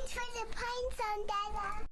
Thanks for the pine zone, Dada.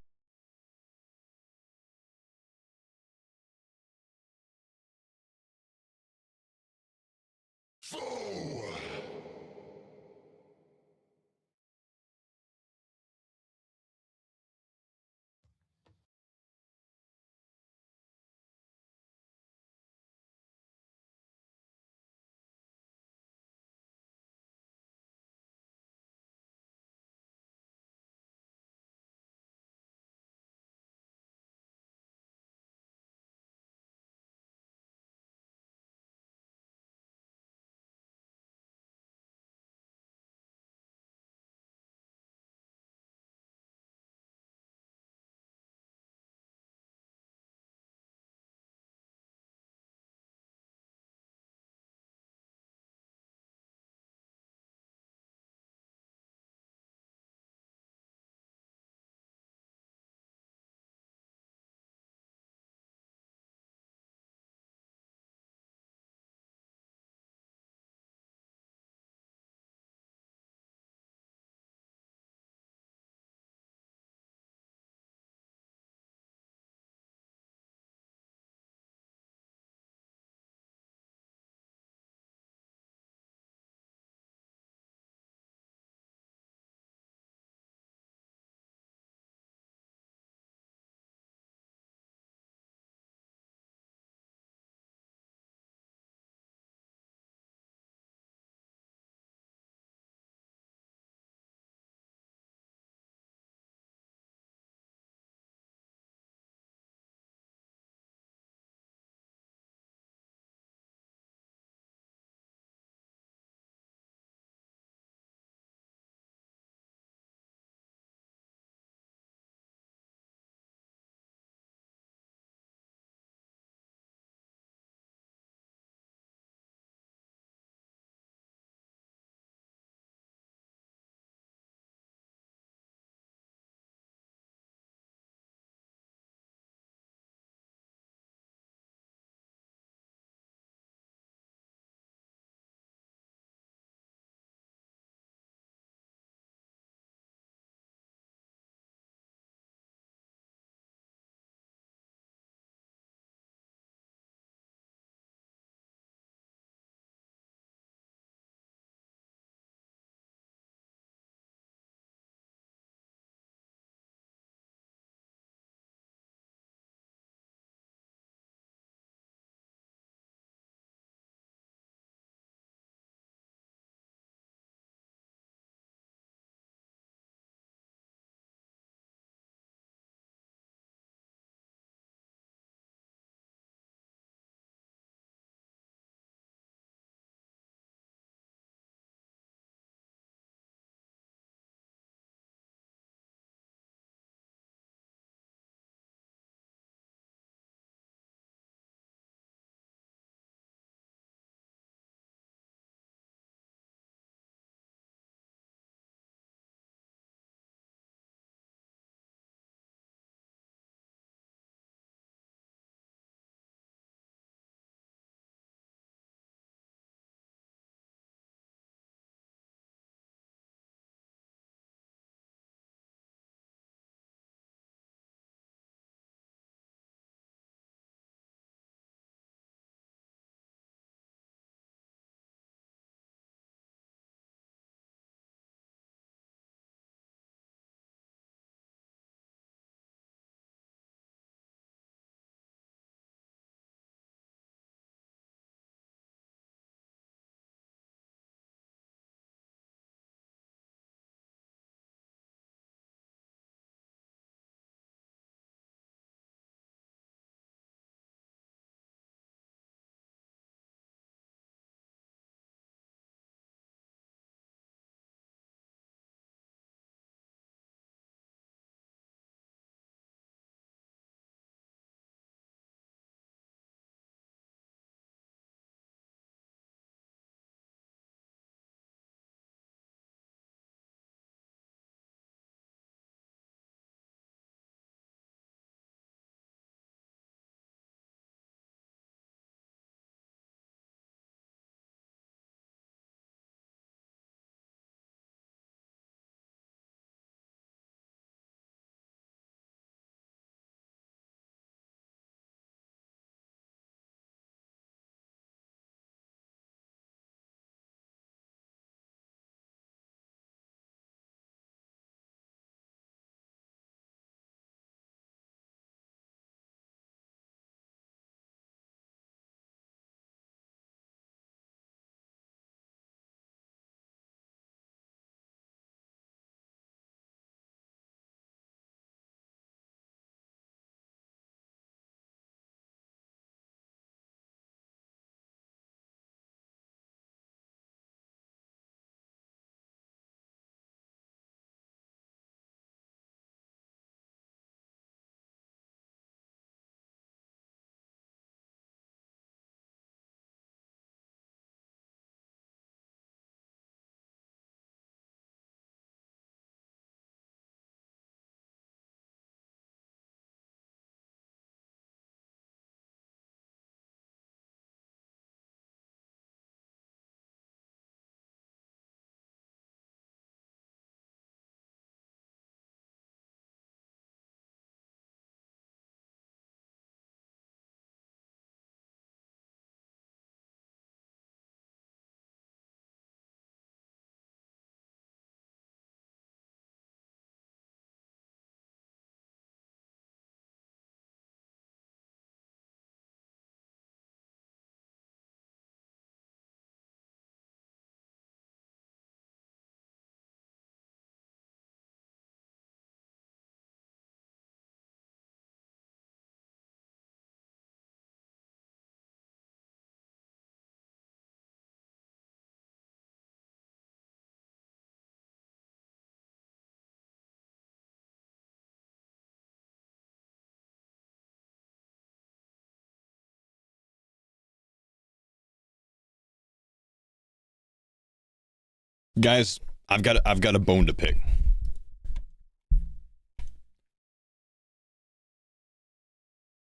Guys, I've got a bone to pick.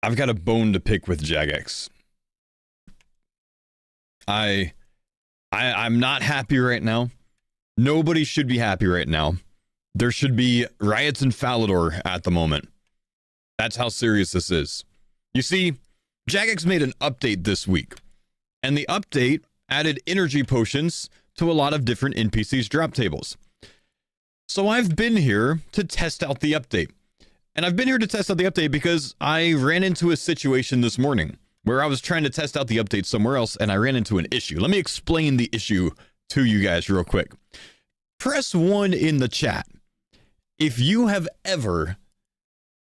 I've got a bone to pick with Jagex. I'm not happy right now. Nobody should be happy right now. There should be riots in Falador at the moment. That's how serious this is. You see, Jagex made an update this week, and the update added energy potions to a lot of different NPCs' drop tables. So I've been here to test out the update. And I've been here to test out the update because I ran into a situation this morning where I was trying to test out the update somewhere else and I ran into an issue. Let me explain the issue to you guys real quick. Press 1 in the chat if you have ever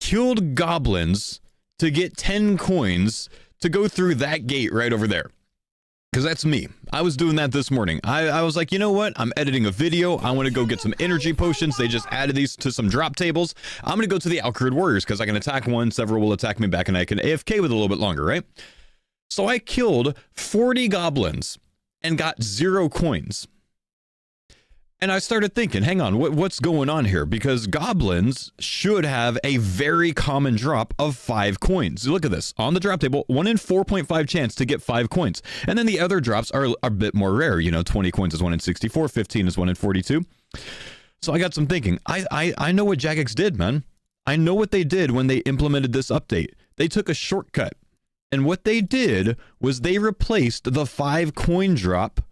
killed goblins to get 10 coins to go through that gate right over there. Because that's me. I was doing that this morning. I was like, you know what? I'm editing a video. I want to go get some energy potions. They just added these to some drop tables. I'm going to go to the Alcrid Warriors because I can attack one, several will attack me back, and I can AFK with a little bit longer, right? So I killed 40 goblins and got 0 coins. And I started thinking, hang on, what's going on here? Because goblins should have a very common drop of 5 coins. Look at this. On the drop table, 1 in 4.5 chance to get 5 coins. And then the other drops are a bit more rare. You know, 20 coins is 1 in 64, 15 is 1 in 42. So I got some thinking. I know what Jagex did, man. I know what they did when they implemented this update. They took a shortcut. And what they did was they replaced the 5 coin drop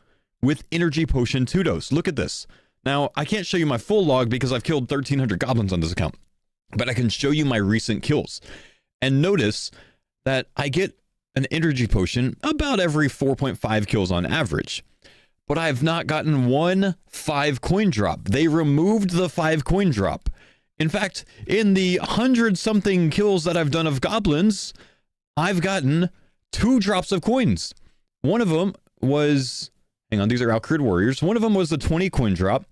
with energy potion 2-dose. Look at this. Now, I can't show you my full log because I've killed 1,300 goblins on this account, but I can show you my recent kills. And notice that I get an energy potion about every 4.5 kills on average, but I've not gotten one 5 coin drop. They removed the 5 coin drop. In fact, in the 100-something kills that I've done of goblins, I've gotten 2 drops of coins. One of them was... Hang on, these are Alcrid Warriors. One of them was the 20 coin drop,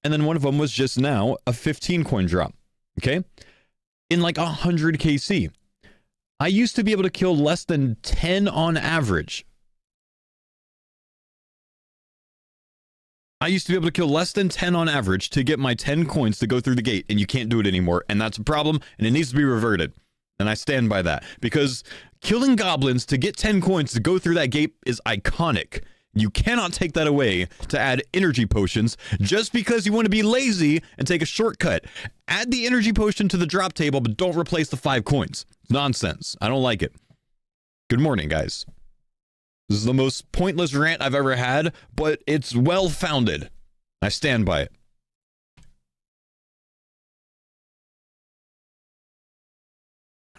and then one of them was just now a 15 coin drop, okay? In like 100 KC. I used to be able to kill less than 10 on average. I used to be able to kill less than 10 on average to get my 10 coins to go through the gate, and you can't do it anymore, and that's a problem, and it needs to be reverted. And I stand by that, because killing goblins to get 10 coins to go through that gate is iconic. You cannot take that away to add energy potions just because you want to be lazy and take a shortcut. Add the energy potion to the drop table, but don't replace the 5 coins. It's nonsense. I don't like it. Good morning, guys. This is the most pointless rant I've ever had, but it's well-founded. I stand by it.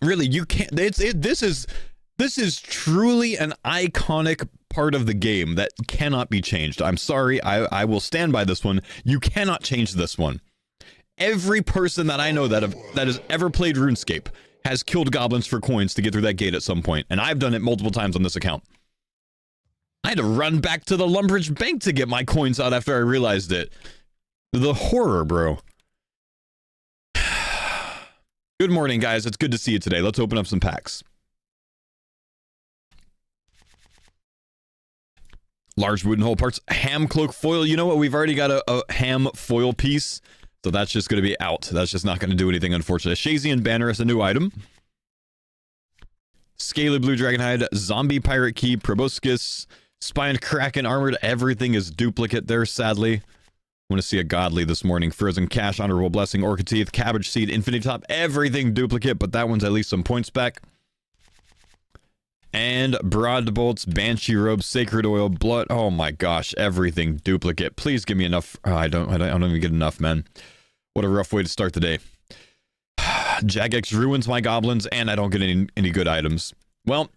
Really, you can't... This is truly an iconic part of the game that cannot be changed. I'm sorry, I will stand by this one. You cannot change this one. Every person that I know that has ever played RuneScape has killed goblins for coins to get through that gate at some point, and I've done it multiple times on this account. I had to run back to the Lumbridge Bank to get my coins out after I realized it. The horror, bro. Good morning, guys. It's good to see you today. Let's open up some packs. Large wooden hole parts, ham cloak foil. You know what? We've already got a ham foil piece, so that's just going to be out. That's just not going to do anything, unfortunately. Shazian banner is a new item. Scaly blue dragon hide, zombie pirate key, proboscis, spined kraken armored. Everything is duplicate there, sadly. Want to see a godly this morning. Frozen cash, honorable blessing, orchid teeth, cabbage seed, infinity top. Everything duplicate, but that one's at least some points back. And broad bolts, banshee robe, sacred oil, blood. Oh my gosh, everything duplicate. Please give me enough. I don't even get enough, man. What a rough way to start the day. Jagex ruins my goblins, and I don't get any good items. Well,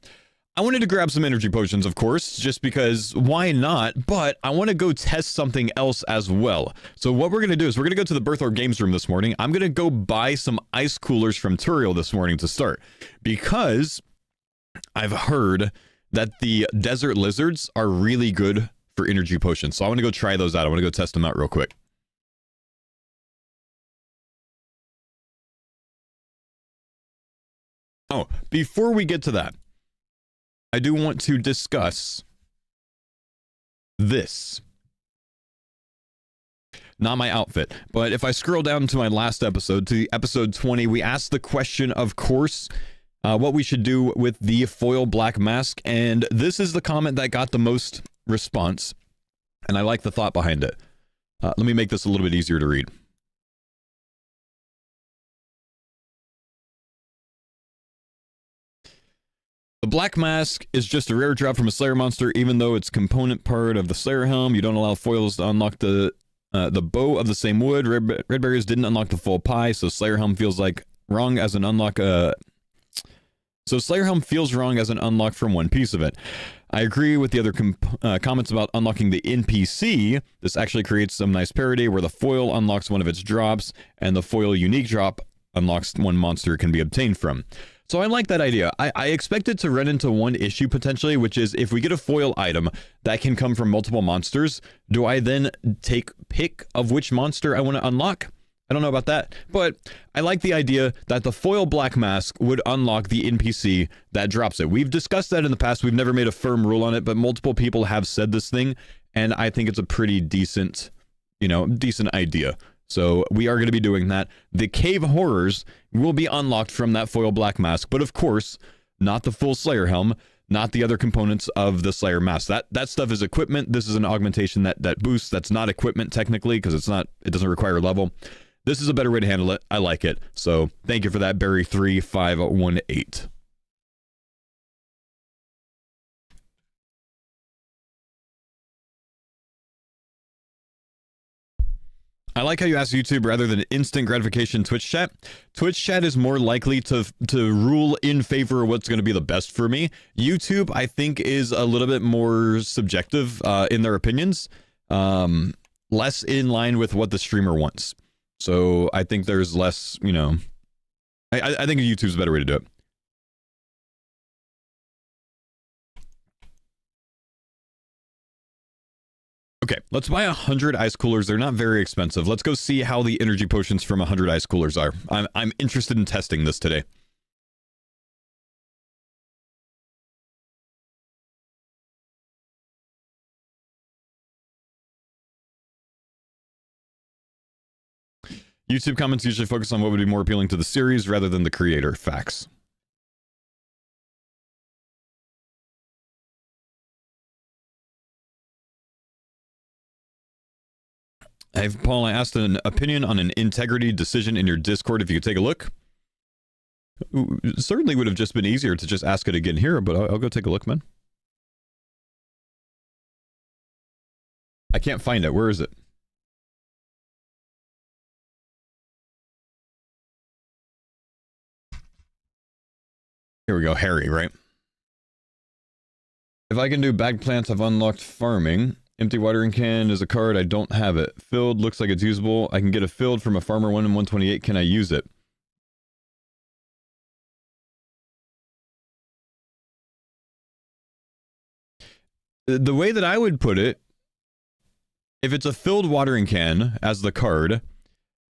I wanted to grab some energy potions, of course, just because why not? But I want to go test something else as well. So what we're going to do is we're going to go to the Birth Orb Games room this morning. I'm going to go buy some ice coolers from Turiel this morning to start, because I've heard that the desert lizards are really good for energy potions. So I want to go try those out. I want to go test them out real quick. Oh, before we get to that, I do want to discuss this. not my outfit. But if I scroll down to my last episode, to episode 20, we asked the question, of course, what we should do with the foil black mask. And this is the comment that got the most response. And I like the thought behind it. Let me make this a little bit easier to read. The black mask is just a rare drop from a Slayer monster, even though it's component part of the Slayer helm. You don't allow foils to unlock the bow of the same wood. Red berries didn't unlock the full pie, so Slayer helm feels like wrong as an unlock. So Slayer helm feels wrong as an unlock from one piece of it. I agree with the other comments about unlocking the NPC. This actually creates some nice parity where the foil unlocks one of its drops, and the foil unique drop unlocks one monster it can be obtained from. So I like that idea. I expect it to run into one issue potentially, which is if we get a foil item that can come from multiple monsters, do I then take pick of which monster I want to unlock? I don't know about that, but I like the idea that the foil black mask would unlock the NPC that drops it. We've discussed that in the past. We've never made a firm rule on it, but multiple people have said this thing, and I think it's a pretty decent, decent idea. So we are going to be doing that. The cave horrors will be unlocked from that foil black mask, but of course, not the full Slayer helm, not the other components of the Slayer mask. That stuff is equipment. This is an augmentation that boosts. That's not equipment technically because it doesn't require level. This is a better way to handle it. I like it. So thank you for that, Barry3518. I like how you asked YouTube rather than instant gratification Twitch chat. Twitch chat is more likely to rule in favor of what's going to be the best for me. YouTube, I think, is a little bit more subjective in their opinions, less in line with what the streamer wants. So I think there's less, I think YouTube's a better way to do it. Okay, let's buy 100 ice coolers. They're not very expensive. Let's go see how the energy potions from 100 ice coolers are. I'm interested in testing this today. YouTube comments usually focus on what would be more appealing to the series rather than the creator. Facts. Hey, Paul, I asked an opinion on an integrity decision in your Discord. If you could take a look. Ooh, certainly would have just been easier to just ask it again here, but I'll go take a look, man. I can't find it. Where is it? Here we go. Harry, right? If I can do bag plants, I've unlocked farming. Empty watering can is a card. I don't have it. Filled looks like it's usable. I can get a filled from a farmer 1 in 128. Can I use it? The way that I would put it, if it's a filled watering can as the card,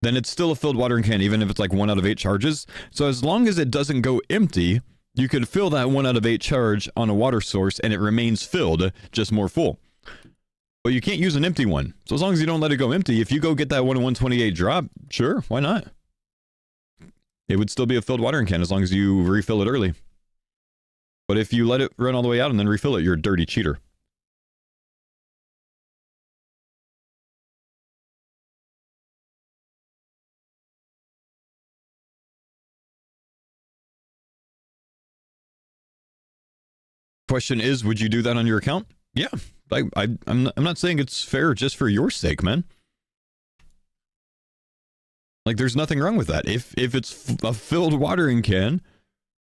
then it's still a filled watering can, even if it's like 1 out of 8 charges. So as long as it doesn't go empty, you could fill that 1 out of 8 charge on a water source and it remains filled, just more full. But you can't use an empty one. So as long as you don't let it go empty, if you go get that 1 in 128 drop, sure, why not? It would still be a filled watering can as long as you refill it early. But if you let it run all the way out and then refill it, you're a dirty cheater. Question is, would you do that on your account? Yeah. I'm not saying it's fair just for your sake, man. Like, there's nothing wrong with that. If it's a filled watering can,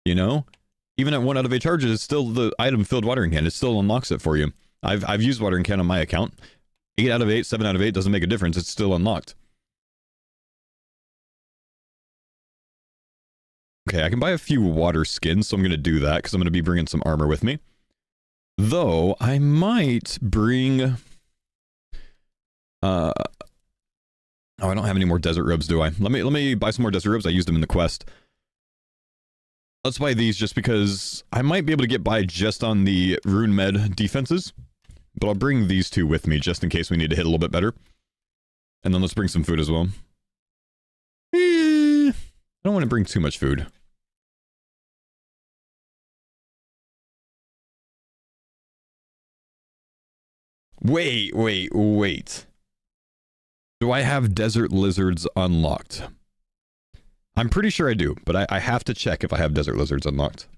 even at 1 out of 8 charges, it's still the item filled watering can. It still unlocks it for you. I've used watering can on my account. 8 out of 8, 7 out of 8 doesn't make a difference. It's still unlocked. Okay, I can buy a few water skins, so I'm going to do that because I'm going to be bringing some armor with me. Though, I might bring... Oh, I don't have any more desert robes, do I? Let me buy some more desert robes. I used them in the quest. Let's buy these just because I might be able to get by just on the rune med defenses. But I'll bring these two with me just in case we need to hit a little bit better. And then let's bring some food as well. I don't want to bring too much food. Wait. Do I have desert lizards unlocked? I'm pretty sure I do, but I have to check if I have desert lizards unlocked.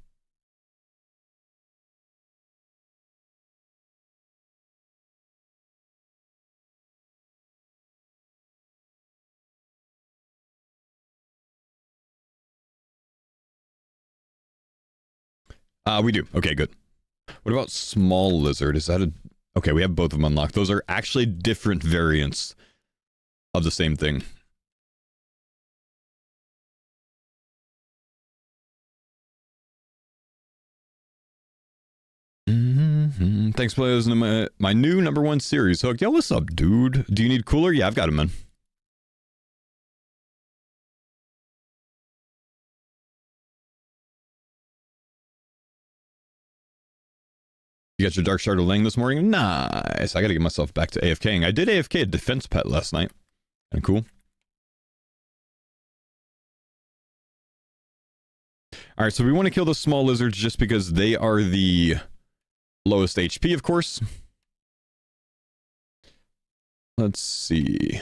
We do. Okay, good. What about small lizard? Is that a... Okay, we have both of them unlocked. Those are actually different variants of the same thing. Thanks for listening to my new #1 series. Hook. Yo, what's up, dude? Do you need cooler? Yeah, I've got him, man. You got your Dark Shard of Lang this morning? Nice. I gotta get myself back to AFKing. I did AFK a defense pet last night. And cool. Alright, so we want to kill the small lizards just because they are the lowest HP, of course. Let's see.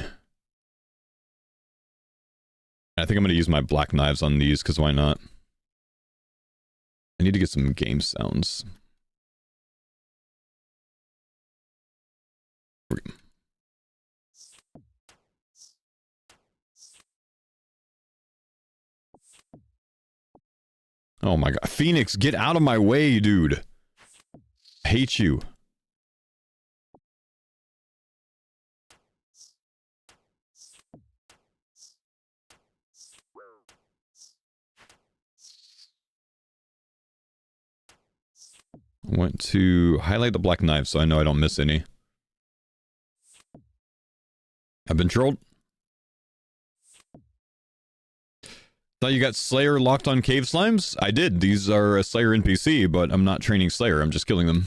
I think I'm going to use my black knives on these, because why not? I need to get some game sounds. Oh my god. Phoenix, get out of my way, dude. I hate you. I want to highlight the black knife so I know I don't miss any. I've been trolled. Thought you got Slayer locked on cave slimes? I did. These are a Slayer NPC, but I'm not training Slayer. I'm just killing them.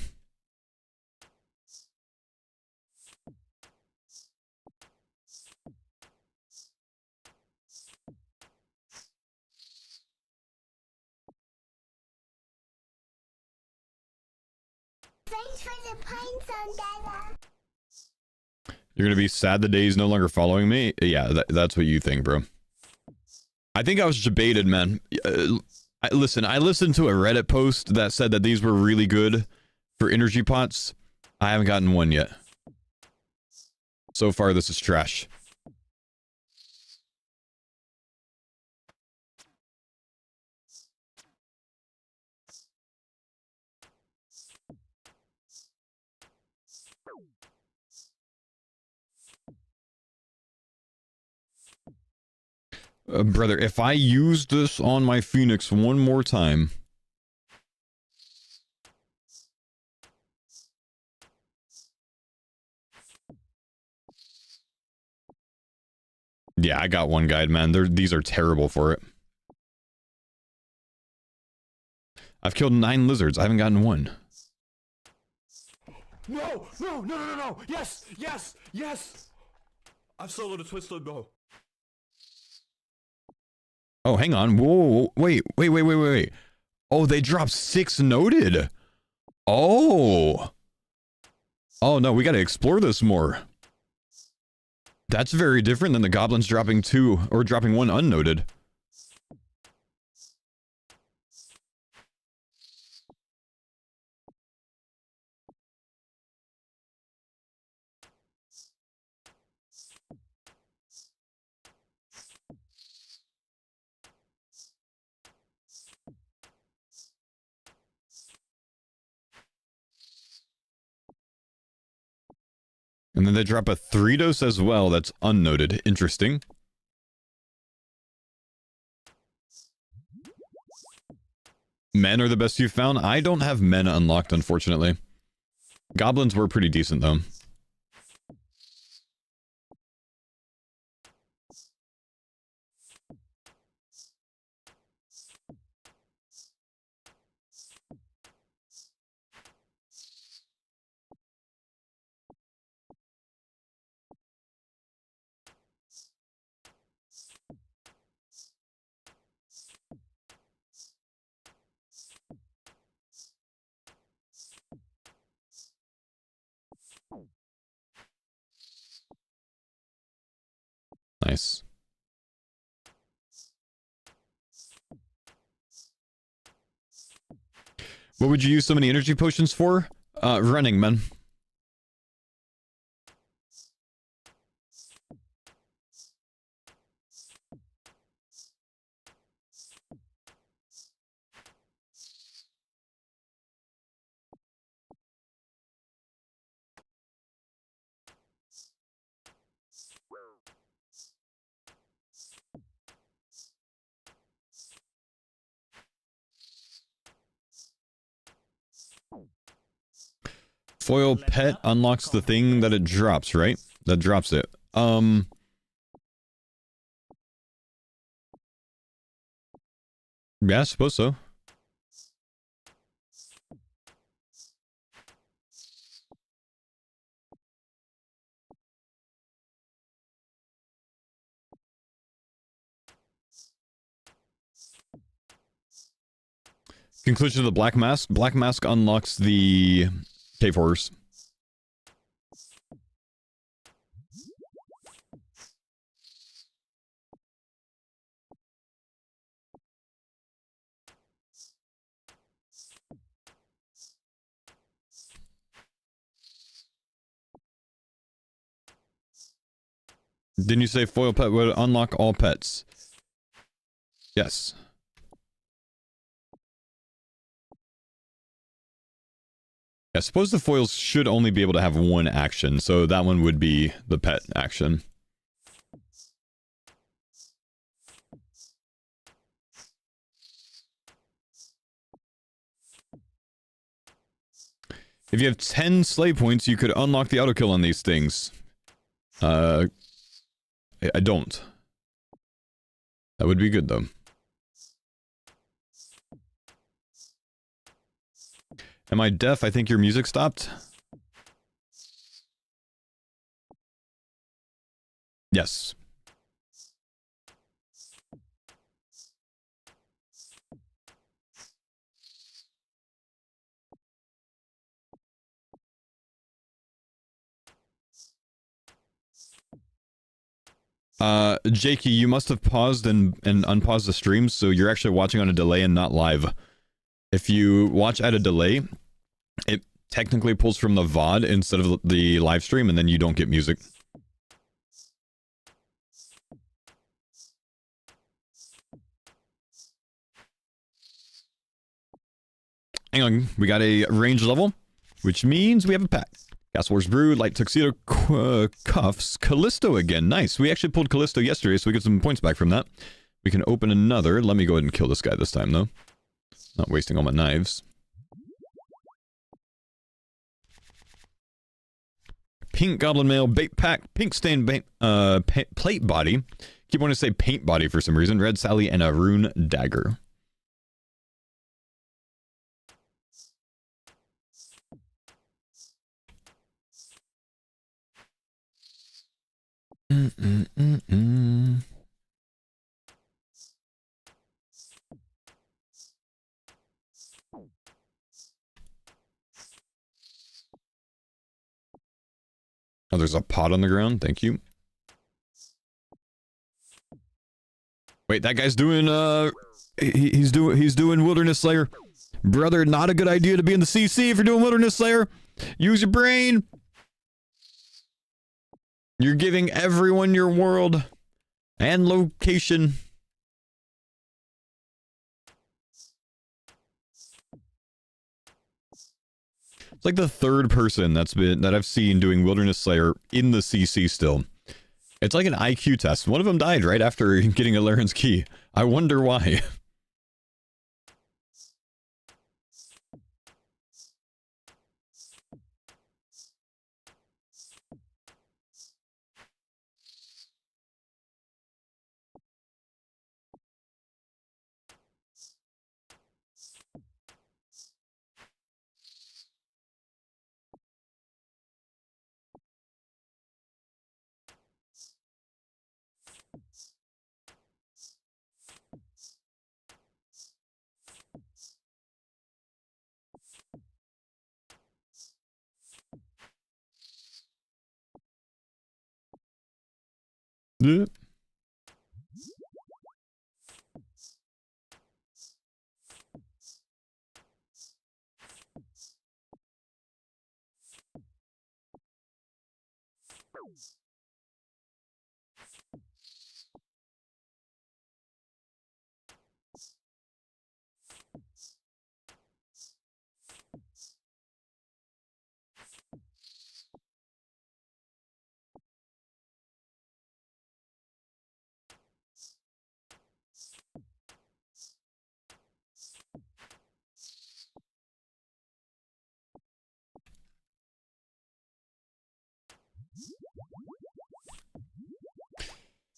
Thanks for the pine zone, Dada. You're gonna be sad the day he's no longer following me? Yeah, that's what you think, bro. I think I was debated, man. Listen, I listened to a Reddit post that said that these were really good for energy pots. I haven't gotten one yet. So far, this is trash. Brother, if I use this on my Phoenix one more time... Yeah, I got one guide, man. These are terrible for it. I've killed 9 lizards. I haven't gotten one. No! Yes! I've soloed a twisted bow. Oh, hang on. Whoa, wait. Oh, they dropped 6 noted. Oh. Oh, no, we gotta explore this more. That's very different than the goblins dropping 2, or dropping 1 unnoted. And then they drop a 3-dose as well that's unnoted. Interesting. Men are the best you've found? I don't have men unlocked, unfortunately. Goblins were pretty decent, though. Nice. What would you use so many energy potions for? Running, man. Foil pet unlocks the thing that it drops, right? That drops it. Yeah, I suppose so. Conclusion of the Black Mask. Black Mask unlocks the cave horrors. Didn't you say foil pet would unlock all pets? Yes. I suppose the foils should only be able to have one action, so that one would be the pet action. If you have 10 slay points, you could unlock the auto kill on these things. I don't. That would be good, though. Am I deaf? I think your music stopped. Yes. Jakey, you must have paused and unpaused the stream, so you're actually watching on a delay and not live. If you watch at a delay, it technically pulls from the VOD instead of the live stream, and then you don't get music. Hang on, we got a range level, which means we have a pack. Castle Wars Brew, Light Tuxedo Cuffs, Callisto again. Nice. We actually pulled Callisto yesterday, so we get some points back from that. We can open another. Let me go ahead and kill this guy this time, though. Not wasting all my knives. Pink Goblin Mail, Bait Pack, Pink Stain Plate Body. Keep wanting to say Paint Body for some reason. Red Sally, and a Rune Dagger. Oh, there's a pot on the ground. Thank you. Wait, that guy's doing he's doing Wilderness Slayer. Brother, not a good idea to be in the CC if you're doing Wilderness Slayer. Use your brain. You're giving everyone your world and location. It's like the third person that I've seen doing Wilderness Slayer in the CC still. It's like an IQ test. One of them died right after getting a Laren's key. I wonder why.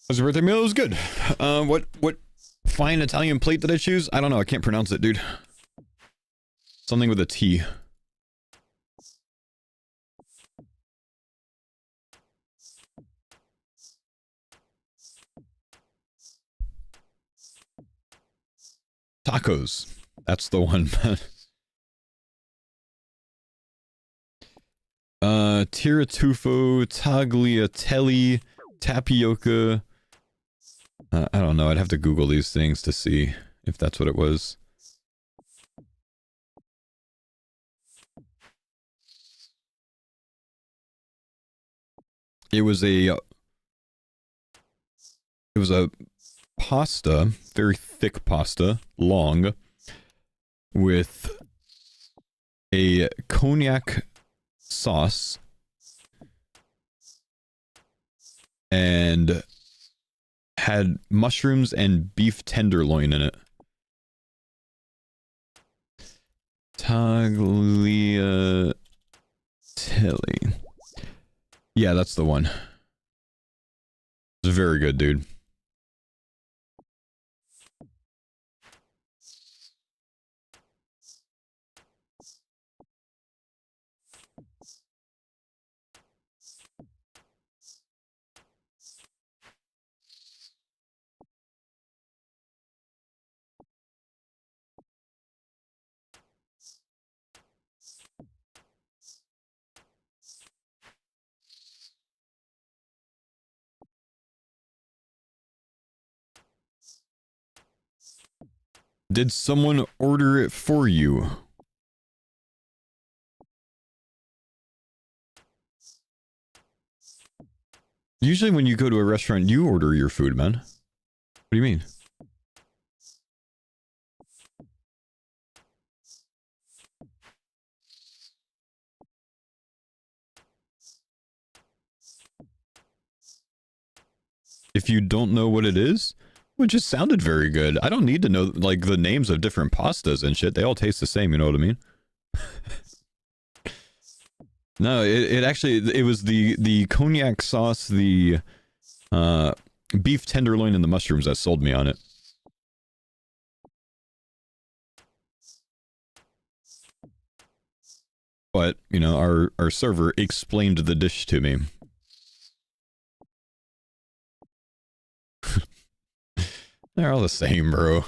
Was your birthday meal? It was good. What fine Italian plate did I choose? I don't know. I can't pronounce it, dude. Something with a T. Tacos. That's the one. Tiratufo, tagliatelle, tapioca. I don't know. I'd have to Google these things to see if that's what it was. It was a pasta, very thick pasta, long, with a cognac sauce and had mushrooms and beef tenderloin in it. Tagliatelle. Yeah, that's the one. It's very good, dude. Did someone order it for you? Usually when you go to a restaurant, you order your food, man. What do you mean? If you don't know what it is, well, it just sounded very good. I don't need to know, like, the names of different pastas and shit. They all taste the same, you know what I mean? No, it actually, it was the cognac sauce, the beef tenderloin, and the mushrooms that sold me on it. But, you know, our server explained the dish to me. They're all the same, bro.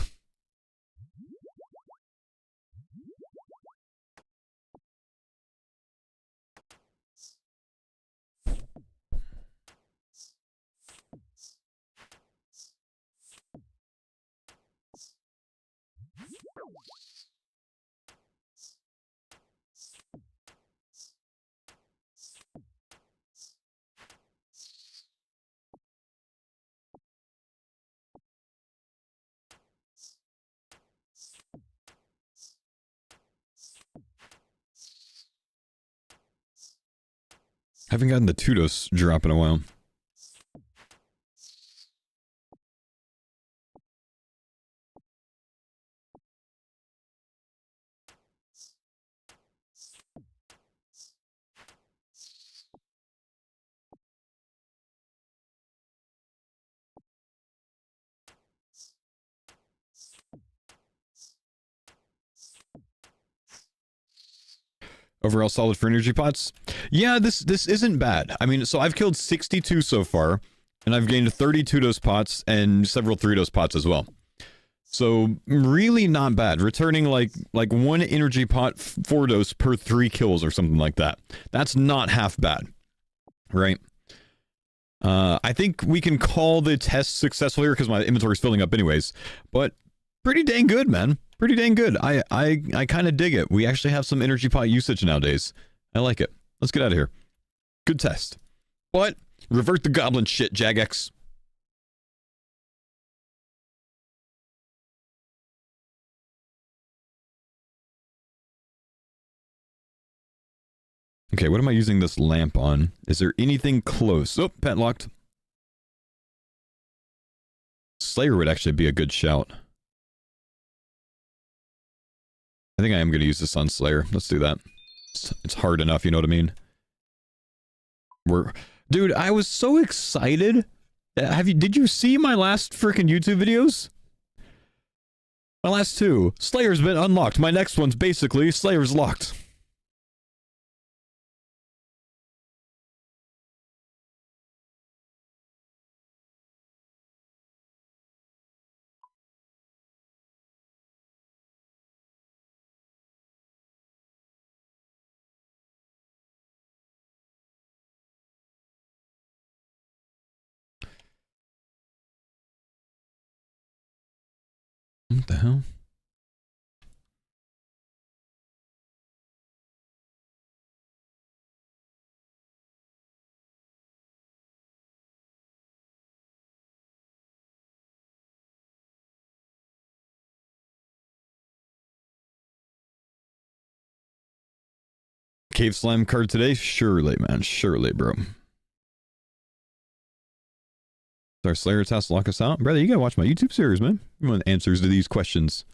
Haven't gotten the Tudos drop in a while. Overall solid for energy pots. Yeah, this isn't bad. I mean, so I've killed 62 so far, and I've gained 32 dose pots and several 3-dose pots as well. So really not bad. Returning like 1 energy pot 4-dose per 3 kills or something like that. That's not half bad, right? I think we can call the test successful here because my inventory is filling up anyways. But pretty dang good, man. Pretty dang good. I kind of dig it. We actually have some energy pot usage nowadays. I like it. Let's get out of here. Good test. But Revert the goblin shit, Jagex. Okay, what am I using this lamp on? Is there anything close? Oh, pet locked. Slayer would actually be a good shout. I think I am going to use this on Slayer. Let's do that. It's hard enough, you know what I mean? Dude, I was so excited. Did you see my last freaking YouTube videos? My last two. Slayer's been unlocked. My next one's basically Slayer's locked. What the hell? Cave Slime card today? Surely, man. Surely, bro. Our Slayer test lock us out? Brother, you gotta watch my YouTube series, man. You want answers to these questions.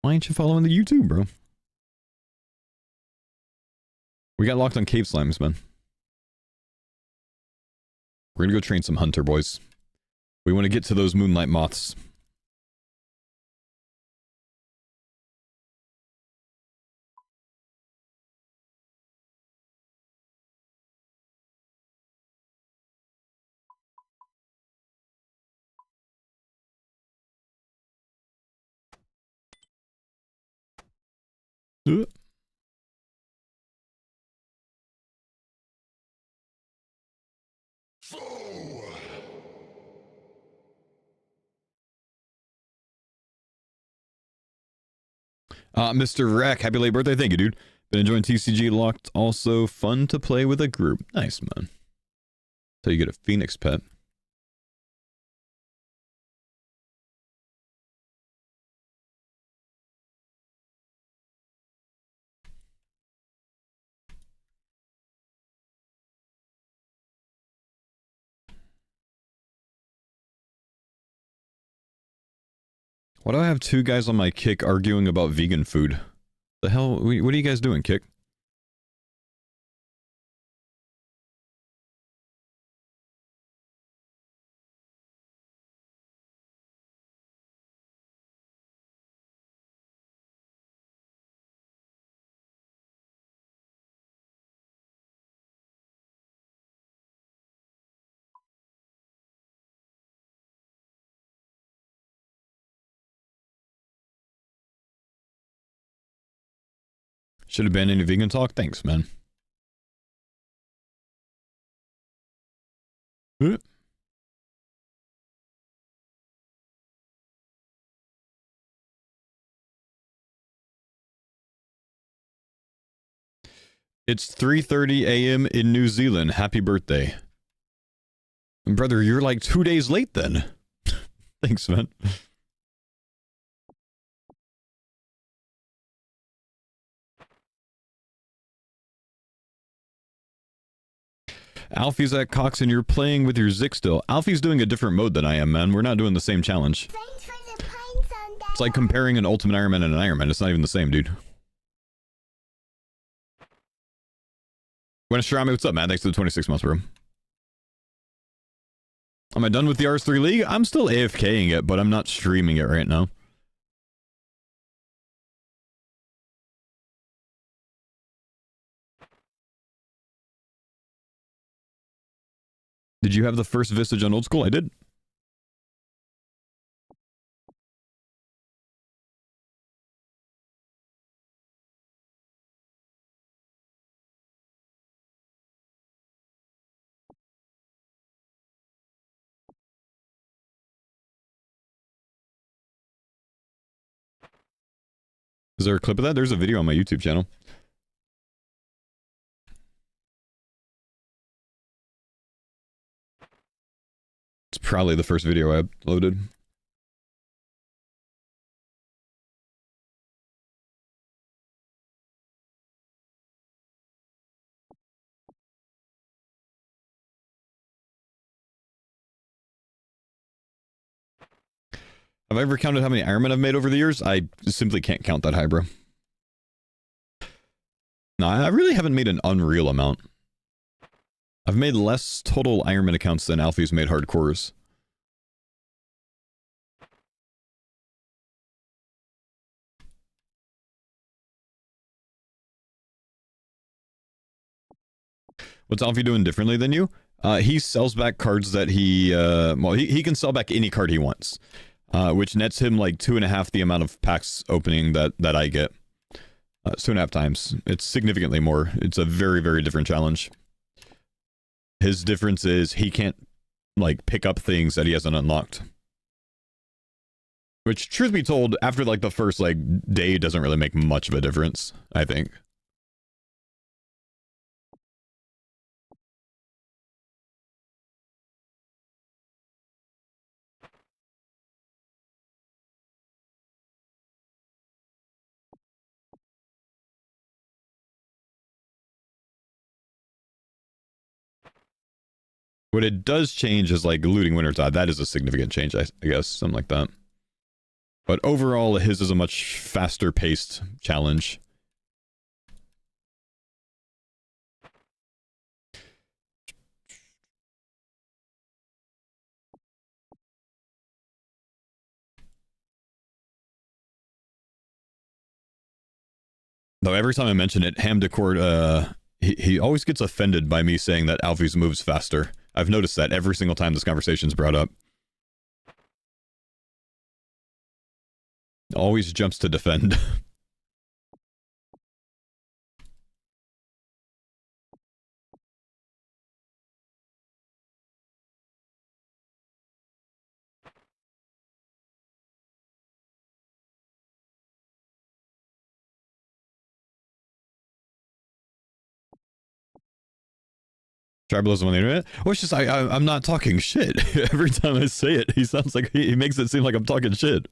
Why ain't you following the YouTube, bro? We got locked on cave slimes, man. We're gonna go train some hunter boys. We want to get to those moonlight moths. Mr. Rack, happy late birthday. Thank you, dude. Been enjoying TCG locked. Also fun to play with a group. Nice, man. So you get a Phoenix pet. Why do I have two guys on my kick arguing about vegan food? The hell? What are you guys doing, kick? Should have been any vegan talk. Thanks, man. It's 3:30 a.m. in New Zealand. Happy birthday. Brother, you're like 2 days late then. Thanks, man. Alfie's at Cox and you're playing with your Zik still. Alfie's doing a different mode than I am, man. We're not doing the same challenge. Thanks for the pints on that. It's like comparing an Ultimate Iron Man and an Iron Man. It's not even the same, dude. When Shirame, what's up, man? Thanks for the 26 months, bro. Am I done with the RS3 League? I'm still AFKing it, but I'm not streaming it right now. Did you have the first Visage on Old School? I did. Is there a clip of that? There's a video on my YouTube channel. It's probably the first video I uploaded. Have I ever counted how many Ironmen I've made over the years? I simply can't count that high, bro. No, I really haven't made an unreal amount. I've made less total Ironman accounts than Alfie's made hardcores. What's Alfie doing differently than you? He sells back cards that he can sell back any card he wants, which nets him like 2.5 the amount of packs opening that I get. 2.5 times. It's significantly more. It's a very, very different challenge. His difference is he can't like pick up things that he hasn't unlocked. Which, truth be told, after like the first like day doesn't really make much of a difference, I think. What it does change is like looting Winter's Eye. That is a significant change, I guess, something like that. But overall, his is a much faster paced challenge. Though every time I mention it, Hamdecourt, he always gets offended by me saying that Alfie's moves faster. I've noticed that every single time this conversation's brought up. Always jumps to defend. Tribalism on the internet? Well, it's just I'm not talking shit. Every time I say it, he sounds like he makes it seem like I'm talking shit.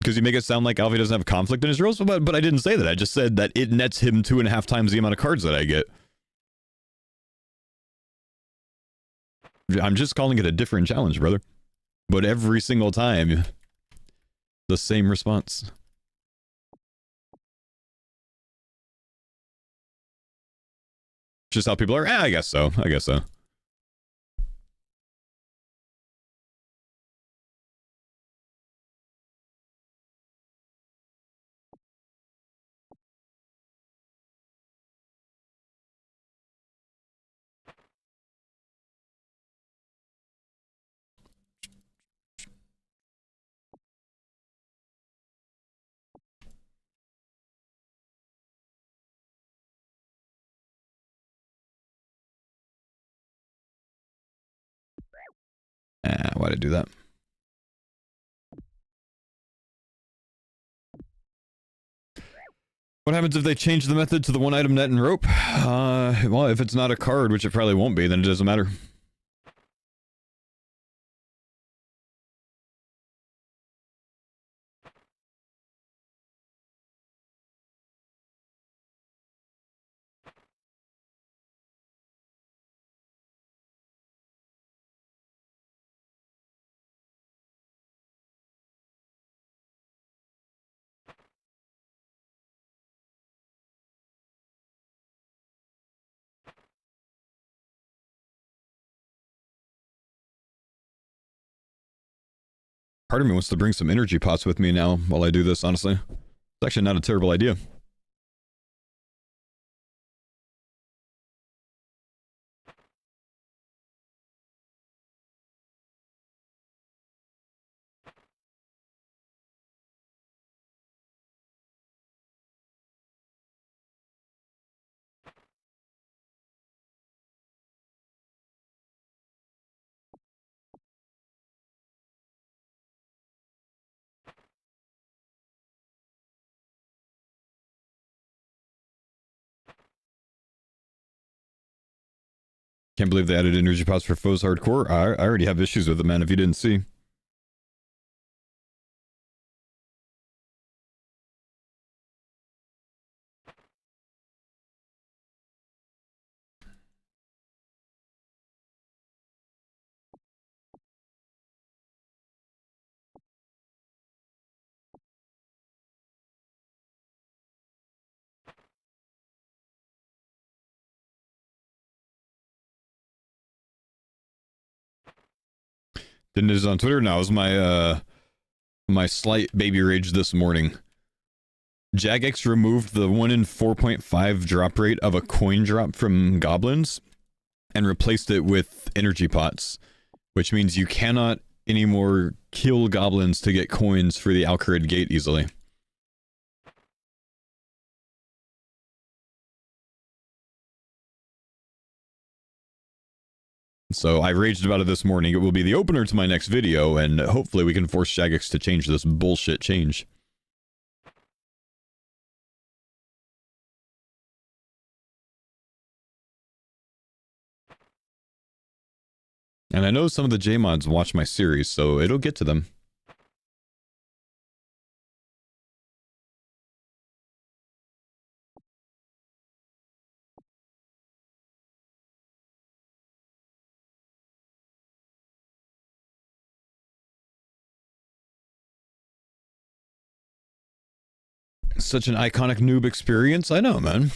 Because you make it sound like Alfie doesn't have conflict in his rules, but I didn't say that. I just said that it nets him 2.5 times the amount of cards that I get. I'm just calling it a different challenge, brother. But every single time, the same response. Just how people are. I guess so. I guess so. Why'd I do that? What happens if they change the method to the one item net and rope? Well, if it's not a card, which it probably won't be, then it doesn't matter. Part of me wants to bring some energy pots with me now while I do this, honestly. It's actually not a terrible idea. Can't believe they added energy pots for foes hardcore. I already have issues with it, man, if you didn't see. Didn't it on Twitter? No, it was my slight baby rage this morning. Jagex removed the 1 in 4.5 drop rate of a coin drop from goblins and replaced it with energy pots, which means you cannot anymore kill goblins to get coins for the Alcarid Gate easily. So I raged about it this morning. It will be the opener to my next video, and hopefully we can force Jagex to change this bullshit change. And I know some of the J-mods watch my series, so it'll get to them. Such an iconic noob experience. I know, man.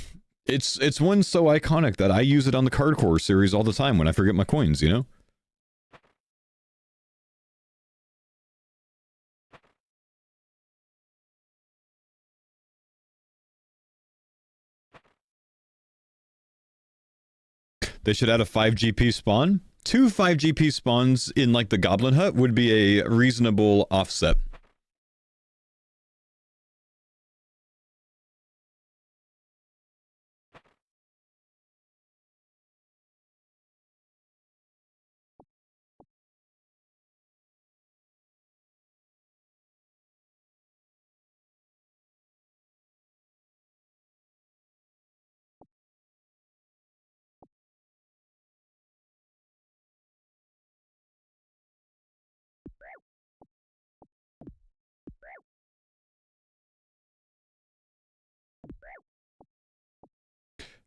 It's one so iconic that I use it on the CARDCORE series all the time when I forget my coins, you know? They should add a 5 GP spawn. 2 5 GP spawns in like the Goblin Hut would be a reasonable offset.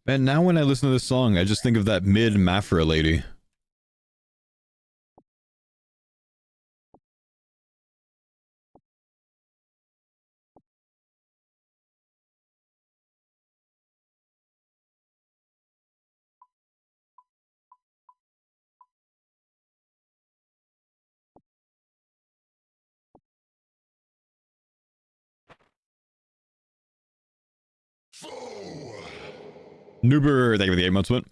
Man, now when I listen to this song, I just think of that mid-Mafra lady. Noober, thank you for the 8 months, went.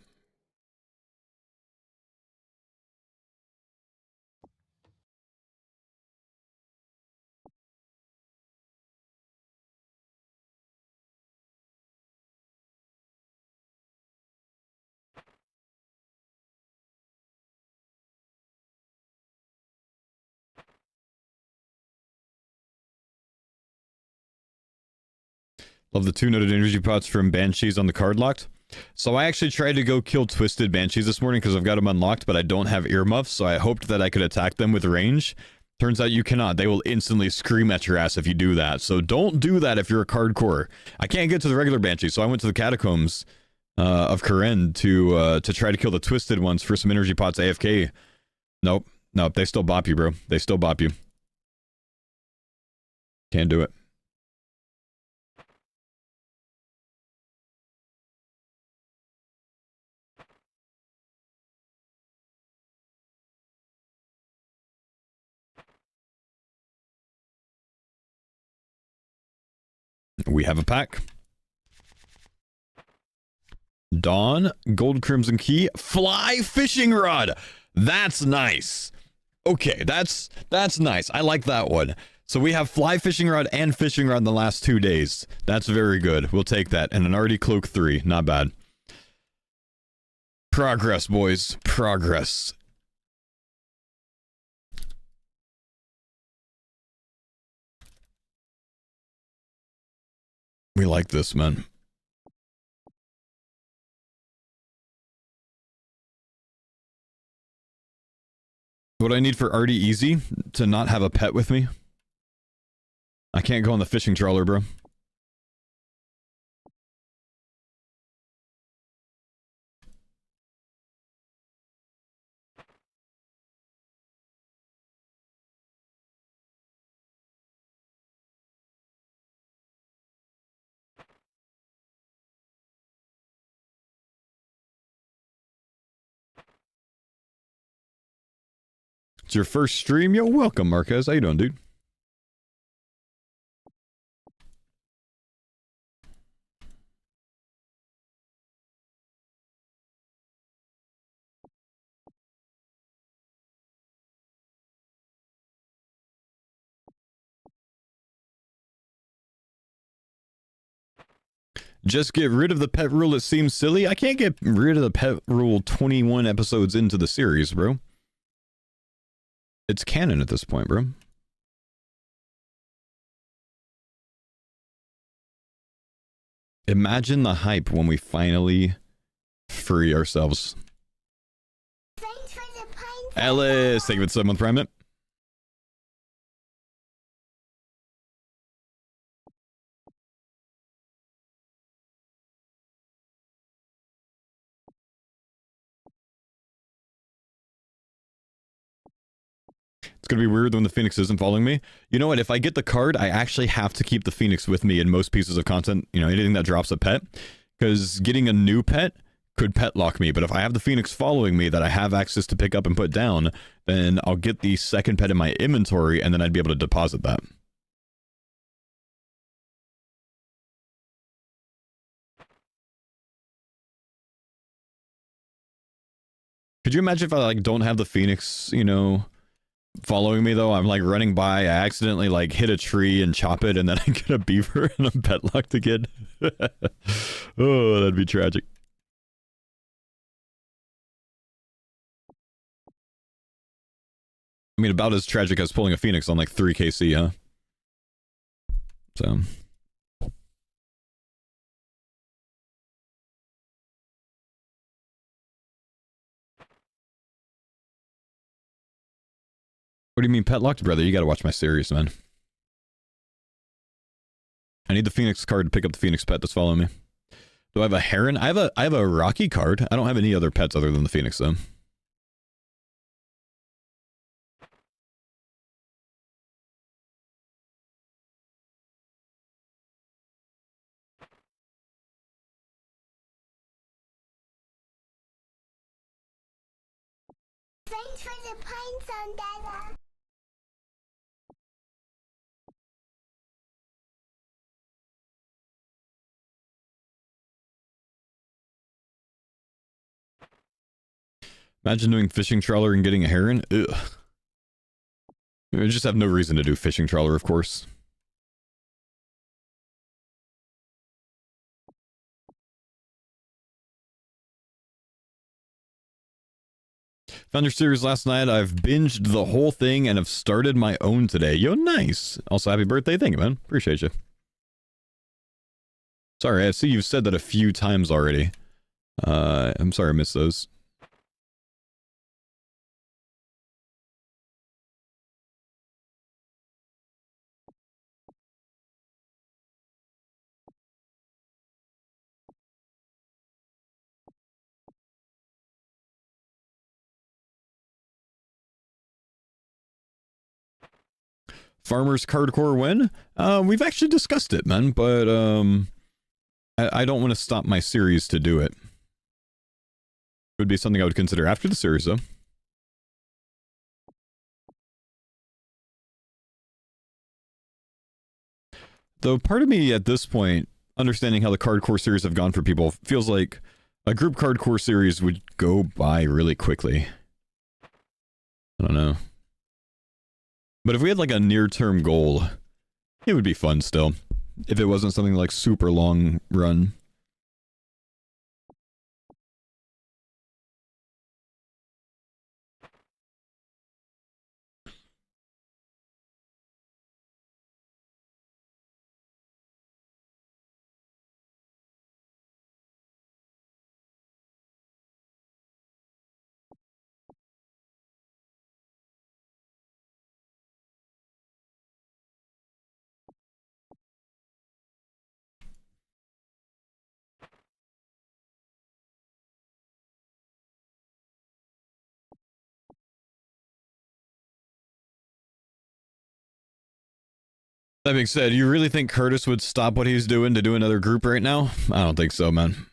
Love the 2 noted energy pots from Banshees on the card locked. So I actually tried to go kill Twisted Banshees this morning because I've got them unlocked, but I don't have earmuffs, so I hoped that I could attack them with range. Turns out you cannot. They will instantly scream at your ass if you do that. So don't do that if you're a CARDCORE. I can't get to the regular Banshee, so I went to the Catacombs of Karen to try to kill the Twisted ones for some energy pots AFK. Nope. Nope. They still bop you, bro. They still bop you. Can't do it. We have a pack. Dawn, Gold Crimson Key, Fly Fishing Rod. That's nice. Okay, that's nice. I like that one. So we have Fly Fishing Rod and Fishing Rod in the last 2 days. That's very good. We'll take that. And an Artie Cloak 3. Not bad. Progress, boys. Progress. We like this, man. What do I need for Artie Easy to not have a pet with me? I can't go on the fishing trawler, bro. It's your first stream? Yo, welcome, Marquez. How you doing, dude? Just get rid of the pet rule. It seems silly. I can't get rid of the pet rule 21 episodes into the series, bro. It's canon at this point, bro. Imagine the hype when we finally free ourselves. Thanks for the pine Ellis, thank you for the 7-month prime. It's gonna be weird when the Phoenix isn't following me. You know what? If I get the card, I actually have to keep the Phoenix with me in most pieces of content. You know, anything that drops a pet. Because getting a new pet could pet lock me. But if I have the Phoenix following me that I have access to pick up and put down, then I'll get the second pet in my inventory and then I'd be able to deposit that. Could you imagine if I like don't have the Phoenix, you know, following me though? I'm like running by, I accidentally like hit a tree and chop it, and then I get a beaver and I'm pet locked again. Oh, that'd be tragic. I mean, about as tragic as pulling a Phoenix on like 3 KC, huh? So. What do you mean pet locked, brother? You gotta watch my series, man. I need the Phoenix card to pick up the Phoenix pet that's following me. Do I have a Heron? I have a Rocky card. I don't have any other pets other than the Phoenix, though. Thanks for the pine zone, Dada. Imagine doing fishing trawler and getting a Heron. Ugh. I just have no reason to do fishing trawler, of course. Found your series last night. I've binged the whole thing and have started my own today. Yo, nice. Also, happy birthday. Thank you, man. Appreciate you. Sorry, I see you've said that a few times already. I'm sorry I missed those. Farmer's CARDCORE win? We've actually discussed it, man, but I don't want to stop my series to do it. It would be something I would consider after the series, though. Though part of me at this point, understanding how the CARDCORE series have gone for people, feels like a group CARDCORE series would go by really quickly. I don't know. But if we had like a near-term goal, it would be fun still. If it wasn't something like super long run. That being said, you really think Curtis would stop what he's doing to do another group right now? I don't think so, man.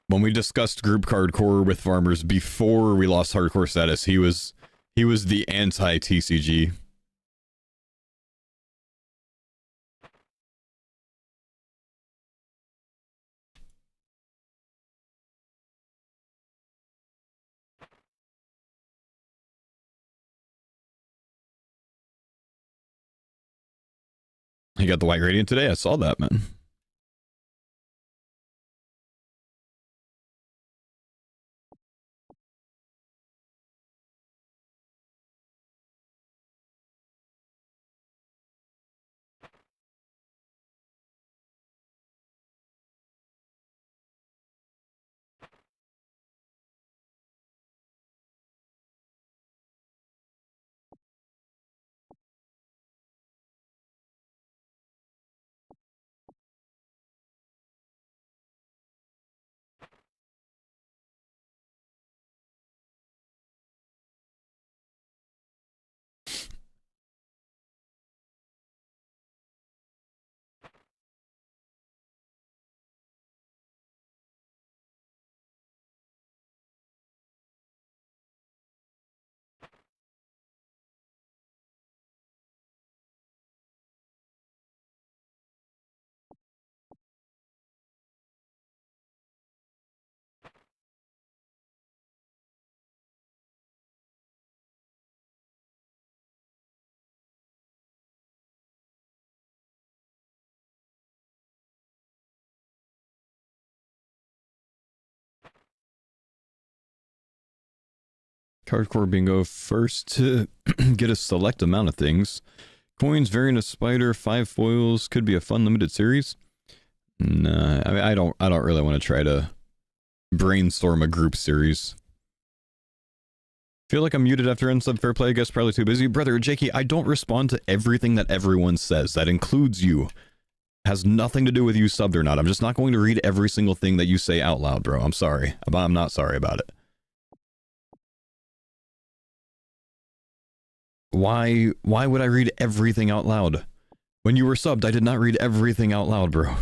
When we discussed group CARDCORE with farmers before we lost hardcore status, he was the anti-TCG. He got the white gradient today. I saw that, man. Hardcore bingo first to get a select amount of things. Coins, variant of spider, 5 foils, could be a fun limited series. Nah, I mean, I don't really want to try to brainstorm a group series. Feel like I'm muted after unsub fair play, I guess probably too busy. Brother, Jakey, I don't respond to everything that everyone says. That includes you. Has nothing to do with you subbed or not. I'm just not going to read every single thing that you say out loud, bro. I'm sorry. I'm not sorry about it. Why would I read everything out loud? When you were subbed, I did not read everything out loud, bro.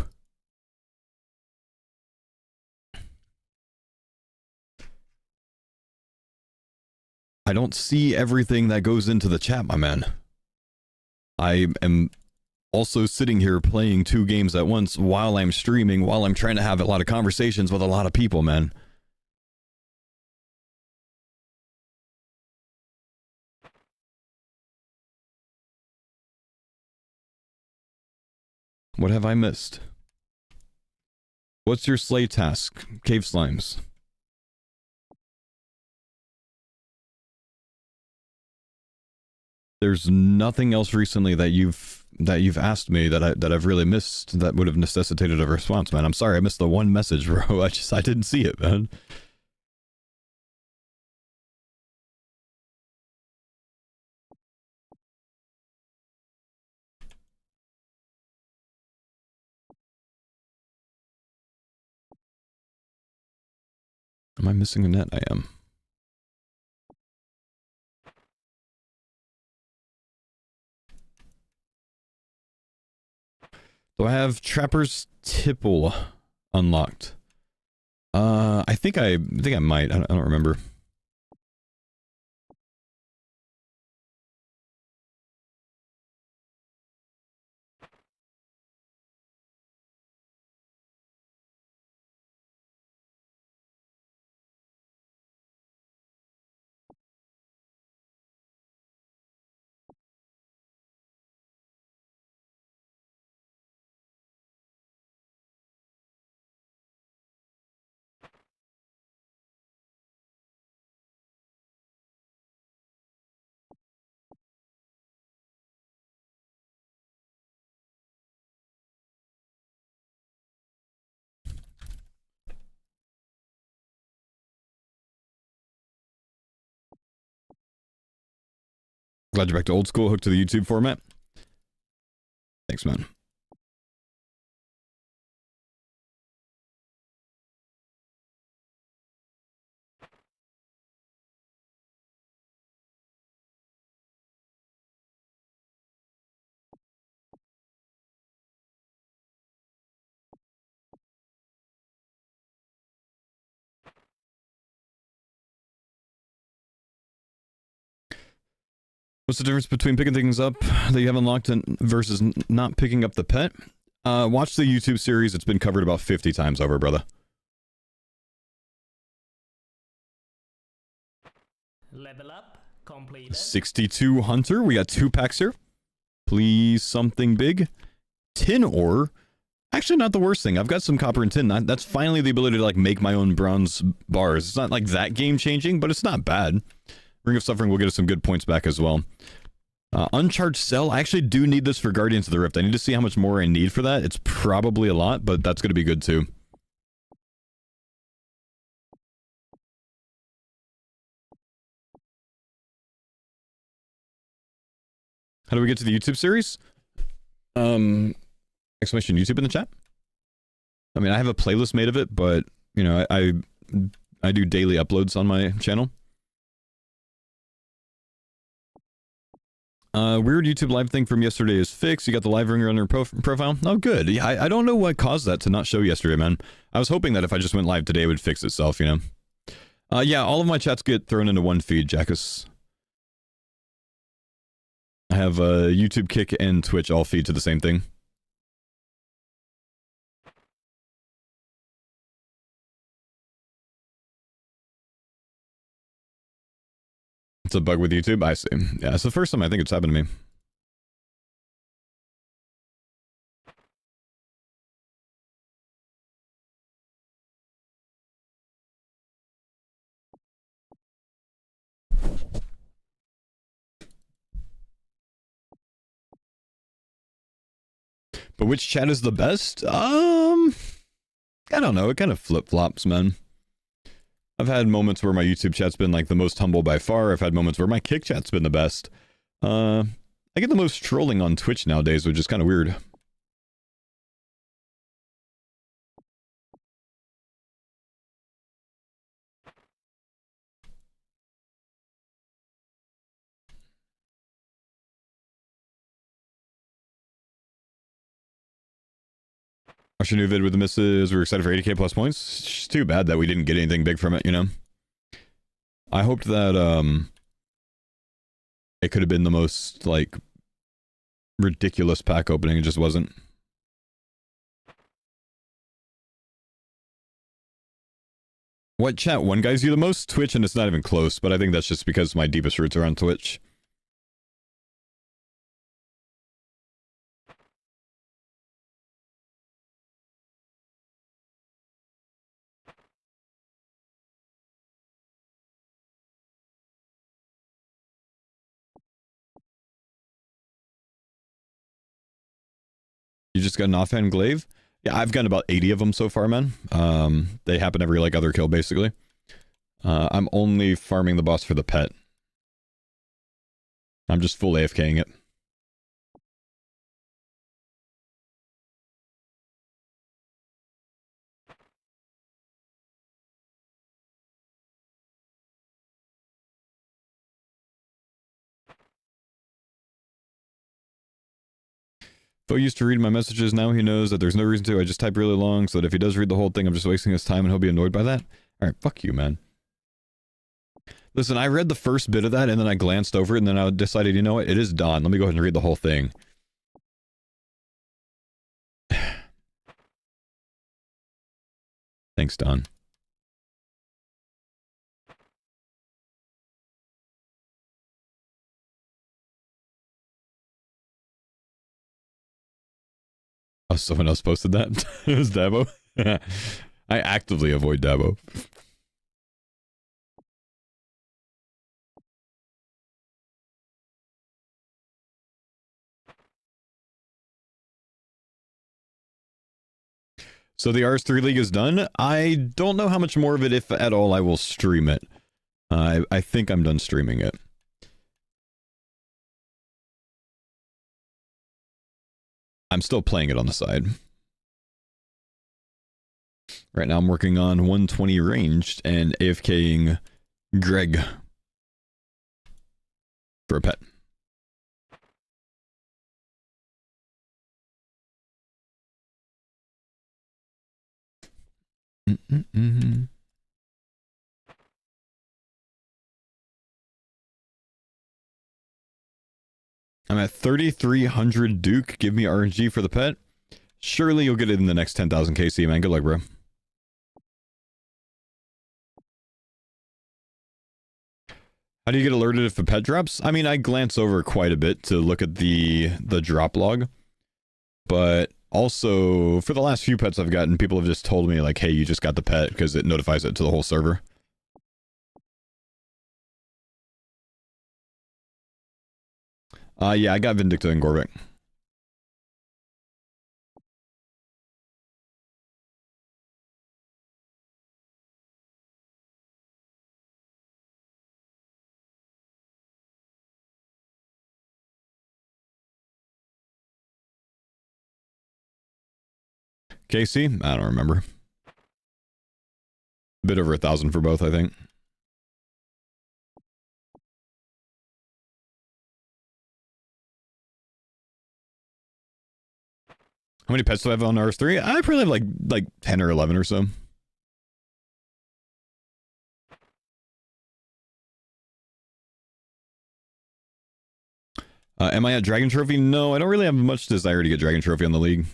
I don't see everything that goes into the chat, my man. I am also sitting here playing 2 games at once while I'm streaming, while I'm trying to have a lot of conversations with a lot of people, man. What have I missed? What's your slay task? Cave slimes. There's nothing else recently that you've asked me that I've really missed that would have necessitated a response, man. I'm sorry, I missed the one message, bro. I didn't see it, man. Am I missing a net? I am. Do I have Trapper's Tipple unlocked? I think I might. I don't remember. Glad you're back to old school, hooked to the YouTube format. Thanks, man. What's the difference between picking things up that you have unlocked and versus not picking up the pet? Watch the YouTube series. It's been covered about 50 times over, brother. Level up, completed. 62 Hunter. We got 2 packs here. Please, something big. Tin ore. Actually, not the worst thing. I've got some copper and tin. That's finally the ability to like make my own bronze bars. It's not like that game changing, but it's not bad. Ring of Suffering will get us some good points back as well. Uncharged Cell. I actually do need this for Guardians of the Rift. I need to see how much more I need for that. It's probably a lot, but that's going to be good too. How do we get to the YouTube series? Exclamation YouTube in the chat. I mean, I have a playlist made of it, but you know, I do daily uploads on my channel. Weird YouTube live thing from yesterday is fixed. You got the live ringer on your profile. Oh, good. Yeah, I don't know what caused that to not show yesterday, man. I was hoping that if I just went live today, it would fix itself, you know. Yeah, all of my chats get thrown into one feed, Jackus. I have YouTube, Kick, and Twitch all feed to the same thing. It's a bug with YouTube? I see. Yeah, it's the first time I think it's happened to me. But which chat is the best? I don't know. It kind of flip-flops, man. I've had moments where my YouTube chat's been like the most humble by far. I've had moments where my Kick chat's been the best. I get the most trolling on Twitch nowadays, which is kind of weird. Watch your new vid with the misses. We were excited for 80k plus points. It's just too bad that we didn't get anything big from it, you know? I hoped that, it could have been the most, like, ridiculous pack opening. It just wasn't. What chat one guys you the most? Twitch, and it's not even close, but I think that's just because my deepest roots are on Twitch. You just got an offhand glaive? Yeah, I've gotten about 80 of them so far, man. They happen every, like, other kill, basically. I'm only farming the boss for the pet. I'm just full AFKing it. Bo used to read my messages, now he knows that there's no reason to. I just type really long so that if he does read the whole thing, I'm just wasting his time and he'll be annoyed by that. Alright, fuck you, man. Listen, I read the first bit of that and then I glanced over it and then I decided, you know what, it is Dawn. Let me go ahead and read the whole thing. Thanks, Don. Oh, someone else posted that? It was Dabo? I actively avoid Dabo. So the RS3 League is done. I don't know how much more of it, if at all, I will stream it. I think I'm done streaming it. I'm still playing it on the side. Right now I'm working on 120 ranged and AFKing Greg for a pet. I'm at 3,300 Duke. Give me RNG for the pet. Surely you'll get it in the next 10,000 KC, man. Good luck, bro. How do you get alerted if a pet drops? I mean, I glance over quite a bit to look at the drop log. But also, for the last few pets I've gotten, people have just told me, like, hey, you just got the pet, because it notifies it to the whole server. Yeah, I got Vindicta and Gorvik. KC? I don't remember. A bit over 1,000 for both, I think. How many pets do I have on RS3? I probably have like 10 or 11 or so. Am I at Dragon Trophy? No, I don't really have much desire to get Dragon Trophy on the league.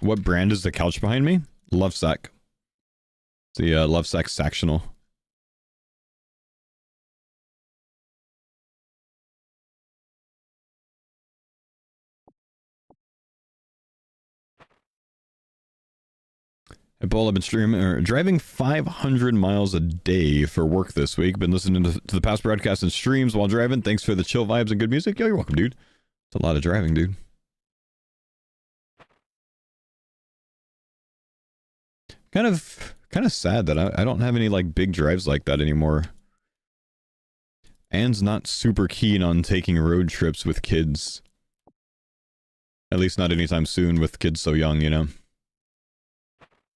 What brand is the couch behind me? Lovesack. It's the Lovesack Sactional. Hey, Paul, I've been driving 500 miles a day for work this week. Been listening to the past broadcasts and streams while driving. Thanks for the chill vibes and good music. Yo, you're welcome, dude. It's a lot of driving, dude. Kind of sad that I don't have any like big drives like that anymore. Anne's not super keen on taking road trips with kids. At least not anytime soon with kids so young, you know.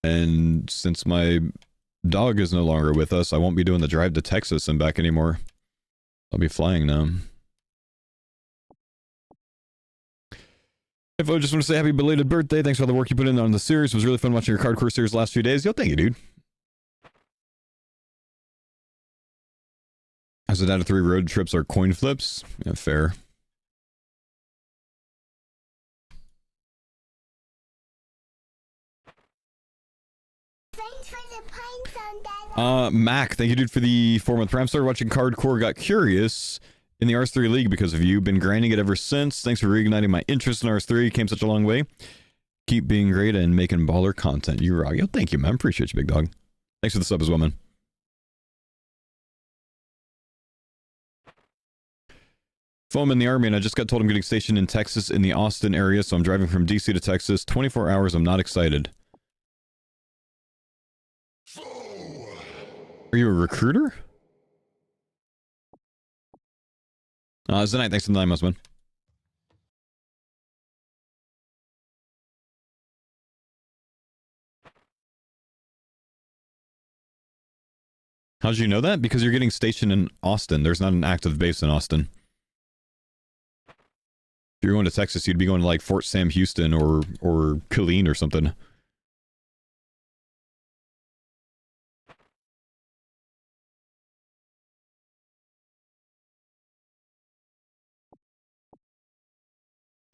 And since my dog is no longer with us, I won't be doing the drive to Texas and back anymore. I'll be flying now. If I just want to say happy belated birthday. Thanks for all the work you put in on the series. It was really fun watching your CARDCORE series the last few days. Yo, thank you, dude. As it out of 3 road trips are coin flips. Yeah, fair. Thanks for the pine zone, Dad. Mac, thank you, dude, for the 4-month prime. Started watching CARDCORE, got curious in the RS3 League because of you. Been grinding it ever since. Thanks for reigniting my interest in RS3. Came such a long way. Keep being great and making baller content. You rock. Yo, thank you, man. Appreciate you, big dog. Thanks for the sub as well, man. I'm in the Army, and I just got told I'm getting stationed in Texas in the Austin area, so I'm driving from DC to Texas. 24 hours, I'm not excited. Are you a recruiter? Zenite, thanks for the 9 months, man. How'd you know that? Because you're getting stationed in Austin. There's not an active base in Austin. If you're going to Texas, you'd be going to like Fort Sam Houston or Killeen or something.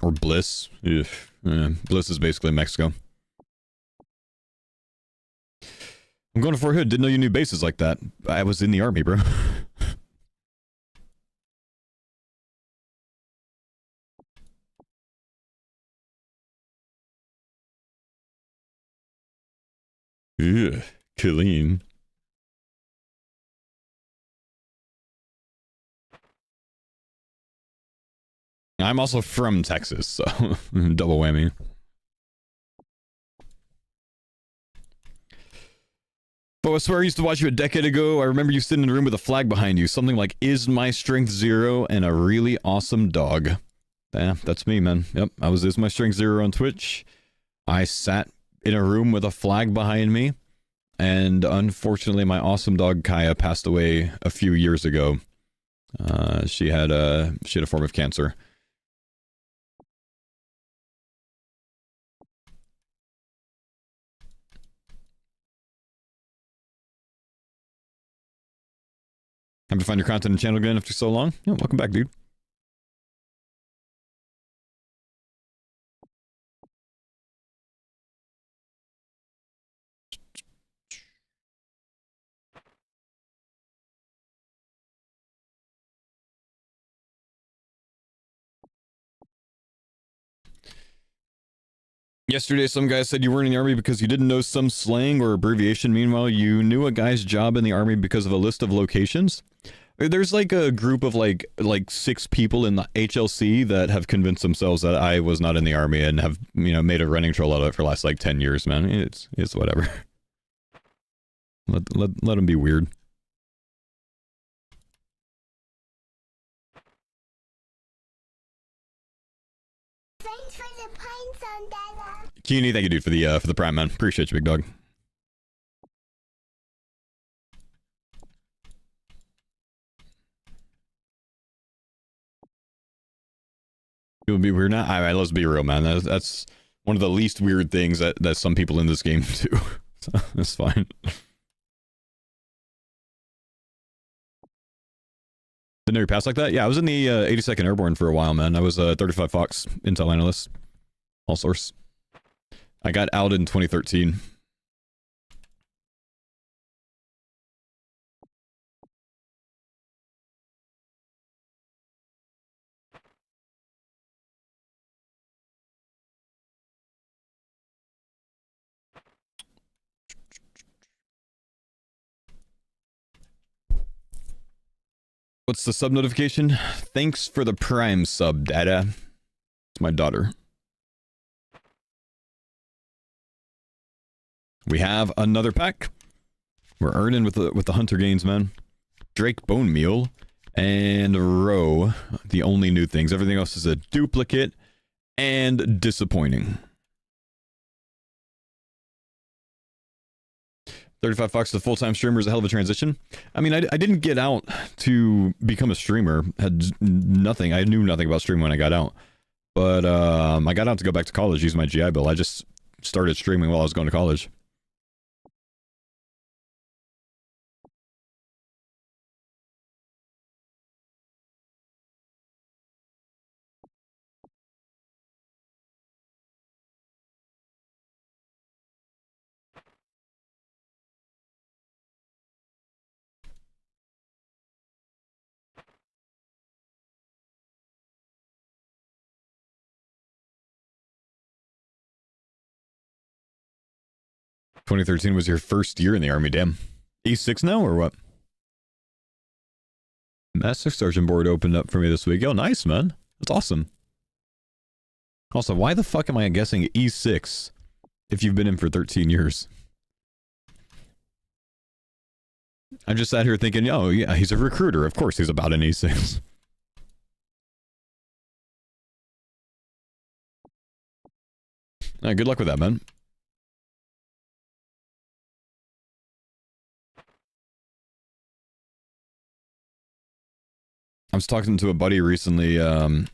Or Bliss. Bliss is basically Mexico. I'm going to Fort Hood. Didn't know you knew bases like that. I was in the Army, bro. Yeah, Killeen. I'm also from Texas, so double whammy. But I swear I used to watch you a decade ago. I remember you sitting in a room with a flag behind you. Something like, is my strength 0 and a really awesome dog. Yeah, that's me, man. Yep, I was Is My Strength 0 on Twitch. I sat in a room with a flag behind me. And unfortunately, my awesome dog Kaya passed away a few years ago. She had a form of cancer. Happy to find your content and channel again after so long. Yeah, welcome back, dude. Yesterday, some guy said you weren't in the army because you didn't know some slang or abbreviation. Meanwhile, you knew a guy's job in the army because of a list of locations. There's like a group of like 6 people in the HLC that have convinced themselves that I was not in the army and have, you know, made a running troll out of it for the last like 10 years, man. It's whatever. Let them be weird. Thanks for the pine zone, Dada. Keeney, thank you, dude, for the prime, man. Appreciate you, big dog. It would be weird now. All right, let's be real, man. That's one of the least weird things that some people in this game do. So that's fine. Didn't know you passed like that? Yeah, I was in the 82nd Airborne for a while, man. I was a 35 Fox intel analyst. All source. I got out in 2013. What's the sub notification? Thanks for the prime sub, Dada. It's my daughter. We have another pack. We're earning with the hunter gains, man. Drake bone meal and row. The only new things. Everything else is a duplicate and disappointing. 35 Fox to full-time streamer is a hell of a transition. I mean, I didn't get out to become a streamer. Had nothing. I knew nothing about streaming when I got out. But I got out to go back to college, use my GI Bill. I just started streaming while I was going to college. ...2013 was your first year in the army, damn. E6 now, or what? Master Sergeant board opened up for me this week. Oh, nice, man. That's awesome. Also, why the fuck am I guessing E6 if you've been in for 13 years? I'm just sat here thinking, oh, yeah, he's a recruiter. Of course he's about an E6. Good luck with that, man. I was talking to a buddy recently who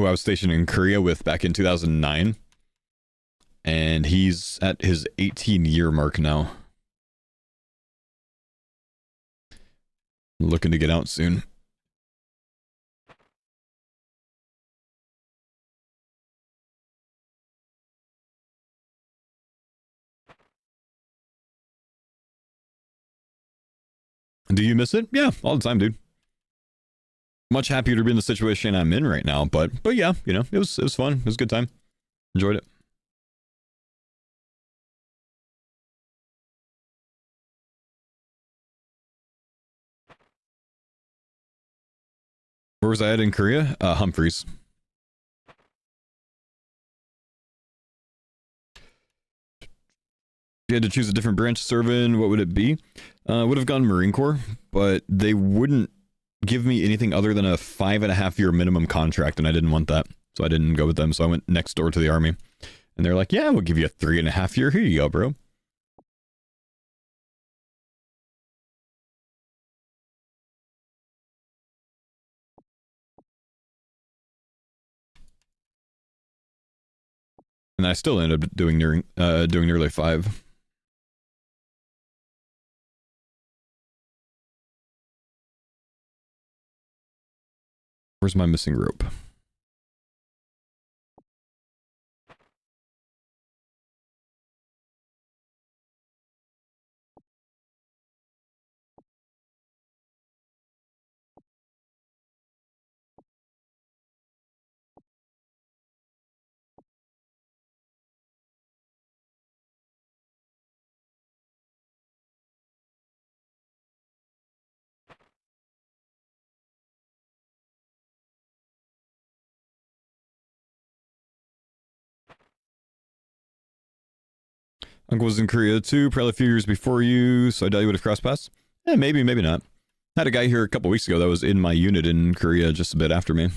I was stationed in Korea with back in 2009. And he's at his 18-year mark now. Looking to get out soon. Do you miss it? Yeah, all the time, dude. Much happier to be in the situation I'm in right now, but yeah, you know, it was fun. It was a good time. Enjoyed it. Where was I at in Korea? Humphreys. If you had to choose a different branch to serve in, what would it be? Would have gone Marine Corps, but they wouldn't give me anything other than a 5.5-year minimum contract, and I didn't want that, so I didn't go with them. So I went next door to the army, and they're like, "Yeah, we'll give you a 3.5-year. Here you go, bro." And I still ended up doing nearly 5. Where's my missing rope? Uncle was in Korea too, probably a few years before you, so I doubt you would have crossed paths. Maybe, maybe not. Had a guy here a couple weeks ago that was in my unit in Korea just a bit after me.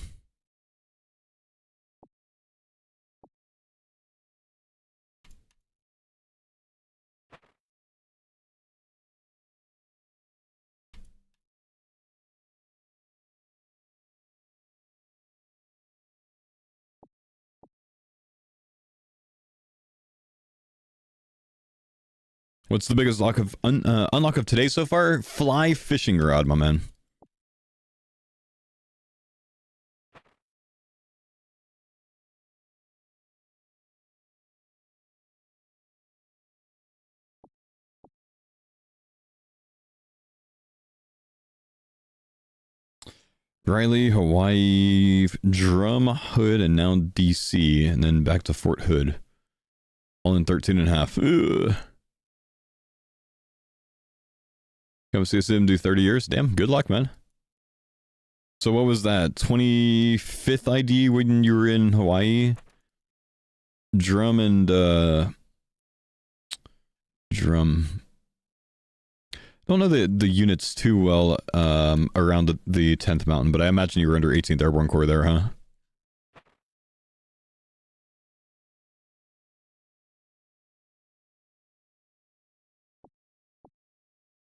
What's the biggest unlock of today so far? Fly fishing rod, my man. Riley, Hawaii, Drum, Hood, and now DC, and then back to Fort Hood. All in 13 and a half. Ugh. Come see us in do 30 years. Damn, good luck, man. So what was that? 25th ID when you were in Hawaii? Drum and, Drum. Don't know the units too well, around the 10th mountain, but I imagine you were under 18th Airborne Corps there, huh?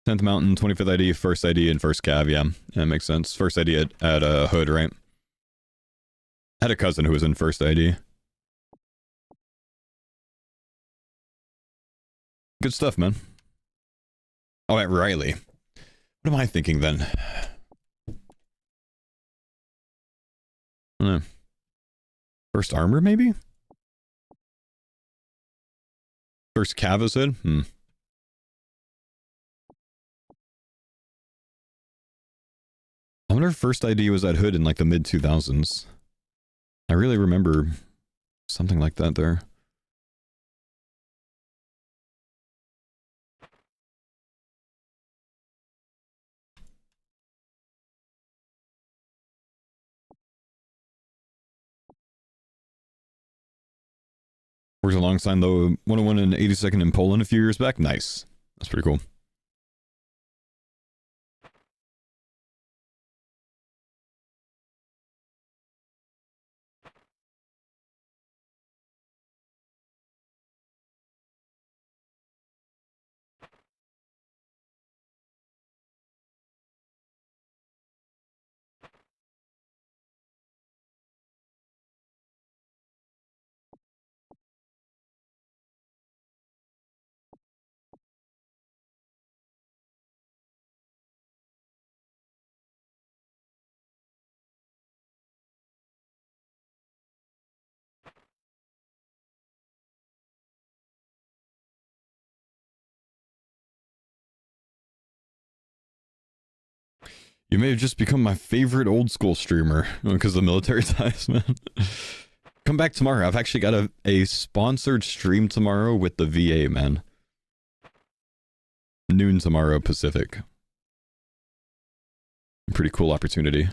10th Mountain, 25th ID, 1st ID, and 1st Cav, yeah. That makes sense. 1st ID at Hood, right? I had a cousin who was in 1st ID. Good stuff, man. Oh, at Riley. What am I thinking then? I don't know. 1st Armor, maybe? 1st Cav is Hood? I wonder if 1st ID was at Hood in like the mid-2000s. I really remember something like that there. Works alongside the 101 and 82nd in Poland a few years back. Nice. That's pretty cool. You may have just become my favorite old school streamer because of the military ties, man. Come back tomorrow. I've actually got a sponsored stream tomorrow with the VA, man. Noon tomorrow Pacific. Pretty cool opportunity.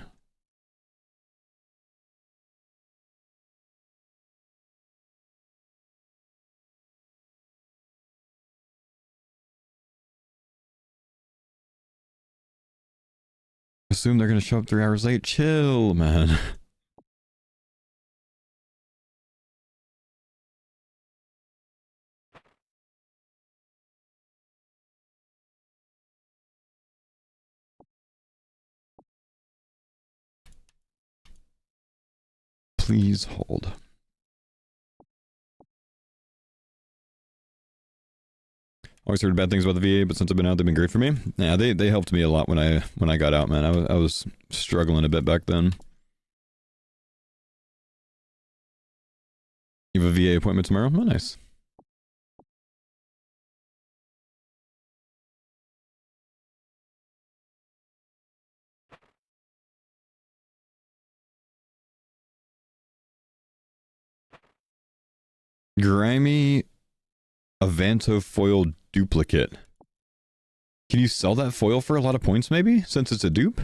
Assume they're gonna show up 3 hours late. Chill, man. Please hold. Always heard bad things about the VA, but since I've been out, they've been great for me. Yeah, they helped me a lot when I got out, man. I was struggling a bit back then. You have a VA appointment tomorrow? Oh, nice. Grimy Avanto foil duplicate. Can you sell that foil for a lot of points maybe, since it's a dupe?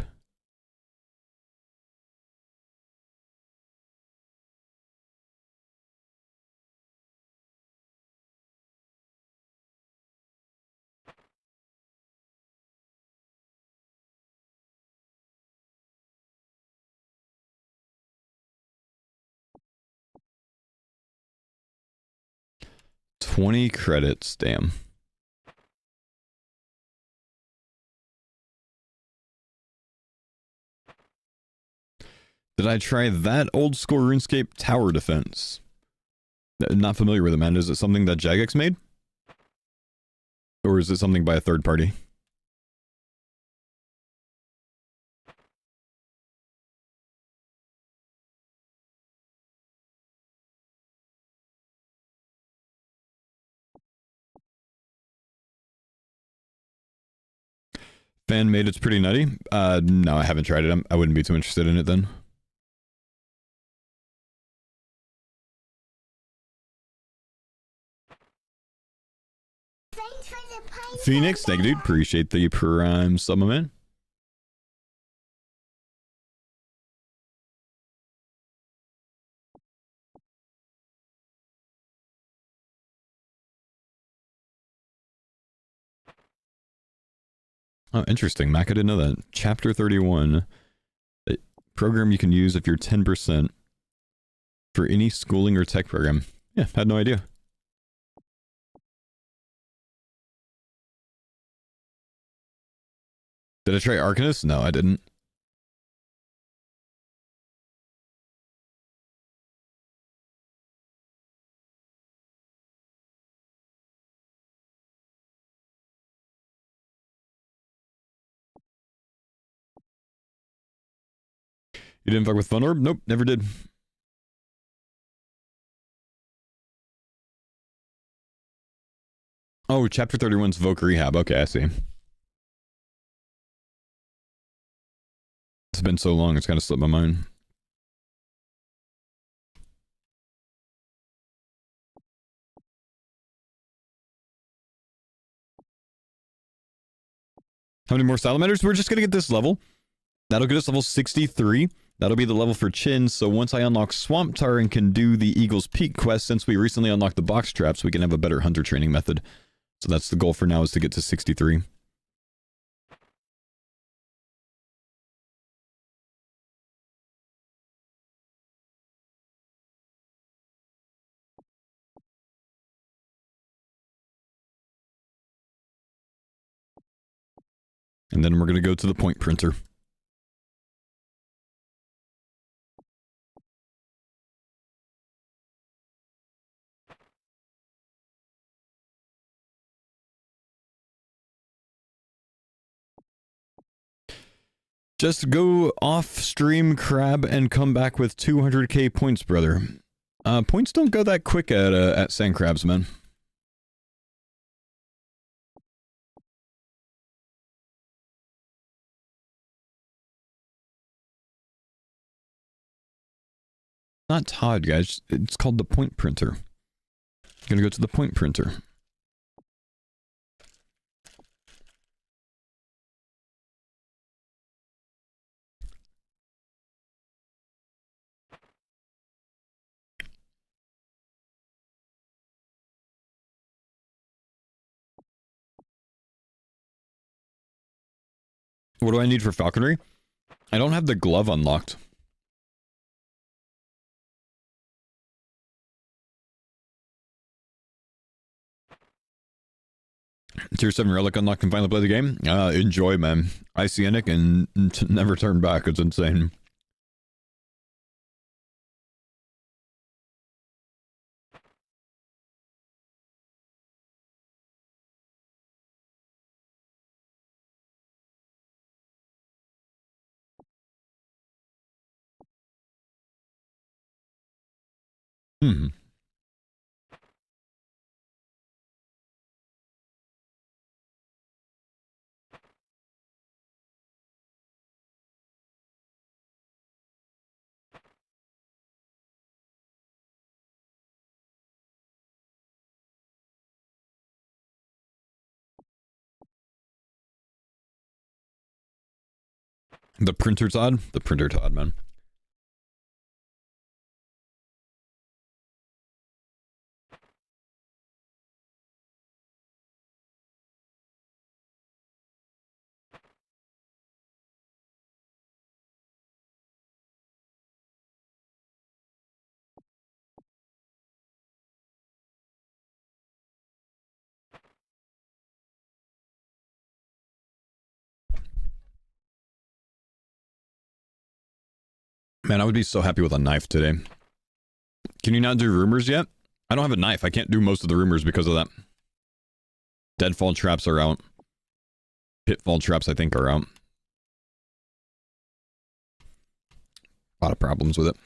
$20 credits, damn. Did I try that old school RuneScape tower defense? Not familiar with it, man. Is it something that Jagex made? Or is it something by a third party? Fan made it's pretty nutty. No, I haven't tried it. I wouldn't be too interested in it then. Thanks for the pine Phoenix, sun thank you, dude. Appreciate the prime supplement. Oh, interesting. Mac, I didn't know that. Chapter 31. A program you can use if you're 10% for any schooling or tech program. Yeah, had no idea. Did I try Arcanist? No, I didn't. You didn't fuck with Fun Orb? Nope, never did. Oh, chapter 31's Voc Rehab. Okay, I see. It's been so long, it's kind of slipped my mind. How many more salamanders? We're just gonna get this level. That'll get us level 63. That'll be the level for Chin, so once I unlock Swamp Tar and can do the Eagle's Peak quest, since we recently unlocked the box traps, we can have a better hunter training method. So that's the goal for now, is to get to 63. And then we're gonna go to the point printer. Just go off stream crab and come back with 200k points, brother. Points don't go that quick at sand crabs, man. Not Todd, guys. It's called the point printer. I'm gonna go to the point printer. What do I need for falconry? I don't have the glove unlocked. Tier 7 relic unlocked and finally play the game. Enjoy, man. Icyanic and never turn back. It's insane. The printer Todd? The printer Todd, man. Man, I would be so happy with a knife today. Can you not do rumors yet? I don't have a knife. I can't do most of the rumors because of that. Deadfall traps are out. Pitfall traps, I think, are out. A lot of problems with it.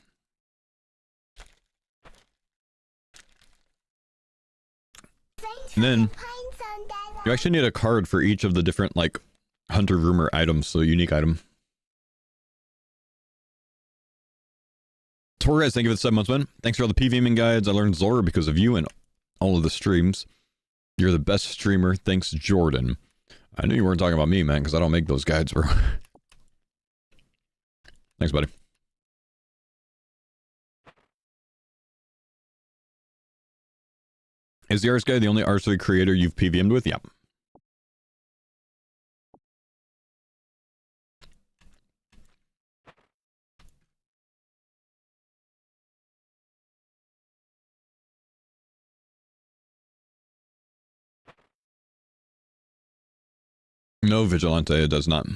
Thanks And for then the pine zone, Dada. you actually need a card for each of the different, like, hunter rumor items, so unique item. Torres, thank you for the 7 months, man. Thanks for all the PVMing guides. I learned Zora because of you and all of the streams. You're the best streamer. Thanks, Jordan. I knew you weren't talking about me, man, because I don't make those guides, bro. Thanks, buddy. Is the artist guy the only artist creator you've PVM'd with? Yeah. No, Vigilante, it does not.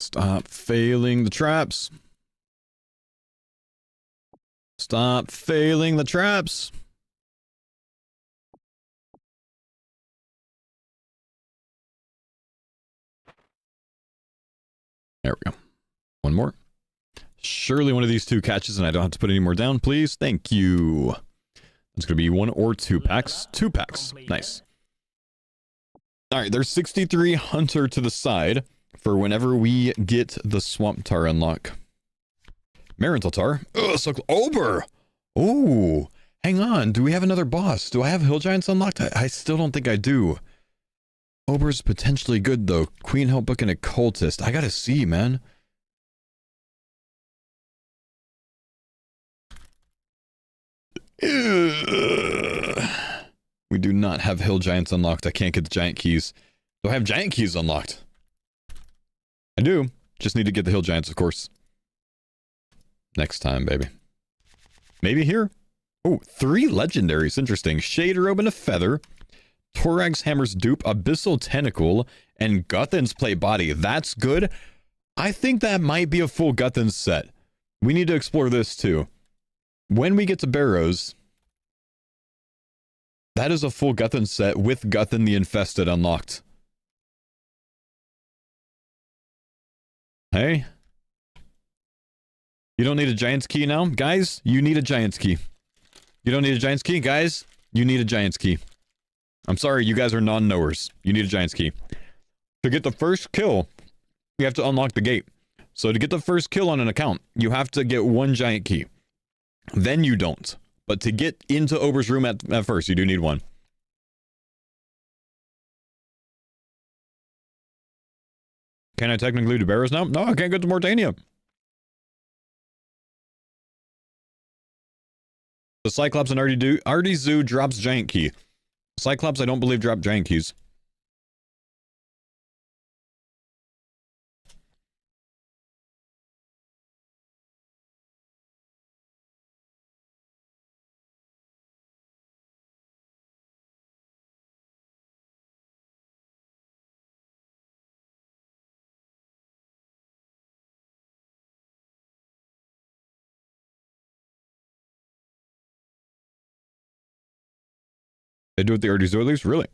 Stop failing the traps. Stop failing the traps. There we go. One more. Surely one of these two catches and I don't have to put any more down, please. Thank you. It's going to be 1 or 2 packs. 2 packs. Nice. All right, there's 63 Hunter to the side for whenever we get the Swamp Tar unlock. Marental Tar. Ugh, so Ober. Oh, hang on. Do we have another boss? Do I have Hill Giants unlocked? I still don't think I do. Ober's potentially good, though. Queen Hellbook and Occultist. I gotta see, man. Ugh. We do not have Hill Giants unlocked. I can't get the Giant Keys. Do I have Giant Keys unlocked? I do. Just need to get the Hill Giants, of course. Next time, baby. Maybe here? Oh, 3 legendaries. Interesting. Shade Robe and a Feather. Torag's Hammer's Dupe, Abyssal Tentacle, and Guthan's Plate Body. That's good. I think that might be a full Guthan set. We need to explore this too. When we get to Barrows, that is a full Guthan set with Guthan the Infested unlocked. Hey? You don't need a Giant's Key now? Guys, you need a Giant's Key. You don't need a Giant's Key? Guys, you need a Giant's Key. I'm sorry, you guys are non-knowers. You need a Giant's Key. To get the first kill, you have to unlock the gate. So to get the first kill on an account, you have to get 1 Giant Key. Then you don't. But to get into Ober's room at first, you do need 1. Can I technically do Barrows now? No, I can't get to Mortania. The Cyclops and Artie Zoo drops Giant Key. Cyclops, I don't believe, dropped Giant Keys. They do it the RD Zoilies? Really?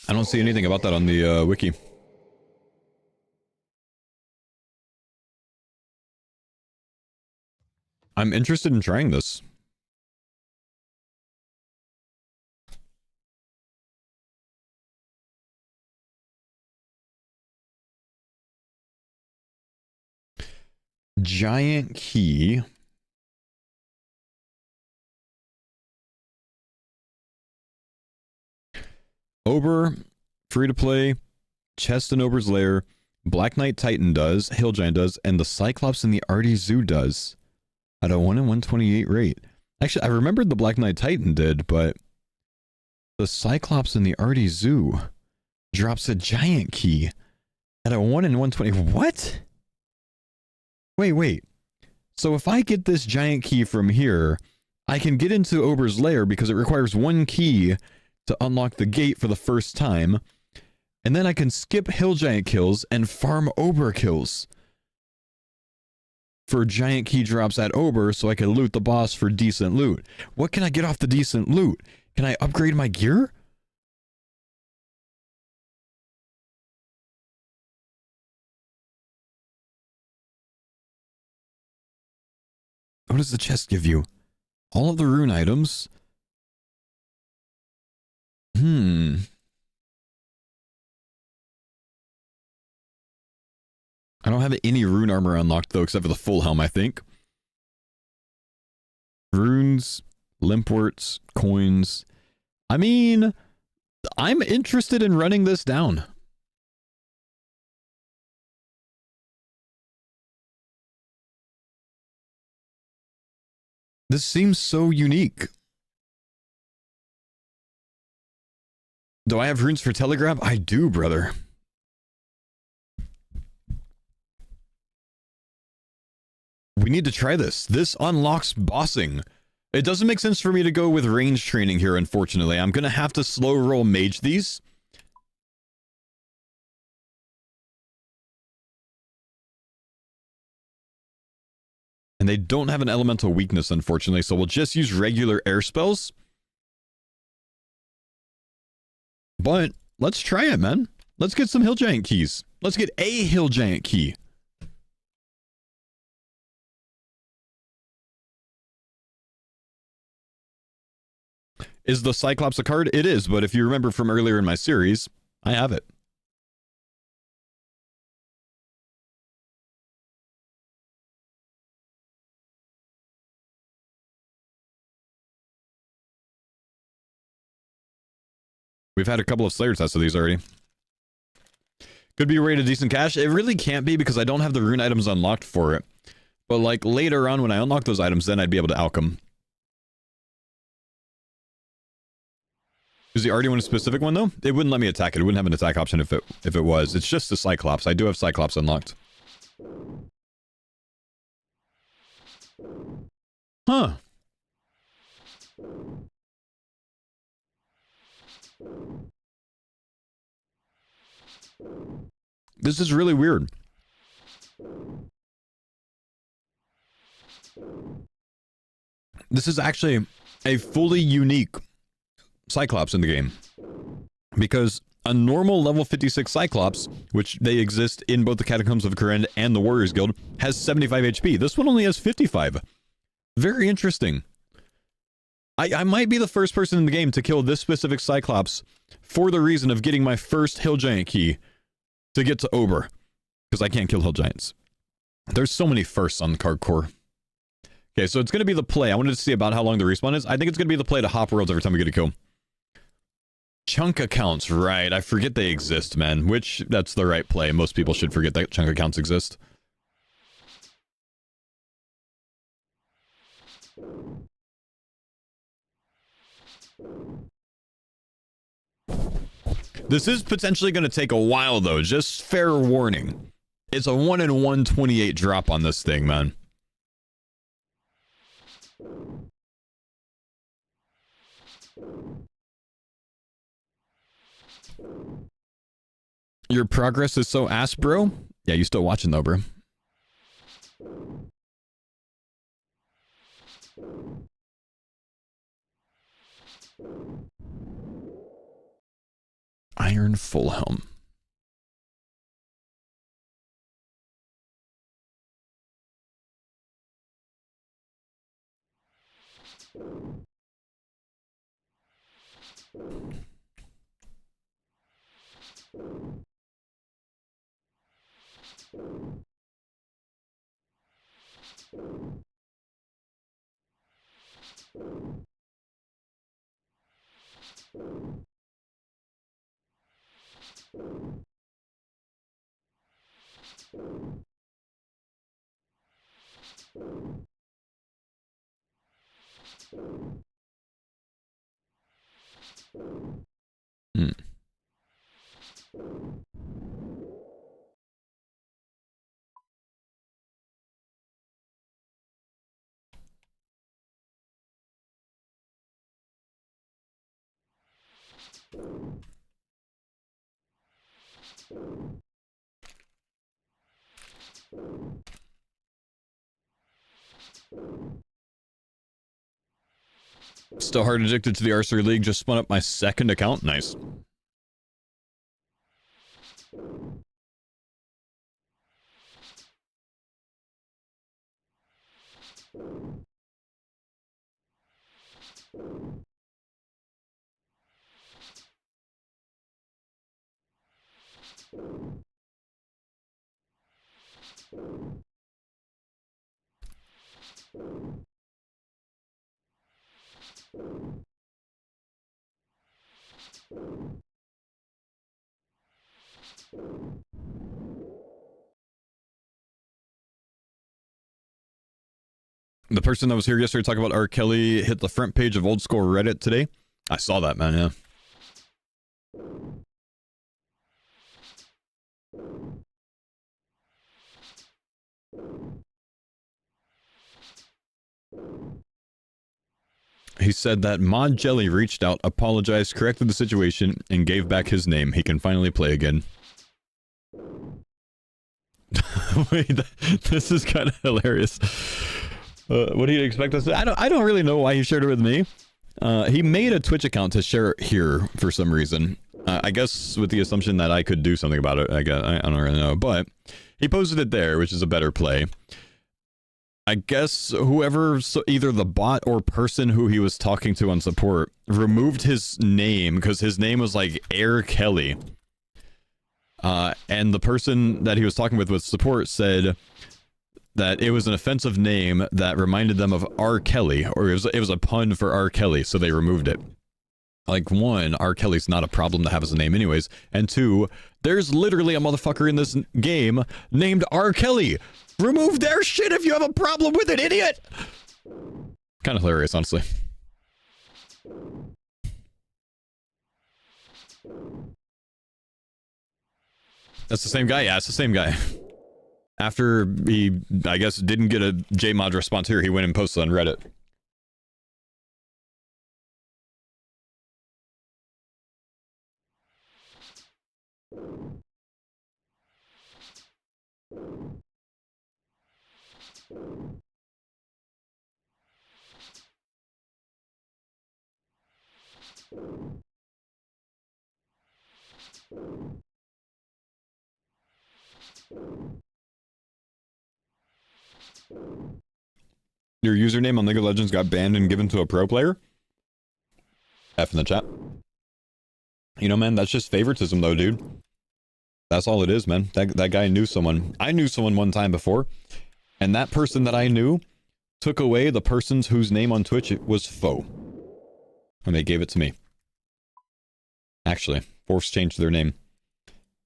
I don't see anything about that on the wiki. I'm interested in trying this. Giant key. Ober, free to play, Chest in Ober's Lair, Black Knight Titan does, Hill Giant does, and the Cyclops in the RD Zoo does. At a 1 in 128 rate. Actually, I remembered the Black Knight Titan did, but the Cyclops in the RD Zoo drops a giant key at a 1 in 120. What? Wait. So if I get this giant key from here, I can get into Ober's Lair because it requires 1 key to unlock the gate for the first time, and then I can skip Hill Giant kills and farm Ober kills for giant key drops at Ober so I can loot the boss for decent loot. What can I get off the decent loot? Can I upgrade my gear? What does the chest give you? All of the rune items. I don't have any rune armor unlocked though, except for the full helm, I think. Runes, limpworts, coins. I mean, I'm interested in running this down. This seems so unique. Do I have runes for telegraph? I do, brother. We need to try this. This unlocks bossing. It doesn't make sense for me to go with range training here, unfortunately. I'm going to have to slow roll mage these. And they don't have an elemental weakness, unfortunately, so we'll just use regular air spells. But let's try it, man. Let's get some Hill Giant keys. Let's get a Hill Giant key. Is the Cyclops a card? It is, but if you remember from earlier in my series, I have it. We've had a couple of Slayer tests of these already. Could be rated decent cash. It really can't be because I don't have the rune items unlocked for it. But like later on when I unlock those items, then I'd be able to alch them. Is the RD one a specific one though? It wouldn't let me attack it. It wouldn't have an attack option if it was. It's just the Cyclops. I do have Cyclops unlocked. Huh. This is really weird. This is actually a fully unique Cyclops in the game. Because a normal level 56 Cyclops, which they exist in both the Catacombs of Kourend and the Warriors Guild, has 75 HP. This one only has 55. Very interesting. I might be the first person in the game to kill this specific Cyclops for the reason of getting my first Hill Giant key to get to Ober. Because I can't kill Hill Giants. There's so many firsts on the CARDCORE. Okay, so it's going to be the play. I wanted to see about how long the respawn is. I think it's going to be the play to hop worlds every time we get a kill. Chunk accounts, right. I forget they exist, man. Which, that's the right play. Most people should forget that chunk accounts exist. This is potentially going to take a while, though. Just fair warning. It's a 1 in 128 drop on this thing, man. Your progress is so ass, bro. Yeah, you still watching, though, bro. Iron full helm. Hmm. Still hard addicted to the Archery League. Just spun up my second account. Nice. The person that was here yesterday talking about R. Kelly hit the front page of old school Reddit today. I saw that, man, yeah. He said that Mod Jelly reached out, apologized, corrected the situation, and gave back his name. He can finally play again. Wait, this is kind of hilarious. What do you expect us to? I don't really know why he shared it with me. He made a Twitch account to share it here for some reason. I guess with the assumption that I could do something about it. I don't really know, but he posted it there, which is a better play. I guess whoever, either the bot or person who he was talking to on support, removed his name because his name was like Air Kelly. And the person that he was talking with support said that it was an offensive name that reminded them of R. Kelly, or it was a pun for R. Kelly, so they removed it. Like, one, R. Kelly's not a problem to have as a name anyways, and two, there's literally a motherfucker in this game named R. Kelly. Remove their shit if you have a problem with it, idiot! Kind of hilarious, honestly. That's the same guy? Yeah, it's the same guy. After he, I guess, didn't get a JMod response here, he went and posted on Reddit. Your username on League of Legends got banned and given to a pro player? F in the chat. You know, man, that's just favoritism, though, dude. That's all it is, man. That guy knew someone. I knew someone one time before, and that person that I knew took away the person's whose name on Twitch was Foe. And they gave it to me. Actually, forced changed their name.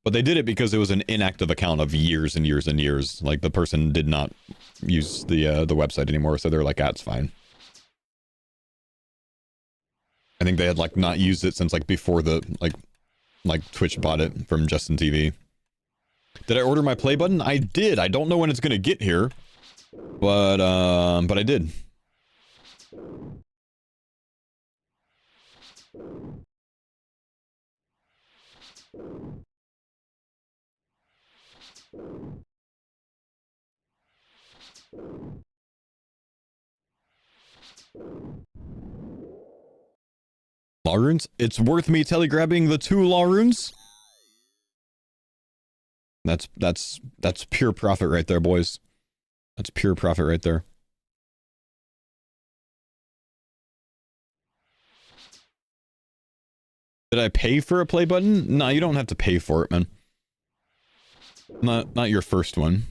But they did it because it was an inactive account of years and years and years. Like, the person did not use the website anymore, so they're like, ah, it's fine. I think they had, like, not used it since, like, before the, like Twitch bought it from Justin TV. Did I order my play button? I did. I don't know when it's gonna get here. But I did. Law runes? It's worth me telegrabbing the 2 law runes? That's pure profit right there, boys. That's pure profit right there. Did I pay for a play button? No, you don't have to pay for it, man. Not your first one.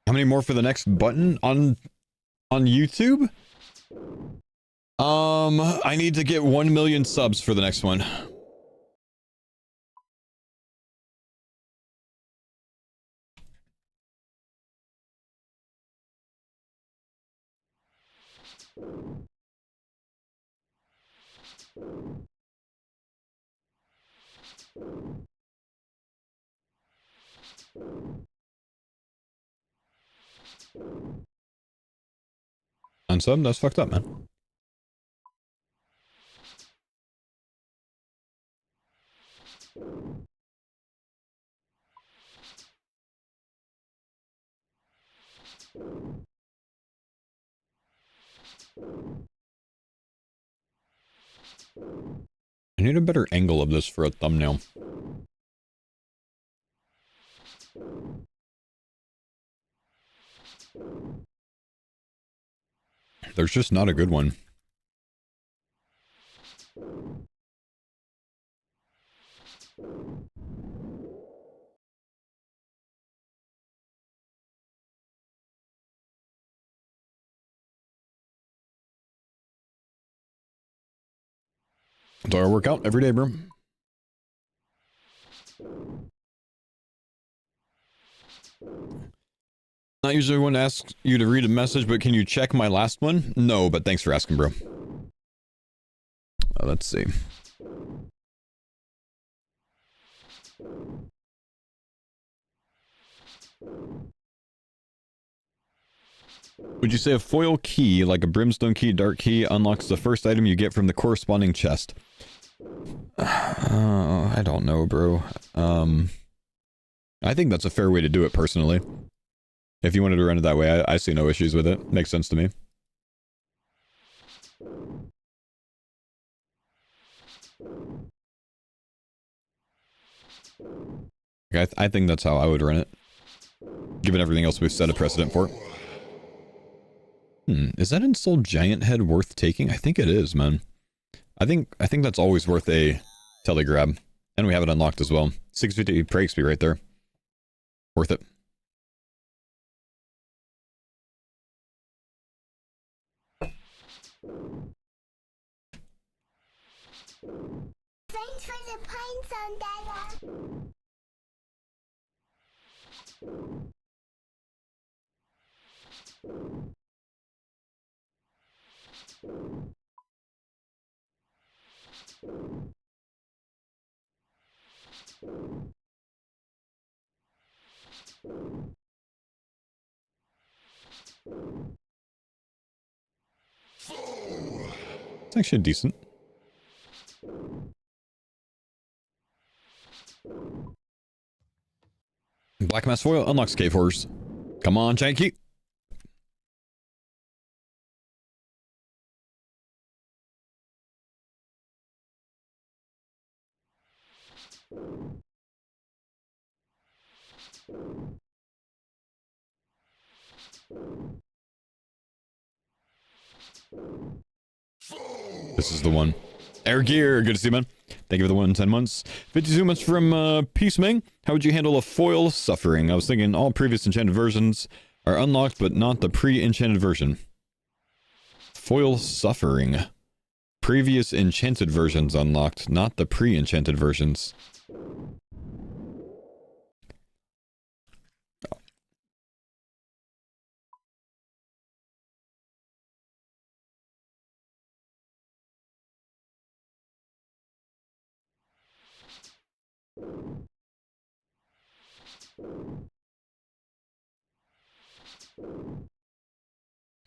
How many more for the next button on YouTube? I need to get 1 million subs for the next one. Unsub? That's fucked up, man. I need a better angle of this for a thumbnail. There's just not a good one. So I work out every day, bro. Not usually one asks you to read a message, but can you check my last one? No, but thanks for asking, bro. Let's see. Would you say a foil key, like a brimstone key, dark key, unlocks the first item you get from the corresponding chest? I don't know, bro. I think that's a fair way to do it, personally. If you wanted to run it that way, I see no issues with it. Makes sense to me. I think that's how I would run it. Given everything else we've set a precedent for. Is that installed giant head worth taking? I think it is, man. I think that's always worth a telegrab. And we have it unlocked as well. 650 break speed right there. Worth it. Thanks for the pine zone, Dada. It's actually decent. Black Mass Foil unlocks cave horrors. Come on, Janky. This is the one. Air Gear, good to see you, man. Thank you for the 110 months. 52 months from Peaceming. How would you handle a foil suffering? I was thinking all previous enchanted versions are unlocked, but not the pre-enchanted version. Foil suffering. Previous enchanted versions unlocked, not the pre-enchanted versions.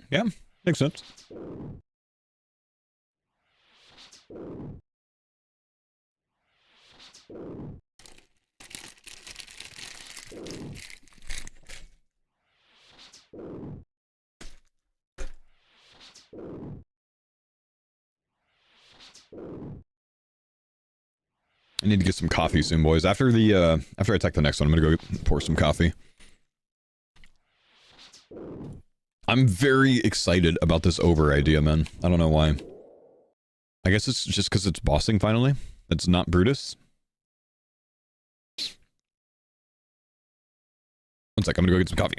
Yeah, makes sense. I need to get some coffee soon, boys. After I attack the next one, I'm gonna go pour some coffee. I'm very excited about this over idea, man. I don't know why. I guess it's just because it's bossing finally. It's not Brutus. One sec, I'm gonna go get some coffee.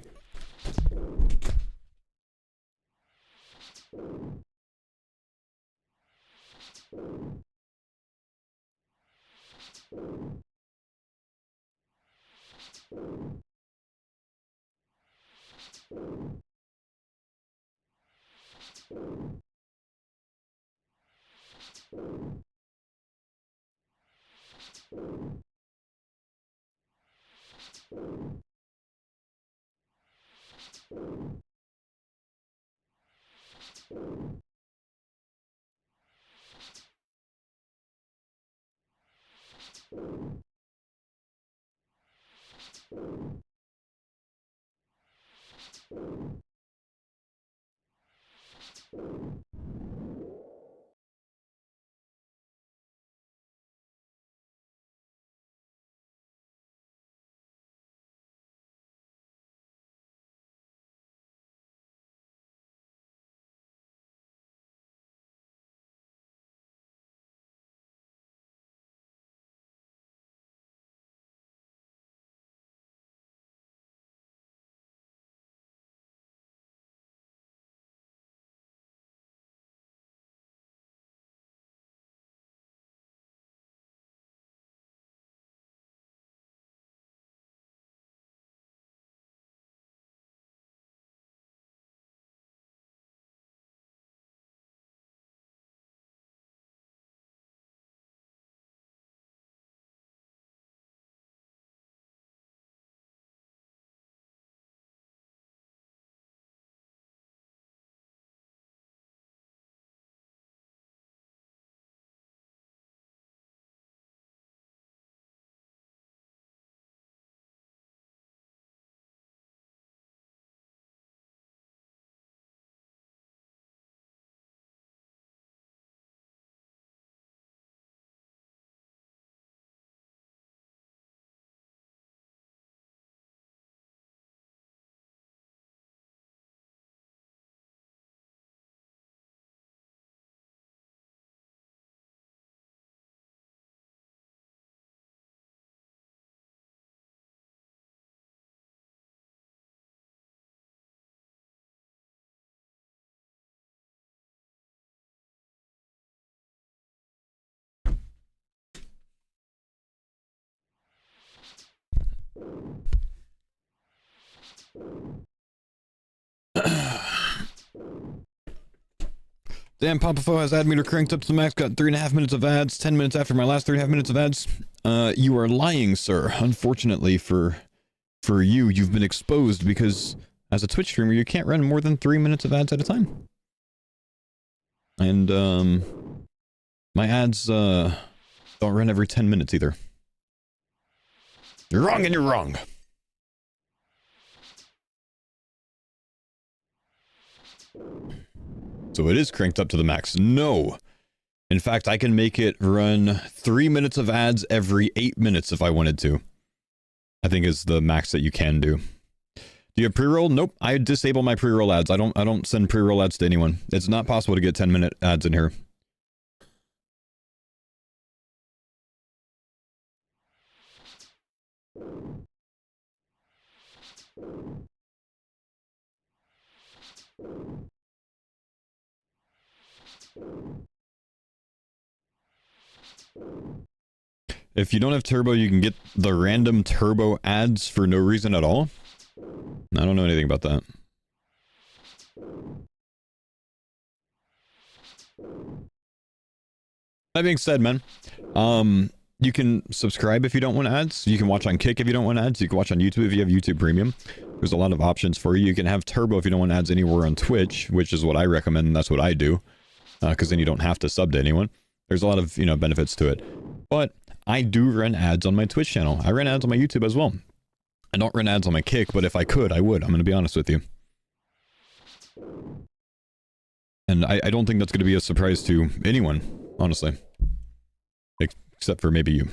Damn, Popofo has ad meter cranked up to the max, got 3.5 minutes of ads, 10 minutes after my last 3.5 minutes of ads. You are lying, sir. Unfortunately for you, you've been exposed because as a Twitch streamer, you can't run more than 3 minutes of ads at a time. And, my ads, don't run every 10 minutes either. You're wrong and you're wrong. So it is cranked up to the max. No. In fact, I can make it run 3 minutes of ads every 8 minutes if I wanted to. I think is the max that you can do. Do you have pre-roll? Nope. I disable my pre-roll ads. I don't send pre-roll ads to anyone. It's not possible to get 10-minute ads in here. If you don't have turbo, you can get the random turbo ads for no reason at all. I don't know anything about that. That being said, man, You can subscribe if you don't want ads. You can watch on Kick if you don't want ads. You can watch on YouTube if you have YouTube Premium. There's a lot of options for you. You can have Turbo if you don't want ads anywhere on Twitch, which is what I recommend, and that's what I do. Because then you don't have to sub to anyone. There's a lot of, benefits to it. But I do run ads on my Twitch channel. I run ads on my YouTube as well. I don't run ads on my Kick, but if I could, I would. I'm going to be honest with you. And I don't think that's going to be a surprise to anyone, honestly. Except for maybe you.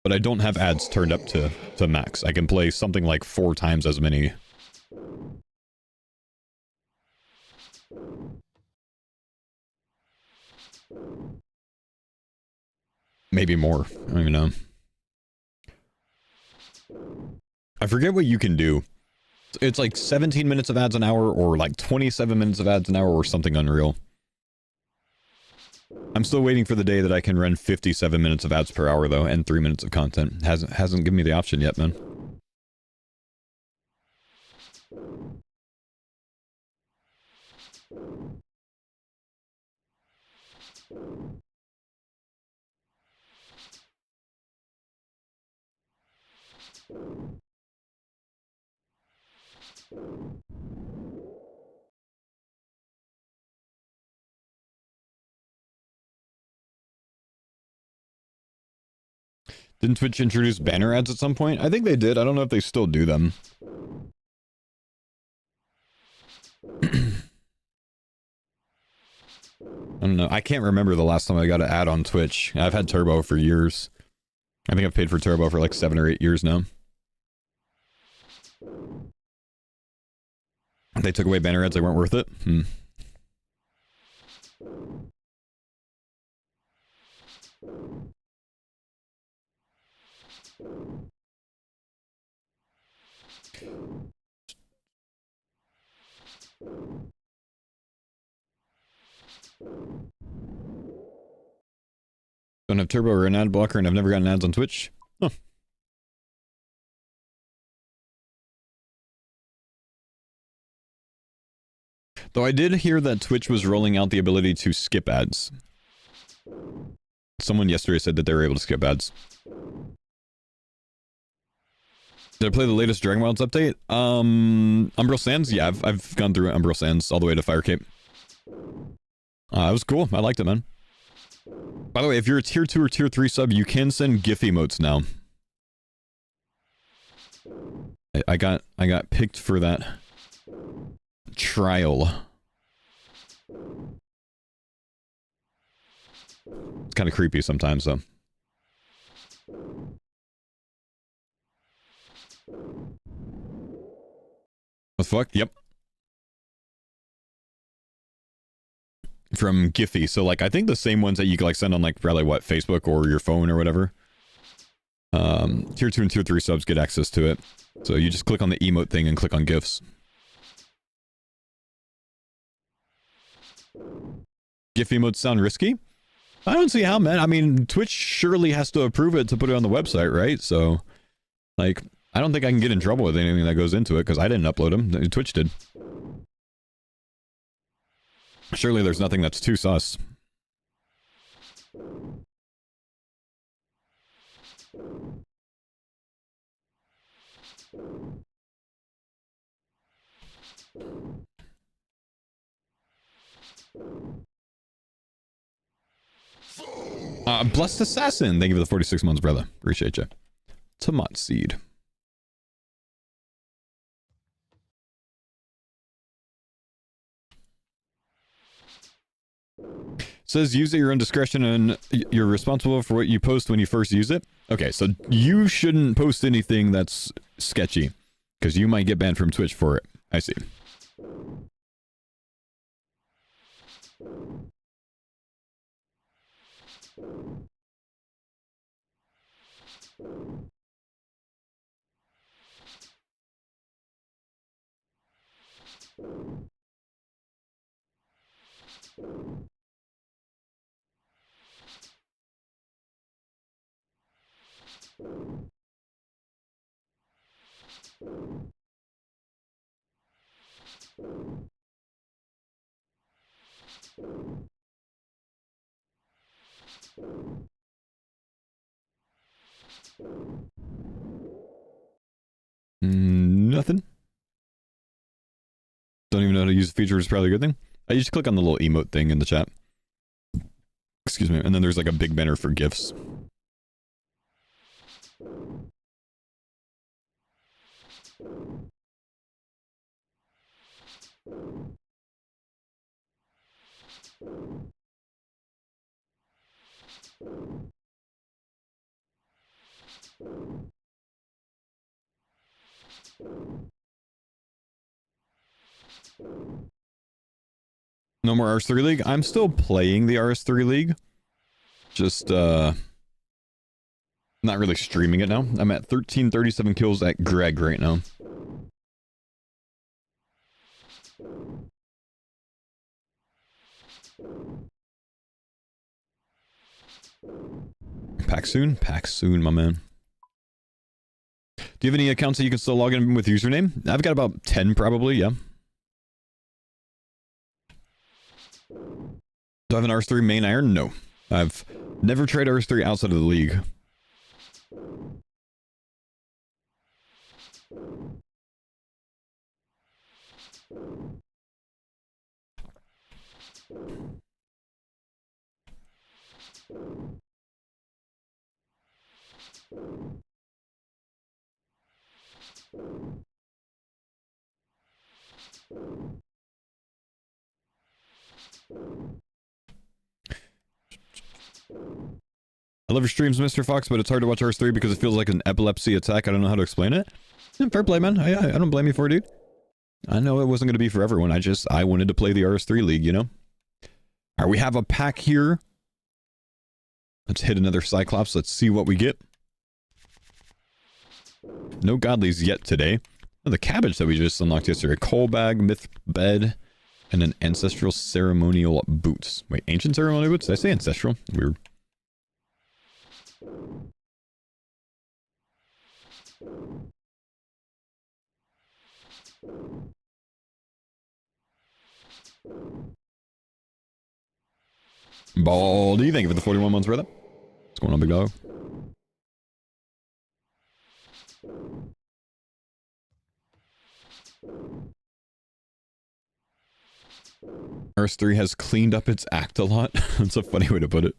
But I don't have ads turned up to max. I can play something like 4 times as many. Maybe more. I don't even know. I forget what you can do. It's like 17 minutes of ads an hour or like 27 minutes of ads an hour or something unreal. I'm still waiting for the day that I can run 57 minutes of ads per hour though and 3 minutes of content. Hasn't given me the option yet, man. Didn't Twitch introduce banner ads at some point? I think they did. I don't know if they still do them. I don't know. I can't remember the last time I got an ad on Twitch. I've had Turbo for years. I think I've paid for Turbo for like 7 or 8 years now. They took away banner ads. They weren't worth it. Don't have Turbo or an ad blocker, and I've never gotten ads on Twitch. Huh. Though I did hear that Twitch was rolling out the ability to skip ads. Someone yesterday said that they were able to skip ads. Did I play the latest Dragon Wilds update? Umbral Sands? Yeah, I've gone through Umbral Sands all the way to Firecape. It was cool. I liked it, man. By the way, if you're a tier 2 or tier 3 sub, you can send GIF emotes now. I got picked for that trial. It's kind of creepy sometimes, though. What the fuck? Yep. From Giphy. So, like, I think the same ones that you can, like, send on, like, probably, what, Facebook or your phone or whatever. Tier 2 and tier 3 subs get access to it. So you just click on the emote thing and click on GIFs. GIF emotes sound risky? I don't see how, man. I mean, Twitch surely has to approve it to put it on the website, right? So, like, I don't think I can get in trouble with anything that goes into it, because I didn't upload them. Twitch did. Surely there's nothing that's too sus. Blessed Assassin, thank you for the 46 months, brother. Appreciate you. Tomat seed. Says use at your own discretion and you're responsible for what you post when you first use it. Okay, so you shouldn't post anything that's sketchy, because you might get banned from Twitch for it. I see. Nothing. Don't even know how to use the feature, which is probably a good thing. I just click on the little emote thing in the chat. Excuse me. And then there's like a big banner for GIFs. No more RS3 League? I'm still playing the RS3 League. Just, not really streaming it now. I'm at 1337 kills at Greg right now. Pack soon? Pack soon, my man. Do you have any accounts that you can still log in with username? I've got about 10 probably, yeah. Do I have an RS3 main iron? No. I've never tried RS3 outside of the league. I love your streams, Mr. Fox, but it's hard to watch RS3 because it feels like an epilepsy attack. I don't know how to explain it. Yeah, fair play, man. I don't blame you for it, dude. I know it wasn't going to be for everyone. I wanted to play the RS3 League, you know? Alright, we have a pack here. Let's hit another Cyclops. Let's see what we get. No godlies yet today. Oh, the cabbage that we just unlocked yesterday. Coal bag, myth bed, and an ancestral ceremonial boots. Wait, ancient ceremonial boots? Did I say ancestral? Weird. Baldy, thank you for the 41 months, brother. What's going on, big dog? RS3 has cleaned up its act a lot. That's a funny way to put it.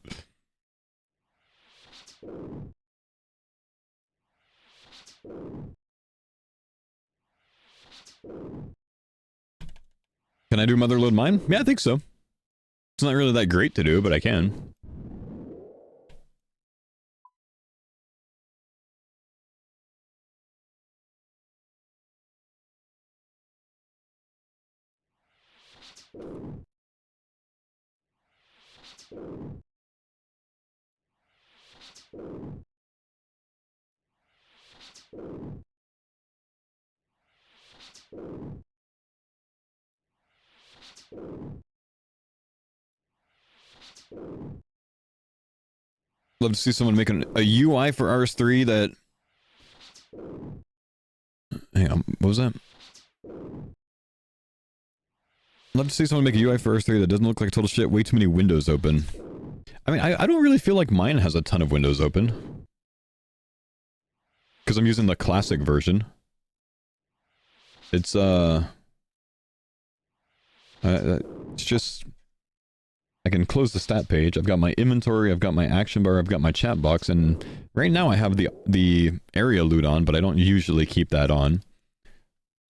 Can I do motherload mine? Yeah, I think so. It's not really that great to do, but I can. Love to see someone make a UI for RS3 that... Hang on, what was that? Love to see someone make a UI for RS3 that doesn't look like total shit. Way too many windows open. I mean, I don't really feel like mine has a ton of windows open. Because I'm using the classic version. It's, it's just... I can close the stat page. I've got my inventory, I've got my action bar, I've got my chat box, and right now I have the area loot on, but I don't usually keep that on.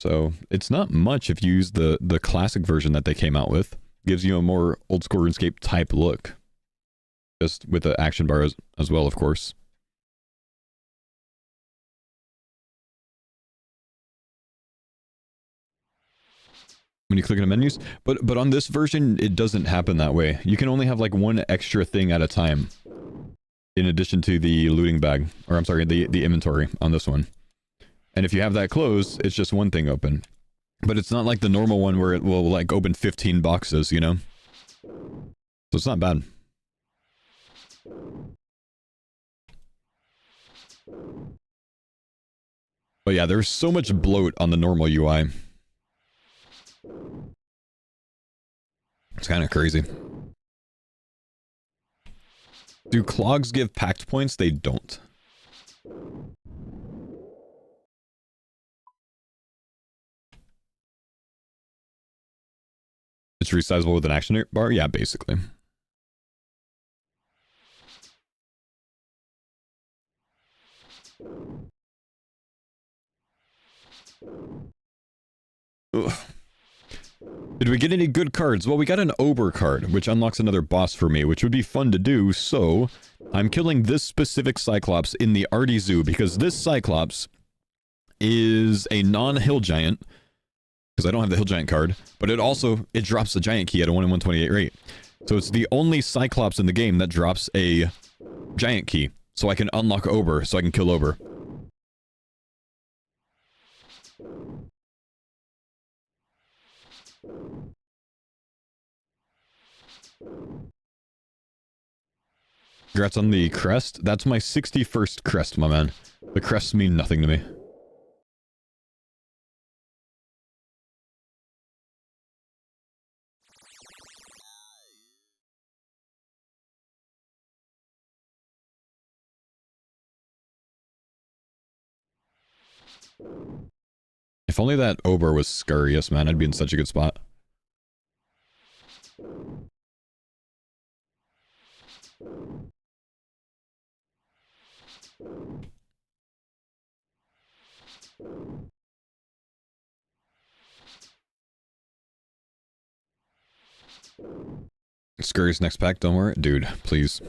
So it's not much if you use the classic version that they came out with. Gives you a more old school RuneScape type look. Just with the action bar as well, of course. When you click on the menus, but on this version it doesn't happen that way. You can only have like one extra thing at a time in addition to the looting bag, or I'm sorry, the inventory on this one. And if you have that closed, it's just one thing open. But it's not like the normal one where it will like open 15 boxes, you know? So it's not bad. But yeah, there's so much bloat on the normal UI. It's kind of crazy. Do clogs give pact points? They don't. It's resizable with an action bar? Yeah, basically. Ugh. Did we get any good cards? Well, we got an Ober card, which unlocks another boss for me, which would be fun to do, so I'm killing this specific Cyclops in the Artie Zoo, because this Cyclops is a non-Hill Giant, because I don't have the Hill Giant card, but it drops the Giant Key at a 1 in 128 rate. So it's the only Cyclops in the game that drops a Giant Key, so I can unlock Ober, so I can kill Ober. Congrats on the crest. That's my 61st crest, my man. The crests mean nothing to me. If only that Ober was scurrious, man, I'd be in such a good spot. Scurry's next pack, don't worry. Dude, please.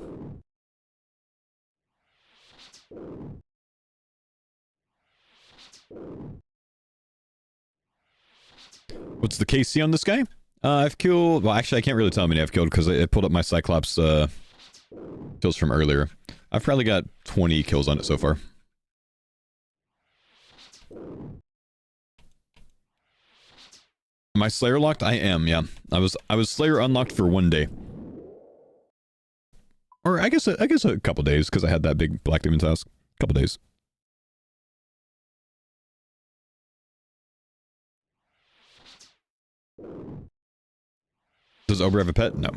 What's the KC on this guy? I've killed... Well, actually, I can't really tell how many I've killed because it pulled up my Cyclops kills from earlier. I've probably got 20 kills on it so far. Am I Slayer locked? I am, yeah. I was Slayer unlocked for 1 day. Or I guess a couple days, because I had that big Black Demon task. Couple days. Does Ober have a pet? No.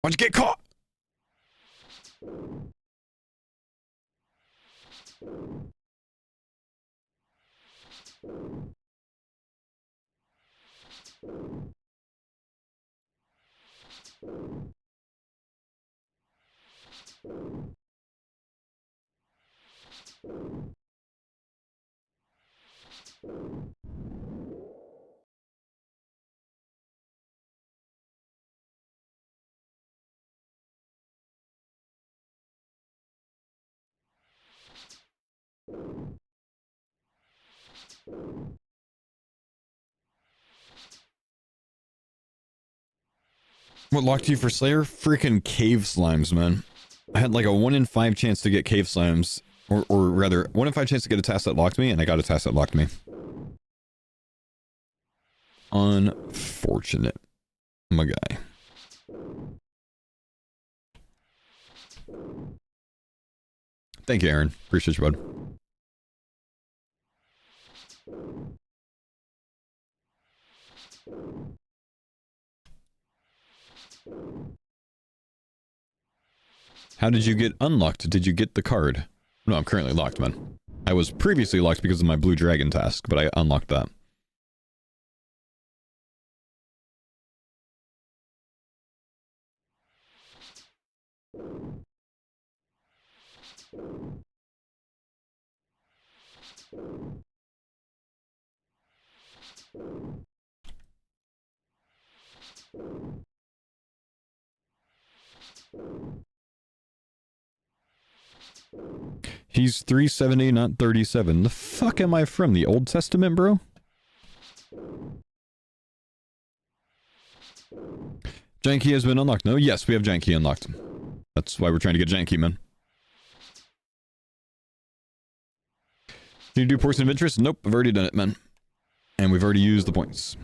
Why'd you get caught? What locked you for Slayer? Freaking cave slimes, man. I had like a 1 in 5 chance to get cave slimes. Or rather, 1 in 5 chance to get a task that locked me, and I got a task that locked me. Unfortunate. My guy. Thank you, Aaron. Appreciate you, bud. How did you get unlocked? Did you get the card? No, I'm currently locked, man. I was previously locked because of my Blue Dragon task, but I unlocked that. He's 370, not 37. The fuck am I from? The Old Testament, bro? Giant Key has been unlocked. No? Yes, we have Giant Key unlocked. That's why we're trying to get Giant Key, man. Can you do Portion of Interest? Nope, I've already done it, man. And we've already used the points.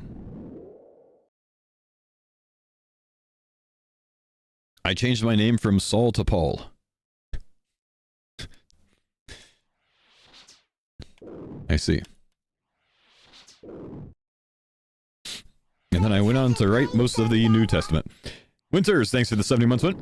I changed my name from Saul to Paul. I see. And then I went on to write most of the New Testament. Winters, thanks for the 70 months, Wint.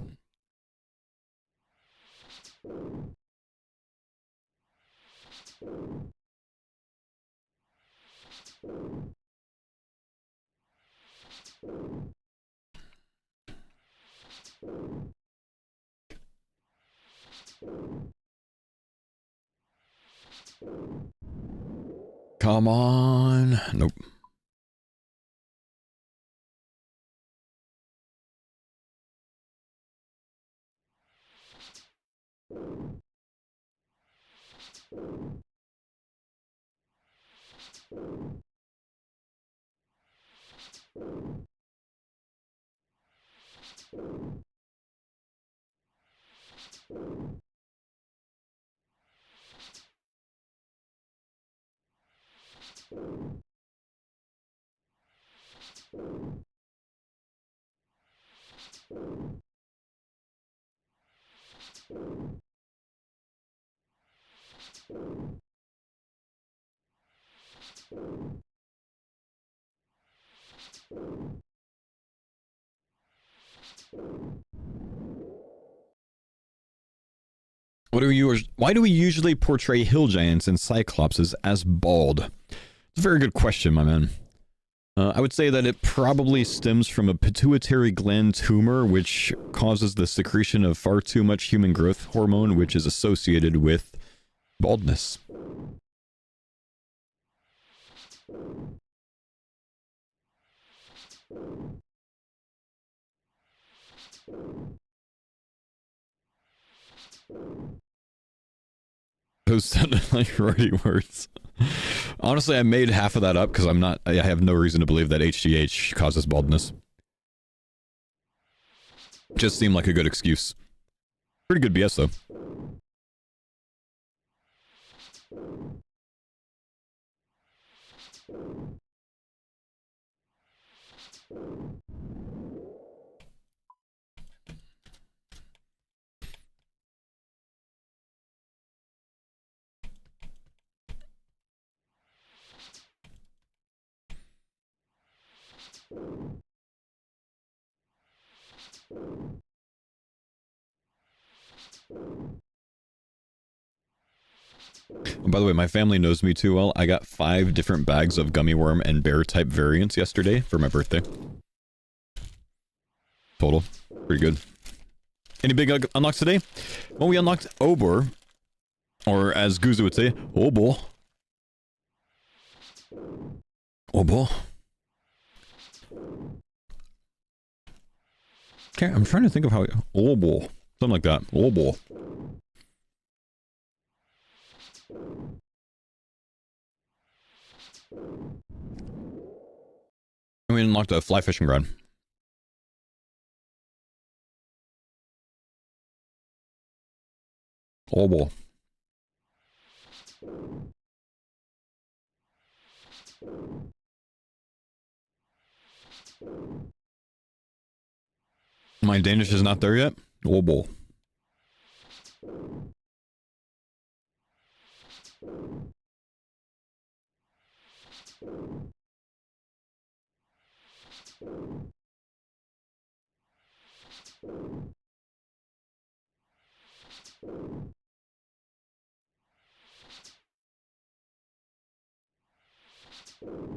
Come on. Nope. Why do we usually portray hill giants and cyclopses as bald? It's a very good question, my man. I would say that it probably stems from a pituitary gland tumor, which causes the secretion of far too much human growth hormone, which is associated with baldness. Those sounded like writing words. Honestly, I made half of that up because I have no reason to believe that HGH causes baldness. Just seemed like a good excuse. Pretty good BS though. By the way, my family knows me too well. I got 5 different bags of gummy worm and bear type variants yesterday for my birthday. Total. Pretty good. Any big unlocks today? Well, we unlocked Obor. Or as Guzu would say, Obo. Obo. Okay, I'm trying to think of how... Obo. Something like that. Obo. And we unlocked a fly fishing rod. Obo. My Danish is not there yet? Obo.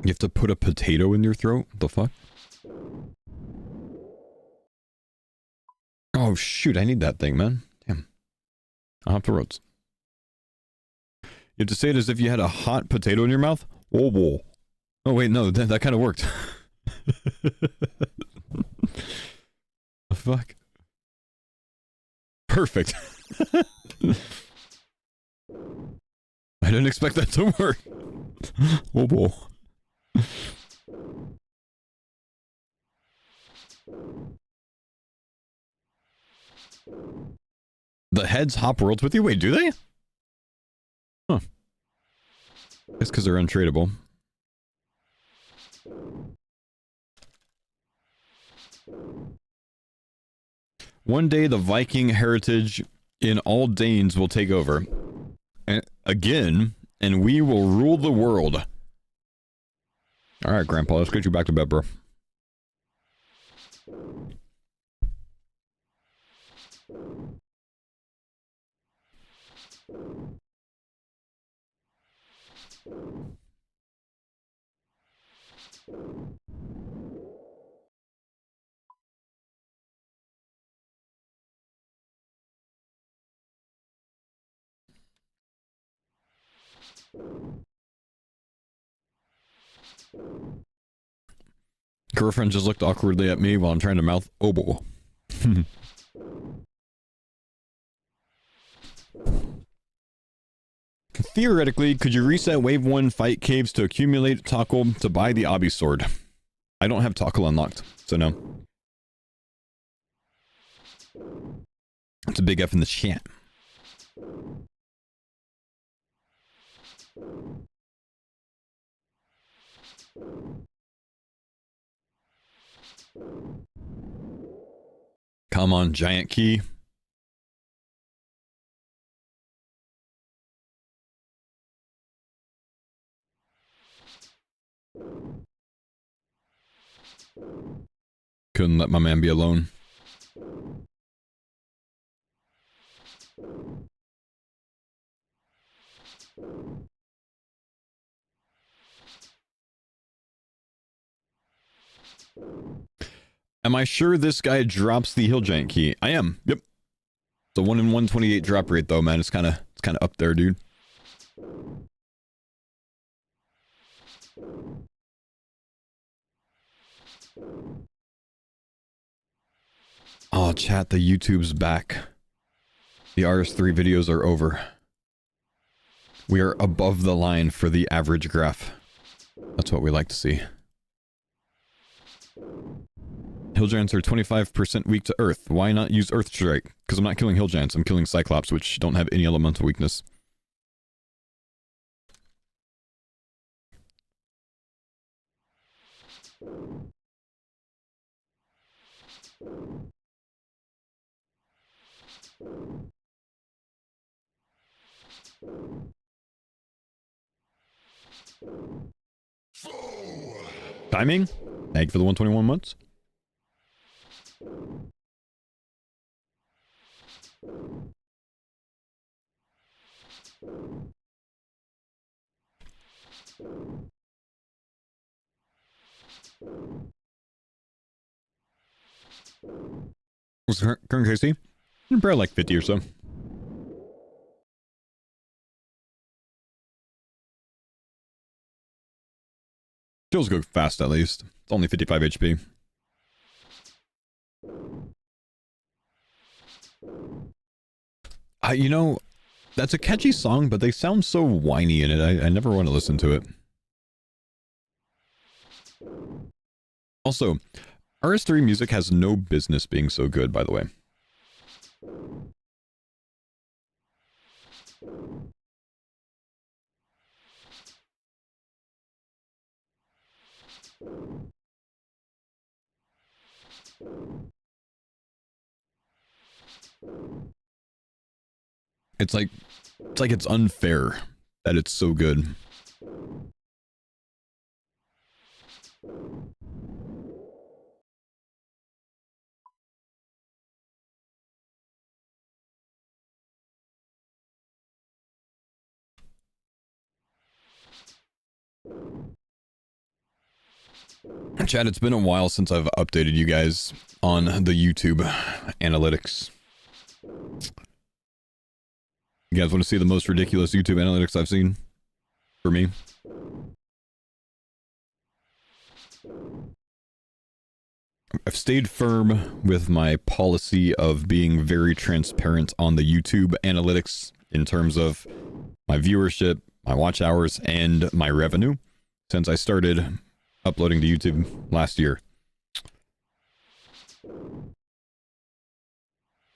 You have to put a potato in your throat? What the fuck? Oh shoot, I need that thing, man. Damn. I'll have to roast. You have to say it as if you had a hot potato in your mouth? Oh, whoa. Oh wait, no, that kind of worked. The fuck? Perfect. I didn't expect that to work. Oh boy. The heads hop worlds with you? Wait, do they? Huh. It's because they're untradeable. One day the Viking heritage in all Danes will take over. Again, and we will rule the world. Alright, Grandpa, let's get you back to bed, bro. Girlfriend just looked awkwardly at me while I'm trying to mouth oboe. Theoretically, could you reset Wave 1 fight caves to accumulate Tockle to buy the Obby sword? I don't have Tockle unlocked, so no. It's a big F in the chat. Come on, giant key. Couldn't let my man be alone. Am I sure this guy drops the hill giant key? I am. Yep. It's a 1 in 128 drop rate though, man. It's kind of up there, dude. Oh, chat, the YouTube's back. The RS3 videos are over. We are above the line for the average graph. That's what we like to see. Hill giants are 25% weak to earth. Why not use Earth Strike? Because I'm not killing hill giants, I'm killing Cyclops, which don't have any elemental weakness. Timing? Thank you for the 121 months. What's the current KC? Probably like 50 or so. Kills go fast at least. It's only 55 HP. You know, that's a catchy song, but they sound so whiny in it. I never want to listen to it. Also, RS3 music has no business being so good, by the way. It's like it's unfair that it's so good. Chad, it's been a while since I've updated you guys on the YouTube analytics. You guys want to see the most ridiculous YouTube analytics I've seen? For me? I've stayed firm with my policy of being very transparent on the YouTube analytics in terms of my viewership, my watch hours, and my revenue since I started uploading to YouTube last year.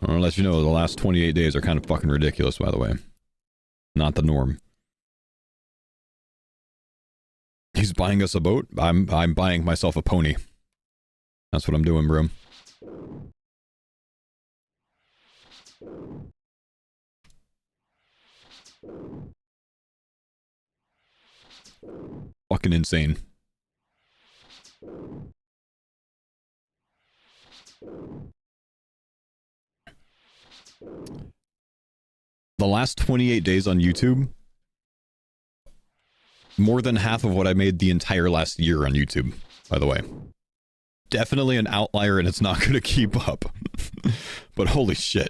I'll let you know the last 28 days are kind of fucking ridiculous, by the way. Not the norm. He's buying us a boat. I'm buying myself a pony. That's what I'm doing, bro. Fucking insane. The last 28 days on YouTube, more than half of what I made the entire last year on YouTube, by the way. Definitely an outlier and it's not going to keep up. But holy shit.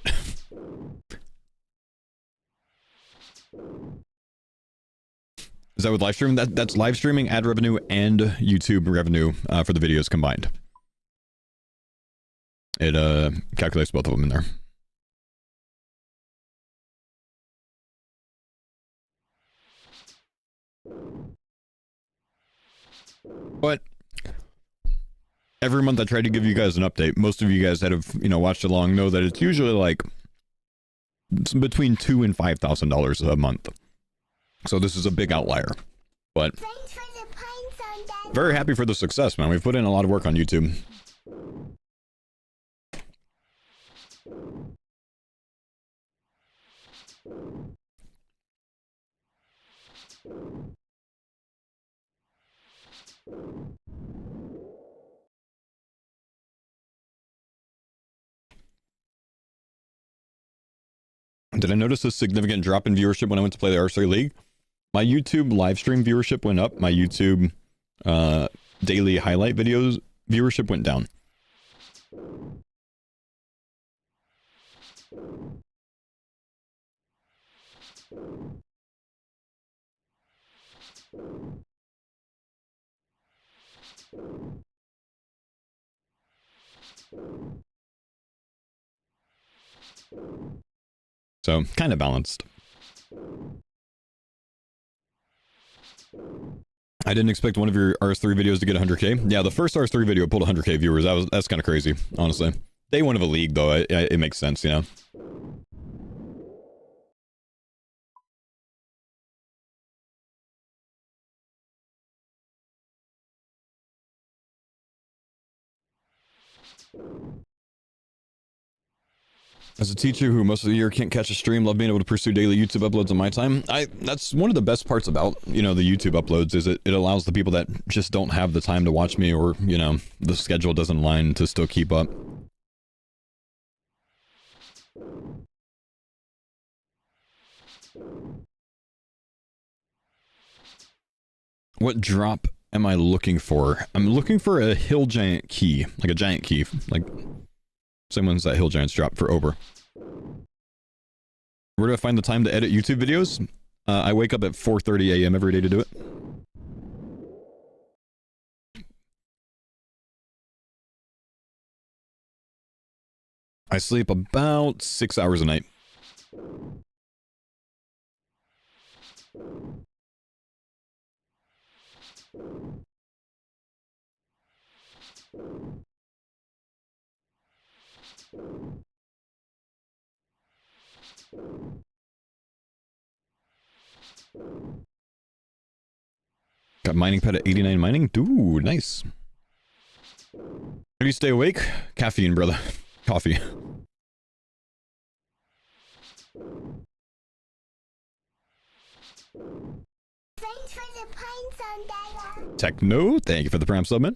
Is that with live streaming? That's live streaming, ad revenue, and YouTube revenue for the videos combined. It calculates both of them in there. But every month I try to give you guys an update. Most of you guys that have, you know, watched along know that it's usually like between $2,000 and $5,000 a month. So this is a big outlier. But very happy for the success, man. We've put in a lot of work on YouTube. Did I notice a significant drop in viewership when I went to play the Archery League? My YouTube live stream viewership went up. My YouTube daily highlight videos viewership went down. So, kind of balanced. I didn't expect one of your RS3 videos to get 100k. Yeah, the first RS3 video pulled 100k viewers. That's kind of crazy, honestly. Day one of a league, though, it makes sense, you know? As a teacher who most of the year can't catch a stream, love being able to pursue daily YouTube uploads on my time. That's one of the best parts about, you know, the YouTube uploads is it allows the people that just don't have the time to watch me or, you know, the schedule doesn't align to still keep up. What drop am I looking for? I'm looking for a hill giant key, like a giant key, like same ones that hill giants drop for Ober. Where do I find the time to edit YouTube videos? I wake up at 4:30 a.m. every day to do it. I sleep about 6 hours a night. Got mining pad at 89 mining? Dude, nice. How do you stay awake? Caffeine, brother. Coffee. Thanks for the pine zone, Dada. Techno, thank you for the Prime Summit.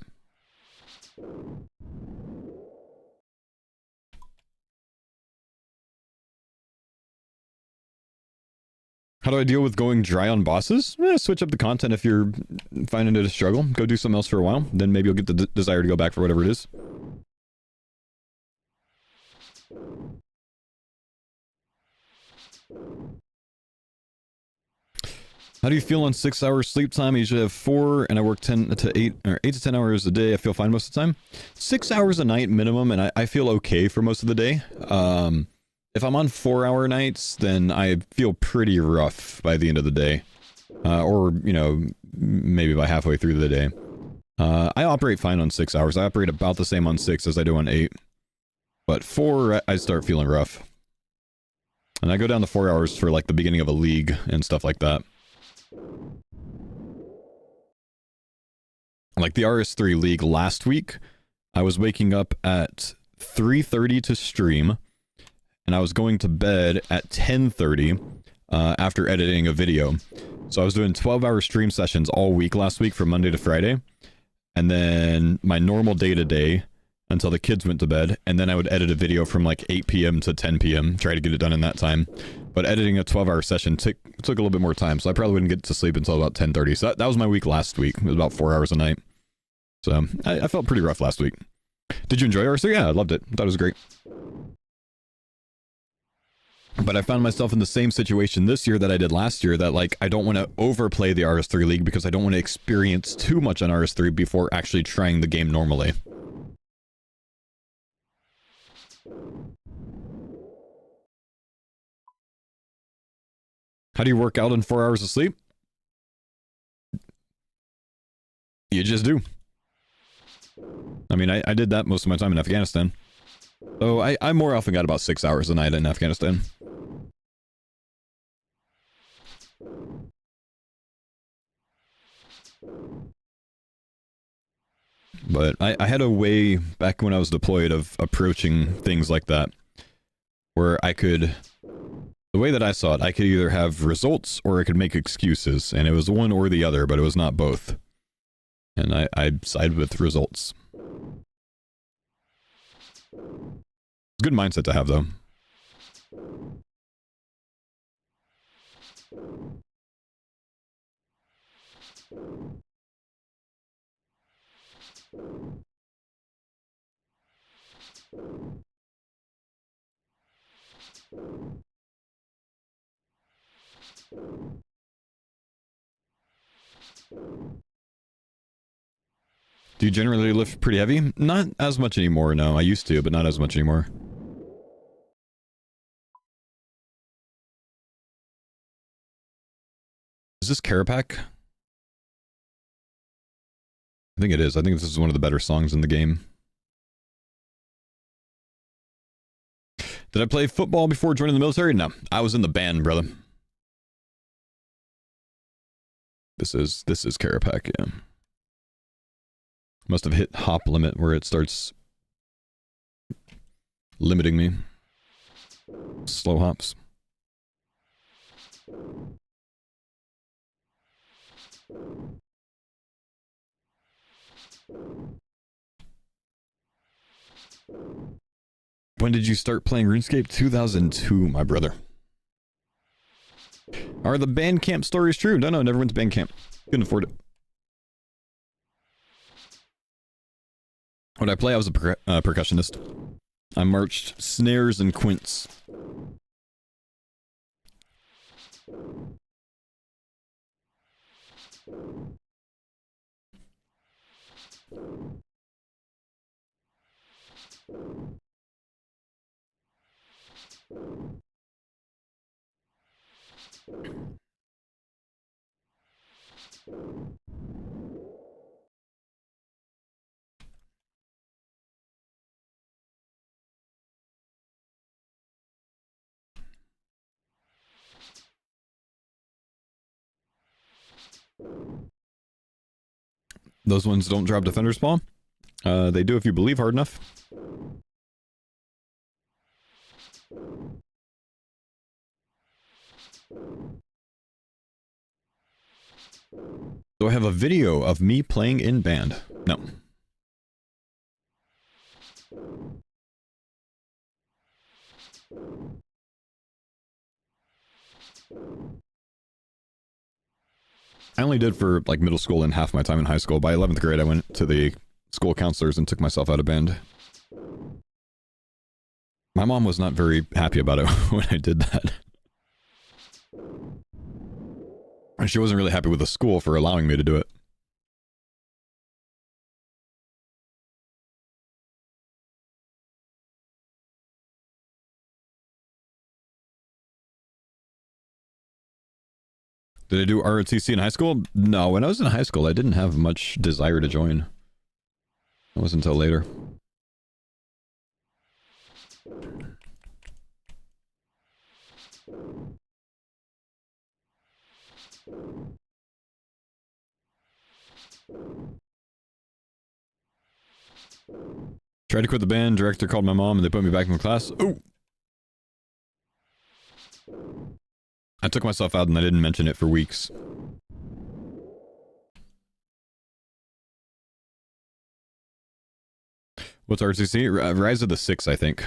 How do I deal with going dry on bosses? Switch up the content if you're finding it a struggle. Go do something else for a while. Then maybe you'll get the desire to go back for whatever it is. How do you feel on 6 hours sleep time? I usually have 4 and I work 10 to 8 or 8 to 10 hours a day. I feel fine most of the time. 6 hours a night minimum, and I feel okay for most of the day. If I'm on 4-hour nights, then I feel pretty rough by the end of the day. Or, you know, maybe by halfway through the day. I operate fine on 6 hours. I operate about the same on 6 as I do on 8. But 4, I start feeling rough. And I go down to 4 hours for, like, the beginning of a league and stuff like that. Like the RS3 league last week, I was waking up at 3:30 to stream. And I was going to bed at 10:30 after editing a video. So I was doing 12-hour stream sessions all week last week from Monday to Friday. And then my normal day-to-day, until the kids went to bed, and then I would edit a video from like 8 p.m. to 10 p.m. Try to get it done in that time. But editing a 12-hour session took a little bit more time, so I probably wouldn't get to sleep until about 10:30. So that was my week last week. It was about 4 hours a night. So I felt pretty rough last week. Did you enjoy RS3? Yeah, I loved it. I thought it was great. But I found myself in the same situation this year that I did last year, that like I don't want to overplay the RS3 League because I don't want to experience too much on RS3 before actually trying the game normally. How do you work out in 4 hours of sleep? You just do. I mean, I did that most of my time in Afghanistan. So I more often got about 6 hours a night in Afghanistan. But I had a way back when I was deployed of approaching things like that, where I could, the way that I saw it, I could either have results or I could make excuses, and it was one or the other, but it was not both. And I sided with results. Good mindset to have, though. Do you generally lift pretty heavy? Not as much anymore, no. I used to, but not as much anymore. Is this Carapac? I think it is. I think this is one of the better songs in the game. Did I play football before joining the military? No. I was in the band, brother. This is Carapac, yeah. Must have hit hop limit where it starts limiting me. Slow hops. When did you start playing RuneScape? 2002, my brother. Are the band camp stories true? No, never went to band camp. Couldn't afford it. When I play, I was a percussionist. I marched snares and quints. Those ones don't drop defender spawn? They do if you believe hard enough. Do I have a video of me playing in band? No. I only did for like middle school and half my time in high school. By 11th grade, I went to the school counselors and took myself out of band. My mom was not very happy about it when I did that. And she wasn't really happy with the school for allowing me to do it. Did I do ROTC in high school? No, when I was in high school, I didn't have much desire to join. It wasn't until later. Tried to quit the band, director called my mom and they put me back in class. Oh! I took myself out and I didn't mention it for weeks. What's RCC? Rise of the Six, I think.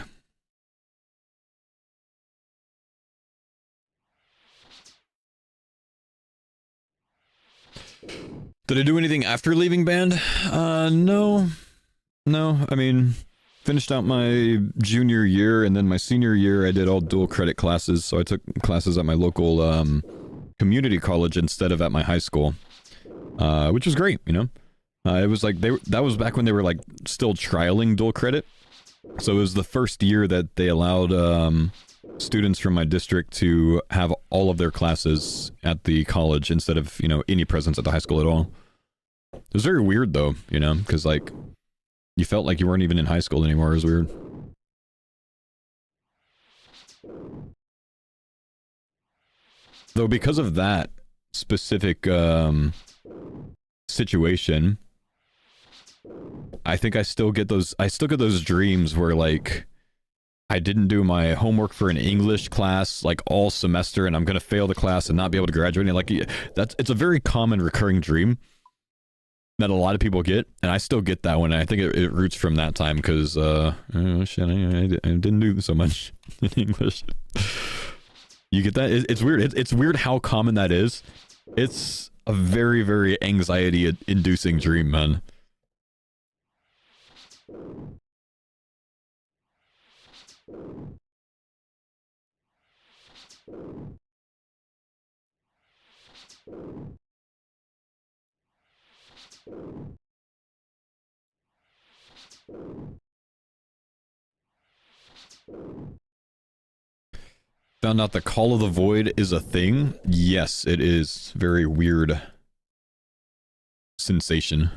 Did I do anything after leaving band? No. No, I mean, finished out my junior year, and then my senior year I did all dual credit classes, so I took classes at my local community college instead of at my high school, which was great, you know? It was like, that was back when they were like still trialing dual credit, so it was the first year that they allowed students from my district to have all of their classes at the college instead of, you know, any presence at the high school at all. It was very weird though, you know, because like, you felt like you weren't even in high school anymore. It was weird. Though because of that specific situation, I think I still get those dreams where like I didn't do my homework for an English class like all semester and I'm gonna fail the class and not be able to graduate. And like it's a very common recurring dream that a lot of people get, and I still get that one. And I think it roots from that time because oh shit, I didn't do so much in English. You get that? It's weird. It's weird how common that is. It's a very, very anxiety-inducing dream, man. Found out the Call of the Void is a thing? Yes, it is. Very weird sensation.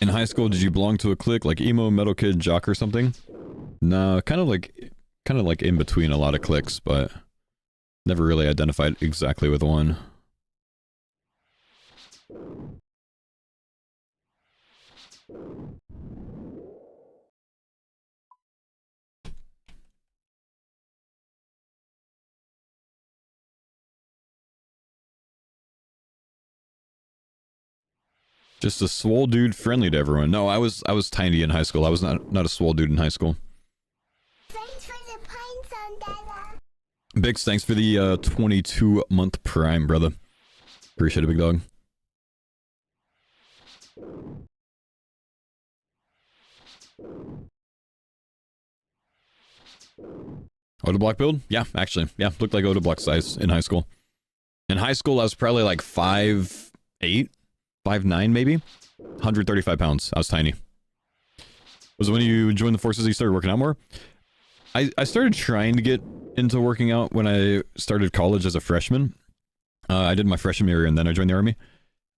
In high school, did you belong to a clique like emo, metal kid, jock, or something? No, kind of like in between a lot of cliques, but never really identified exactly with one. Just a swole dude friendly to everyone. No, I was tiny in high school. I was not a swole dude in high school. Thanks for the pines on Dada. Bix, thanks for the 22-month prime, brother. Appreciate it, big dog. Oda block build? Yeah, actually. Yeah, looked like Oda block size in high school. In high school, I was probably like 5'8", 5'9", maybe. 135 pounds. I was tiny. Was it when you joined the forces you started working out more? I started trying to get into working out when I started college as a freshman. I did my freshman year and then I joined the army.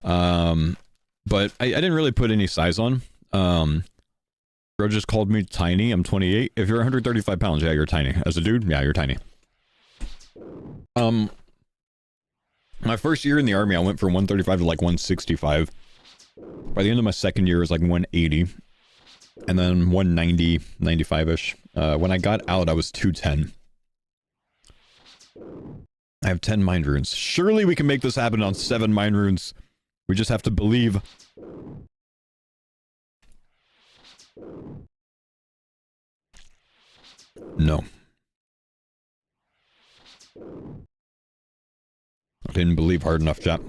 But I didn't really put any size on. Bro just called me tiny. I'm 28. If you're 135 pounds, yeah, you're tiny. As a dude, yeah, you're tiny. My first year in the army, I went from 135 to like 165. By the end of my second year, it was like 180. And then 190, 95-ish. When I got out, I was 210. I have 10 mind runes. Surely we can make this happen on 7 mind runes. We just have to believe. No. I didn't believe hard enough, chat.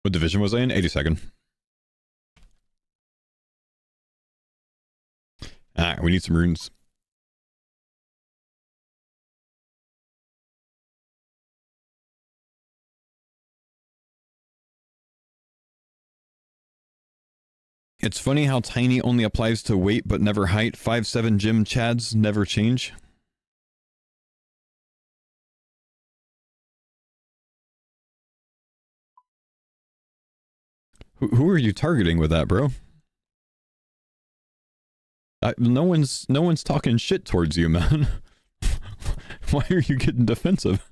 What division was I in? 82nd. Alright, we need some runes. It's funny how tiny only applies to weight but never height. 5'7" gym chads never change. Who are you targeting with that, bro? No one's talking shit towards you, man. Why are you getting defensive?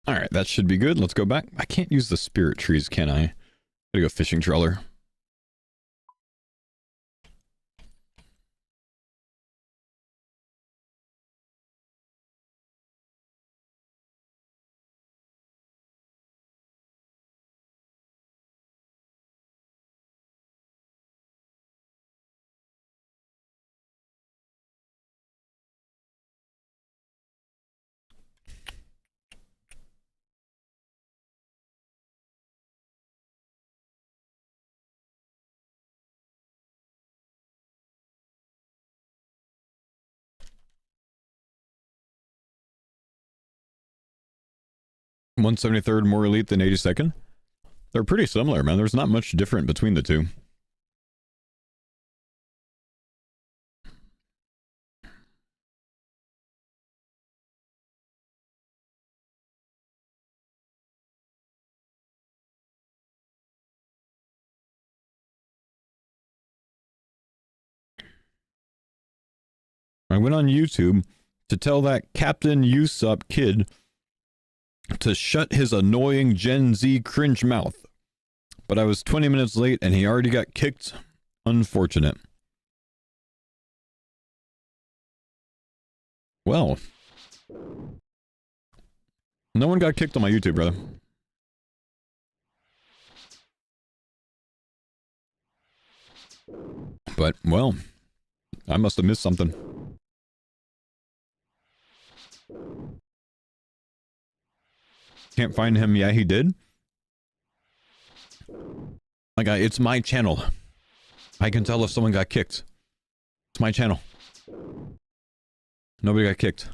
Alright, that should be good. Let's go back. I can't use the spirit trees, can I? Gotta go fishing trawler. .173rd more elite than 82nd? They're pretty similar, man. There's not much different between the two. I went on YouTube to tell that Captain Usup kid to shut his annoying Gen Z cringe mouth. But I was 20 minutes late and he already got kicked. Unfortunate. Well. No one got kicked on my YouTube, brother. But, well, I must have missed something. Can't find him. Yeah, he did. Like, it's my channel. I can tell if someone got kicked. It's my channel. Nobody got kicked.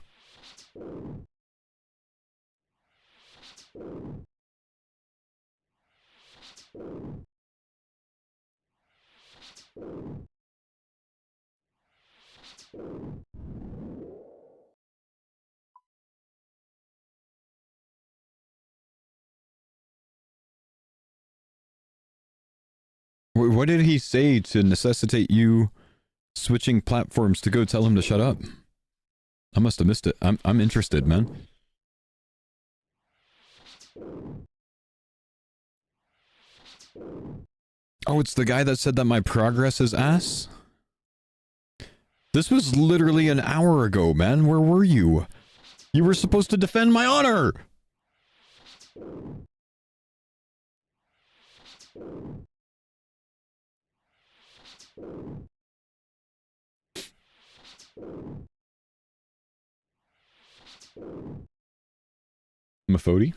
What did he say to necessitate you switching platforms to go tell him to shut up? I must have missed it. I'm interested, man. Oh, it's the guy that said that my progress is ass? This was literally an hour ago, man. Where were you? You were supposed to defend my honor! Mafodi?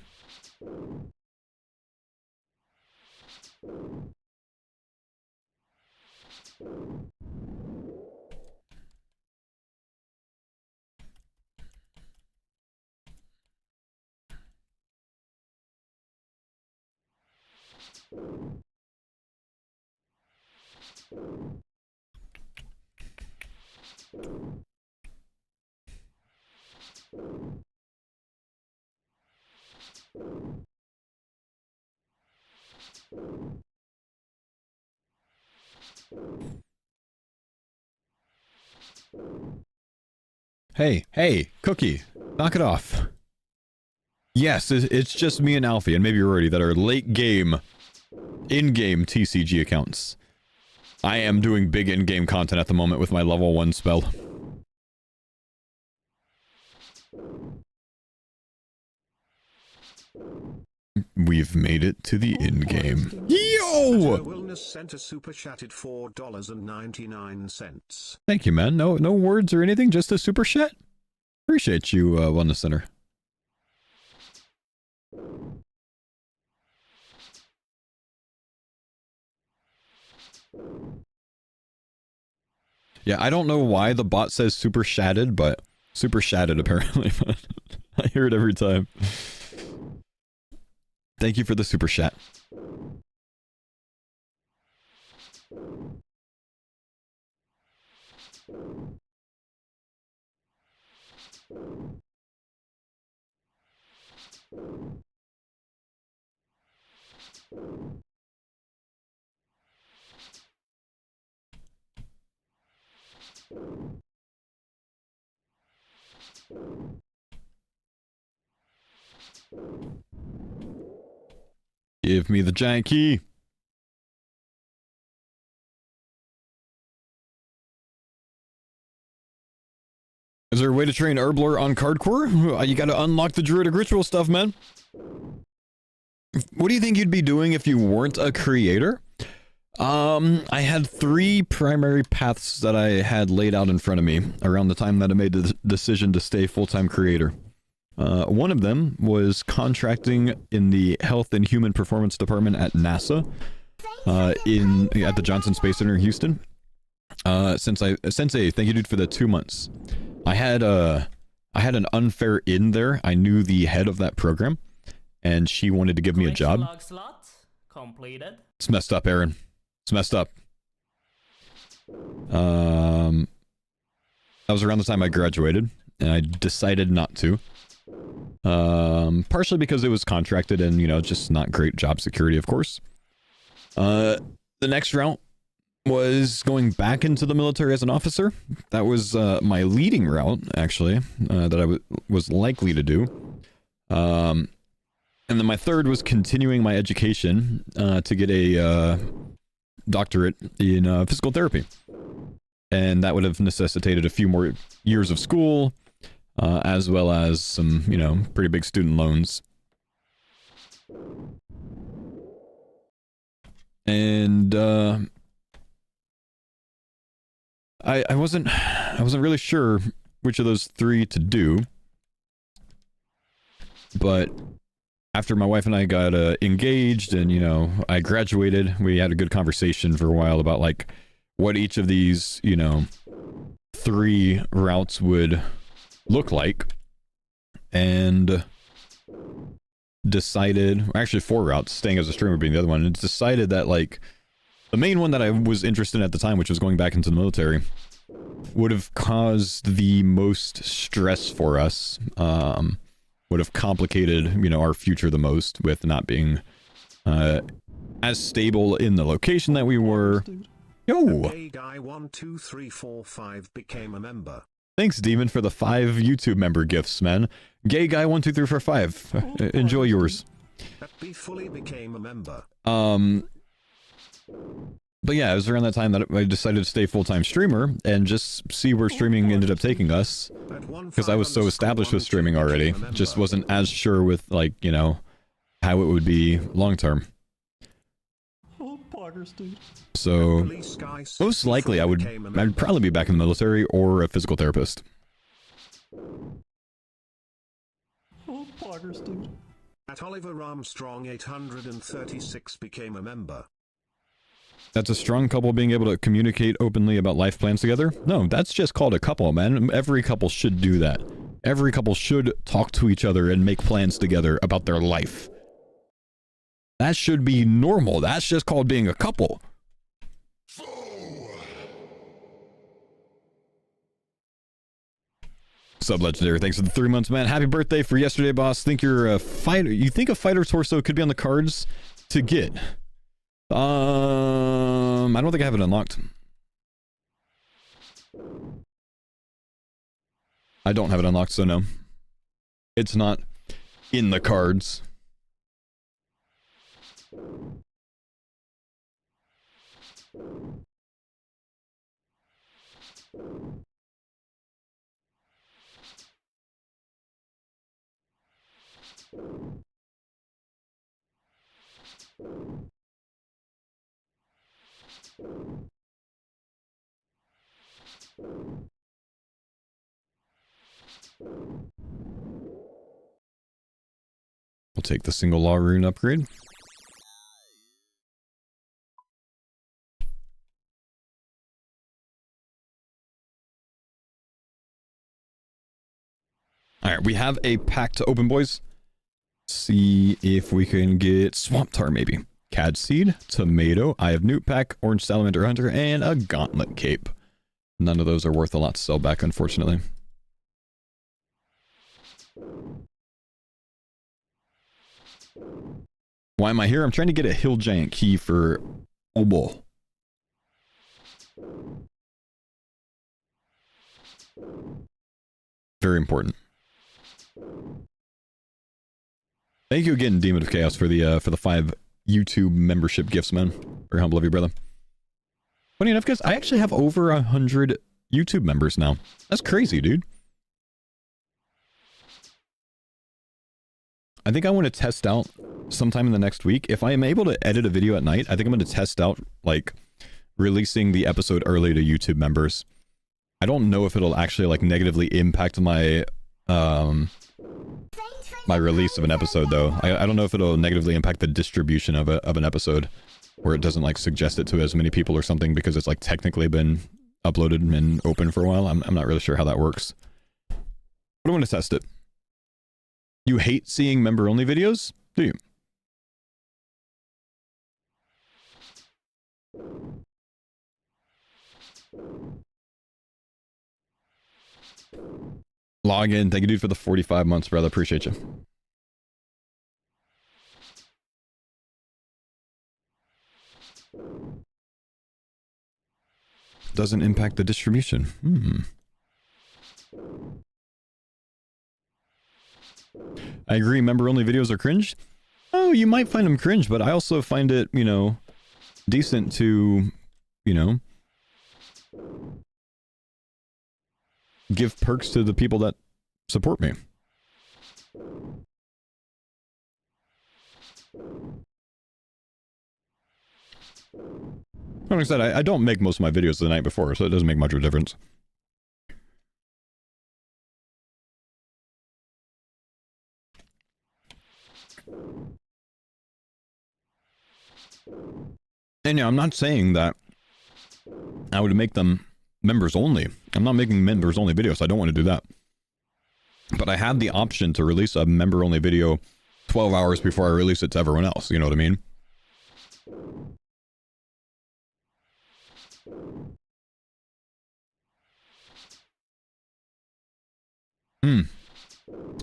Hey, Cookie, knock it off. Yes, it's just me and Alfie, and maybe Rory, that are late game In-game TCG accounts. I am doing big in-game content at the moment with my level 1 spell. We've made it to the in-game. Yo! Wellness Center super chatted $4.99. Thank you, man. No words or anything, just a super chat. Appreciate you, Wellness Center. Yeah, I don't know why the bot says super shatted, but super shatted apparently. I hear it every time. Thank you for the super chat. Give me the giant key. Is there a way to train Herblore on CARDCORE? You gotta unlock the Druidic Ritual stuff, man. What do you think you'd be doing if you weren't a creator? I had 3 primary paths that I had laid out in front of me around the time that I made the decision to stay full-time creator. One of them was contracting in the Health and Human Performance Department at NASA, at the Johnson Space Center in Houston. Sensei, thank you, dude, for the 2 months. I had an unfair in there. I knew the head of that program, and she wanted to give me a job. Completed. It's messed up, Aaron. It's messed up. That was around the time I graduated, and I decided not to. Partially because it was contracted and, you know, just not great job security, of course. The next route was going back into the military as an officer. That was my leading route, actually, that I was likely to do. And then my third was continuing my education to get a doctorate in physical therapy. And that would have necessitated a few more years of school, as well as some, you know, pretty big student loans. And I wasn't really sure which of those 3 to do, but after my wife and I got engaged and, you know, I graduated, we had a good conversation for a while about, like, what each of these, you know, 3 routes would look like, and decided, actually 4 routes, staying as a streamer being the other one, and decided that, like, the main one that I was interested in at the time, which was going back into the military, would have caused the most stress for us, would have complicated, you know, our future the most with not being as stable in the location that we were. Yo! Gay guy 1 2 3 4 5 became a member. Thanks, Demon, for the 5 YouTube member gifts, man. Gay guy 1 2 3 4 5. Enjoy yours. That B fully became a member. But yeah, it was around that time that I decided to stay full-time streamer and just see where streaming ended up taking us. Because I was so established with streaming already. Just wasn't as sure with, like, you know, how it would be long-term. So, most likely I'd probably be back in the military or a physical therapist. At Oliver Armstrong 836 became a member. That's a strong couple being able to communicate openly about life plans together? No, that's just called a couple, man. Every couple should do that. Every couple should talk to each other and make plans together about their life. That should be normal. That's just called being a couple. Sub Legendary, thanks for the 3 months, man. Happy birthday for yesterday, boss. Think you're a fighter. You think a fighter torso could be on the cards to get? I don't think I have it unlocked. I don't have it unlocked, so no. It's not in the cards. We'll take the single law rune upgrade. Alright, we have a pack to open, boys. See if we can get Swamp Tar, maybe. Cad Seed, Tomato, Eye of Newt pack, Orange Salamander Hunter, and a Gauntlet Cape. None of those are worth a lot to sell back, unfortunately. Why am I here? I'm trying to get a Hill Giant key for Obo. Very important. Thank you again, Demon of Chaos, for the 5 YouTube membership gifts, man. Very humble of you, brother. Funny enough, guys, I actually have over 100 YouTube members now. That's crazy, dude. I think I want to test out sometime in the next week. If I am able to edit a video at night, I think I'm going to test out, like, releasing the episode early to YouTube members. I don't know if it'll actually, like, negatively impact my, my release of an episode, though. I don't know if it'll negatively impact the distribution of an episode, where it doesn't, like, suggest it to as many people or something because it's, like, technically been uploaded and open for a while. I'm not really sure how that works. But I want to test it. You hate seeing member-only videos? Do you? Log in. Thank you, dude, for the 45 months, brother. Appreciate you. Doesn't impact the distribution. I agree, member-only videos are cringe. Oh, you might find them cringe, but I also find it, you know, decent to, you know, give perks to the people that support me. Like I said, I don't make most of my videos the night before, so it doesn't make much of a difference. And yeah, I'm not saying that I would make them members only. I'm not making members only videos. I don't want to do that. But I have the option to release a member only video 12 hours before I release it to everyone else. You know what I mean?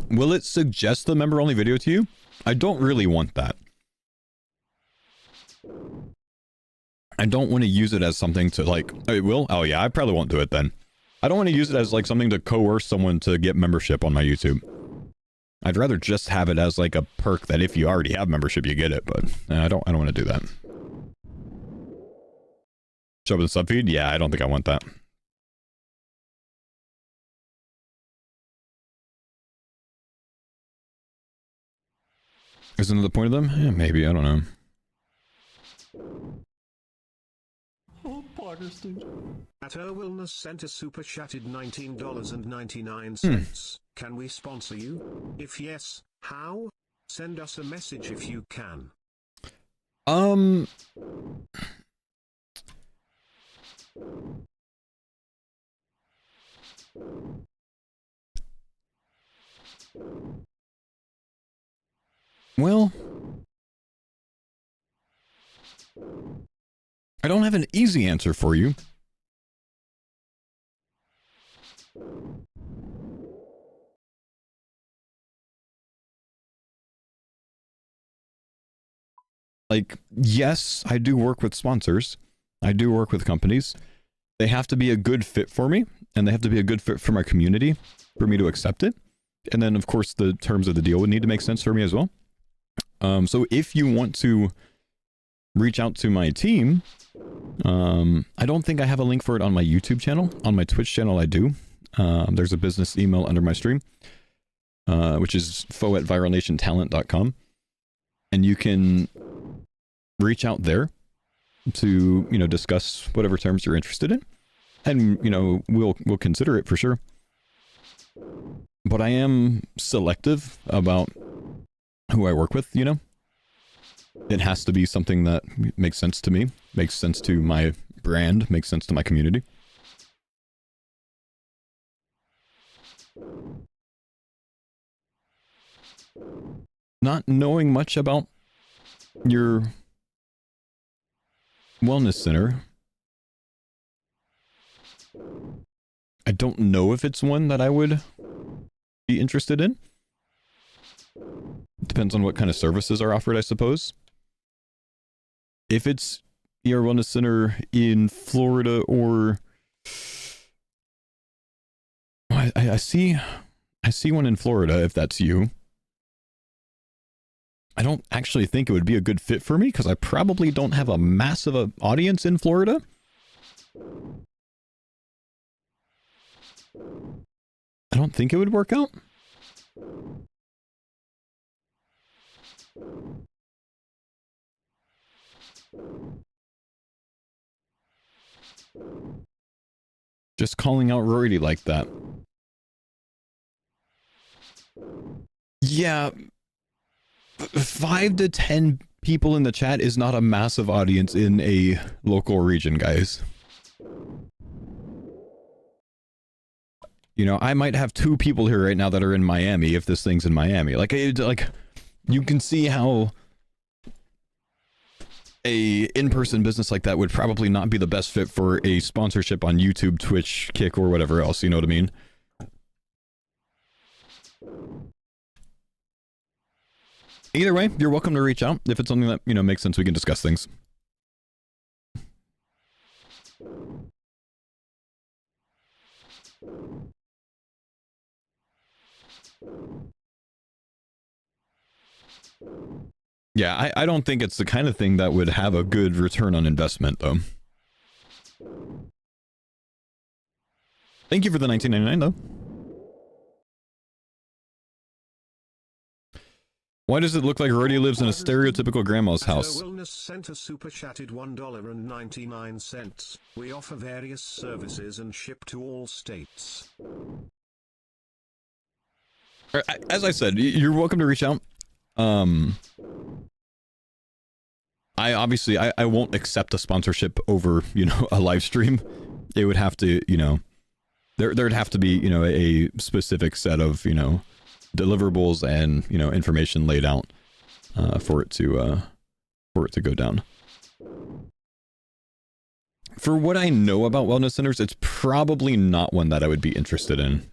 Will it suggest the member only video to you? I don't really want that. I don't want to use it as something to, like, it will? Oh yeah, I probably won't do it then. I don't want to use it as, like, something to coerce someone to get membership on my YouTube. I'd rather just have it as, like, a perk that if you already have membership, you get it, but I don't want to do that. Show up in the subfeed? Yeah, I don't think I want that. Isn't that the point of them? Yeah, maybe, I don't know. At Wellness Center super chatted $19.99. Can we sponsor you? If yes, how? Send us a message if you can. Well, I don't have an easy answer for you. Like, yes, I do work with sponsors. I do work with companies. They have to be a good fit for me, and they have to be a good fit for my community for me to accept it. And then, of course, the terms of the deal would need to make sense for me as well. So if you want to reach out to my team, I don't think I have a link for it on my YouTube channel. On my Twitch channel, I do. There's a business email under my stream, which is fo@viralnationtalent.com. And you can reach out there to, you know, discuss whatever terms you're interested in. And, you know, we'll consider it for sure. But I am selective about who I work with, you know? It has to be something that makes sense to me, makes sense to my brand, makes sense to my community. Not knowing much about your wellness center, I don't know if it's one that I would be interested in. Depends on what kind of services are offered, I suppose. If it's your wellness center in Florida or I see one in Florida, if that's you. I don't actually think it would be a good fit for me because I probably don't have a massive audience in Florida. I don't think it would work out. Just calling out Rory like that. Yeah. 5 to 10 people in the chat is not a massive audience in a local region, guys. You know, I might have 2 people here right now that are in Miami if this thing's in Miami. Like you can see how a in-person business like that would probably not be the best fit for a sponsorship on YouTube, Twitch, Kick, or whatever else, you know what I mean? Either way, you're welcome to reach out. If it's something that, you know, makes sense, we can discuss things. Yeah, I don't think it's the kind of thing that would have a good return on investment, though. Thank you for the $19.99, though. Why does it look like Roddy lives in a stereotypical grandma's house? Wellness Center super chatted $1.99. We offer various services and ship to all states. As I said, you're welcome to reach out. I obviously I won't accept a sponsorship over, you know, a live stream. It would have to, you know, there'd have to be, you know, a specific set of, you know, deliverables and, you know, information laid out for it to go down. For what I know about wellness centers, it's probably not one that I would be interested in.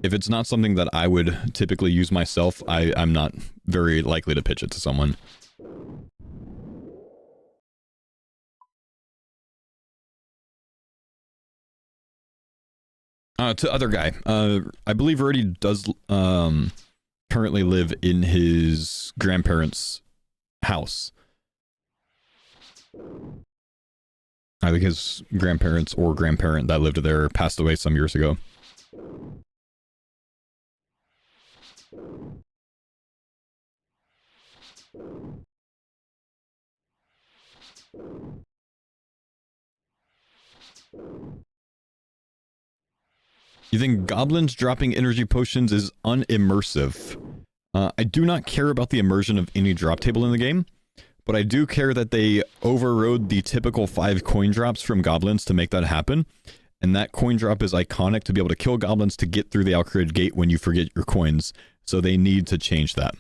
If it's not something that I would typically use myself, I'm not very likely to pitch it to someone. To other guy, I believe Roddy does currently live in his grandparents' house. I think his grandparents or grandparent that lived there passed away some years ago. You think goblins dropping energy potions is unimmersive? I do not care about the immersion of any drop table in the game, but I do care that they overrode the typical 5 coin drops from goblins to make that happen. And that coin drop is iconic to be able to kill goblins to get through the Alcrid gate when you forget your coins. So they need to change that.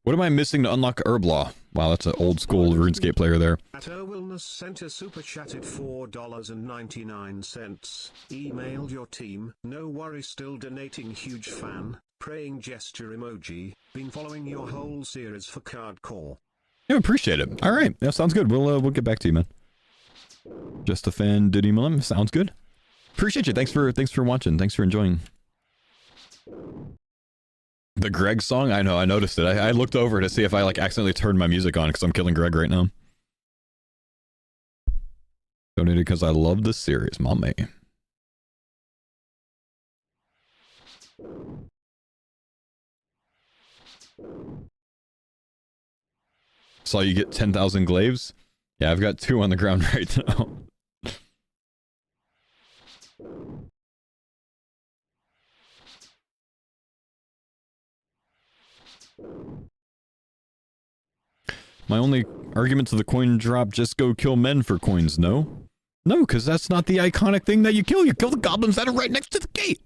What am I missing to unlock Herblaw? Wow, that's an old school RuneScape player there. At our Wellness Center super chatted $4.99. Emailed your team. No worry, still donating. Huge fan. Praying gesture emoji. Been following your whole series for CARDCORE. Yeah, appreciate it. All right, that sounds good. We'll get back to you, man. Just a fan, Diddy Millim. Sounds good. Appreciate you. Thanks for watching. Thanks for enjoying. The Greg song? I know, I noticed it. I looked over to see if I like accidentally turned my music on because I'm killing Greg right now. Donated because I love this series, mommy. Saw you get 10,000 glaives? Yeah, I've got 2 on the ground right now. My only argument to the coin drop, just go kill men for coins, no? No, because that's not the iconic thing that you kill. You kill the goblins that are right next to the gate.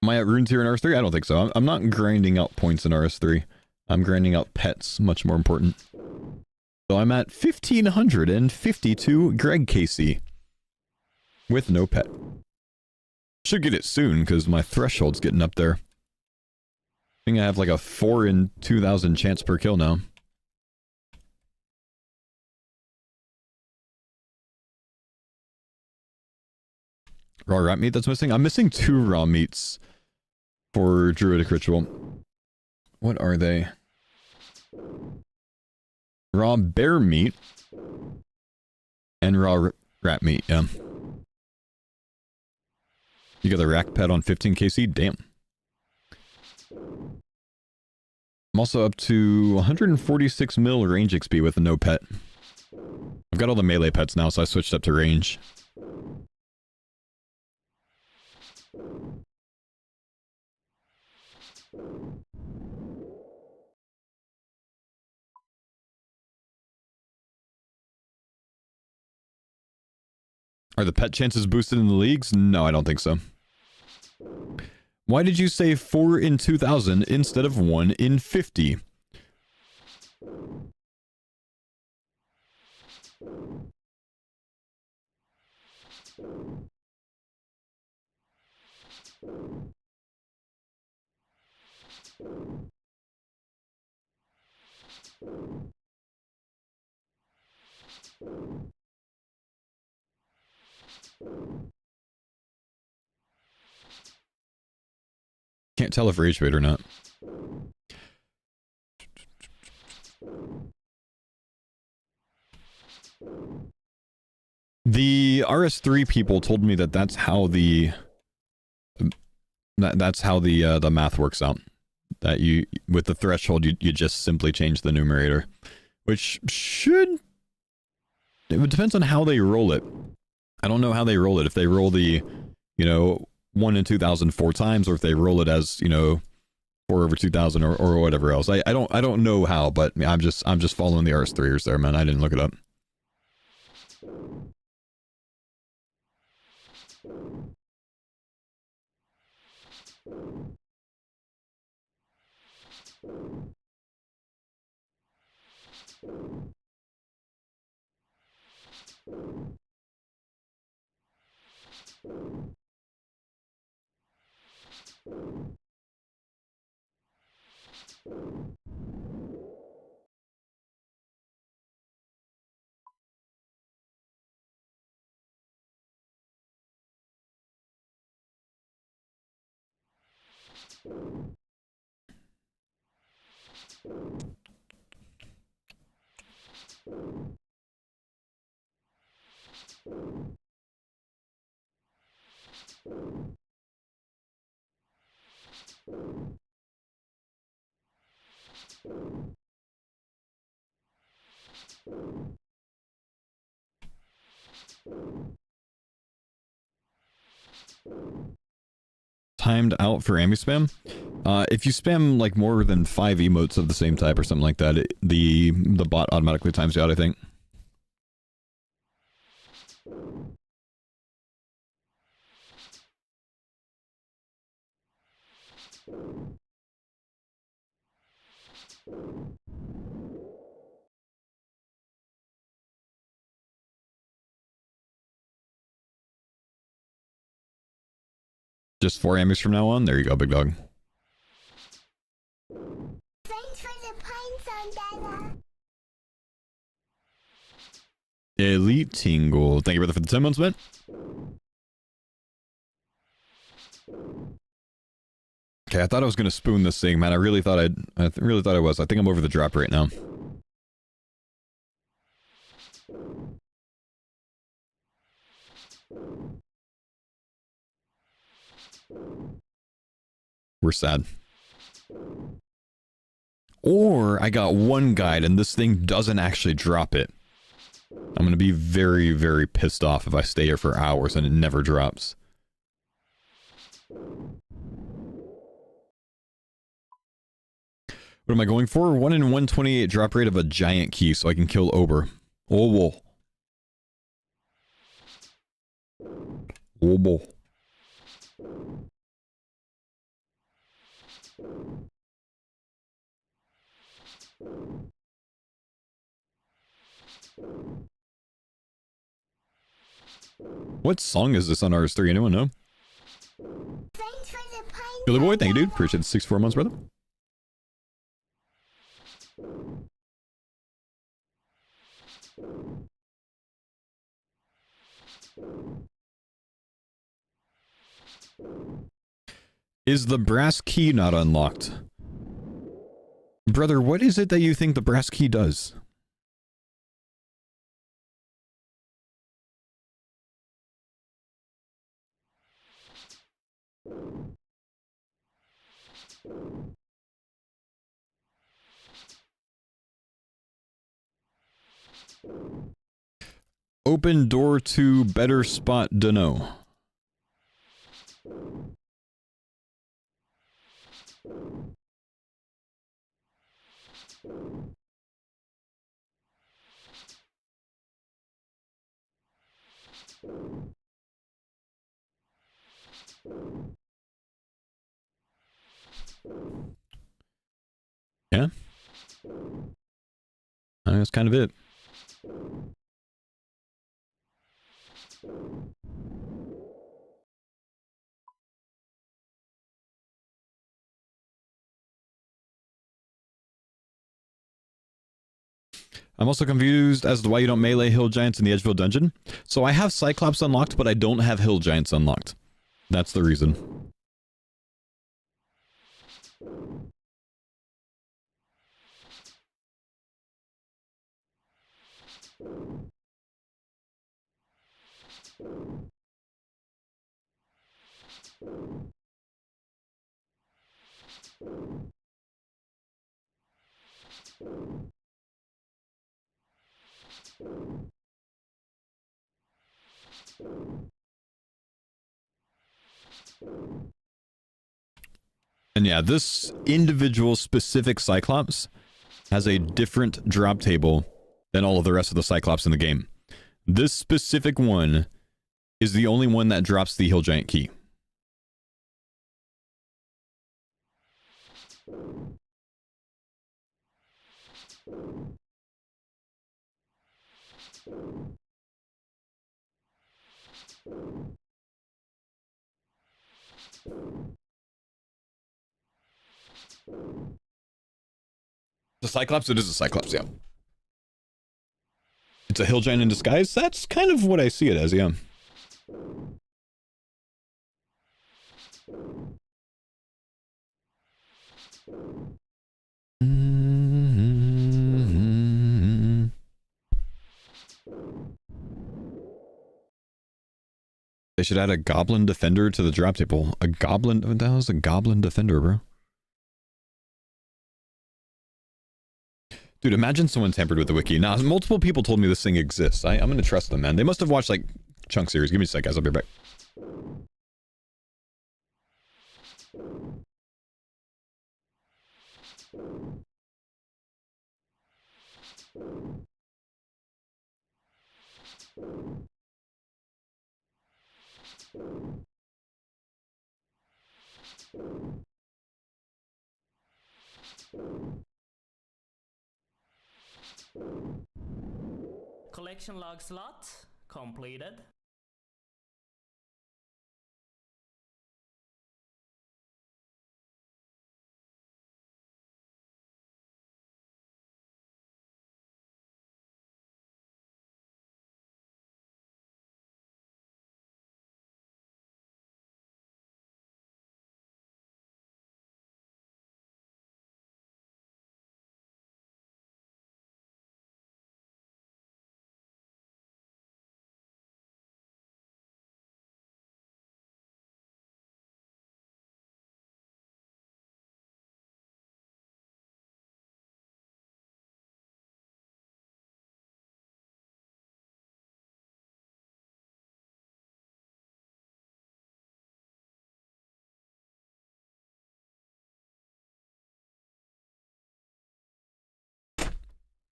Am I at runes here in RS3? I don't think so. I'm not grinding out points in RS3. I'm grinding out pets, much more important. So I'm at 1,552 Greg KC. With no pet. Should get it soon, because my threshold's getting up there. I think I have like a 4 in 2,000 chance per kill now. Raw rat meat that's missing? I'm missing 2 raw meats for Druidic Ritual. What are they? Raw bear meat and raw rat meat, yeah. You got the rack pet on 15 KC? Damn. I'm also up to 146 mil range XP with a no pet. I've got all the melee pets now, so I switched up to range. Are the pet chances boosted in the leagues? No, I don't think so. Why did you say 4 in 2,000 instead of 1 in 50? Can't tell if rage bait or not. The RS3 people told me that that's how the the math works out. That you with the threshold you just simply change the numerator, which should it depends on how they roll it. I don't know how they roll it. If they roll the 1 in 2,000 4 times, or if they roll it as 4 over 2,000 or whatever else. I don't know how, but I'm just following the RS3ers there, man. I didn't look it up. Timed out for ambi spam. If you spam like more than 5 emotes of the same type or something like that, the bot automatically times you out, I think. Just 4 ambis from now on? There you go, big dog. Thanks for the pine zone, Dada. Elite Tingle. Thank you, brother, for the 10 months, man. Okay, I thought I was gonna spoon this thing, man. I really thought really thought I was. I think I'm over the drop right now. We're sad. Or I got one guide and this thing doesn't actually drop it. I'm gonna be very, very pissed off if I stay here for hours and it never drops. What am I going for? 1 in 128 drop rate of a giant key so I can kill Ober. Obo. Obo. What song is this on RS3? Anyone know? Thanks for the pine Billy Boy, thank you, dude. Appreciate the 64 months, brother. Is the brass key not unlocked? Brother, what is it that you think the brass key does? Open door to better spot dunno. Yeah? That's kind of it. I'm also confused as to why you don't melee hill giants in the Edgeville dungeon. So I have Cyclops unlocked, but I don't have hill giants unlocked. That's the reason. And yeah, this individual specific Cyclops has a different drop table than all of the rest of the Cyclops in the game. This specific one is the only one that drops the hill giant key. The Cyclops? It is a Cyclops, yeah. It's a hill giant in disguise? That's kind of what I see it as, yeah. They should add a goblin defender to the drop table. A goblin? What the hell is a goblin defender, bro? Dude, imagine someone tampered with the wiki. Now, multiple people told me this thing exists. I'm gonna trust them, man. They must have watched, like, chunk series. Give me a sec, guys. I'll be right back. Collection log slot completed.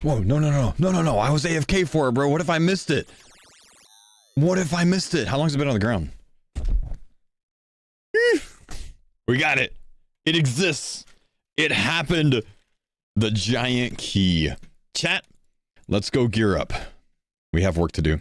Whoa, no. I was AFK for it, bro. What if I missed it? What if I missed it? How long has it been on the ground? We got it. It exists. It happened. The giant key. Chat, let's go gear up. We have work to do.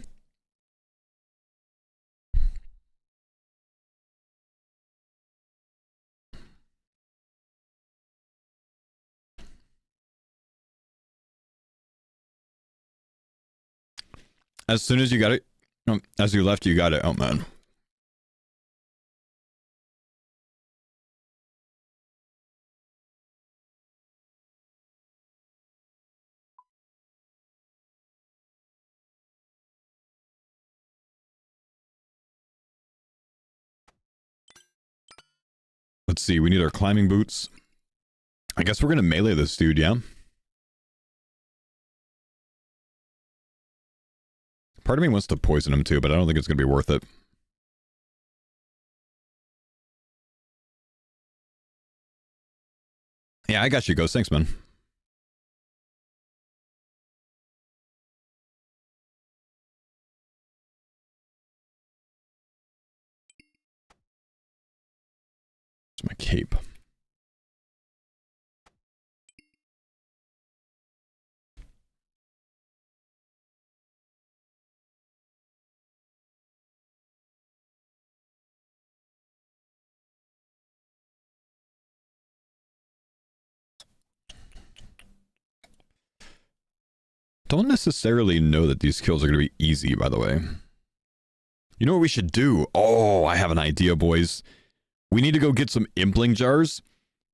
As soon as you got it, as you left, you got it. Oh, man. Let's see. We need our climbing boots. I guess we're going to melee this dude, yeah? Part of me wants to poison him too, but I don't think it's going to be worth it. Yeah, I got you, Ghost. Thanks, man. It's my cape. Don't necessarily know that these kills are going to be easy, by the way. You know what we should do? Oh, I have an idea, boys. We need to go get some impling jars.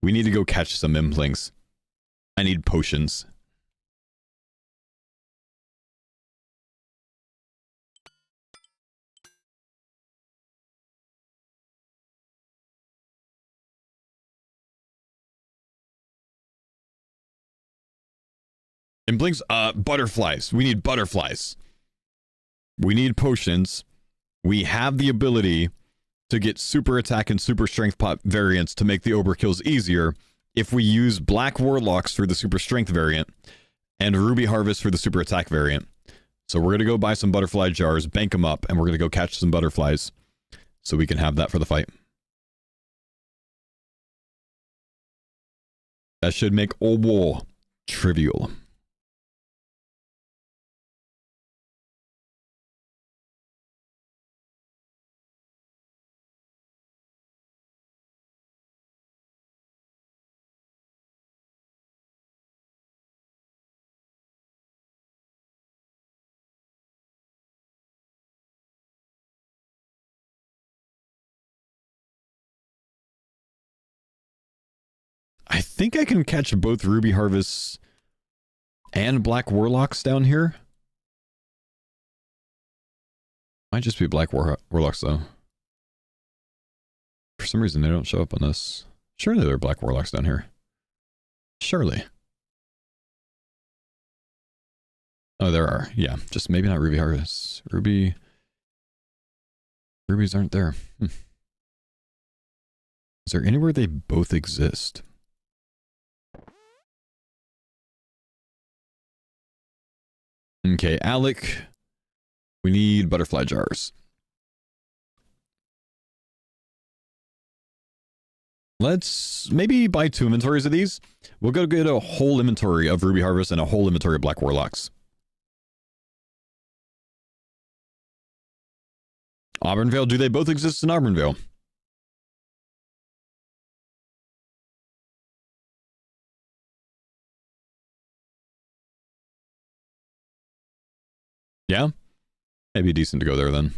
We need to go catch some implings. I need potions. Implings? Butterflies. We need butterflies. We need potions. We have the ability to get super attack and super strength pop variants to make the overkills easier if we use black warlocks for the super strength variant and ruby harvest for the super attack variant. So we're going to go buy some butterfly jars, bank them up, and we're going to go catch some butterflies so we can have that for the fight. That should make old war trivial. I think I can catch both ruby harvests and black warlocks down here. Might just be black warlocks though. For some reason they don't show up on this. Surely there are black warlocks down here. Surely. Oh, there are. Yeah, just maybe not ruby harvests. Rubies aren't there. Is there anywhere they both exist? Okay, Alec. We need butterfly jars. Let's maybe buy 2 inventories of these. We'll go get a whole inventory of ruby harvest and a whole inventory of black warlocks. Auburnvale, do they both exist in Auburnvale? Yeah? Maybe decent to go there then.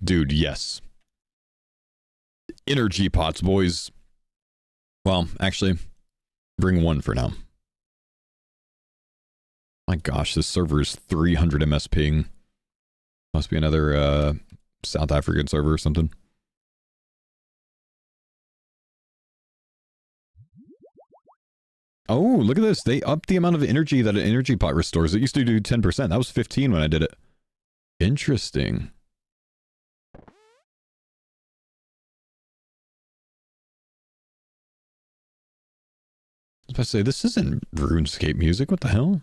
Dude, yes. Energy pots, boys. Well, actually, bring 1 for now. My gosh, this server is 300 ms ping. Must be another South African server or something. Oh, look at this. They upped the amount of energy that an energy pot restores. It used to do 10%. That was 15 when I did it. Interesting. I was about to say, this isn't RuneScape music. What the hell?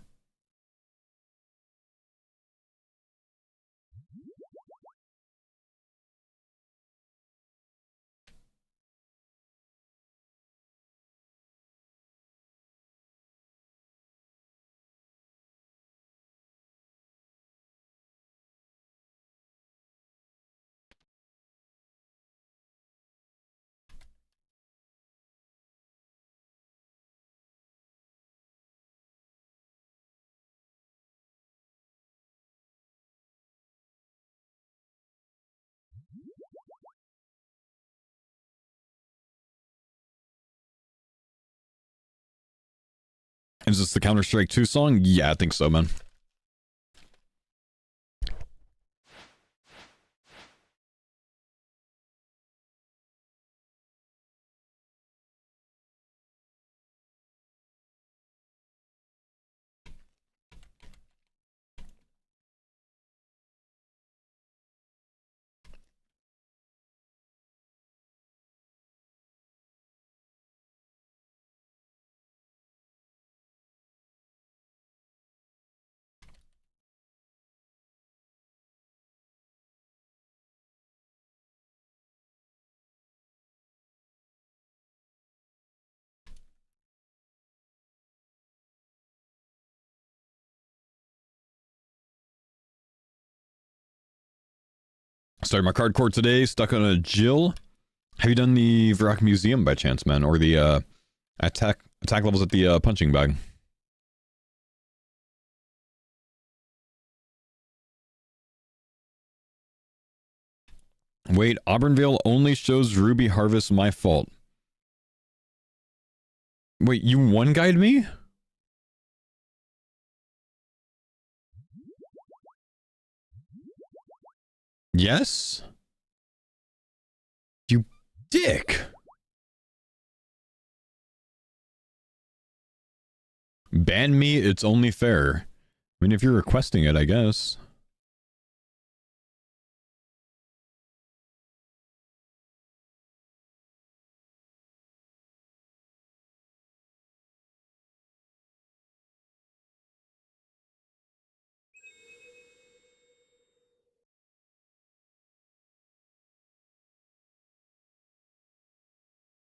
Is this the Counter-Strike 2 song? Yeah, I think so, man. Started my cardcore today, stuck on a Jill. Have you done the Varrock Museum by chance, man? Or the attack levels at the punching bag? Wait, Auburnvale only shows Ruby Harvest my fault. Wait, you one-guide me? Yes? You dick! Ban me, it's only fair. I mean, if you're requesting it, I guess.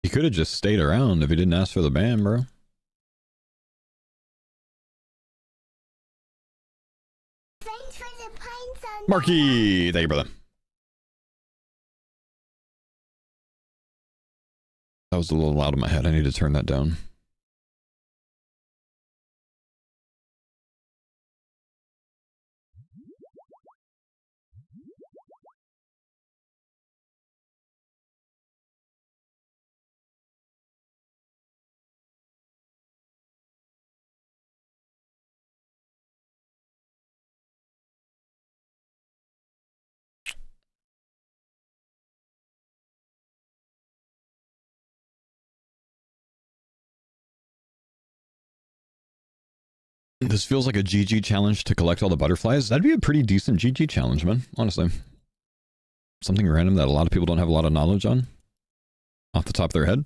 He could have just stayed around if he didn't ask for the ban, bro. Thanks for the pine sun. Marky! Thank you, brother. That was a little loud in my head. I need to turn that down. This feels like a GG challenge to collect all the butterflies. That'd be a pretty decent GG challenge, man. Honestly. Something random that a lot of people don't have a lot of knowledge on. Off the top of their head.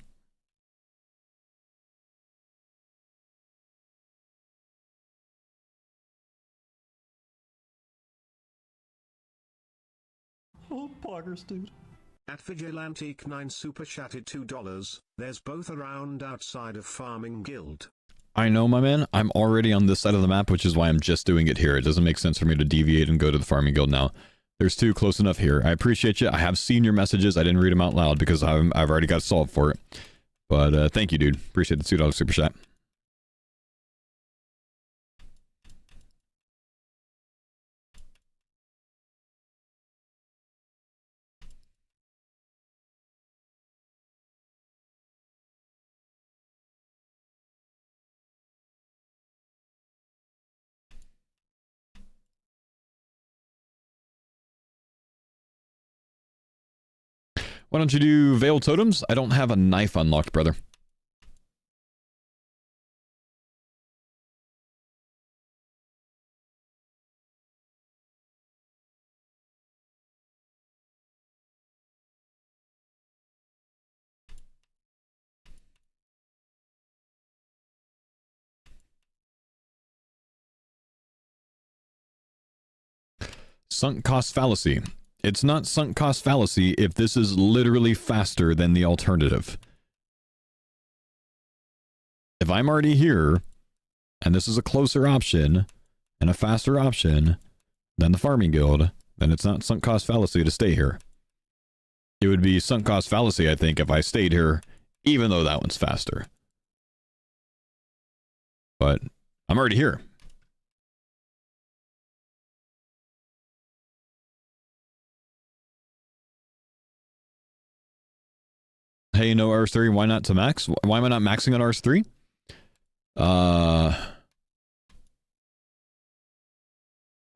Oh, poggers, dude. At Vigilantique9 super chatted $2. There's both around outside of Farming Guild. I know, my man. I'm already on this side of the map, which is why I'm just doing it here. It doesn't make sense for me to deviate and go to the Farming Guild now. There's two close enough here. I appreciate you. I have seen your messages. I didn't read them out loud because I've already got solved for it. But thank you, dude. Appreciate the $2 super chat. Why don't you do Veil Totems? I don't have a knife unlocked, brother. Sunk cost fallacy. It's not sunk cost fallacy if this is literally faster than the alternative. If I'm already here, and this is a closer option, and a faster option than the farming guild, then it's not sunk cost fallacy to stay here. It would be sunk cost fallacy, I think, if I stayed here, even though that one's faster. But I'm already here. Hey, no RS3, why not to max? Why am I not maxing on RS3?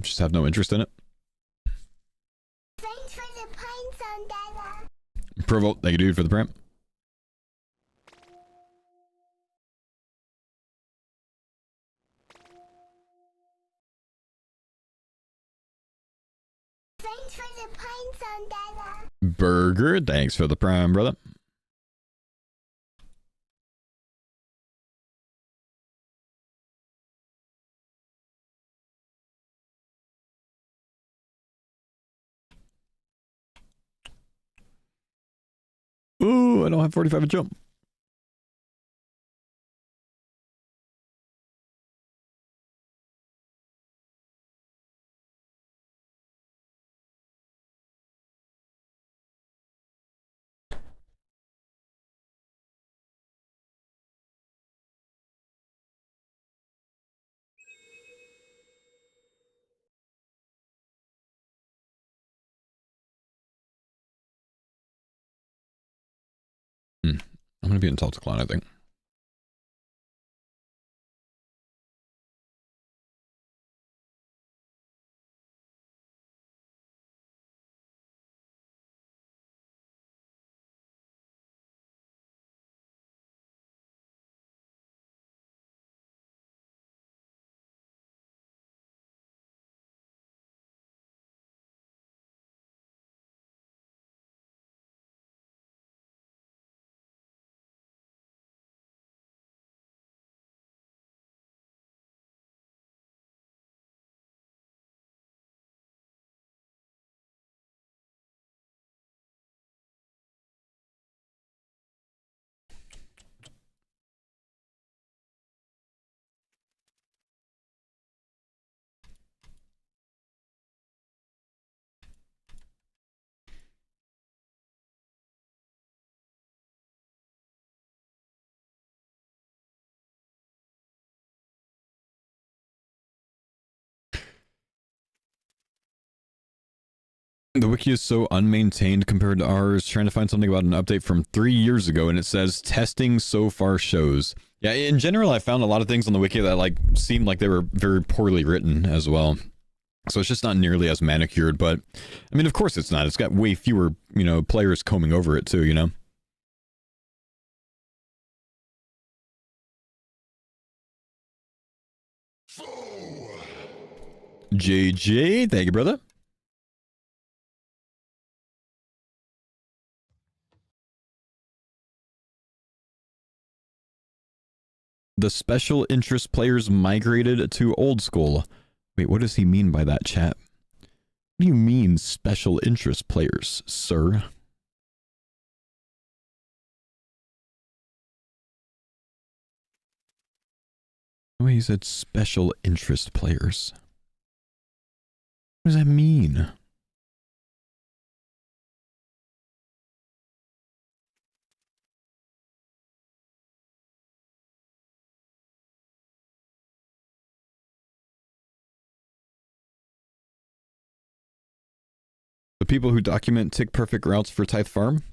Just have no interest in it. Thanks for the pine zone, Dada. Provolt, thank you, dude, for the prem. Thanks for the pine zone, Dada. Burger, thanks for the prime, brother. Ooh, I don't have 45 a jump. I'm gonna be in Tulsa Clan, I think. The wiki is so unmaintained compared to ours. Trying to find something about an update from 3 years ago, and it says testing so far shows. Yeah, in general, I found a lot of things on the wiki that like seemed like they were very poorly written as well. So it's just not nearly as manicured. But I mean, of course, it's not. It's got way fewer, players combing over it too. JJ, thank you, brother. The special interest players migrated to old school. Wait, what does he mean by that, chat? What do you mean, special interest players, sir? Oh, he said special interest players. What does that mean? The people who document tick perfect routes for Tithe Farm?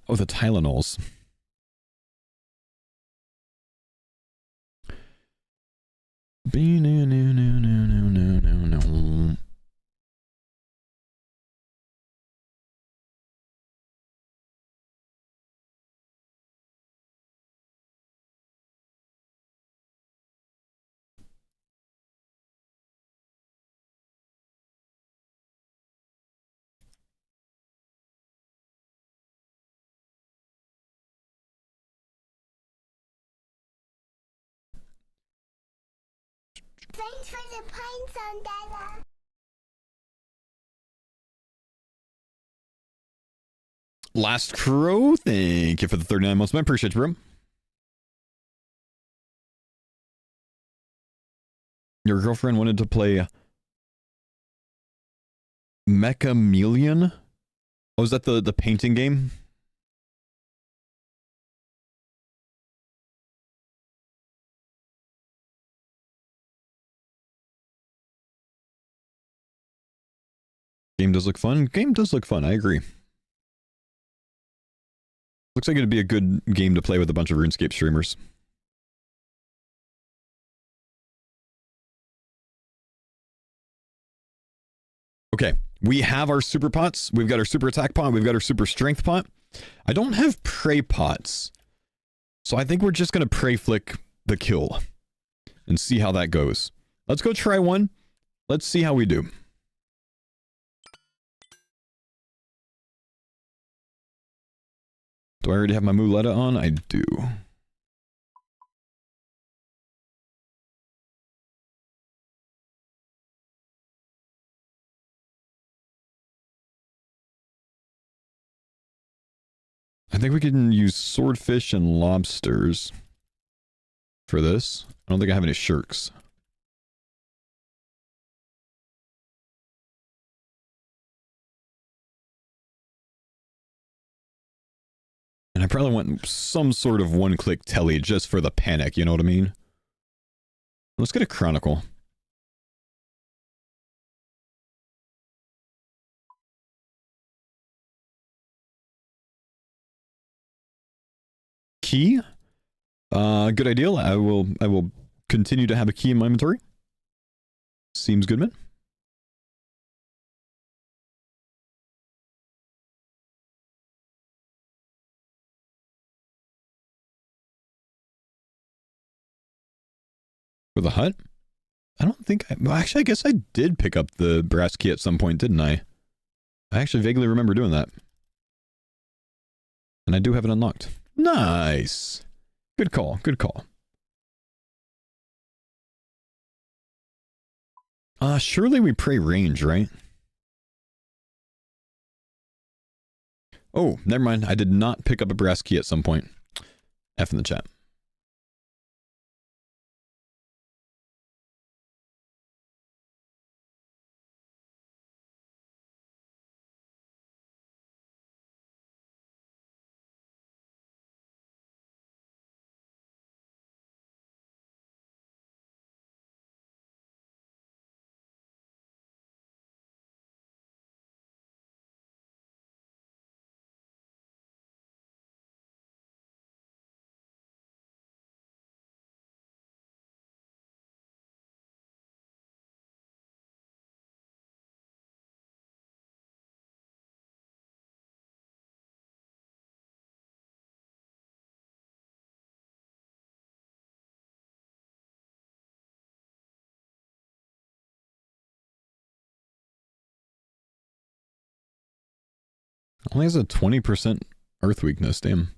Oh, the Tylenols. Thanks for the pine zone, Dada. Last Crow, thank you for the 39 months, man. Appreciate you, bro. Your girlfriend wanted to play Mechameleon? Oh, is that the painting game? Game does look fun. Game does look fun, I agree. Looks like it'd be a good game to play with a bunch of RuneScape streamers. Okay, we have our super pots. We've got our super attack pot. We've got our super strength pot. I don't have prey pots. So I think we're just going to prey flick the kill and see how that goes. Let's go try one. Let's see how we do. Do I already have my Muleta on? I do. I think we can use swordfish and lobsters for this. I don't think I have any shirks. And I probably want some sort of one-click telly just for the panic, you know what I mean? Let's get a chronicle. Key? Good idea. I will continue to have a key in my inventory. Seems good, man. For the hut? I don't think well, actually, I guess I did pick up the brass key at some point, didn't I? I actually vaguely remember doing that. And I do have it unlocked. Nice. Good call. Good call. Surely we pray range, right? Oh, never mind. I did not pick up a brass key at some point. F in the chat. Only has a 20% earth weakness, damn.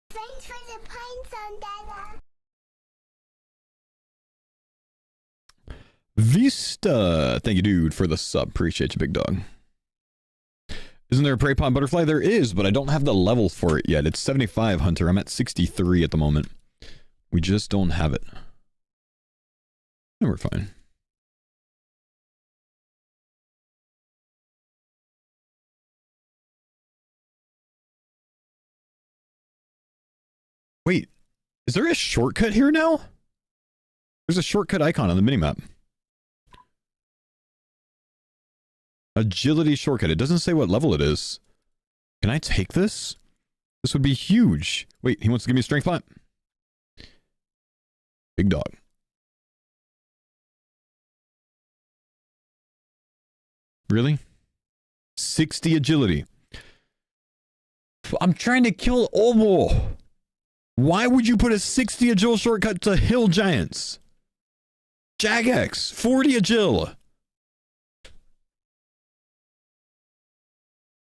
Thanks for the pines on Dada. Vista! Thank you, dude, for the sub. Appreciate you, big dog. Isn't there a prey pot butterfly? There is, but I don't have the level for it yet. It's 75, Hunter. I'm at 63 at the moment. We just don't have it. And we're fine. Wait, is there a shortcut here now? There's a shortcut icon on the minimap. Agility shortcut. It doesn't say what level it is. Can I take this? This would be huge. Wait, he wants to give me a strength pot? Big dog. Really? 60 agility. I'm trying to kill Obo. Why would you put a 60 agility shortcut to hill giants? Jagex, 40 agil.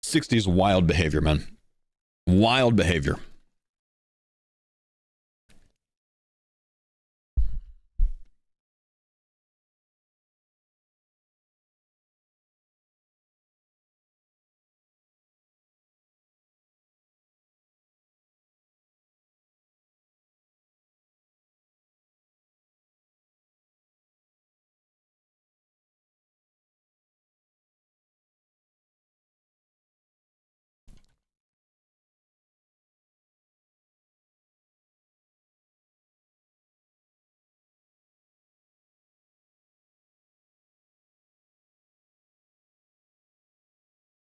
60 is wild behavior, man. Wild behavior.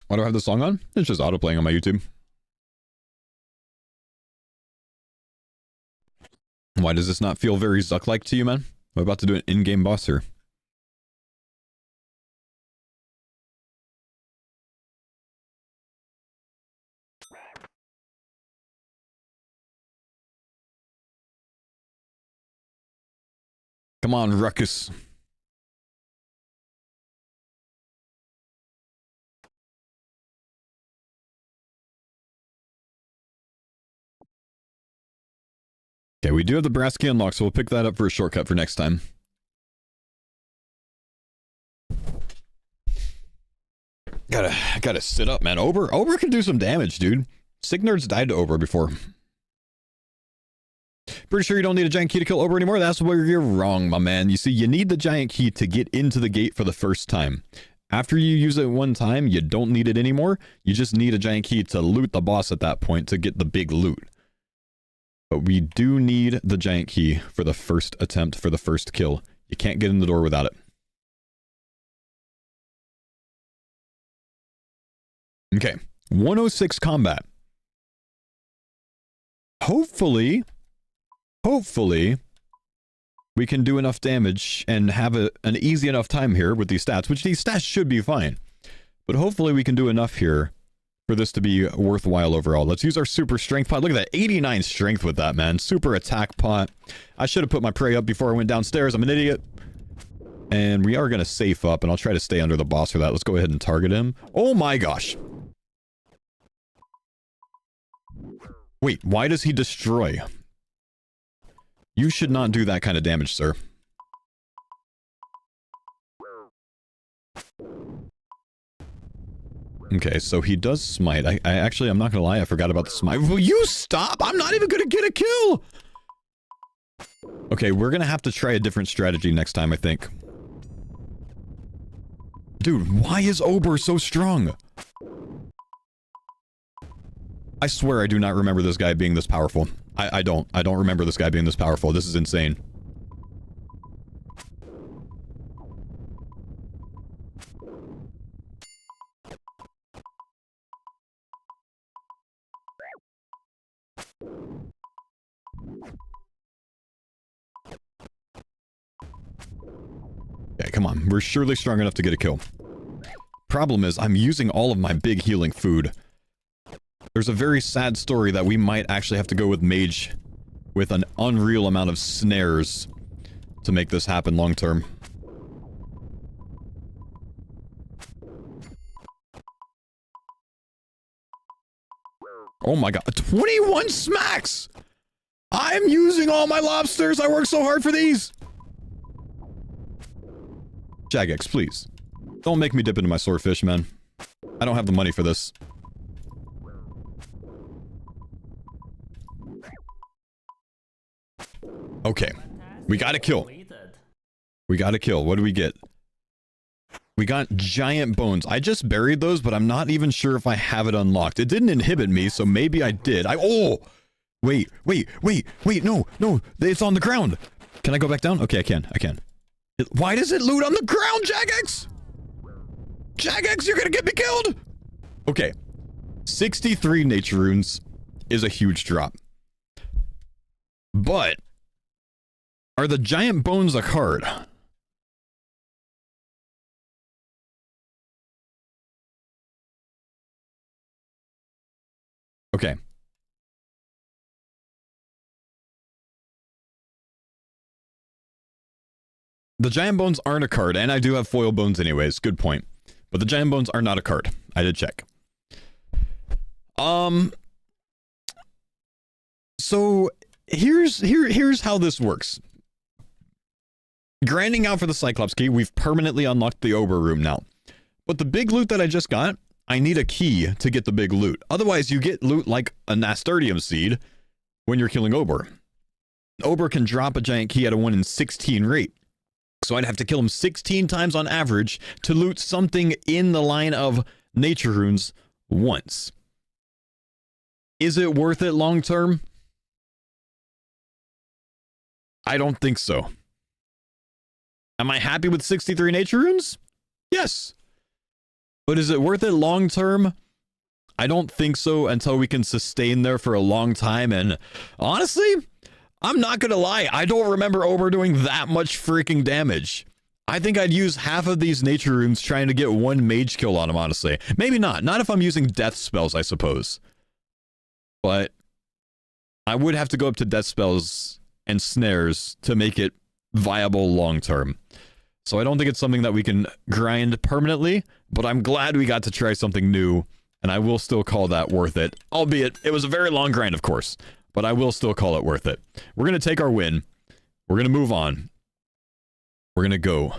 Why do I have the song on? It's just auto-playing on my YouTube. Why does this not feel very Zuck-like to you, man? I'm about to do an in-game boss here. Come on, Ruckus. Okay, we do have the brass key unlocked, so we'll pick that up for a shortcut for next time. Gotta sit up, man. Ober can do some damage, dude. Signard's died to Ober before. Pretty sure you don't need a giant key to kill Ober anymore? That's where you're wrong, my man. You see, you need the giant key to get into the gate for the first time. After you use it one time, you don't need it anymore. You just need a giant key to loot the boss at that point to get the big loot. But we do need the giant key for the first attempt, for the first kill. You can't get in the door without it. Okay, 106 combat. Hopefully, we can do enough damage and have an easy enough time here with these stats, which these stats should be fine. But hopefully we can do enough here for this to be worthwhile overall. Let's use our super strength pot. Look at that, 89 strength with that, man. Super attack pot. I should have put my prey up before I went downstairs. I'm an idiot. And we are going to safe up, and I'll try to stay under the boss for that. Let's go ahead and target him. Oh my gosh. Wait, why does he destroy? You should not do that kind of damage, sir. Okay, so he does smite. I actually, I'm not gonna lie, I forgot about the smite. Will you stop? I'm not even gonna get a kill! Okay, we're gonna have to try a different strategy next time, I think. Dude, why is Ober so strong? I swear I do not remember this guy being this powerful. I don't remember this guy being this powerful. This is insane. Okay, come on. We're surely strong enough to get a kill. Problem is, I'm using all of my big healing food. There's a very sad story that we might actually have to go with Mage with an unreal amount of snares to make this happen long term. Oh my god, 21 smacks! I'm using all my lobsters! I worked so hard for these! Jagex, please. Don't make me dip into my swordfish, man. I don't have the money for this. Okay. We got a kill. We got a kill. What do we get? We got giant bones. I just buried those, but I'm not even sure if I have it unlocked. It didn't inhibit me, so maybe I did. Oh! Wait. No. It's on the ground. Can I go back down? Okay, I can. Why does it loot on the ground, Jagex? Jagex, you're gonna get me killed! Okay. 63 nature runes is a huge drop. But are the giant bones a card? Okay. The giant bones aren't a card, and I do have foil bones anyways. Good point. But the giant bones are not a card. I did check. So here's how this works. Grinding out for the Cyclops key, we've permanently unlocked the Ober room now. But the big loot that I just got, I need a key to get the big loot. Otherwise, you get loot like a Nasturtium seed when you're killing Ober. Ober can drop a giant key at a 1 in 16 rate. So I'd have to kill him 16 times on average to loot something in the line of nature runes once. Is it worth it long term? I don't think so. Am I happy with 63 nature runes? Yes. But is it worth it long term? I don't think so until we can sustain there for a long time. And honestly, I'm not going to lie. I don't remember Ober doing that much freaking damage. I think I'd use half of these nature runes trying to get one mage kill on him, honestly. Maybe not. Not if I'm using death spells, I suppose. But I would have to go up to death spells and snares to make it viable long term. So I don't think it's something that we can grind permanently, but I'm glad we got to try something new, and I will still call that worth it. Albeit, it was a very long grind, of course, but I will still call it worth it. We're going to take our win. We're going to move on. We're going to go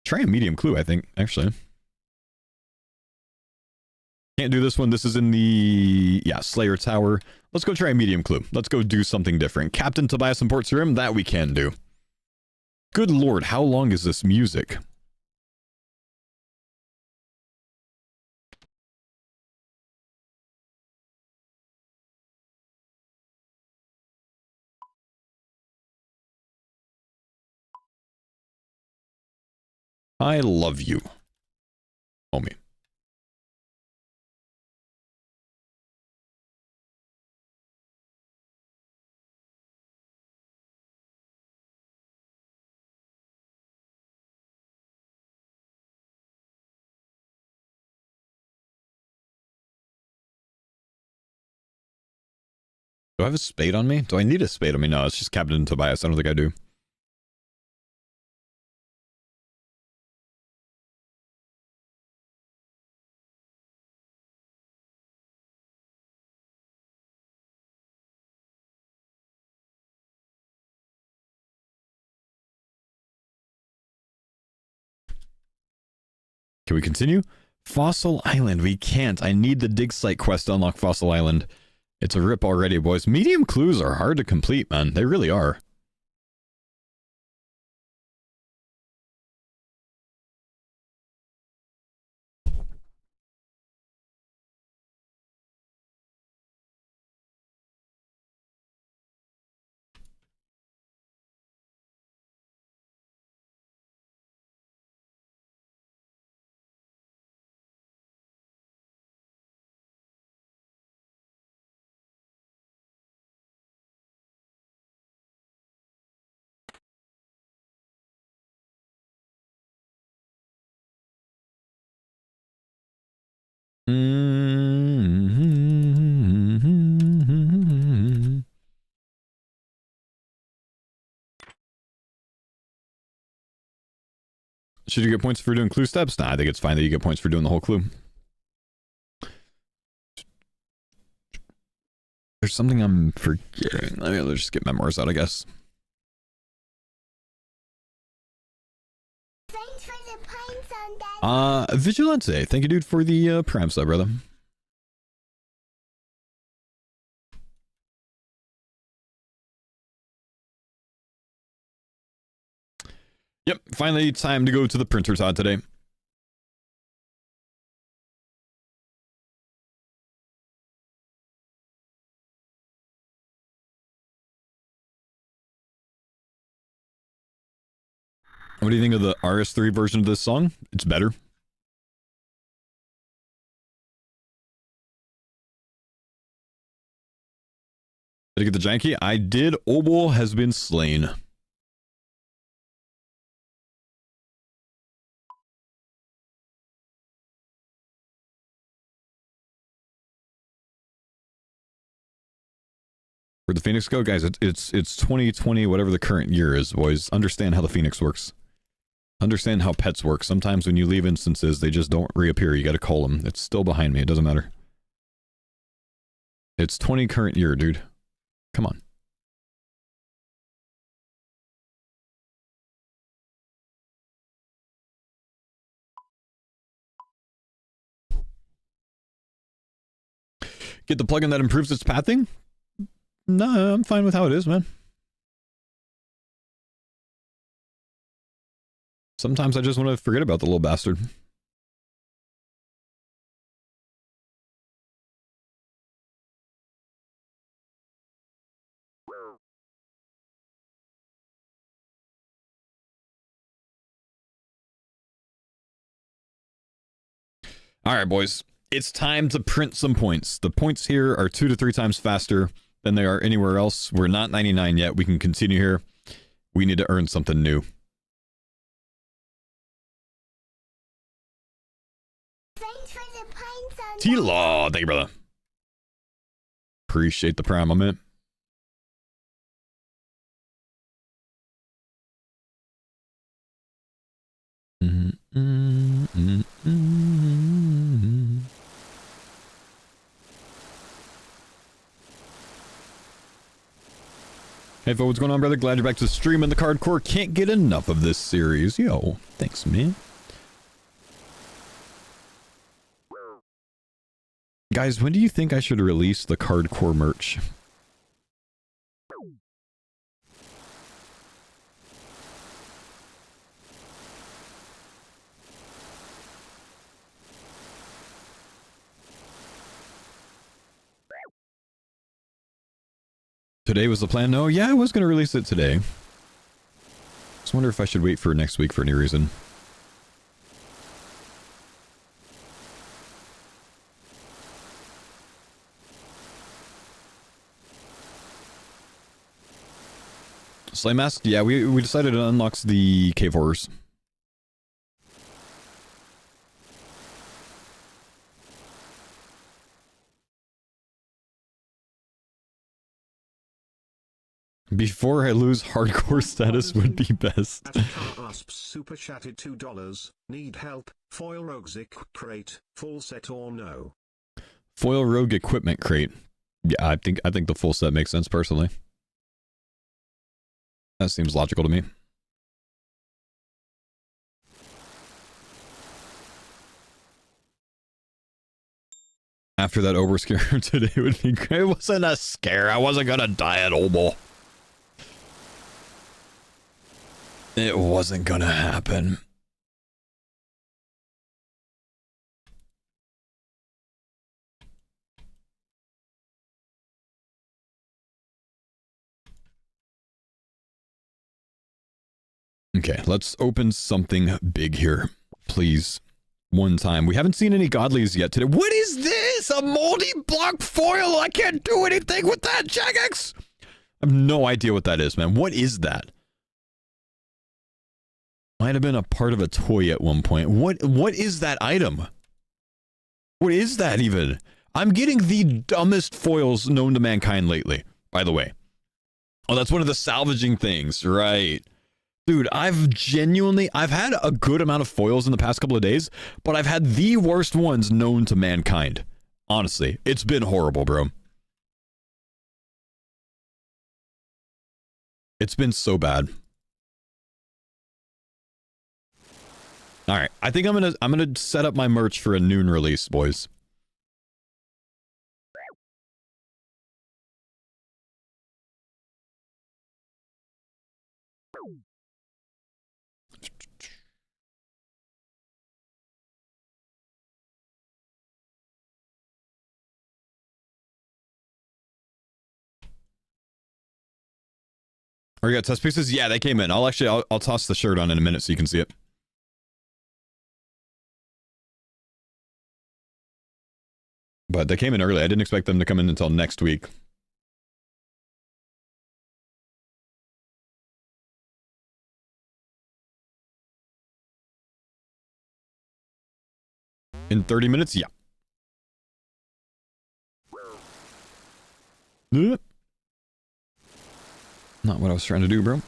try a medium clue, I think, actually. Can't do this one. This is in the, Slayer Tower. Let's go try a medium clue. Let's go do something different. Captain Tobias and Port Serim, that we can do. Good lord, how long is this music? I love you, homie. Do I have a spade on me? Do I need a spade on me? No, it's just Captain Tobias. I don't think I do. Can we continue? Fossil Island. We can't. I need the dig site quest to unlock Fossil Island. It's a rip already, boys. Medium clues are hard to complete, man. They really are. Should you get points for doing clue steps? Nah, I think it's fine that you get points for doing the whole clue. There's something I'm forgetting. Let's just get memoirs out, I guess. Thanks for the pines on that. Vigilante. Thank you, dude, for the prime sub, brother. Yep, finally time to go to the printer, Todd, today. What do you think of the RS3 version of this song? It's better. Did I get the giant key? I did. Obol has been slain. Where'd the Phoenix go? Guys, it's 2020, whatever the current year is, boys. Understand how the Phoenix works. Understand how pets work. Sometimes when you leave instances, they just don't reappear. You gotta call them. It's still behind me. It doesn't matter. It's 20 current year, dude. Come on. Get the plugin that improves its pathing? No, I'm fine with how it is, man. Sometimes I just want to forget about the little bastard. All right, boys. It's time to print some points. The points here are 2 to 3 times faster than they are anywhere else. We're not 99 yet. We can continue here. We need to earn something new. Thanks for the pints on T-Law. Thank you, brother. Appreciate the prime, my man. Hey, Fo, what's going on, brother? Glad you're back to the stream and the CARDCORE. Can't get enough of this series. Yo, thanks, man. Guys, when do you think I should release the CARDCORE merch? Today was the plan? No, yeah, I was going to release it today. Just wonder if I should wait for next week for any reason. Slay Mask? Yeah, we decided it unlocks the Cave Horrors. Before I lose hardcore status would be best. Asp super chatted $2. Need help? Foil rogues crate, full set or no? Foil rogue equipment crate. Yeah, I think the full set makes sense personally. That seems logical to me. After that Ober scare today would be great. It wasn't a scare. I wasn't gonna die at Ober. It wasn't gonna happen. Okay, let's open something big here, please. One time. We haven't seen any godlies yet today. What is this? A moldy block foil? I can't do anything with that, Jagex! I have no idea what that is, man. What is that? Might have been a part of a toy at one point. What is that item? What is that even? I'm getting the dumbest foils known to mankind lately, by the way. Oh, that's one of the salvaging things, right? Dude, I've had a good amount of foils in the past couple of days, but I've had the worst ones known to mankind. Honestly, it's been horrible, bro. It's been so bad. All right, I think I'm gonna set up my merch for a noon release, boys. Or you got test pieces? Yeah, they came in. I'll toss the shirt on in a minute so you can see it. But they came in early. I didn't expect them to come in until next week. In 30 minutes? Yeah. Not what I was trying to do, bro.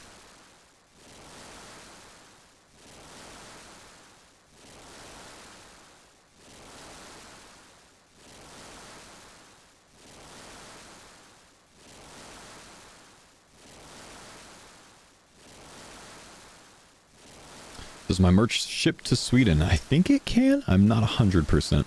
Does my merch ship to Sweden? I think it can. I'm not 100%.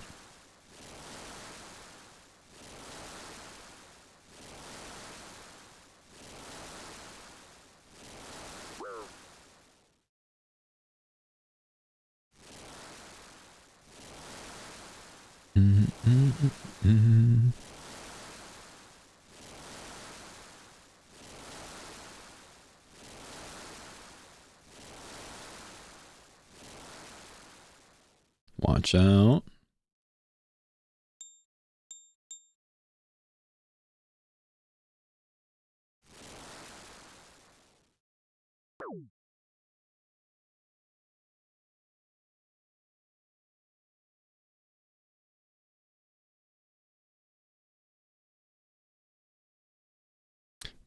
Watch out.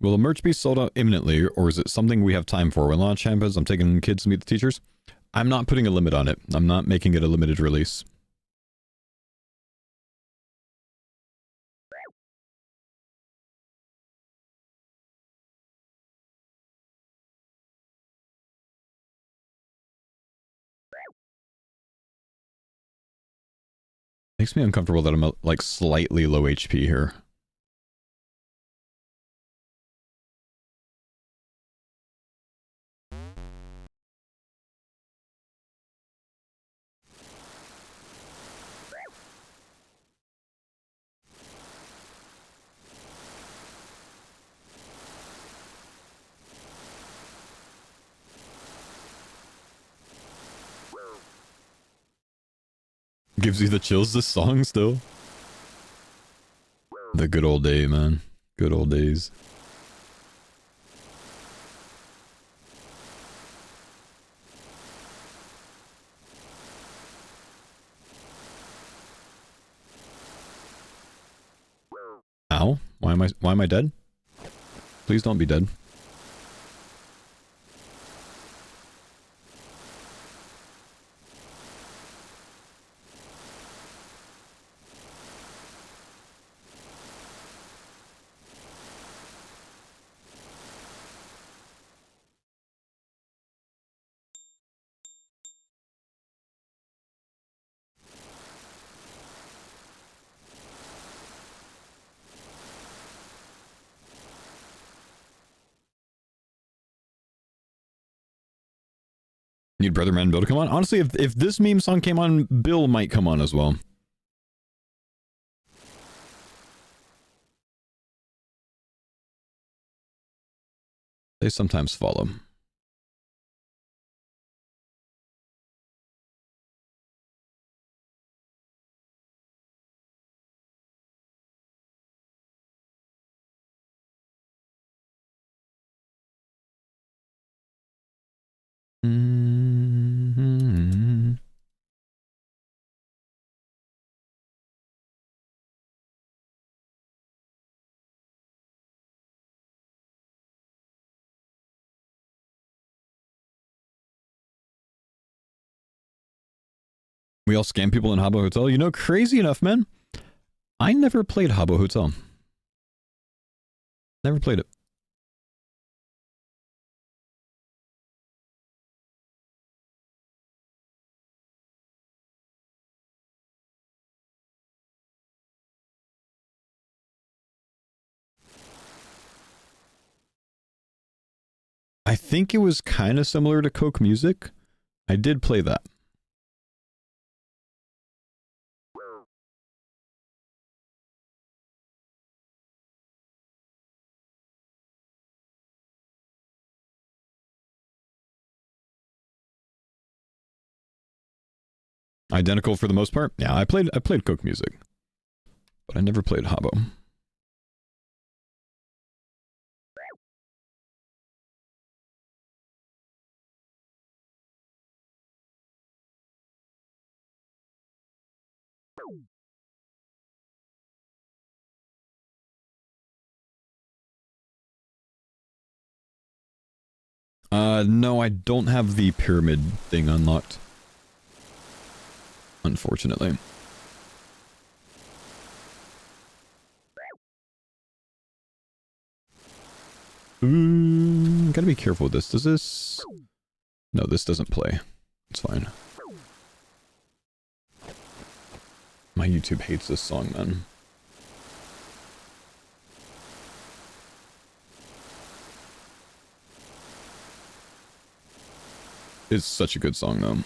Will the merch be sold out imminently, or is it something we have time for? When launch happens, I'm taking kids to meet the teachers. I'm not putting a limit on it. I'm not making it a limited release. Makes me uncomfortable that I'm like slightly low HP here. Gives you the chills, this song still. The good old day, man. Good old days. Ow. Why am I dead? Please don't be dead. Need Brother Man Bill to come on? Honestly, if this meme song came on, Bill might come on as well. They sometimes follow. We all scam people in Habbo Hotel. You know, crazy enough, man. I never played Habbo Hotel. Never played it. I think it was kind of similar to Coke Music. I did play that. Identical for the most part. Yeah, I played Coke Music, but I never played Habbo. No, I don't have the pyramid thing unlocked. Unfortunately. Gotta be careful with this. Does this... No, this doesn't play. It's fine. My YouTube hates this song, man. It's such a good song, though.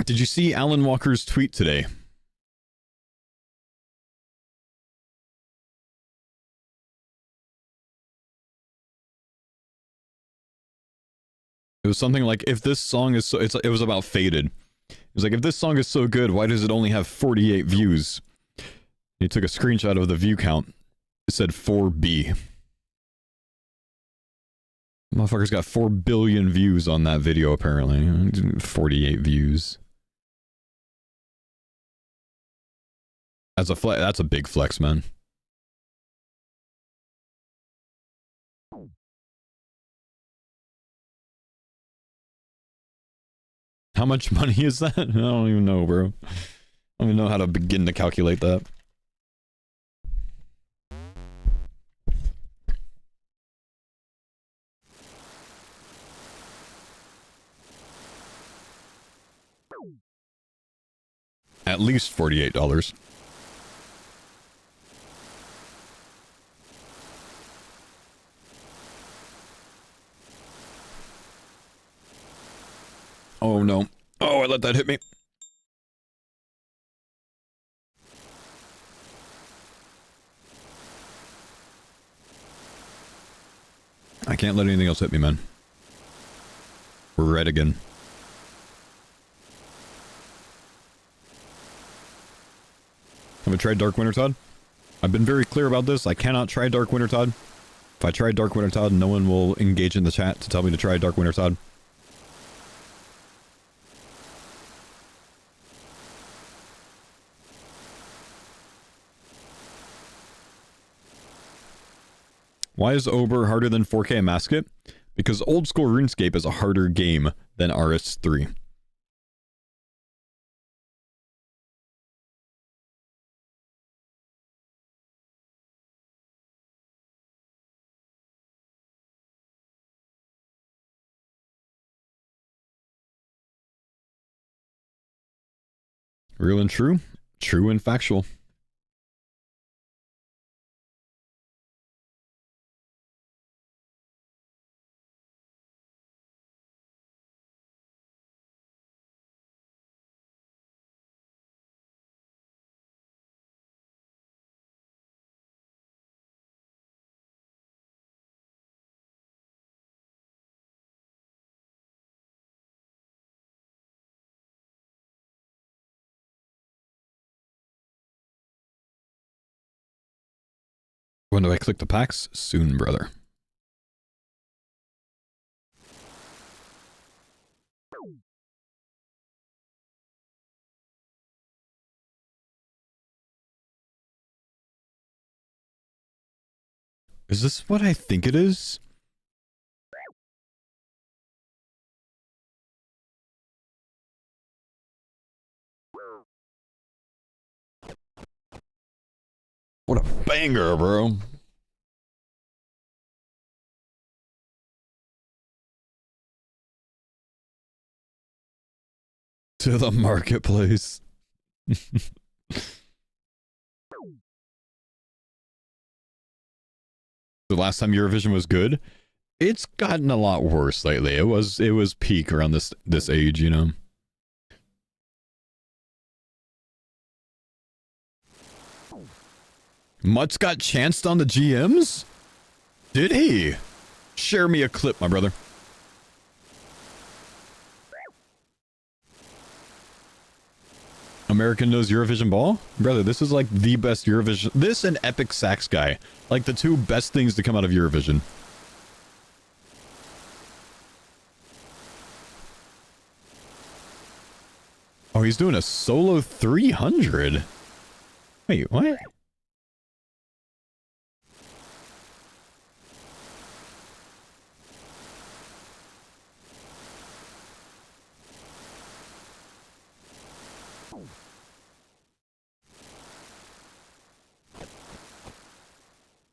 Did you see Alan Walker's tweet today? It was something like, if this song is so... it was about Faded. It was like, if this song is so good, why does it only have 48 views? He took a screenshot of the view count. It said 4B. Motherfucker's got 4 billion views on that video, apparently. 48 views. That's a big flex, man. How much money is that? I don't even know, bro. I don't even know how to begin to calculate that. At least $48. Oh no. Oh, I let that hit me. I can't let anything else hit me, man. We're red again. Have I tried Dark Winter Todd? I've been very clear about this. I cannot try Dark Winter Todd. If I try Dark Winter Todd, no one will engage in the chat to tell me to try Dark Winter Todd. Why is Ober harder than 4K Masket? Because old school RuneScape is a harder game than RS3. Real and true, true and factual. When do I click the packs? Soon, brother. Is this what I think it is? What a banger, bro. To the marketplace. The last time Eurovision was good, it's gotten a lot worse lately. It was peak around this age, you know. Mutt's got chanced on the GMs? Did he? Share me a clip, my brother. American knows Eurovision Ball? Brother, this is like the best Eurovision. This and Epic Sax Guy. Like the two best things to come out of Eurovision. Oh, he's doing a solo 300. Wait, what?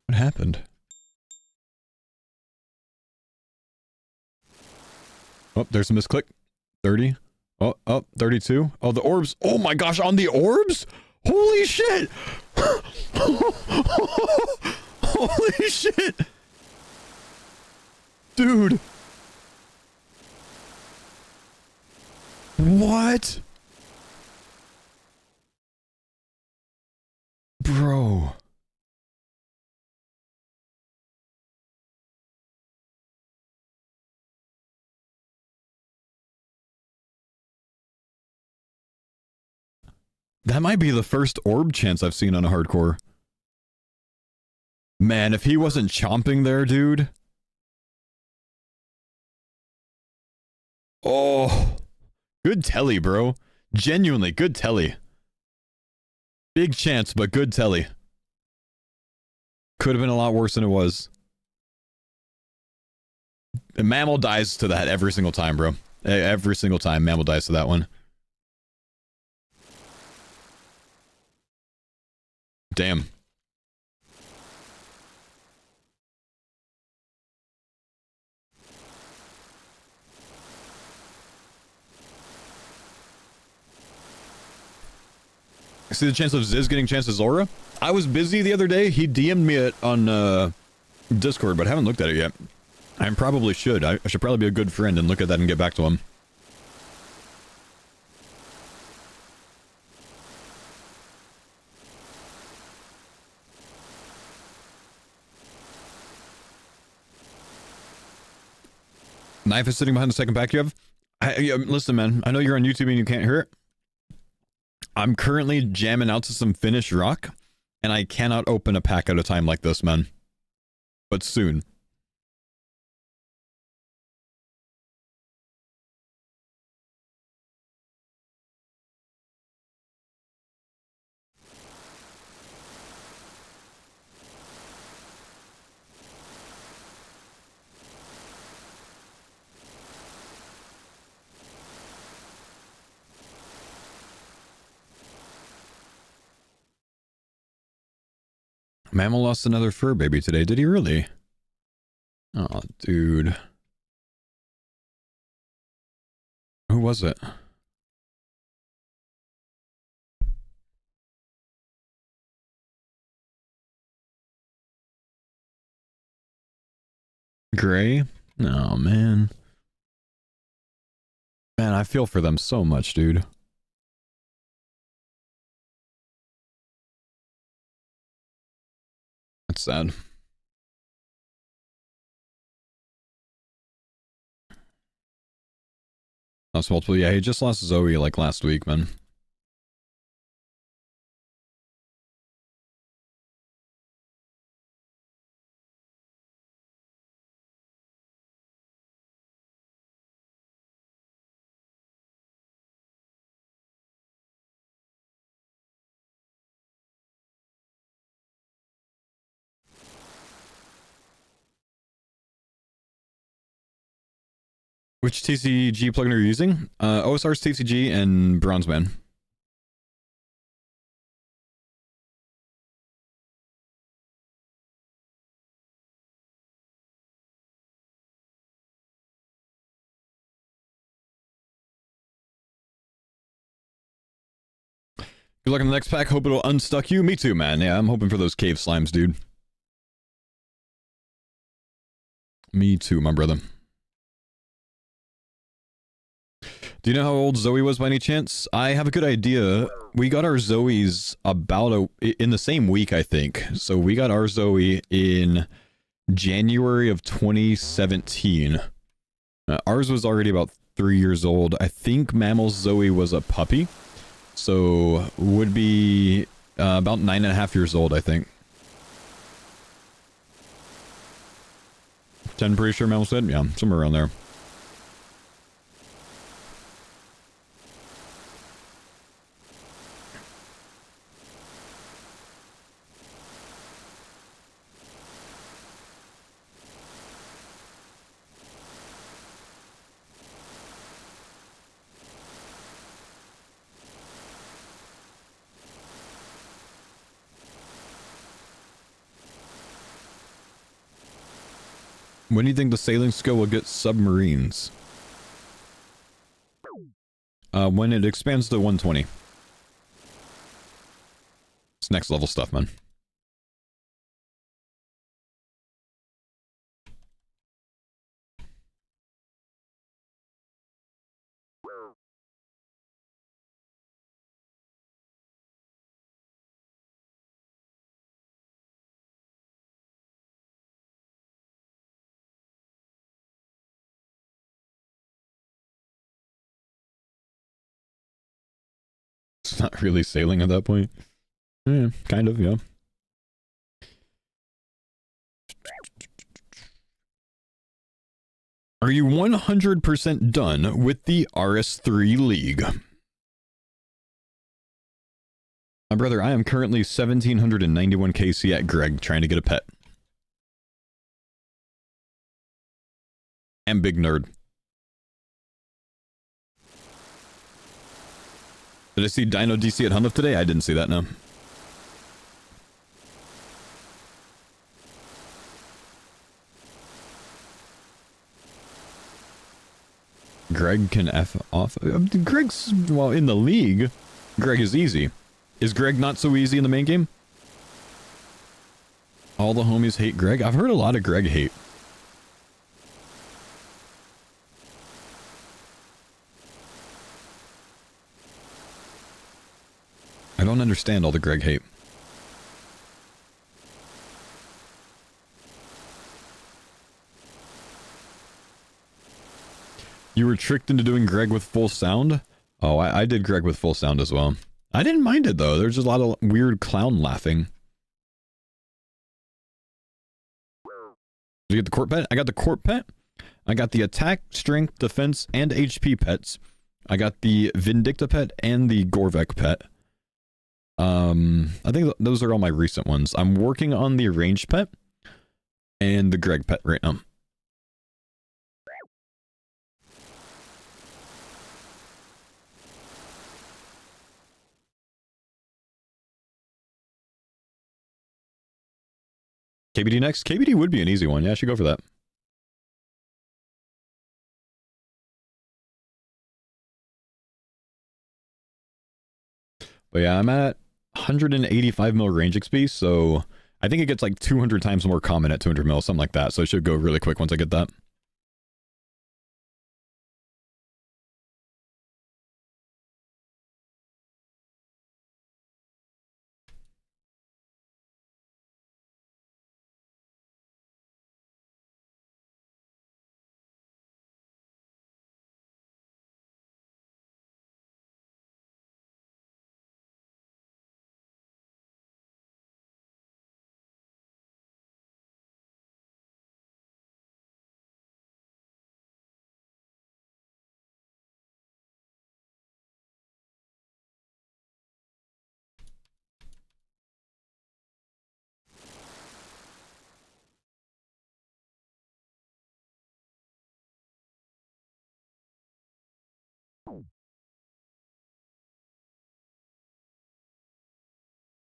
What happened? Oh, there's a misclick. 30. Oh, 32. Oh, the orbs. Oh my gosh, on the orbs? Holy shit! Holy shit! Dude! What? Bro. That might be the first orb chance I've seen on a hardcore. Man, if he wasn't chomping there, dude. Oh. Good telly, bro. Genuinely, good telly. Big chance, but good telly. Could have been a lot worse than it was. And Mammal dies to that every single time, bro. Every single time, Mammal dies to that one. Damn. See the chance of Ziz getting chance to Zora? I was busy the other day. He DM'd me it on Discord, but I haven't looked at it yet. I probably should. I should probably be a good friend and look at that and get back to him. Knife is sitting behind the second pack you have. Listen, man. I know you're on YouTube and you can't hear it. I'm currently jamming out to some Finnish rock, and I cannot open a pack at a time like this, man. But soon. Mammal lost another fur baby today. Did he really? Oh, dude. Who was it? Gray? Oh, man. Man, I feel for them so much, dude. That's sad. Lost multiple. Yeah, he just lost Zoe like last week, man. Which TCG plugin are you using? OSR's TCG and Bronzeman. Good luck on the next pack. Hope it'll unstuck you. Me too, man. Yeah, I'm hoping for those cave slimes, dude. Me too, my brother. Do you know how old Zoe was by any chance? I have a good idea. We got our Zoes about in the same week, I think. So we got our Zoe in January of 2017. Ours was already about 3 years old. I think Mammal's Zoe was a puppy. So would be about 9.5 years old, I think. 10, pretty sure Mel said? Yeah, somewhere around there. When do you think the sailing skill will get submarines? When it expands to 120. It's next level stuff, man. It's not really sailing at that point. Yeah, kind of, yeah. Are you 100% done with the RS3 League? My brother, I am currently 1,791 KC at Greg trying to get a pet. And big nerd. Did I see Dino DC at Hunnif today? I didn't see that, no. Greg can F off. Greg's, well, in the league, Greg is easy. Is Greg not so easy in the main game? All the homies hate Greg? I've heard a lot of Greg hate. I don't understand all the Greg hate. You were tricked into doing Greg with full sound? Oh, I did Greg with full sound as well. I didn't mind it though. There's just a lot of weird clown laughing. Did you get the court pet? I got the court pet. I got the attack, strength, defense, and HP pets. I got the Vindicta pet and the Gorvek pet. I think those are all my recent ones. I'm working on the ranged pet and the Greg pet right now. KBD next? KBD would be an easy one. Yeah, I should go for that. But yeah, I'm at 185 mil range XP, so I think it gets like 200 times more common at 200 mil, something like that. So it should go really quick once I get that.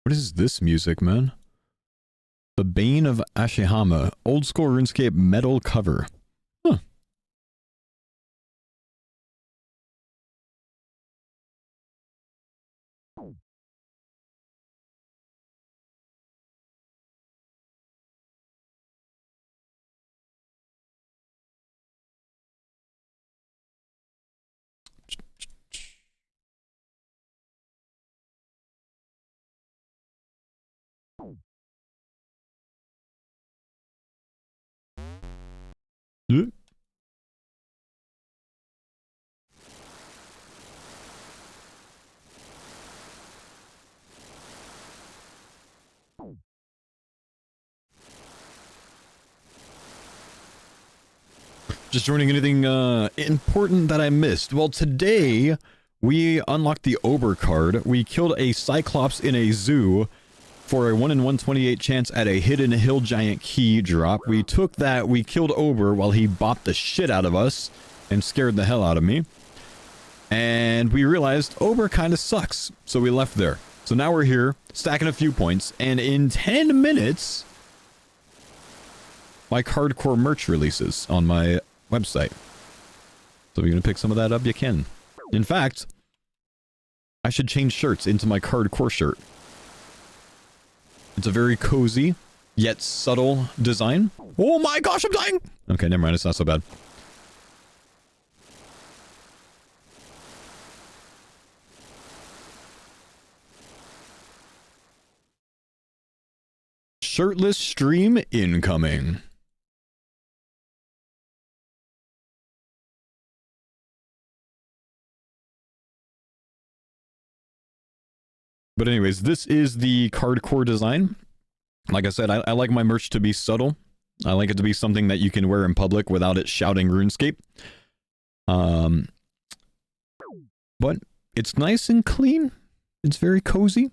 What is this music, man? The Bane of Ashihama, old school RuneScape metal cover. Huh. Yeah. Just joining anything important that I missed? Well, today we unlocked the Ober card. We killed a Cyclops in a zoo for a 1 in 128 chance at a hidden hill giant key drop. We took that, we killed Ober while he bopped the shit out of us and scared the hell out of me. And we realized Ober kind of sucks, so we left there. So now we're here, stacking a few points, and in 10 minutes, my CARDCORE merch releases on my website. So if you're gonna pick some of that up, you can. In fact, I should change shirts into my CARDCORE shirt. It's a very cozy, yet subtle design. Oh my gosh, I'm dying! Okay, never mind, it's not so bad. Shirtless stream incoming. But anyways, this is the CARDCORE design. Like I said, I like my merch to be subtle. I like it to be something that you can wear in public without it shouting RuneScape. But it's nice and clean. It's very cozy.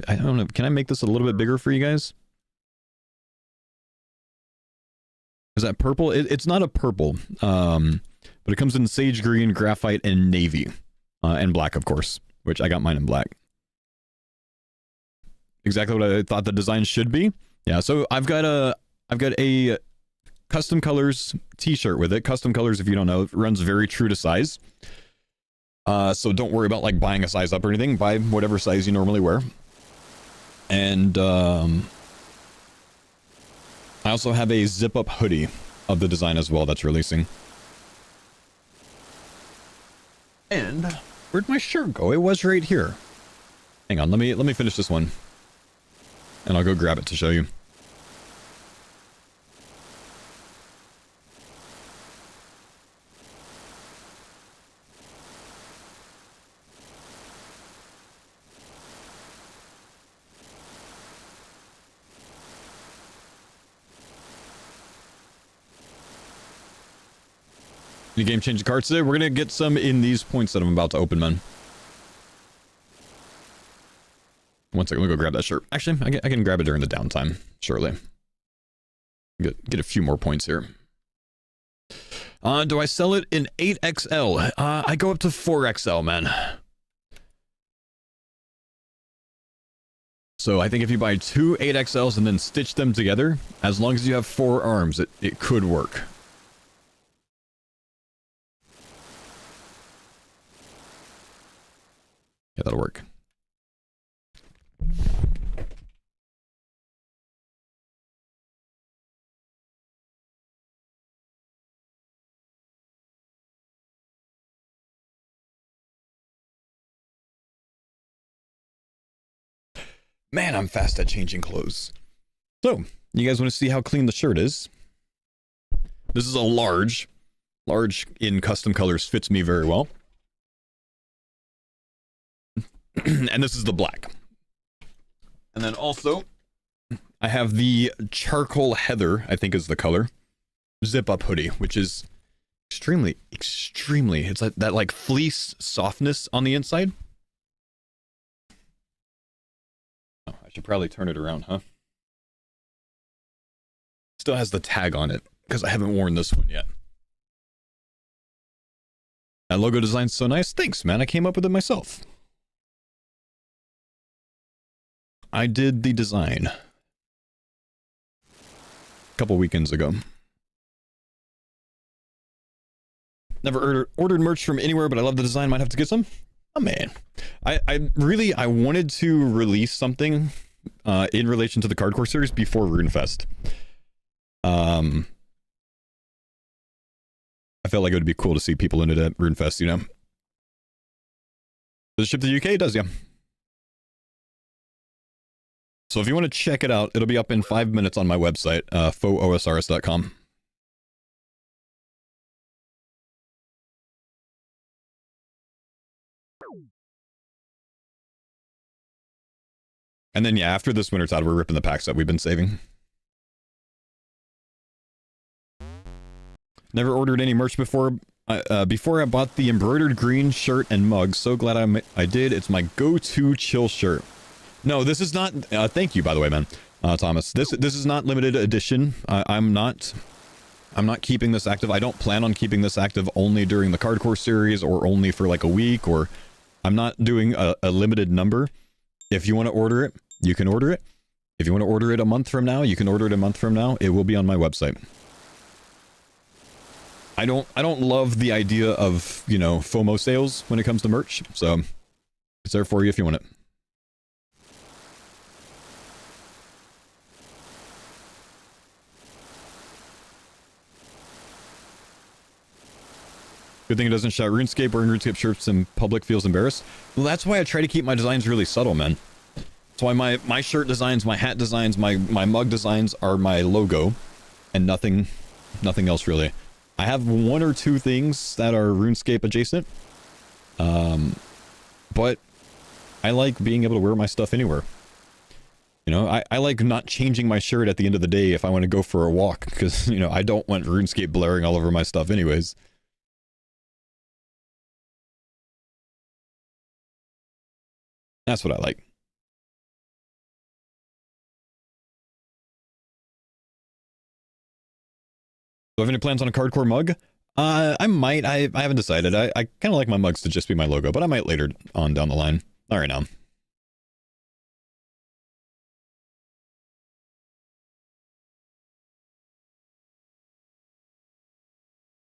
I don't know. Can I make this a little bit bigger for you guys? Is that purple? It's not a purple. But it comes in sage green, graphite, and navy. And black, of course. Which I got mine in black. Exactly what I thought the design should be. Yeah, so I've got a custom colors t-shirt with it. Custom colors, if you don't know, it runs very true to size. So don't worry about like buying a size up or anything. Buy whatever size you normally wear. And I also have a zip-up hoodie of the design as well that's releasing. And where'd my shirt go? It was right here. Hang on, let me finish this one. And I'll go grab it to show you. Any game changing cards today? We're gonna get some in these points that I'm about to open, man. One second, let me go grab that shirt. Actually, I can grab it during the downtime, surely. Get a few more points here. Do I sell it in 8XL? I go up to 4XL, man. So I think if you buy two 8XLs and then stitch them together, as long as you have 4 arms, it could work. Yeah, that'll work. Man, I'm fast at changing clothes. So, you guys want to see how clean the shirt is? This is a large. Large in custom colors fits me very well. And this is the black. And then also, I have the charcoal heather, I think is the color, zip-up hoodie, which is extremely, it's like that like fleece softness on the inside. Oh, I should probably turn it around, huh? Still has the tag on it, because I haven't worn this one yet. That logo design's so nice. Thanks, man. I came up with it myself. I did the design a couple weekends ago. Never ordered merch from anywhere, but I love the design. Might have to get some. Oh man, I wanted to release something in relation to the CARDCORE series before RuneFest. I felt like it would be cool to see people in it at RuneFest, you know. Does it ship to the UK? It does, yeah. So if you want to check it out, it'll be up in 5 minutes on my website, foosrs.com. And then, yeah, after this winter's out, we're ripping the packs that we've been saving. Never ordered any merch before. Before I bought the embroidered green shirt and mug. So glad I did. It's my go-to chill shirt. No, this is not. Thank you, by the way, man, Thomas. This is not limited edition. I'm not keeping this active. I don't plan on keeping this active only during the CARDCORE series or only for like a week, or I'm not doing a limited number. If you want to order it, you can order it. If you want to order it a month from now, you can order it a month from now. It will be on my website. I don't love the idea of, you know, FOMO sales when it comes to merch, so it's there for you if you want it. Good thing it doesn't shout RuneScape. Wearing RuneScape shirts in public feels embarrassed. Well, that's why I try to keep my designs really subtle, man. That's why my shirt designs, my hat designs, my mug designs are my logo, and nothing else really. I have one or two things that are RuneScape adjacent, but I like being able to wear my stuff anywhere. You know, I like not changing my shirt at the end of the day if I want to go for a walk, because, you know, I don't want RuneScape blaring all over my stuff anyways. That's what I like. Do I have any plans on a CARDCORE mug? I might. I haven't decided. I kind of like my mugs to just be my logo, but I might later on down the line. Not right now.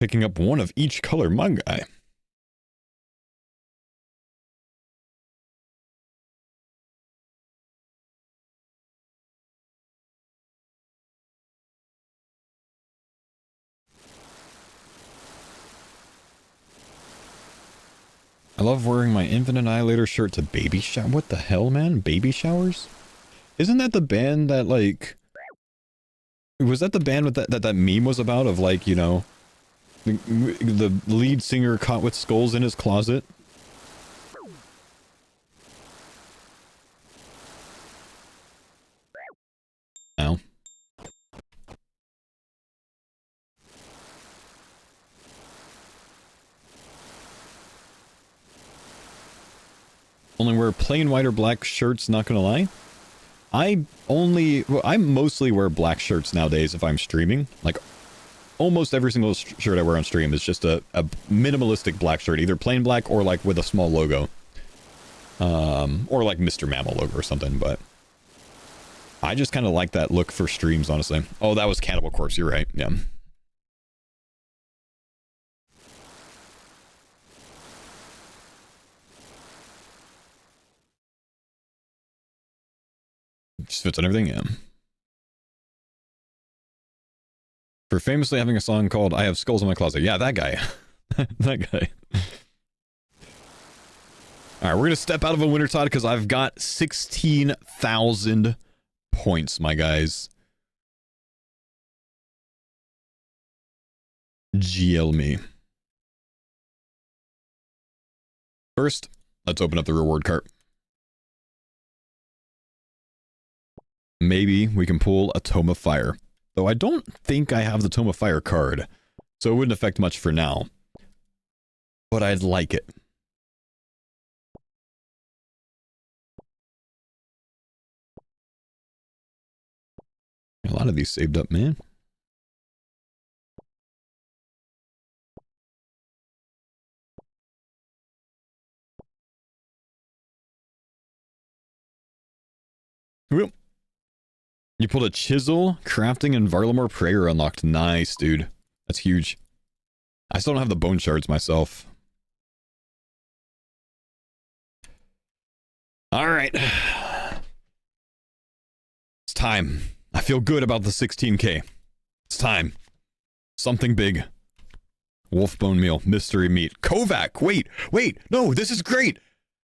Picking up one of each color mug guy. I love wearing my Infinite Annihilator shirt to baby shower. What the hell, man? Baby showers? Isn't that the band that, like... Was that the band with that meme was about? Of, like, you know... The lead singer caught with skulls in his closet? Ow. Only wear plain white or black shirts, not gonna lie. I mostly wear black shirts nowadays if I'm streaming. Like, almost every single shirt I wear on stream is just a minimalistic black shirt. Either plain black or, like, with a small logo. Or, like, Mr. Mammal logo or something, but... I just kind of like that look for streams, honestly. Oh, that was Cannibal Corpse, you're right, yeah. Just fits on everything, yeah. For famously having a song called I Have Skulls in My Closet. Yeah, that guy. That guy. Alright, we're gonna step out of a winter tide because I've got 16,000 points, my guys. GL me. First, let's open up the reward cart. Maybe we can pull a Tome of Fire. Though I don't think I have the Tome of Fire card, so it wouldn't affect much for now. But I'd like it. A lot of these saved up, man. Well. You pulled a Chisel, Crafting, and Varlamore Prayer unlocked. Nice, dude. That's huge. I still don't have the Bone Shards myself. Alright. It's time. I feel good about the 16k. It's time. Something big. Wolfbone Meal. Mystery Meat. Kovac! Wait! No, this is great!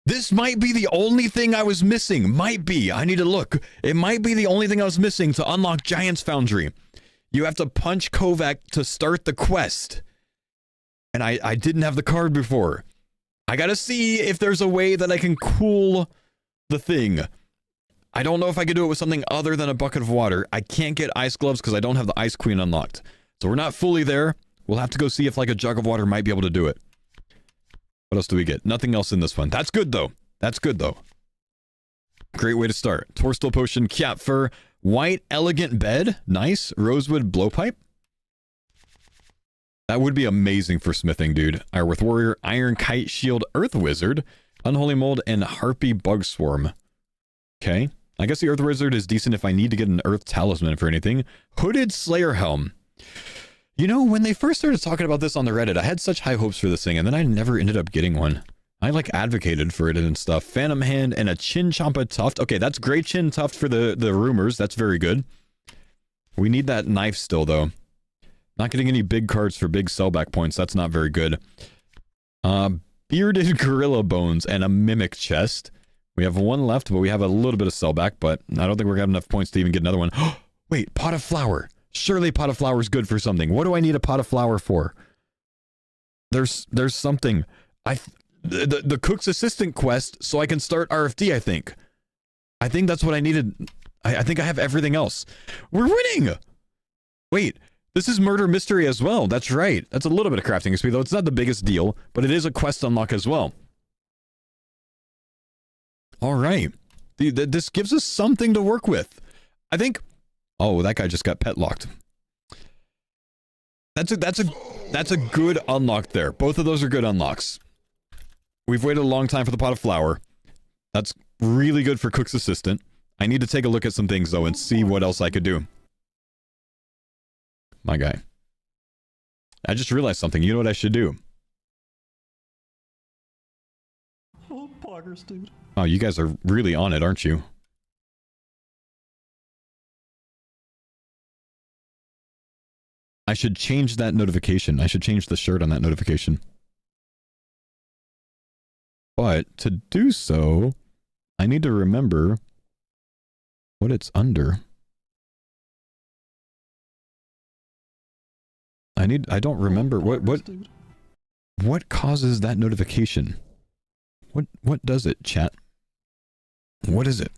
This might be the only thing I was missing. Might be. I need to look. It might be the only thing I was missing to unlock Giant's Foundry. You have to punch Kovac to start the quest. And I didn't have the card before. I gotta see if there's a way that I can cool the thing. I don't know if I could do it with something other than a bucket of water. I can't get ice gloves because I don't have the Ice Queen unlocked. So we're not fully there. We'll have to go see if like a jug of water might be able to do it. What else do we get? Nothing else in this one. That's good though. That's good though. Great way to start. Torstal potion, Kiap fur, white elegant bed. Nice. Rosewood blowpipe. That would be amazing for smithing, dude. Irewith warrior, iron kite shield, earth wizard, unholy mold, and harpy bug swarm. Okay. I guess the earth wizard is decent if I need to get an earth talisman for anything. Hooded slayer helm. You know, when they first started talking about this on the Reddit, I had such high hopes for this thing, and then I never ended up getting one. I like advocated for it and stuff. Phantom hand and a chin champa tuft. Okay, that's great chin tuft for the rumors. That's very good. We need that knife still though. Not getting any big cards for big sellback points. That's not very good. Bearded gorilla bones and a mimic chest. We have one left, but we have a little bit of sellback, but I don't think we're gonna have enough points to even get another one. Wait, pot of flour. Surely pot of flour is good for something. What do I need a pot of flour for? There's something. The cook's assistant quest, so I can start RFD, I think. I think that's what I needed. I think I have everything else. We're winning! Wait, this is murder mystery as well. That's right. That's a little bit of crafting XP, though. It's not the biggest deal, but it is a quest unlock as well. All right. This gives us something to work with. I think... Oh, that guy just got pet locked. That's a good unlock there. Both of those are good unlocks. We've waited a long time for the pot of flour. That's really good for cook's assistant. I need to take a look at some things though and see what else I could do. My guy. I just realized something. You know what I should do? Oh, poggers, dude. Oh, you guys are really on it, aren't you? I should change that notification. I should change the shirt on that notification. But to do so, I need to remember what it's under. I don't remember what causes that notification? What does it, chat? What is it?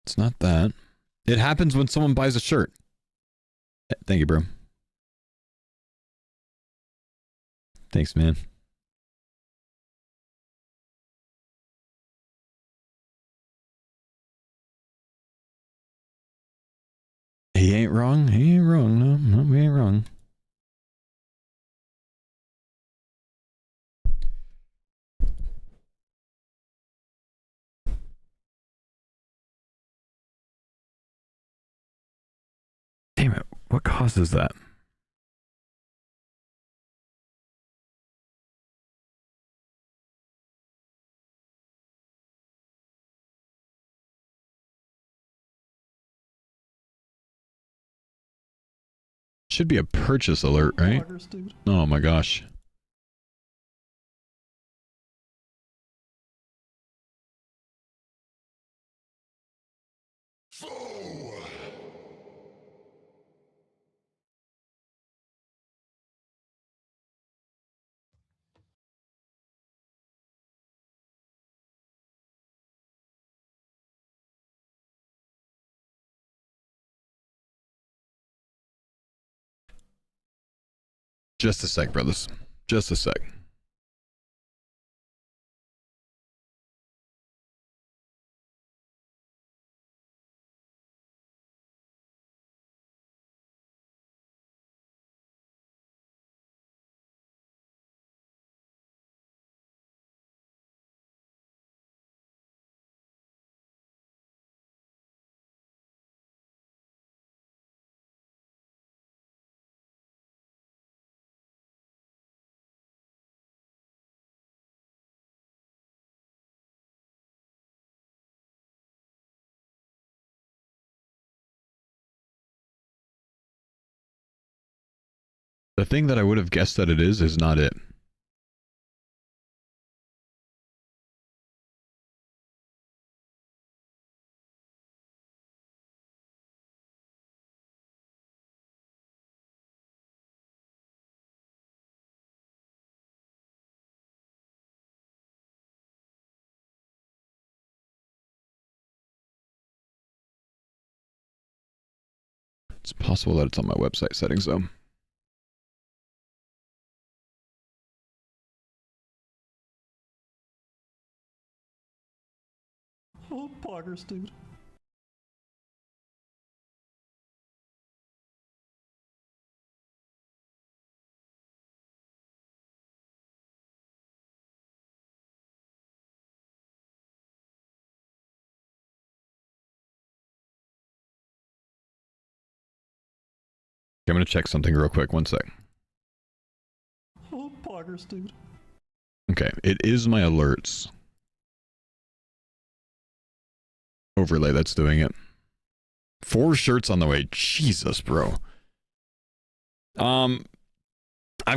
It's not that. It happens when someone buys a shirt. Thank you, bro. Thanks, man. He ain't wrong. He ain't wrong. No, he ain't wrong. Damn it. What causes that? Should be a purchase alert, right? Oh my gosh. Just a sec, brothers. Just a sec. The thing that I would have guessed that it is not it. It's possible that it's on my website settings though. Oh, poggers, dude. Okay, I'm gonna check something real quick. One sec. Oh, poggers, dude. Okay, it is my alerts overlay that's doing it. 4 shirts on the way. Jesus, bro. I've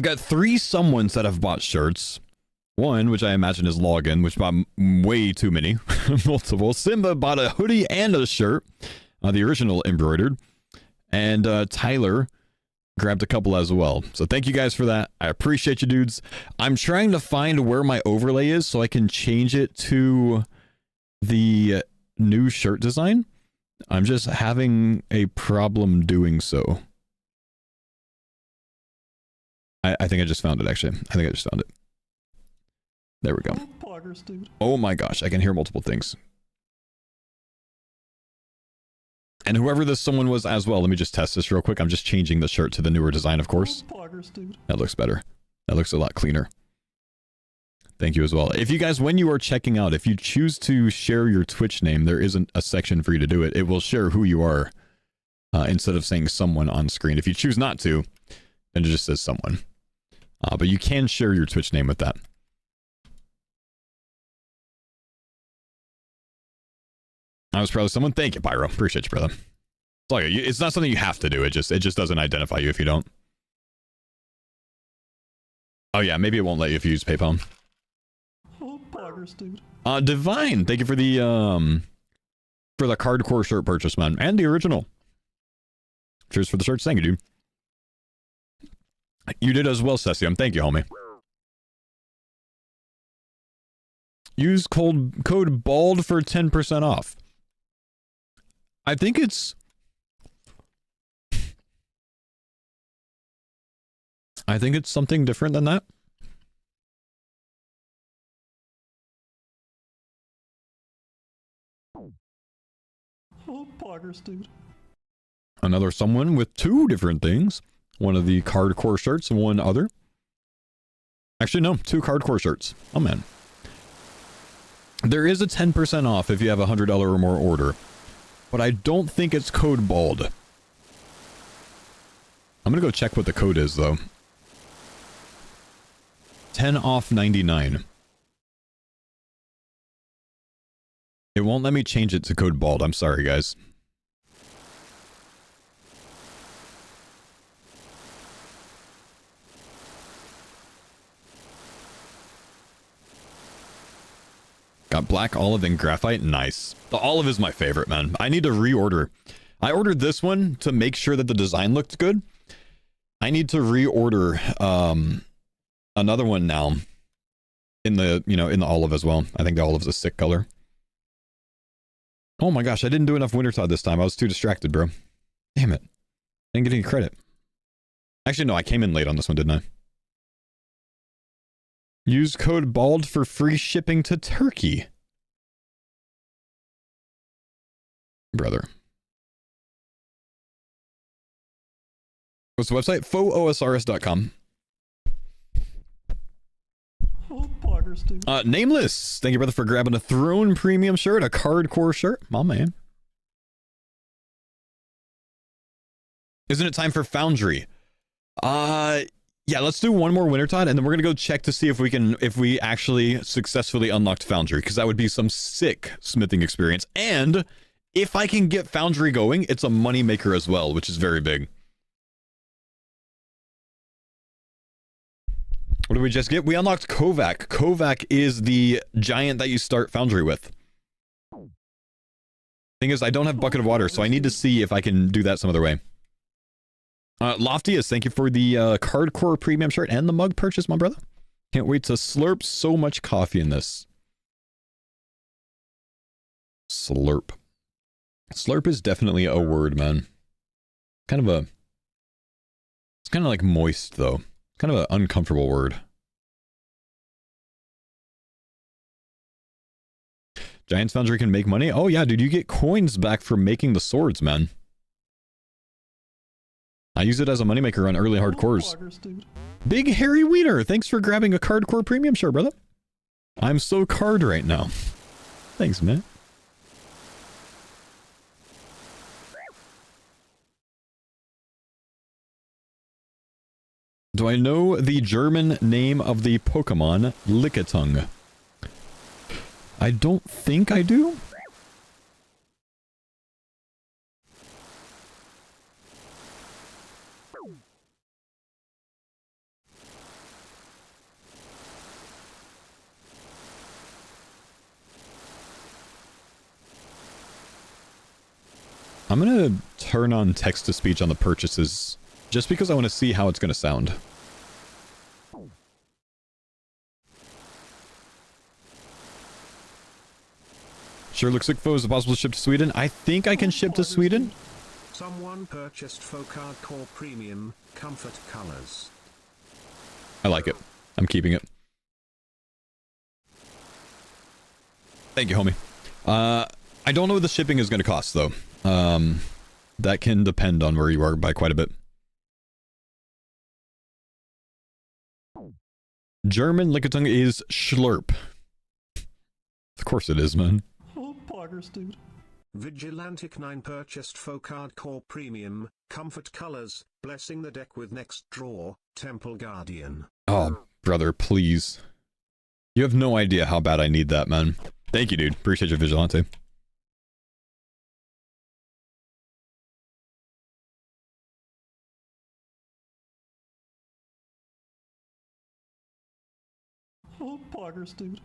got 3 someones that have bought shirts. One, which I imagine is Login, which bought way too many. Multiple. Simba bought a hoodie and a shirt. The original embroidered. And Tyler grabbed a couple as well. So thank you guys for that. I appreciate you dudes. I'm trying to find where my overlay is so I can change it to the new shirt design. I'm just having a problem doing so. I think I just found it actually. I think I just found it. There we go. Oh, poggers, dude. Oh my gosh, I can hear multiple things. And whoever this someone was as well, let me just test this real quick. I'm just changing the shirt to the newer design, of course. Oh, poggers, dude. That looks better. That looks a lot cleaner. Thank you as well. If you guys, when you are checking out, if you choose to share your Twitch name, there isn't a section for you to do it. It will share who you are instead of saying someone on screen. If you choose not to, then it just says someone. But you can share your Twitch name with that. I was probably someone. Thank you, Pyro. Appreciate you, brother. It's like it's not something you have to do. It just doesn't identify you if you don't. Oh yeah, maybe it won't let you if you use PayPal. Oh, poggers, dude. Divine, thank you for the CARDCORE shirt purchase, man, and the original. Cheers for the shirts. Thank you, dude. You did as well, Cesium. Thank you, homie. Use code BALD for 10% off. I think it's something different than that. Oh, poggers, dude. Another someone with 2 different things. One of the CARDCORE shirts and one other. Actually, no, 2 CARDCORE shirts. Oh, man. There is a 10% off if you have a $100 or more order. But I don't think it's code BALD. I'm gonna go check what the code is, though. 10 off 99. It won't let me change it to code BALD. I'm sorry, guys. Got black olive and graphite. Nice. The olive is my favorite, man. I need to reorder. I ordered this one to make sure that the design looked good. I need to reorder another one now in the, in the olive as well. I think the olive's a sick color. Oh my gosh, I didn't do enough Wintertide this time. I was too distracted, bro. Damn it. I didn't get any credit. Actually, no, I came in late on this one, didn't I? Use code BALD for free shipping to Turkey. Brother. What's the website? foosrs.com. Oh, poggers, dude. Nameless. Thank you, brother, for grabbing a Throne premium shirt, a CARDCORE shirt. My man. Isn't it time for Foundry? Yeah, let's do one more Wintertide, and then we're gonna go check to see if we actually successfully unlocked Foundry, because that would be some sick smithing experience. And if I can get Foundry going, it's a money maker as well, which is very big. What did we just get? We unlocked Kovac. Kovac is the giant that you start Foundry with. Thing is, I don't have Bucket of Water, so I need to see if I can do that some other way. Loftiest, thank you for the CARDCORE premium shirt and the mug purchase, my brother. Can't wait to slurp so much coffee in this. Slurp. Slurp is definitely a word, man. Kind of a... It's kind of like moist, though. Kind of an uncomfortable word. Giants Foundry can make money? Oh yeah, dude, you get coins back for making the swords, man. I use it as a moneymaker on early hardcores. Big Harry Wiener, thanks for grabbing a CARDCORE premium share, brother. I'm so card right now. Thanks, man. Do I know the German name of the Pokemon Lickitung? I don't think I do. I'm gonna turn on text-to-speech on the purchases, just because I want to see how it's gonna sound. Sure looks like foes. Is it possible to ship to Sweden? I think I can ship to Sweden. Someone purchased faux CARDCORE premium, comfort colors. I like it. I'm keeping it. Thank you, homie. I don't know what the shipping is going to cost, though. That can depend on where you are by quite a bit. German Lickitung is Schlurp. Of course it is, man. Oh, poggers, dude. Vigilantic 9 purchased faux CARDCORE premium, comfort colors, blessing the deck with next draw, Temple Guardian. Oh, brother, please. You have no idea how bad I need that, man. Thank you, dude. Appreciate your Vigilante. Oh, poggers, dude.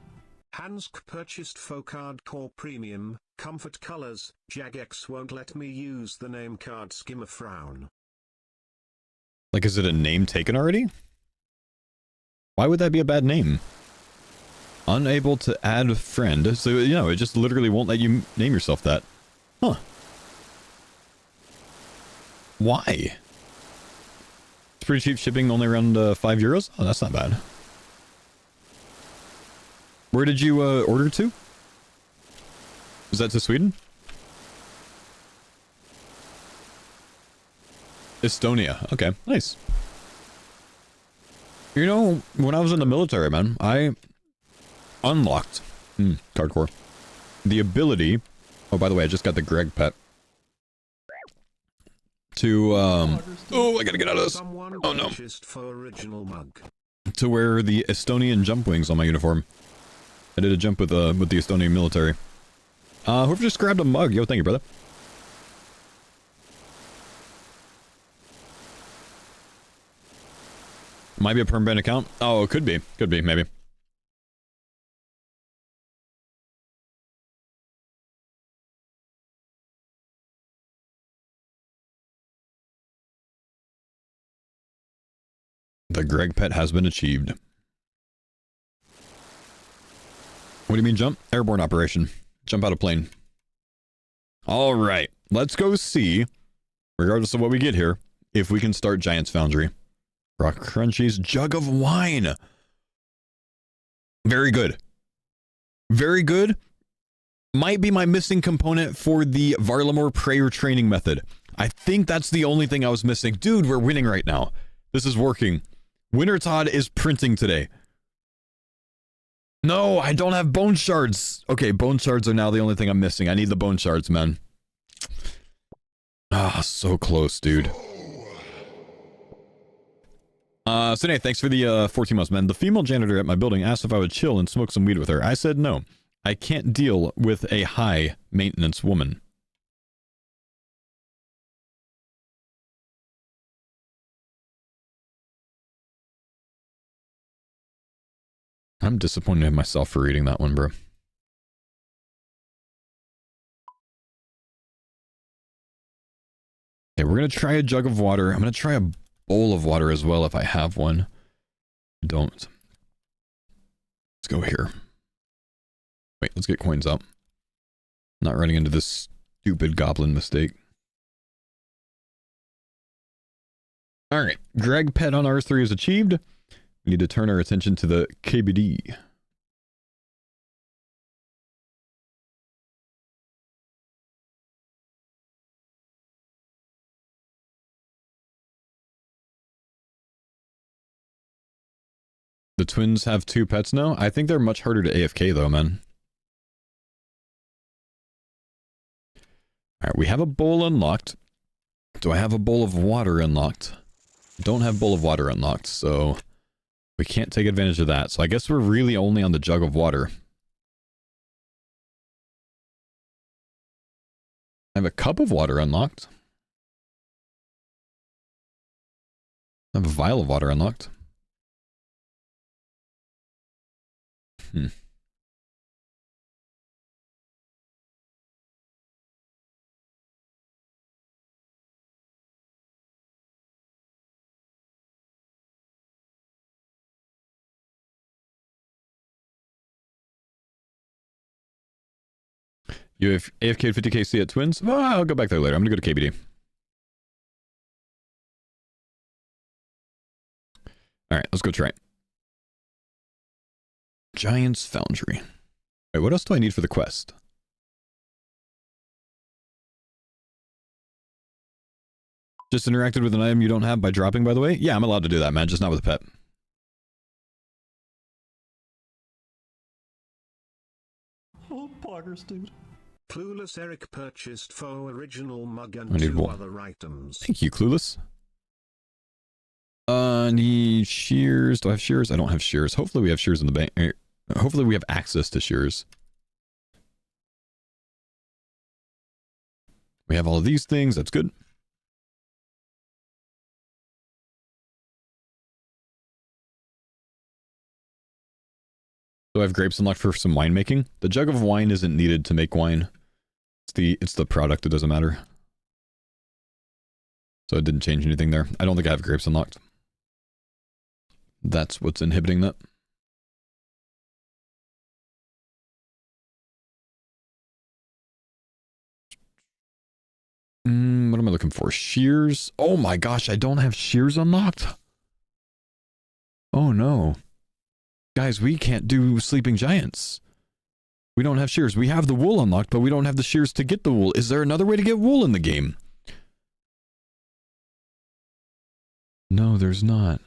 Hansk purchased faux CARDCORE premium, comfort colors, Jagex won't let me use the name card skimmer frown. Like, is it a name taken already? Why would that be a bad name? Unable to add friend. So, you know, it just literally won't let you name yourself that. Huh. Why? It's pretty cheap shipping, only around 5 euros? Oh, that's not bad. Where did you order to? Is that to Sweden? Estonia. Okay, nice. You know, when I was in the military, man, I unlocked CARDCORE. The ability... Oh, by the way, I just got the Greg pet. To, oh, I gotta get out of this. Oh, no. To wear the Estonian jump wings on my uniform. I did a jump with the Estonian military. Whoever just grabbed a mug. Yo, thank you, brother. Might be a perm ban account. Oh, it could be. Could be, maybe. The Greg pet has been achieved. What do you mean jump? Airborne operation. Jump out of plane. All right. Let's go see, regardless of what we get here, if we can start Giants Foundry. Rock Crunchies. Jug of wine. Very good. Very good. Might be my missing component for the Varlamore prayer training method. I think that's the only thing I was missing. Dude, we're winning right now. This is working. Winter Todd is printing today. No, I don't have bone shards. Okay, bone shards are now the only thing I'm missing. I need the bone shards, man. Ah, so close, dude. Sine, thanks for the 14 months, man. The female janitor at my building asked if I would chill and smoke some weed with her. I said no. I can't deal with a high maintenance woman. I'm disappointed in myself for reading that one, bro. Okay, we're going to try a jug of water. I'm going to try a bowl of water as well if I have one. Don't. Let's go here. Wait, let's get coins up. Not running into this stupid goblin mistake. All right. Greg Pet on R3 is achieved. We need to turn our attention to the KBD. The twins have 2 pets now? I think they're much harder to AFK though, man. Alright, we have a bowl unlocked. Do I have a bowl of water unlocked? I don't have bowl of water unlocked, so we can't take advantage of that. So I guess we're really only on the jug of water. I have a cup of water unlocked. I have a vial of water unlocked. You have AFK 50kc at Twins? Well, I'll go back there later. I'm gonna go to KBD. Alright, let's go try it. Giant's Foundry. Wait, what else do I need for the quest? Just interacted with an item you don't have by dropping, by the way? Yeah, I'm allowed to do that, man. Just not with a pet. Oh, poggers, dude. Clueless Eric purchased faux original mug I and need 2 one. other items. Thank you, Clueless. Need shears. Do I have shears? I don't have shears. Hopefully we have shears in the bank. Hopefully we have access to shears. We have all of these things. That's good. So I have grapes unlocked for some winemaking. The jug of wine isn't needed to make wine. It's the product, it doesn't matter. So it didn't change anything there. I don't think I have grapes unlocked. That's what's inhibiting that. What am I looking for? Shears? Oh my gosh, I don't have shears unlocked? Oh no. Guys, we can't do Sleeping Giants. We don't have shears. We have the wool unlocked, but we don't have the shears to get the wool. Is there another way to get wool in the game? No, there's not.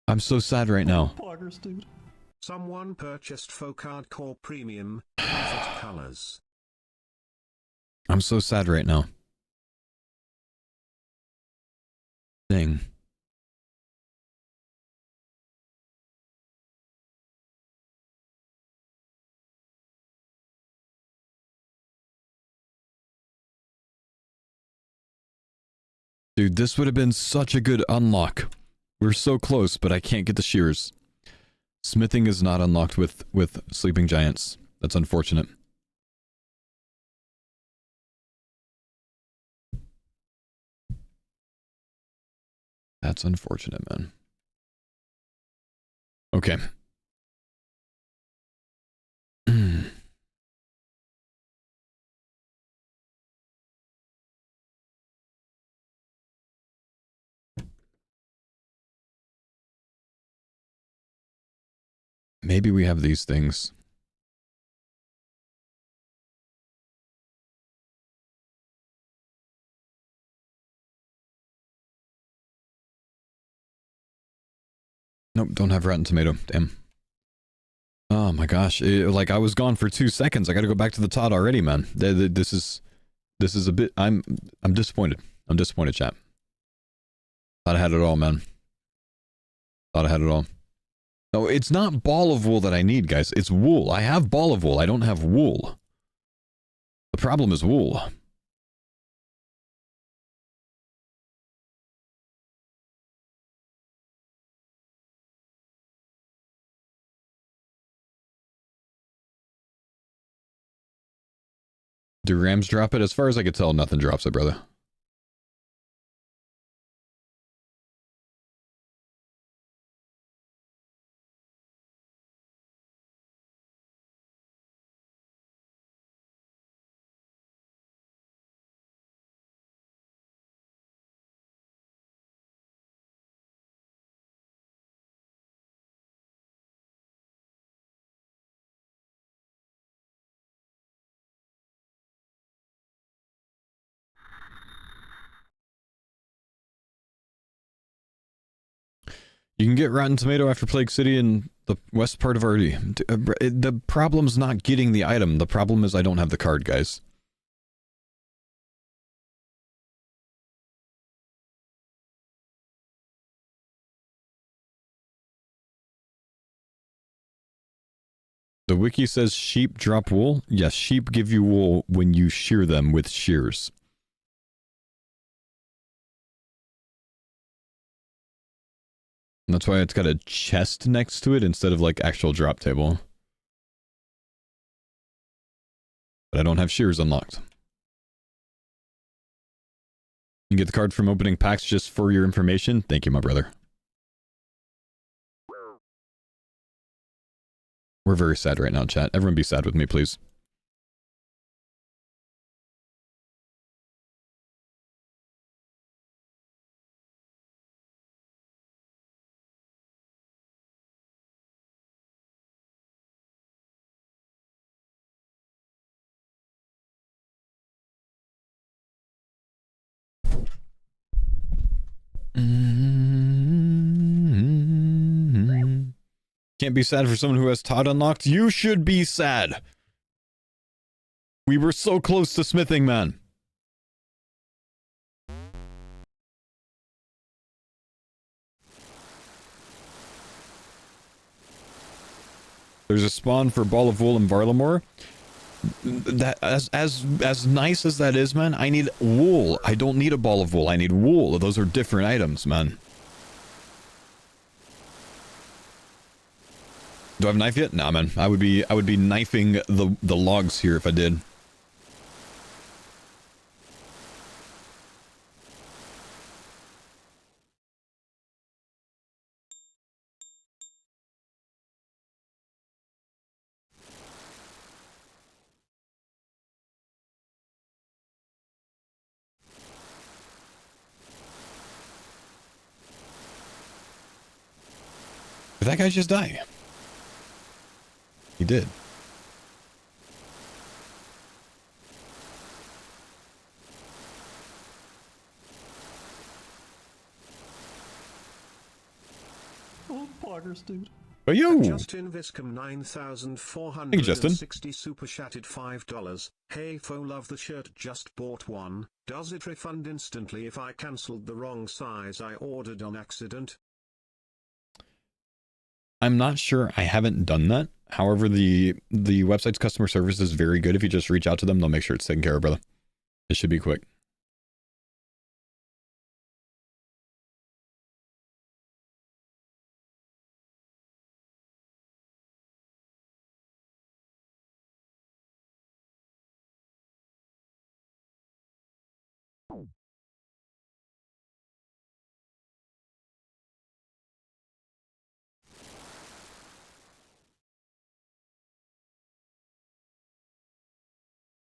I'm so sad right now. Poggers, dude. Someone purchased faux CARDCORE premium comfort colors. I'm so sad right now. Dang. Dude, this would have been such a good unlock. We're so close, but I can't get the shears. Smithing is not unlocked with Sleeping Giants. That's unfortunate. That's unfortunate, man. Okay. Maybe we have these things. Nope, don't have rotten tomato. Damn. Oh my gosh. Like, I was gone for 2 seconds. I gotta go back to the Todd already, man. This is a bit... I'm disappointed. I'm disappointed, chat. Thought I had it all, man. Thought I had it all. No, it's not ball of wool that I need, guys. It's wool. I have ball of wool. I don't have wool. The problem is wool. Do Rams drop it? As far as I could tell, nothing drops it, brother. You can get Rotten Tomato after Plague City in the west part of RD. The problem's not getting the item. The problem is I don't have the card, guys. The wiki says sheep drop wool. Yes, sheep give you wool when you shear them with shears. And that's why it's got a chest next to it instead of like actual drop table. But I don't have shears unlocked. You get the card from opening packs just for your information. Thank you, my brother. We're very sad right now, chat. Everyone be sad with me, please. Can't be sad for someone who has Todd unlocked. You should be sad. We were so close to smithing, man. There's a spawn for Ball of Wool and Varlamore. That as nice as that is, man, I need wool. I don't need a ball of wool. I need wool. Those are different items, man. Do I have a knife yet? Nah, man. I would be knifing the logs here if I did. Did that guy just die? He did. Oh, poggers, dude. But yo! Justin Viscom 9460 super chatted $5. Hey fo, love the shirt, just bought one. Does it refund instantly if I cancelled the wrong size I ordered on accident? I'm not sure. I haven't done that. However, the website's customer service is very good. If you just reach out to them, they'll make sure it's taken care of, brother. It should be quick.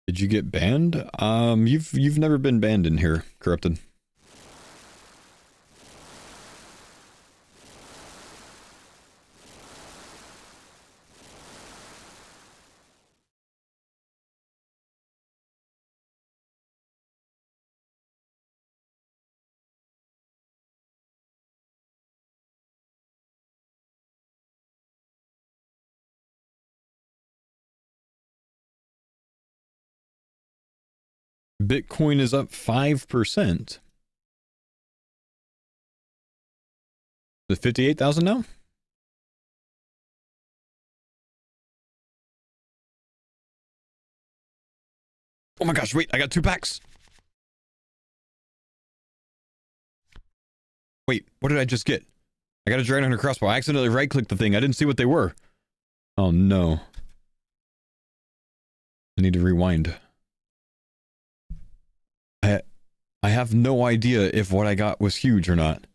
Did you get banned? You've never been banned in here, Corrupted. Bitcoin is up 5%. The 58,000 now? Oh my gosh, wait, I got 2 packs. Wait, what did I just get? I got a Dragon Hunter crossbow. I accidentally right-clicked the thing. I didn't see what they were. Oh no. I need to rewind. I have no idea if what I got was huge or not.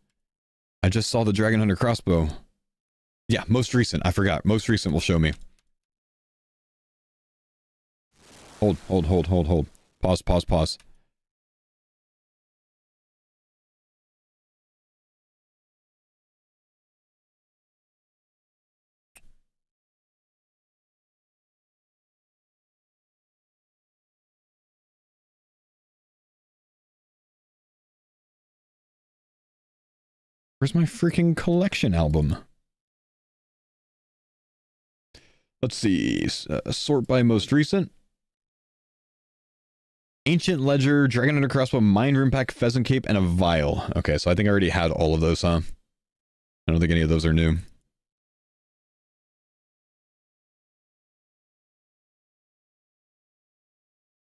I just saw the Dragon Hunter crossbow. Yeah, most recent. I forgot. Most recent will show me. Hold. Pause. Where's my freaking collection album? Let's see. Sort by most recent. Ancient Ledger, Dragon Under Crossbow, Mind Rune Pack, Pheasant Cape, and a Vial. Okay, so I think I already had all of those, huh? I don't think any of those are new.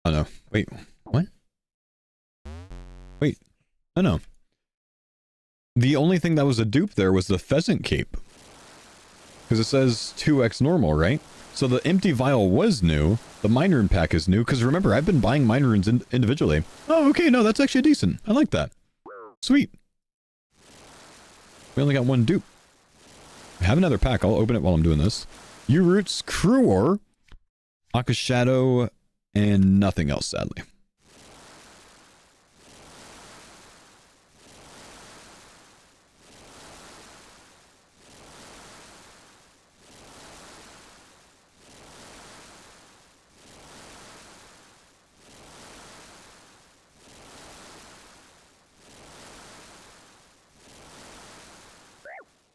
Oh no. Wait, what? Wait. Oh no. The only thing that was a dupe there was the Pheasant Cape. Because it says 2x normal, right? So the empty vial was new. The Mind Rune Pack is new. Because remember, I've been buying Mind Runes individually. Oh, okay. No, that's actually decent. I like that. Sweet. We only got one dupe. I have another pack. I'll open it while I'm doing this. U-Roots, Cruor, Aka Shadow, and nothing else, sadly.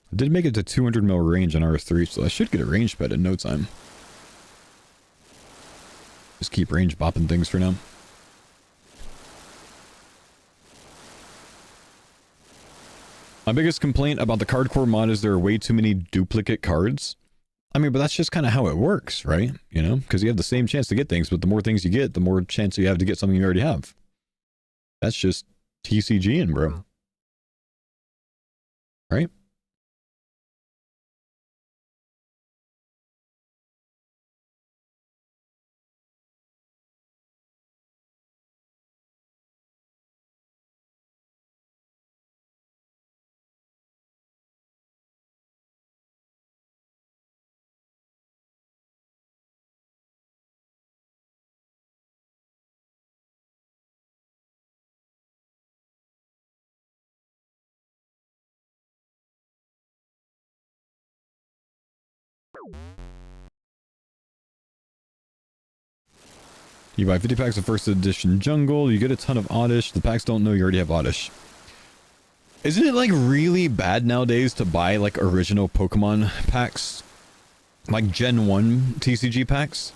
I did make it to 200 mil range on R3, so I should get a range pet in no time. Just keep range bopping things for now. My biggest complaint about the CARDCORE mod is there are way too many duplicate cards. I mean, but that's just kind of how it works, right? You know, because you have the same chance to get things, but the more things you get, the more chance you have to get something you already have. That's just TCGing, bro. Right? You buy 50 packs of first edition jungle, you get a ton of oddish. The packs don't know you already have oddish. Isn't it like really bad nowadays to buy like original Pokemon packs? Like Gen 1 TCG packs?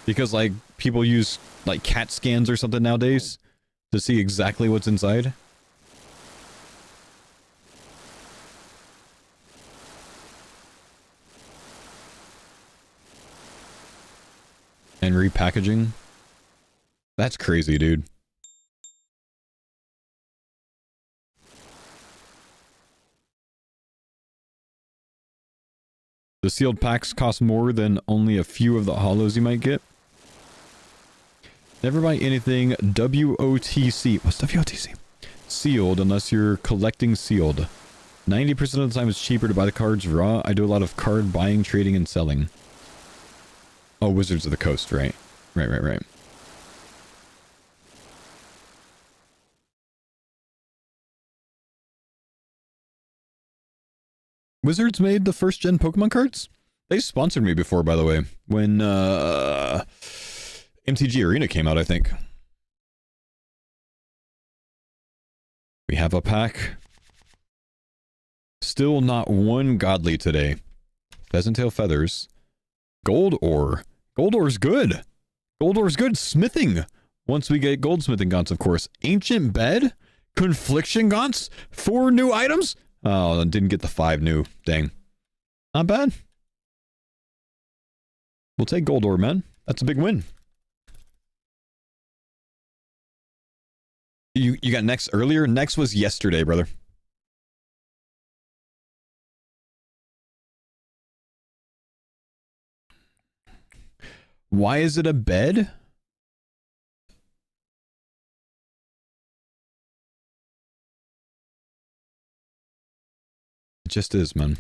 Because like people use like cat scans or something nowadays to see exactly what's inside. And repackaging. That's crazy, dude. The sealed packs cost more than only a few of the holos you might get. Never buy anything WOTC. What's WOTC? Sealed, unless you're collecting sealed. 90% of the time it's cheaper to buy the cards raw. I do a lot of card buying, trading, and selling. Oh, Wizards of the Coast, right. Right. Wizards made the first gen Pokemon cards? They sponsored me before, by the way. When, MTG Arena came out, I think. We have a pack. Still not one godly today. Pheasant Tail Feathers. Gold Ore. Gold Ore's good. Gold Ore's good. Smithing. Once we get Goldsmithing Gaunts, of course. Ancient Bed. Confliction Gaunts. 4 new items. Oh, I didn't get the 5 new. Dang. Not bad. We'll take Gold Ore, man. That's a big win. You got next earlier? Next was yesterday, brother. Why is it a bed? It just is, man.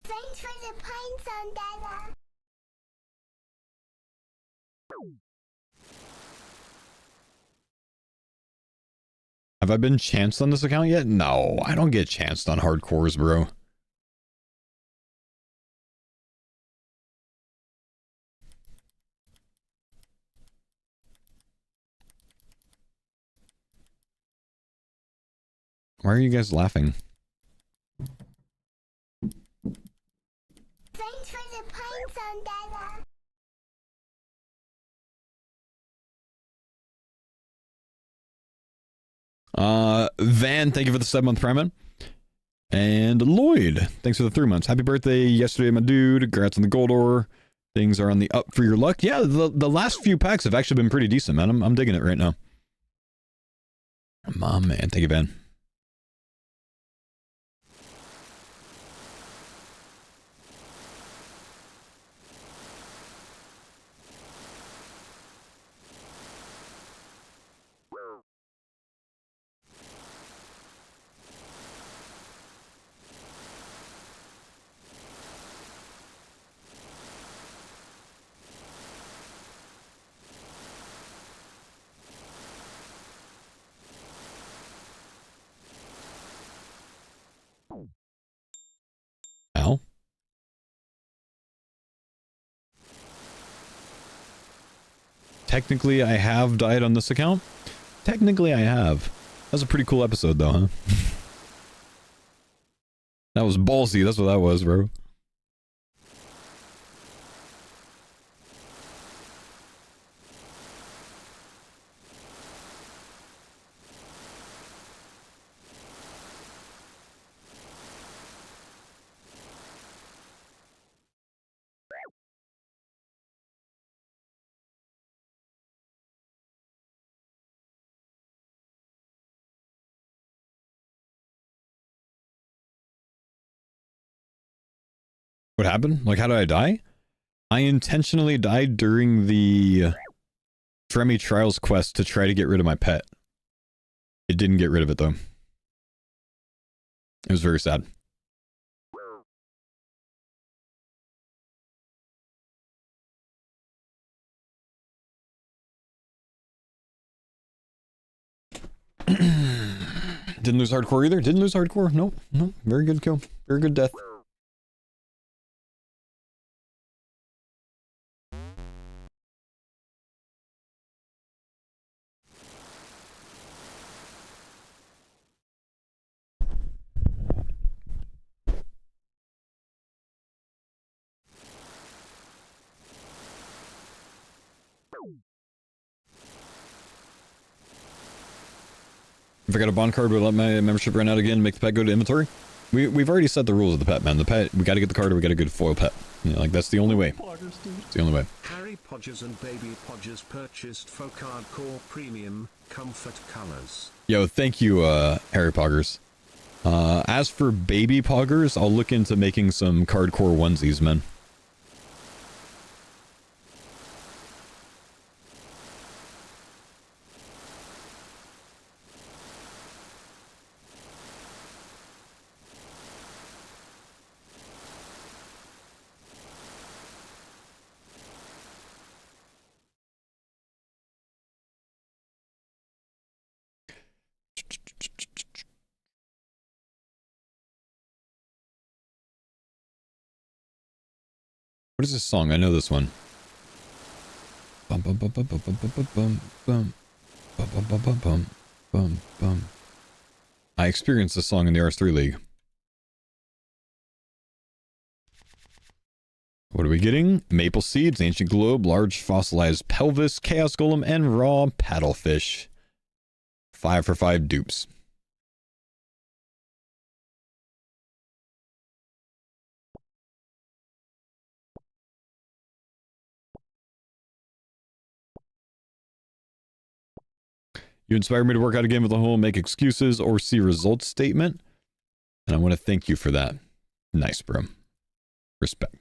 Thanks for the pines on Dada. Have I been chanced on this account yet? No, I don't get chanced on hardcores, bro. Why are you guys laughing? Thanks for the pine zone, Dada. Van, thank you for the 7-month Prime. And Lloyd, thanks for the 3 months. Happy birthday yesterday, my dude. Congrats on the gold ore. Things are on the up for your luck. Yeah, the last few packs have actually been pretty decent, man. I'm digging it right now. My man, thank you, Van. Al? Technically, I have died on this account. Technically, I have. That was a pretty cool episode, though, huh? That was ballsy. That's what that was, bro. What happened? Like, how did I die? I intentionally died during the Tremi Trials quest to try to get rid of my pet. It didn't get rid of it, though. It was very sad. Didn't lose hardcore either. Didn't lose hardcore. Nope. Nope. Very good kill. Very good death. If I got a bond card, would let my membership run out again, make the pet go to inventory? We've already set the rules of the pet, man. The pet, we gotta get the card or we got a good foil pet. You know, like, that's the only way. It's the only way. Harry Podgers and Baby Podgers purchased for CARDCORE Premium, Comfort Colors. Yo, thank you, Harry Poggers. As for Baby Poggers, I'll look into making some CARDCORE onesies, man. What is this song? I know this one. Bum bum bum bum bum bum bum bum bum bum bum bum bum bum bum bum. I experienced this song in the RS3 League. What are we getting? Maple Seeds, Ancient Globe, Large Fossilized Pelvis, Chaos Golem, and Raw Paddlefish. 5 for 5 dupes. You inspired me to work out a game of the whole, make excuses, or see results statement. And I want to thank you for that. Nice, bro. Respect.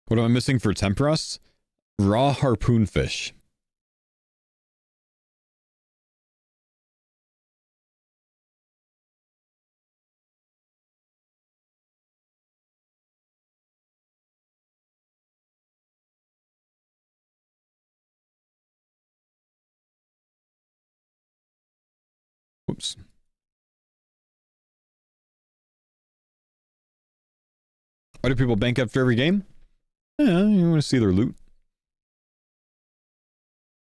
What am I missing for Temperos? Raw harpoon fish. Whoops. Why do people bank after every game? Yeah, you want to see their loot.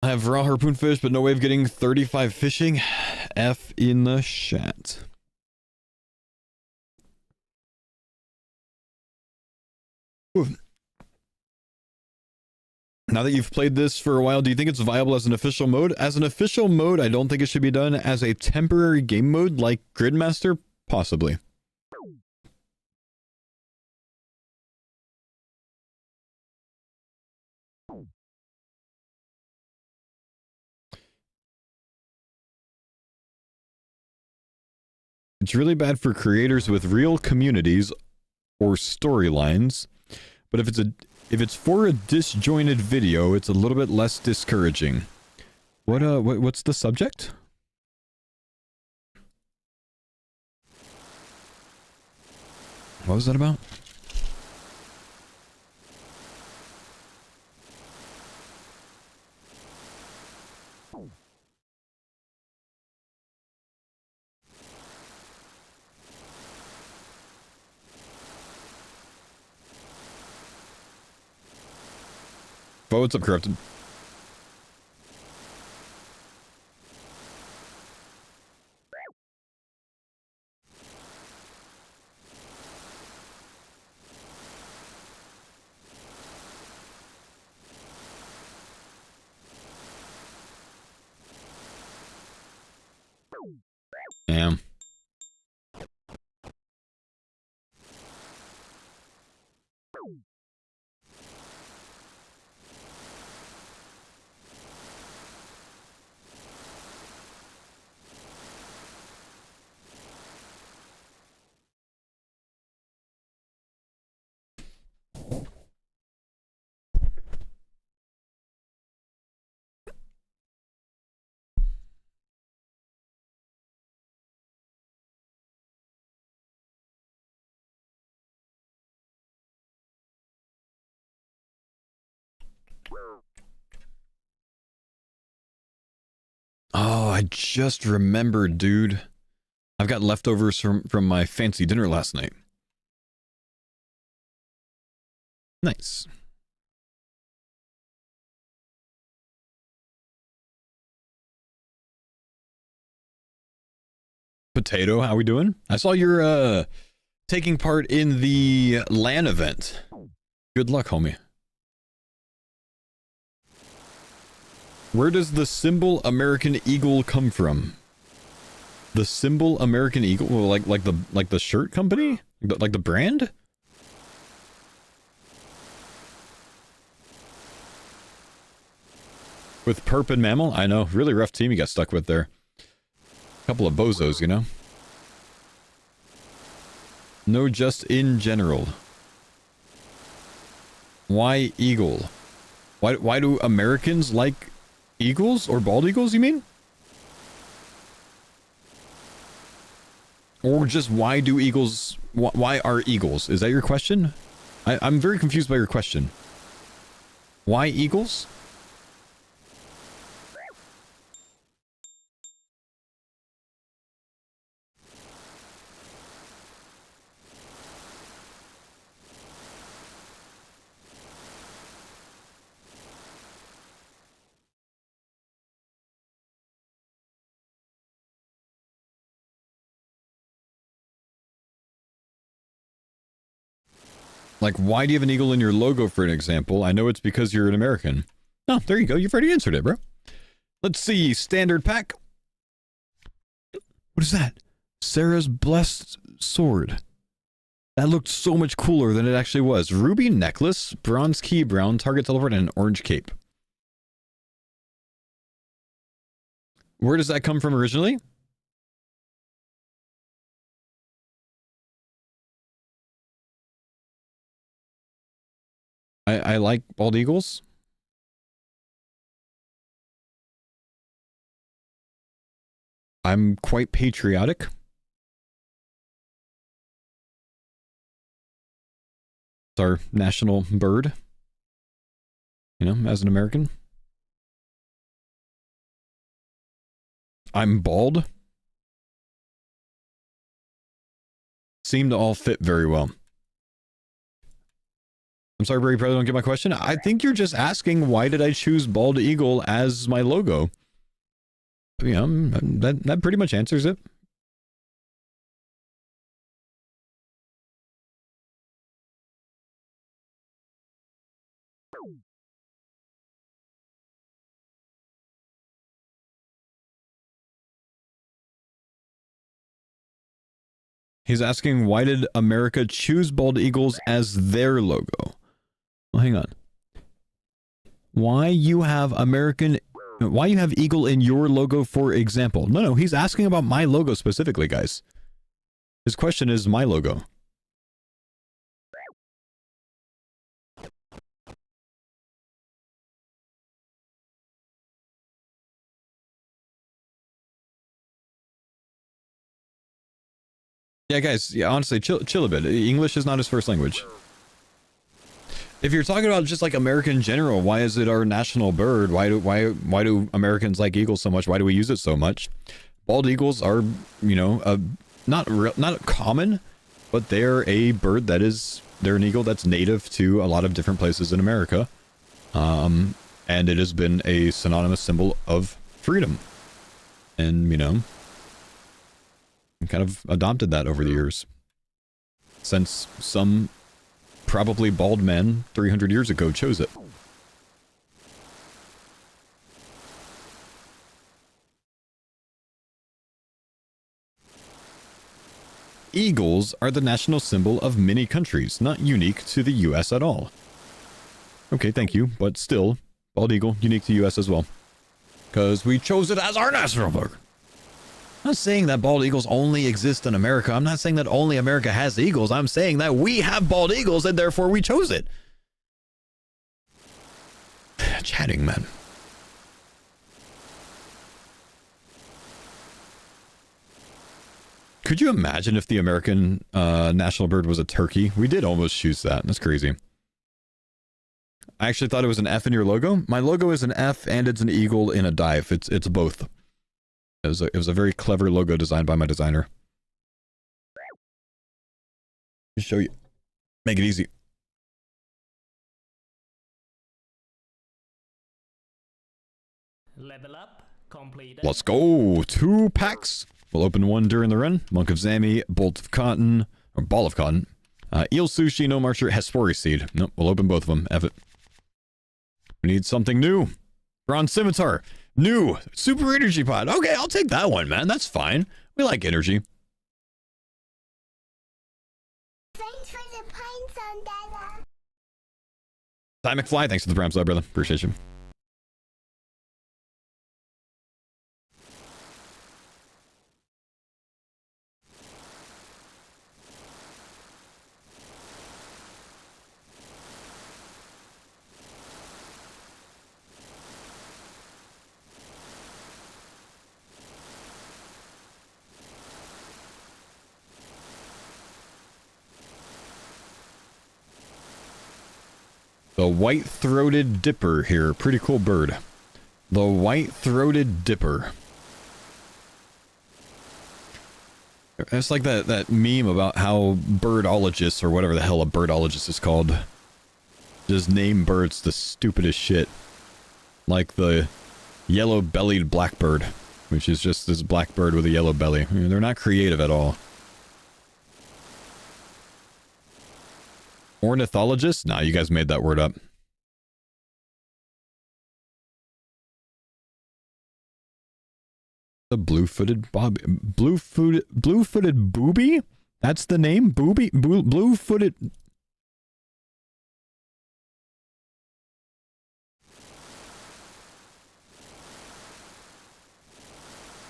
I have raw harpoon fish, but no way of getting 35 fishing. F in the chat. Ooh. Now that you've played this for a while, do you think it's viable as an official mode? As an official mode, I don't think it should be done. As a temporary game mode like Gridmaster, possibly. It's really bad for creators with real communities or storylines, but if it's for a disjointed video, it's a little bit less discouraging. What's the subject? What was that about? Oh, what's up, Corrupted? Damn. Oh, I just remembered, dude. I've got leftovers from my fancy dinner last night. Nice. Potato, how we doing? I saw you're taking part in the LAN event. Good luck, homie. Where does the symbol American Eagle come from? The symbol American Eagle, well, like the shirt company, like the brand. With Perp and Mammal, I know, really rough team you got stuck with there. Couple of bozos, you know. No, just in general. Why eagle? Why do Americans like eagles or bald eagles, you mean? Or just why do eagles, why are eagles? Is that your question? I'm very confused by your question. Why eagles? Like, why do you have an eagle in your logo, for an example? I know it's because you're an American. Oh, there you go. You've already answered it, bro. Let's see. Standard pack. What is that? Sarah's blessed sword. That looked so much cooler than it actually was. Ruby necklace, bronze key, brown target teleport, and an orange cape. Where does that come from originally? I like bald eagles. I'm quite patriotic. It's our national bird. You know, as an American. I'm bald. Seem to all fit very well. I'm sorry, Brady, probably don't get my question. I think you're just asking why did I choose bald eagle as my logo? You know, that pretty much answers it. He's asking why did America choose bald eagles as their logo? Well, hang on. Why you have eagle in your logo, for example? No, he's asking about my logo specifically, guys. His question is my logo. Yeah, guys, yeah, honestly, chill a bit. English is not his first language. If you're talking about just like America in general, why is it our national bird? Why do Americans like eagles so much? Why do we use it so much? Bald eagles are, you know, not common, but they're a bird they're an eagle that's native to a lot of different places in America. And it has been a synonymous symbol of freedom. And, you know, kind of adopted that over the years. Since some probably bald men 300 years ago chose it. Eagles are the national symbol of many countries, not unique to the US at all. Okay, thank you, but still, bald eagle, unique to US as well. Because we chose it as our national bird. I'm not saying that bald eagles only exist in America. I'm not saying that only America has eagles. I'm saying that we have bald eagles and therefore we chose it. Chatting, man. Could you imagine if the American national bird was a turkey? We did almost choose that. That's crazy. I actually thought it was an F in your logo. My logo is an F and it's an eagle in a dive. It's both. It was a very clever logo designed by my designer. Just show you. Make it easy. Level up completed. Let's go. 2 packs. We'll open one during the run. Monk of Zami, Bolt of Cotton, or Ball of Cotton. Eel Sushi, No Marcher, Hespori Seed. Nope, we'll open both of them. F it. We need something new. Bronze Scimitar. New Super Energy Pod. Okay, I'll take that one, man. That's fine. We like energy. Thanks for the pine zone, Dada. Ty McFly, thanks for the Prime Sub, brother. Appreciate you. The white-throated dipper here. Pretty cool bird. The white-throated dipper. It's like that meme about how birdologists, or whatever the hell a birdologist is called, just name birds the stupidest shit. Like the yellow-bellied blackbird, which is just this black bird with a yellow belly. I mean, they're not creative at all. Ornithologist? Nah, you guys made that word up. The blue-footed bobby. Blue-footed booby? That's the name? Booby? Blue-footed...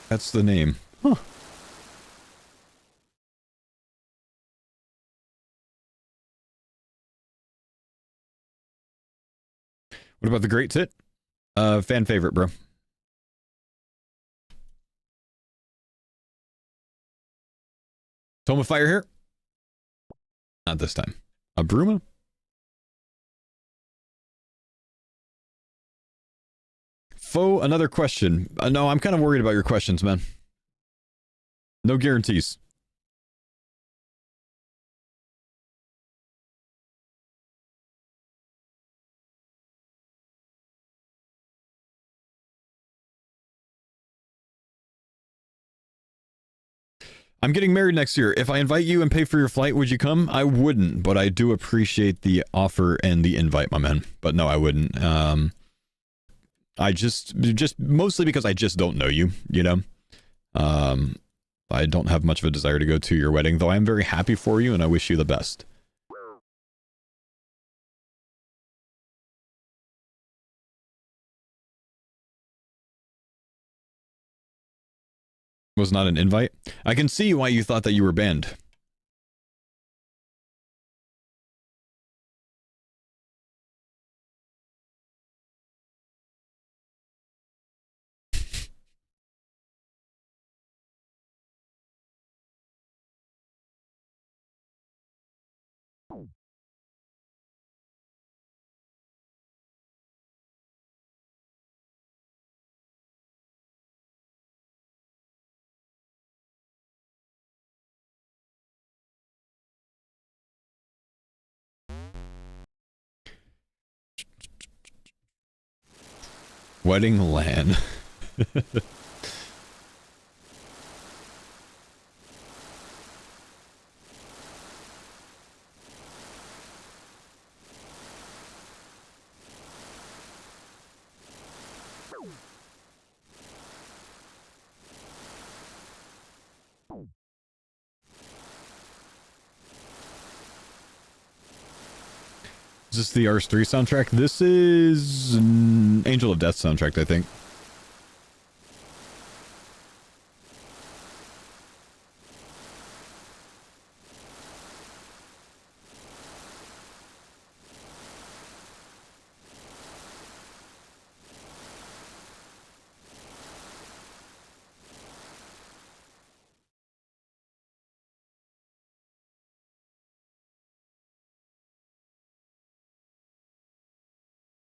That's the name. Huh. What about the Great Tit? Fan favorite, bro. Toma Fire here? Not this time. A Bruma? Foe, another question. No, I'm kind of worried about your questions, man. No guarantees. I'm getting married next year. If I invite you and pay for your flight, would you come? I wouldn't, but I do appreciate the offer and the invite, my man. But no, I wouldn't. I just mostly because I just don't know you, you know? I don't have much of a desire to go to your wedding, though I am very happy for you and I wish you the best. Was not an invite? I can see why you thought that you were banned. Wedding LAN. Is this the RS3 soundtrack? This is Angel of Death soundtrack, I think.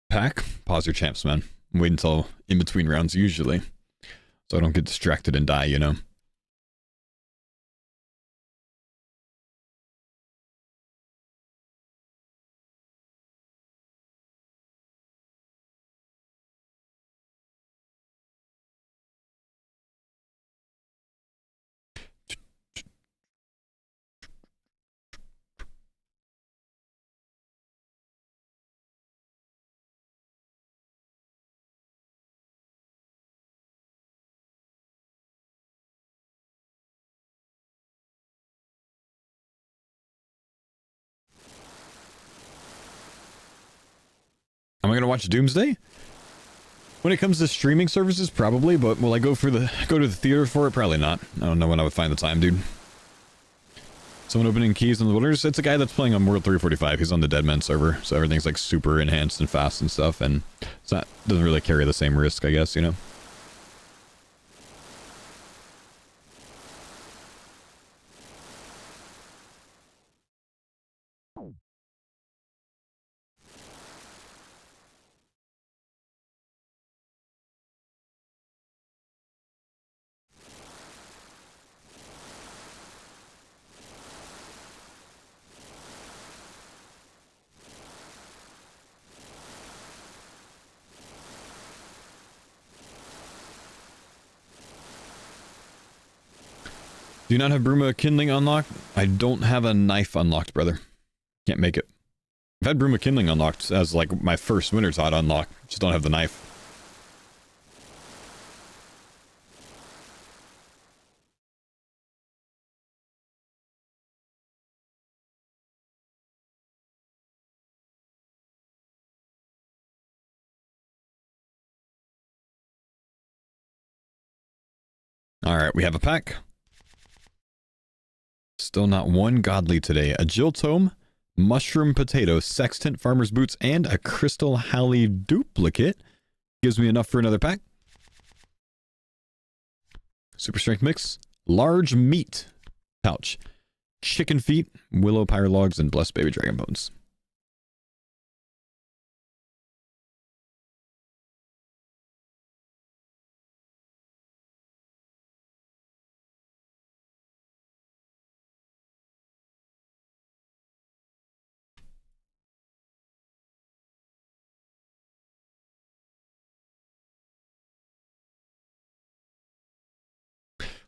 Pack? Pause your champs, man. Wait until in between rounds usually. So I don't get distracted and die, you know? Am I gonna watch Doomsday? When it comes to streaming services, probably, but will I go to the theater for it? Probably not. I don't know when I would find the time, dude. Someone opening keys on the waters? It's a guy that's playing on World 345. He's on the Deadman server, so everything's like super enhanced and fast and stuff, and it's not doesn't really carry the same risk, I guess, you know? Do you not have Bruma Kindling unlocked? I don't have a knife unlocked, brother. Can't make it. I've had Bruma Kindling unlocked as like my first Winter's Hot unlock. Just don't have the knife. Alright, we have a pack. Still not one godly today. A Jill Tome, Mushroom Potato, Sextant, Farmer's Boots, and a Crystal Halley duplicate. Gives me enough for another pack. Super Strength Mix, Large Meat Pouch, Chicken Feet, Willow Pyrologs, and Blessed Baby Dragon Bones.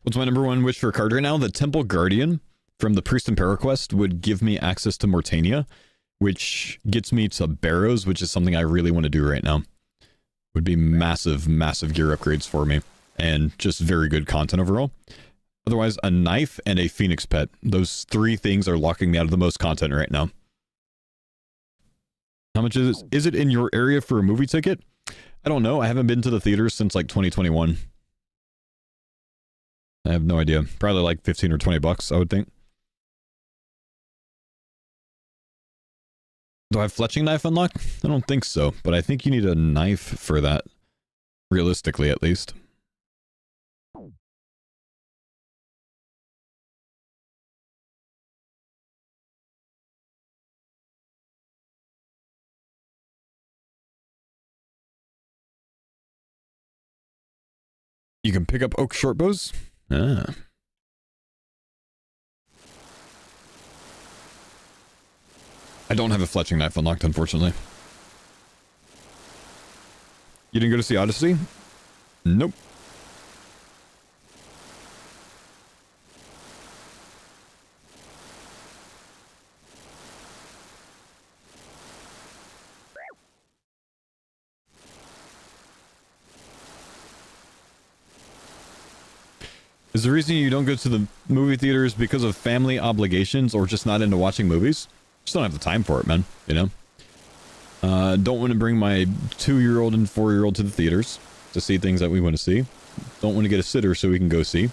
What's my number one wish for a card right now? The Temple Guardian from the Priest and Paraquest would give me access to Mortania, which gets me to Barrows, which is something I really want to do right now. Would be massive, massive gear upgrades for me. And just very good content overall. Otherwise, a knife and a Phoenix pet. Those three things are locking me out of the most content right now. How much is it? Is it in your area for a movie ticket? I don't know. I haven't been to the theaters since like 2021. I have no idea. Probably like 15 or 20 bucks, I would think. Do I have fletching knife unlocked? I don't think so, but I think you need a knife for that. Realistically, at least. You can pick up oak shortbows? Ah. I don't have a fletching knife unlocked, unfortunately. You didn't go to see Odyssey? Nope. Is the reason you don't go to the movie theaters because of family obligations or just not into watching movies? Just don't have the time for it, man, you know? Don't want to bring my 2-year-old and 4-year-old to the theaters to see things that we want to see. Don't want to get a sitter so we can go see.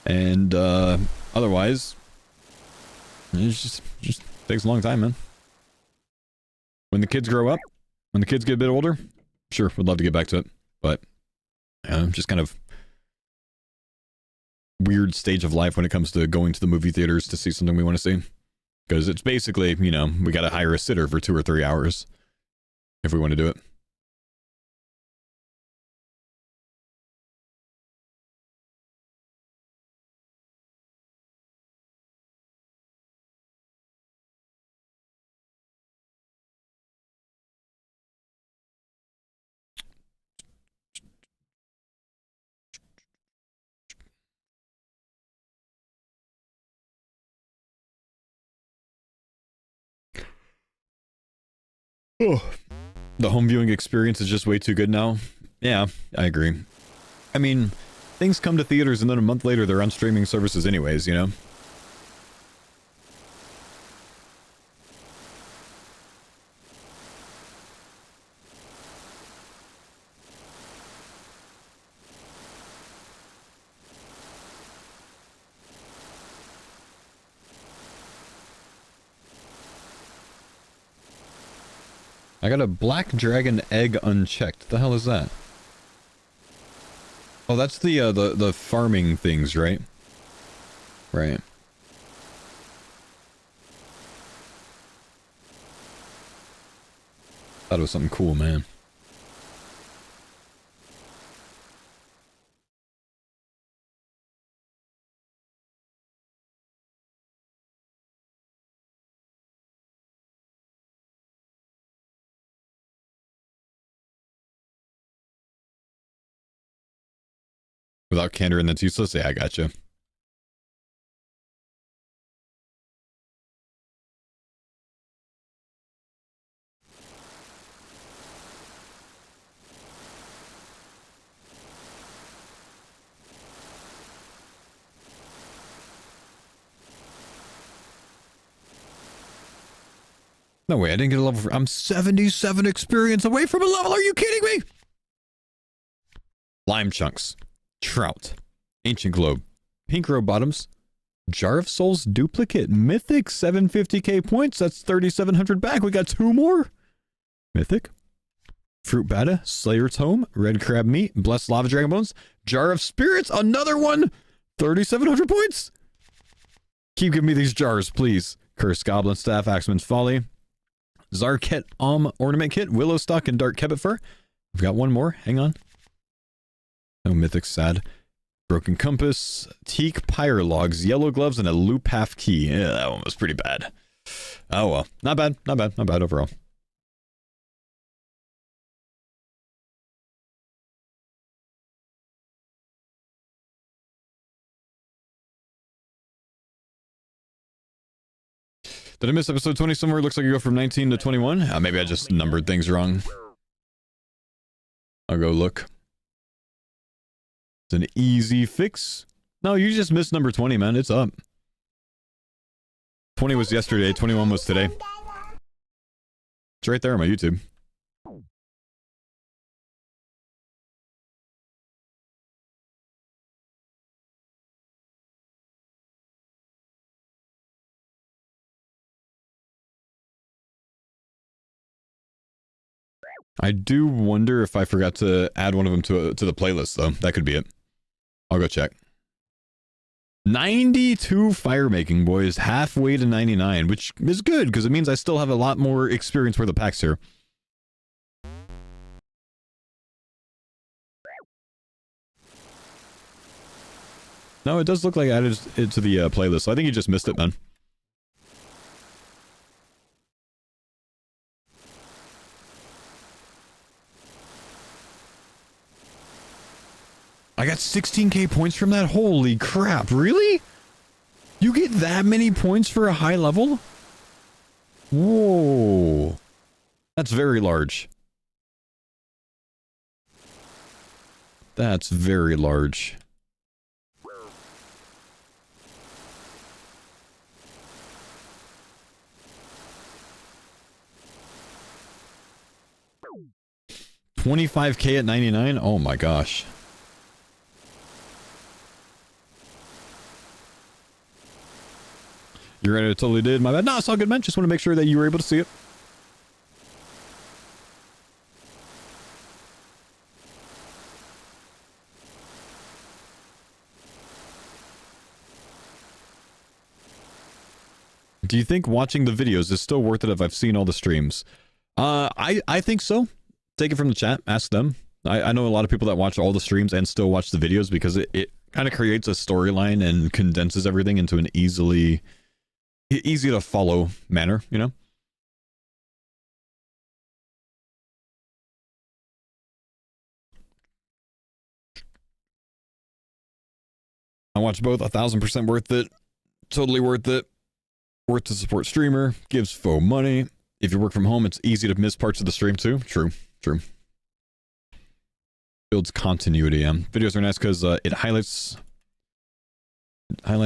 And, otherwise, it just takes a long time, man. When the kids grow up, when the kids get a bit older, sure, would love to get back to it. But, just kind of weird stage of life when it comes to going to the movie theaters to see something we want to see. Because it's basically, you know, we got to hire a sitter for 2 or 3 hours if we want to do it. Oh, the home viewing experience is just way too good now. Yeah, I agree. I mean, things come to theaters and then a month later they're on streaming services anyways, you know? I got a black dragon egg unchecked. The hell is that? Oh, that's the farming things, right? Right. Thought it was something cool, man. Without candor and that's useless? Yeah, I gotcha. No way, I didn't get a level for... I'm 77 experience away from a level, are you kidding me? Lime chunks. Trout. Ancient globe. Pink row bottoms. Jar of Souls duplicate. Mythic 750k points. That's 3,700 back. We got 2 more. Mythic. Fruit bata. Slayer's home. Red crab meat. Blessed lava dragon bones. Jar of spirits. Another one. 3,700 points. Keep giving me these jars, please. Cursed goblin staff. Axeman's folly. Zarket ornament kit. Willow stock and dark kebbit fur. I've got one more. Hang on. No mythic, sad. Broken compass, teak pyre logs, yellow gloves, and a loop half key. Yeah, that one was pretty bad. Oh well. Not bad, not bad, not bad overall. Did I miss episode 20 somewhere? It looks like you go from 19 to 21. Maybe I just numbered things wrong. I'll go look. It's an easy fix. No, you just missed number 20, man. It's up. 20 was yesterday. 21 was today. It's right there on my YouTube. I do wonder if I forgot to add one of them to the playlist, though. That could be it. I'll go check. 92 fire making, boys. Halfway to 99, which is good, because it means I still have a lot more experience for the packs here. No, it does look like I added it to the playlist, so I think you just missed it, man. I got 16k points from that? Holy crap, really? You get that many points for a high level? Whoa. That's very large. That's very large. $25k at 99? Oh my gosh. You're right, I totally did. My bad. No, it's all good, man. Just want to make sure that you were able to see it. Do you think watching the videos is still worth it if I've seen all the streams? I think so. Take it from the chat. Ask them. I know a lot of people that watch all the streams and still watch the videos because it kind of creates a storyline and condenses everything into an easy to follow manner, you know? I watch both. 1000% worth it. Totally worth it. Worth to support streamer. Gives faux money. If you work from home, it's easy to miss parts of the stream too. True. True. Builds continuity. Videos are nice because it highlights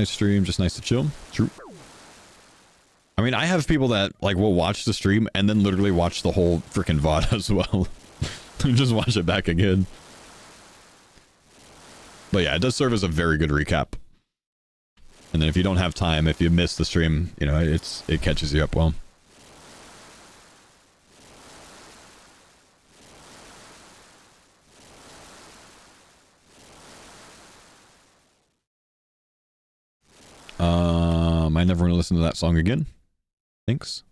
stream. Just nice to chill. True. I mean, I have people that like will watch the stream and then literally watch the whole freaking VOD as well. Just watch it back again. But yeah, it does serve as a very good recap. And then if you don't have time, if you miss the stream, you know, it catches you up well. I never want to listen to that song again. Thanks.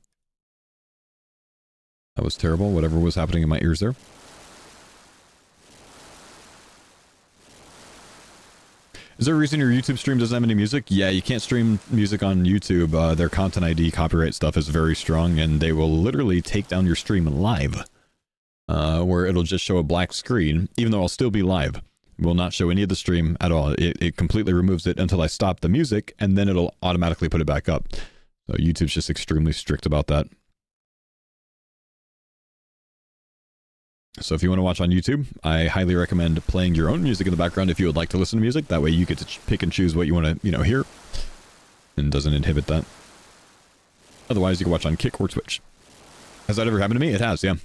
That was terrible, whatever was happening in my ears there. Is there a reason your YouTube stream doesn't have any music? Yeah, you can't stream music on YouTube. Their content ID copyright stuff is very strong, and they will literally take down your stream live. Where it'll just show a black screen, even though I'll still be live. It will not show any of the stream at all. It completely removes it until I stop the music, and then it'll automatically put it back up. So YouTube's just extremely strict about that. So if you want to watch on YouTube, I highly recommend playing your own music in the background if you would like to listen to music. That way you get to pick and choose what you want to, hear. And doesn't inhibit that. Otherwise, you can watch on Kick or Twitch. Has that ever happened to me? It has, yeah.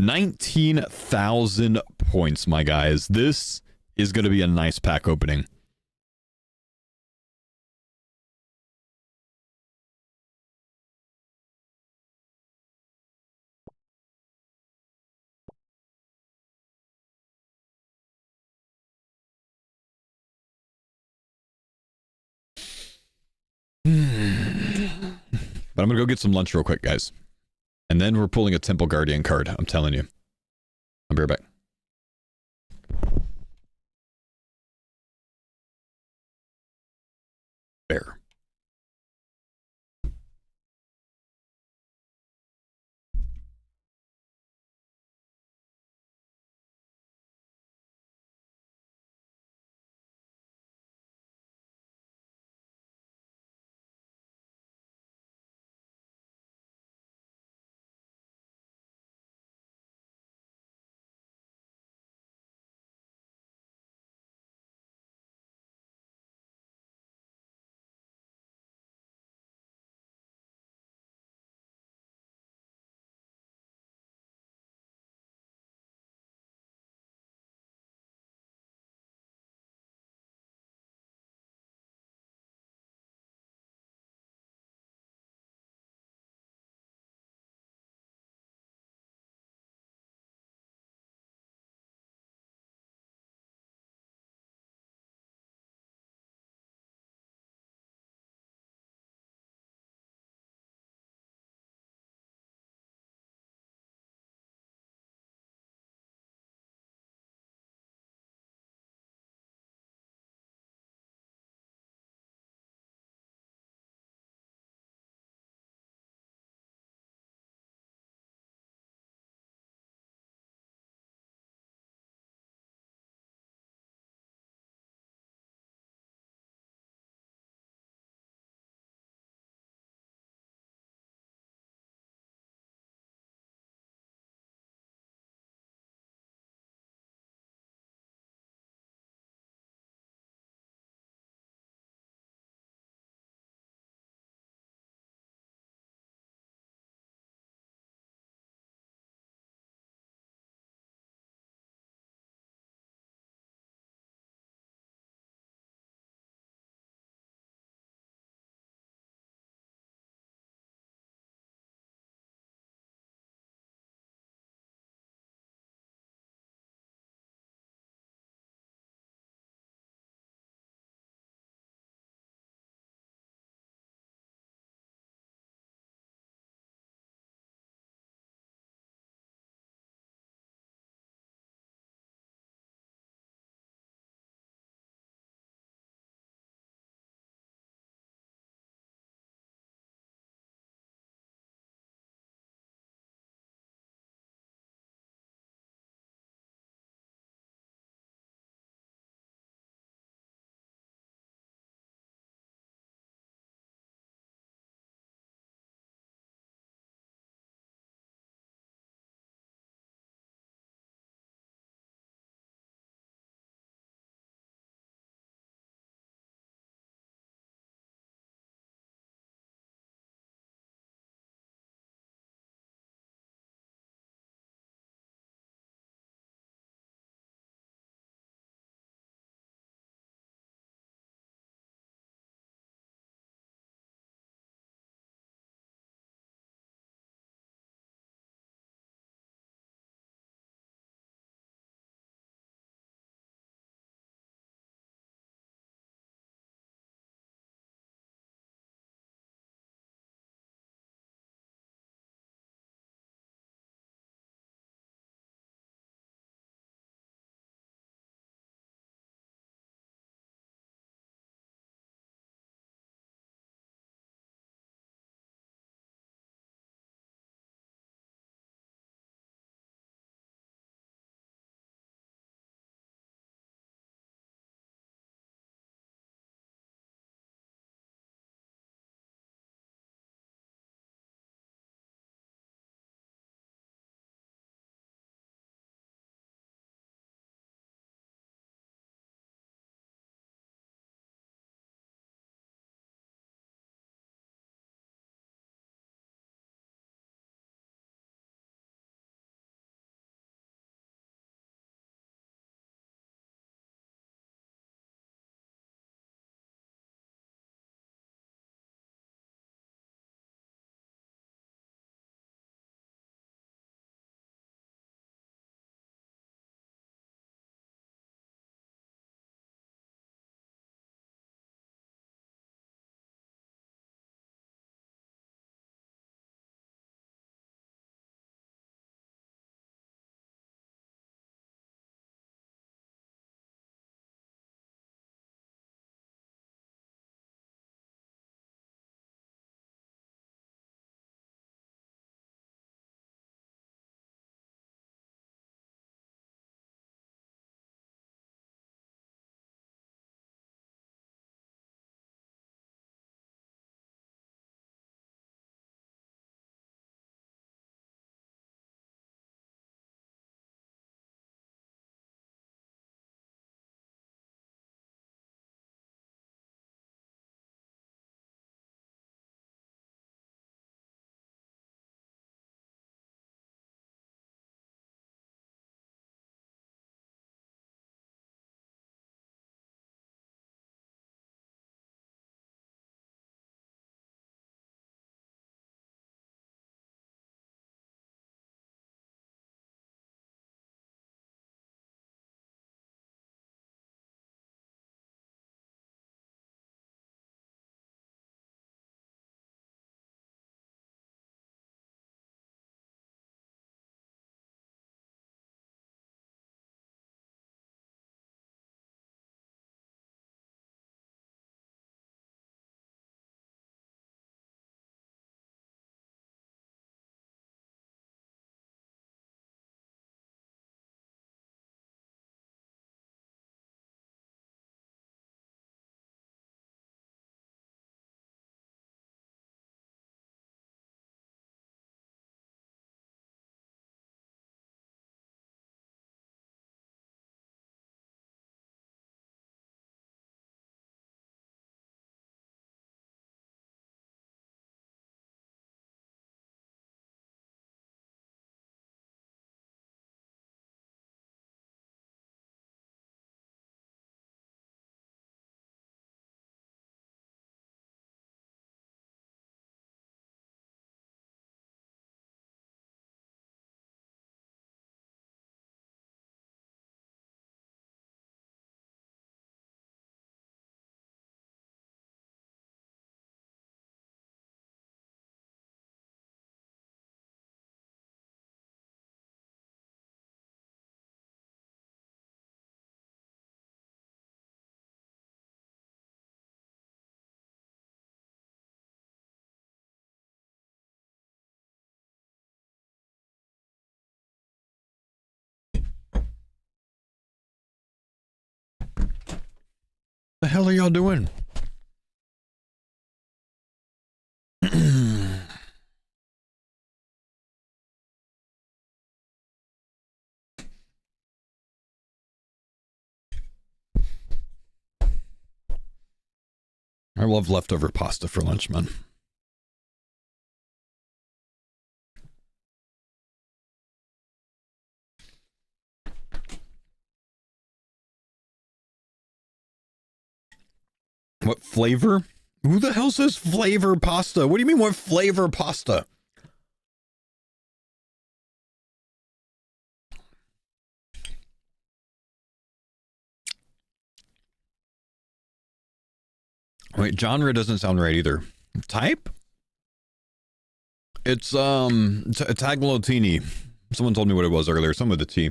19,000 points, my guys. This is going to be a nice pack opening. But I'm going to go get some lunch real quick, guys. And then we're pulling a Temple Guardian card. I'm telling you. I'll be right back. Bear. The hell are y'all doing? I love leftover pasta for lunch, man. What flavor? Who the hell says flavor pasta? What do you mean, what flavor pasta? Wait, genre doesn't sound right either. Type? It's tagliatini. Someone told me what it was earlier. Some with the T.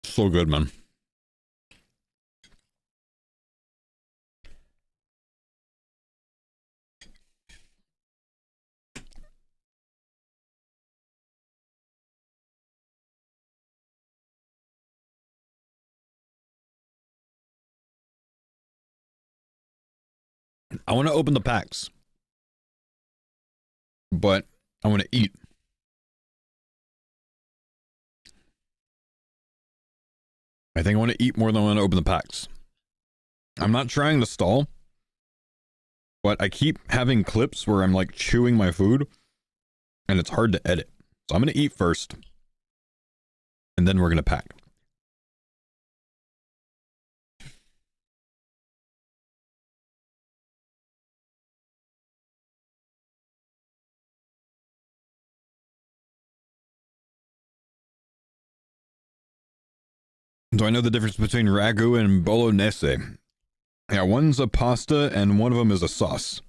So good, man. I want to open the packs, but I want to eat. I think I want to eat more than I want to open the packs. I'm not trying to stall, but I keep having clips where I'm like chewing my food and it's hard to edit. So I'm going to eat first and then we're going to pack. Do I know the difference between ragu and bolognese? Yeah, one's a pasta and one of them is a sauce.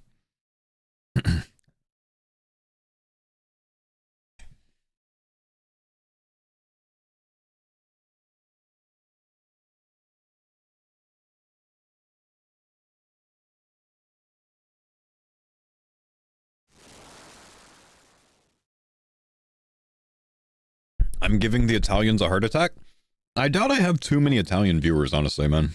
I'm giving the Italians a heart attack? I doubt I have too many Italian viewers, honestly, man.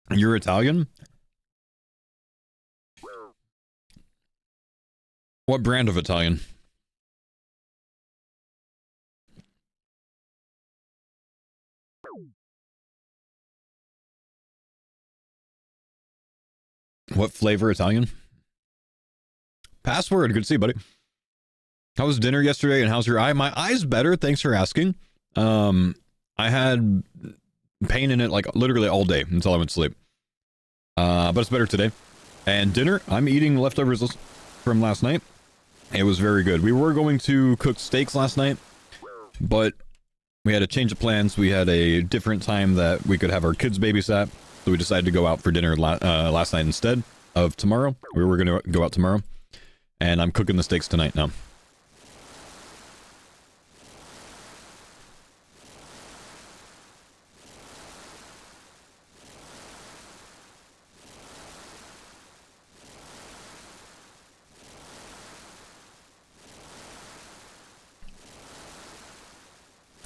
You're Italian? What brand of Italian? What flavor Italian? Password, good to see you, buddy. How was dinner yesterday and how's your eye? My eye's better, thanks for asking. I had pain in it like literally all day until I went to sleep. But it's better today. And dinner, I'm eating leftovers from last night. It was very good. We were going to cook steaks last night, but we had a change of plans. We had a different time that we could have our kids babysat. So we decided to go out for dinner last night instead of tomorrow. We were going to go out tomorrow. And I'm cooking the steaks tonight now.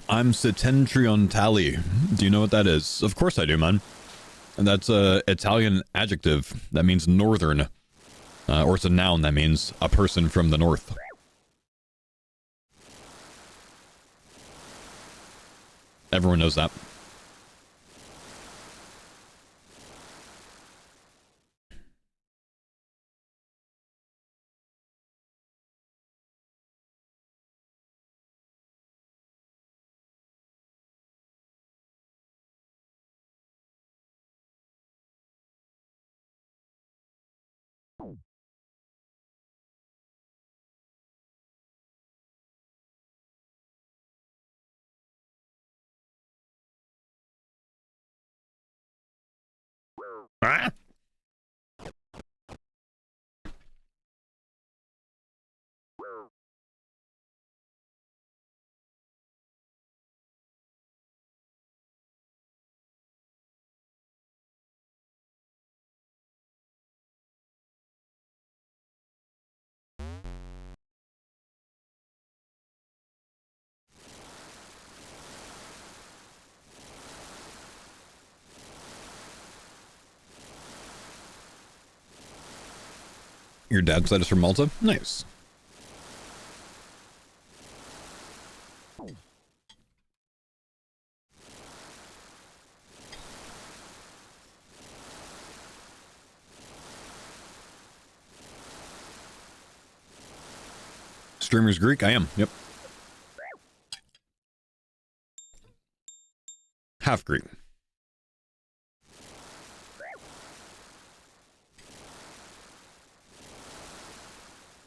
I'm Settentriontali. Do you know what that is? Of course I do, man. And that's a Italian adjective that means northern. Or it's a noun that means a person from the north. Everyone knows that. Ah! Your dad's side is from Malta? Nice. Streamer's Greek? I am, yep. Half Greek.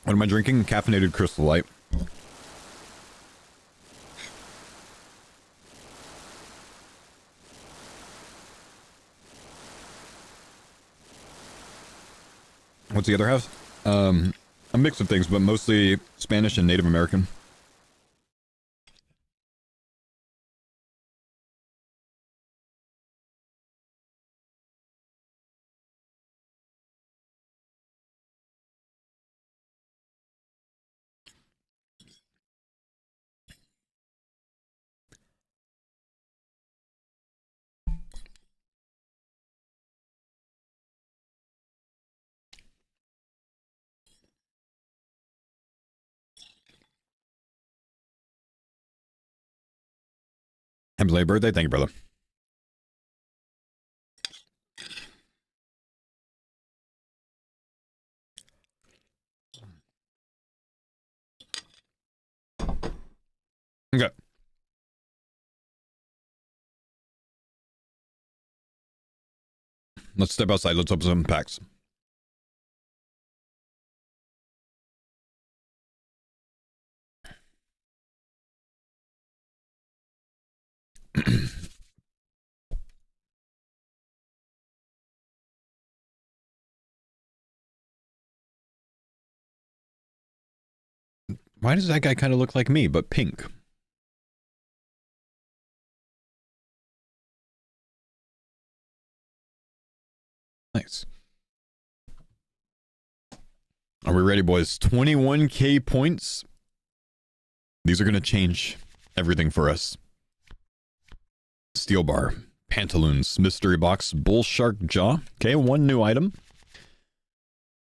What am I drinking? Caffeinated Crystal Light. What's the other half? A mix of things, but mostly Spanish and Native American. Happy late birthday. Thank you, brother. Okay. Let's step outside. Let's open some packs. Why does that guy kind of look like me, but pink? Nice. Are we ready, boys? 21k points. These are going to change everything for us. Steel bar, pantaloons, mystery box, bull shark jaw. Okay, one new item.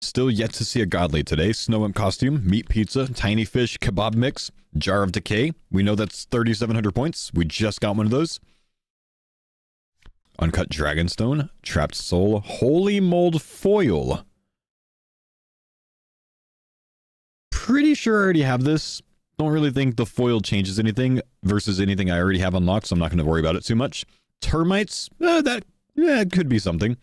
Still yet to see a godly today. Snow imp costume, meat pizza, tiny fish, kebab mix, jar of decay. We know that's 3,700 points. We just got one of those. Uncut dragonstone, trapped soul, holy mold foil. Pretty sure I already have this. Don't really think the foil changes anything versus anything I already have unlocked, so I'm not going to worry about it too much. Termites, it could be something.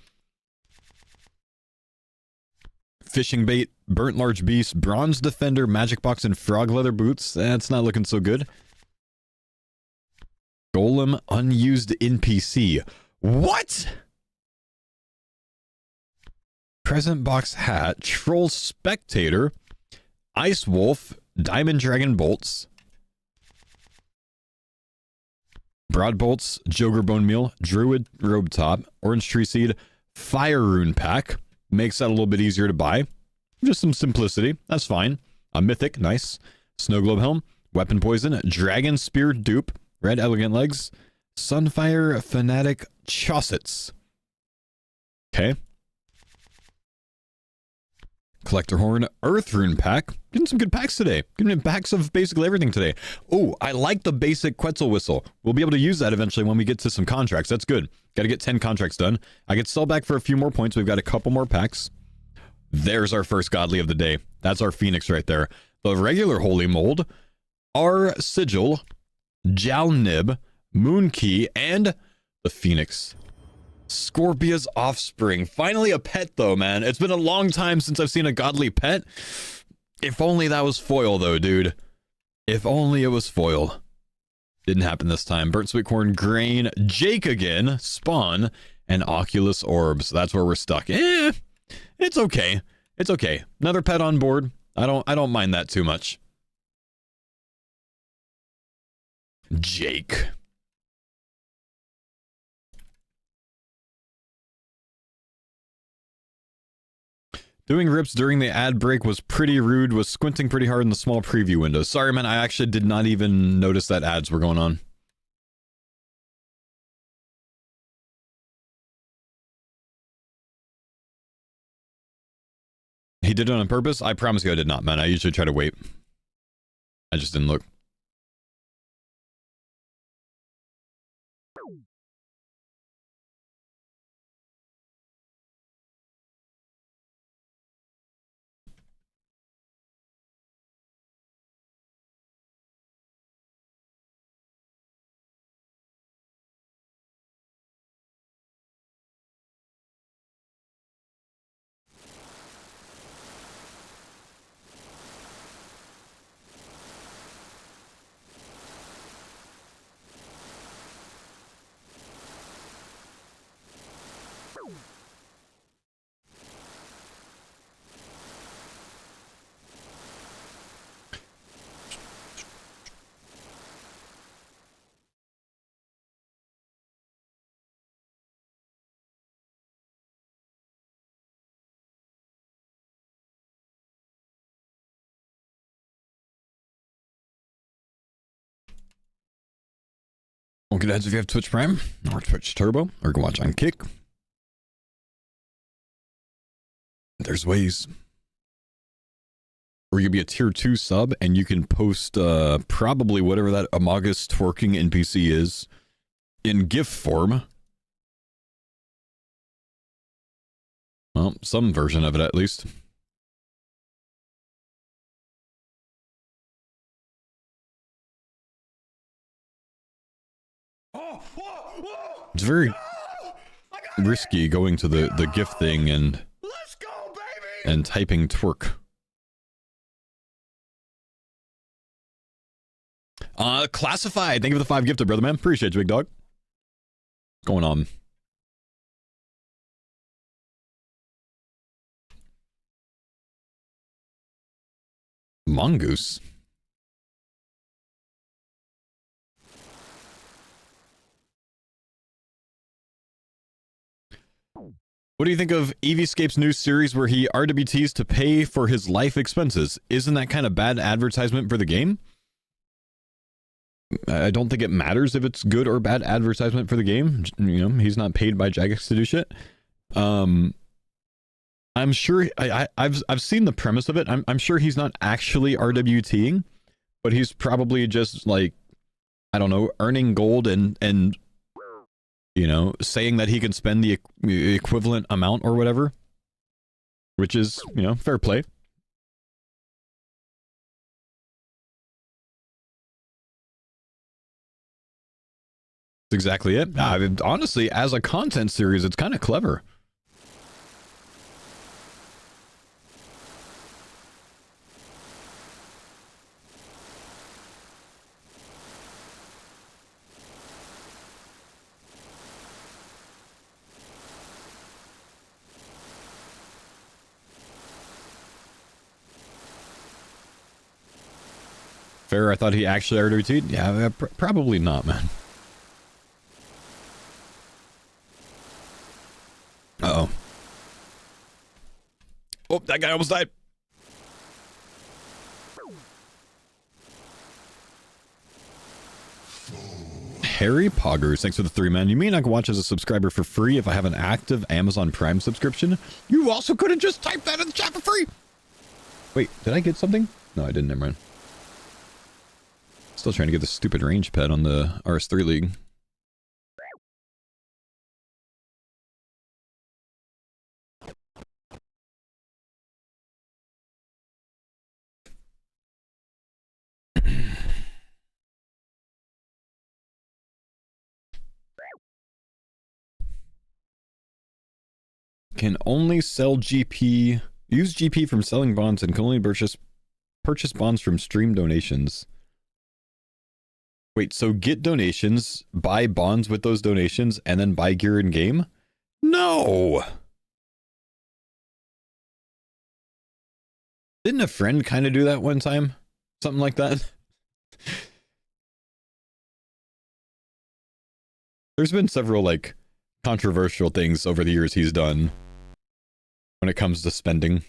Fishing bait, burnt large beast, bronze defender, magic box, and frog leather boots. That's not looking so good. Golem unused NPC. What? Present box hat, troll spectator, ice wolf, diamond dragon bolts, broad bolts, joger bone meal, druid robe top, orange tree seed, fire rune pack. Makes that a little bit easier to buy. Just some simplicity. That's fine. A mythic. Nice. Snow globe helm. Weapon poison. Dragon spear dupe. Red elegant legs. Sunfire fanatic chaussets. Okay. Collector horn. Earth rune pack. Getting some good packs today. Getting packs of basically everything today. Oh, I like the basic Quetzal whistle. We'll be able to use that eventually when we get to some contracts. That's good. Got to get 10 contracts done. I could sell back for a few more points. We've got a couple more packs. There's our first godly of the day. That's our phoenix right there. The regular holy mold, our sigil, Jalnib, moon key, and the phoenix. Scorpia's offspring. Finally a pet though, man. It's been a long time since I've seen a godly pet. If only that was foil though, dude. If only it was foil. Didn't happen this time. Burnt sweet corn, grain, Jake again, spawn, and Oculus orbs. That's where we're stuck. It's okay. It's okay. Another pet on board. I don't mind that too much. Jake. Doing rips during the ad break was pretty rude, was squinting pretty hard in the small preview window. Sorry, man, I actually did not even notice that ads were going on. He did it on purpose? I promise you I did not, man. I usually try to wait. I just didn't look. Well, good ads if you have Twitch Prime or Twitch Turbo, or go watch on Kick. There's ways. Or you could be a tier 2 sub and you can post probably whatever that Amogus twerking NPC is in GIF form. Well, some version of it at least. It's very risky going to the GIF thing and typing twerk. Classified. Thank you for the 5 gifted, brother man. Appreciate you, big dog. What's going on? Mongoose. What do you think of Eevescape's new series where he RWTs to pay for his life expenses? Isn't that kind of bad advertisement for the game? I don't think it matters if it's good or bad advertisement for the game. You know, he's not paid by Jagex to do shit. I'm sure I've seen the premise of it. I'm sure he's not actually RWTing, but he's probably just like, I don't know, earning gold and you know, saying that he can spend the equivalent amount or whatever, which is, you know, fair play. That's exactly it. Honestly, as a content series, it's kind of clever. Fair, I thought he actually RWT'd. Yeah, probably not, man. Uh-oh. Oh, that guy almost died. Harry Poggers, thanks for the 3, man. You mean I can watch as a subscriber for free if I have an active Amazon Prime subscription? You also could have just typed that in the chat for free! Wait, did I get something? No, I didn't, never mind. Still trying to get the stupid range pet on the RS3 League. Can only sell GP, use GP from selling bonds, and can only purchase bonds from stream donations. Wait, so get donations, buy bonds with those donations, and then buy gear in game? No! Didn't a friend kind of do that one time? Something like that? There's been several, like, controversial things over the years he's done when it comes to spending.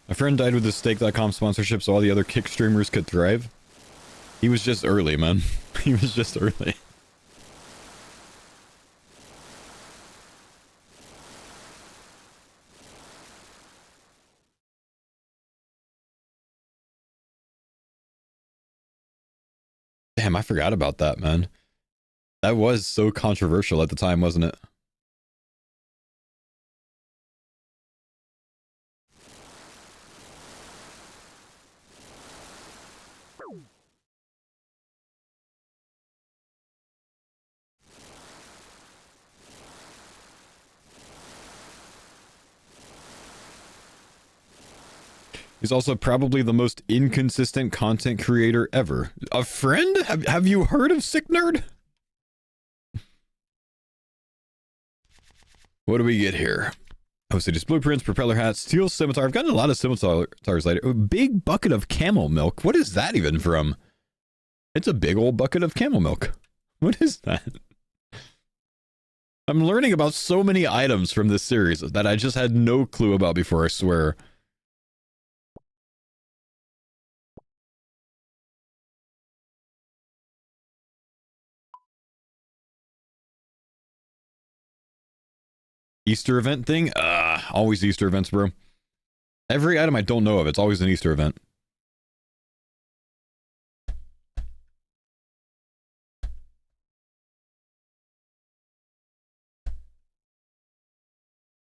A friend died with his Stake.com sponsorship so all the other kick streamers could thrive. He was just early, man. He was just early. Damn, I forgot about that, man. That was so controversial at the time, wasn't it? He's also probably the most inconsistent content creator ever. A friend? Have you heard of Sick Nerd? What do we get here? Osiris blueprints, propeller hats, steel scimitar. I've gotten a lot of scimitars later. A big bucket of camel milk. What is that even from? It's a big old bucket of camel milk. What is that? I'm learning about so many items from this series that I just had no clue about before, I swear. Easter event thing? Always Easter events, bro. Every item I don't know of, it's always an Easter event.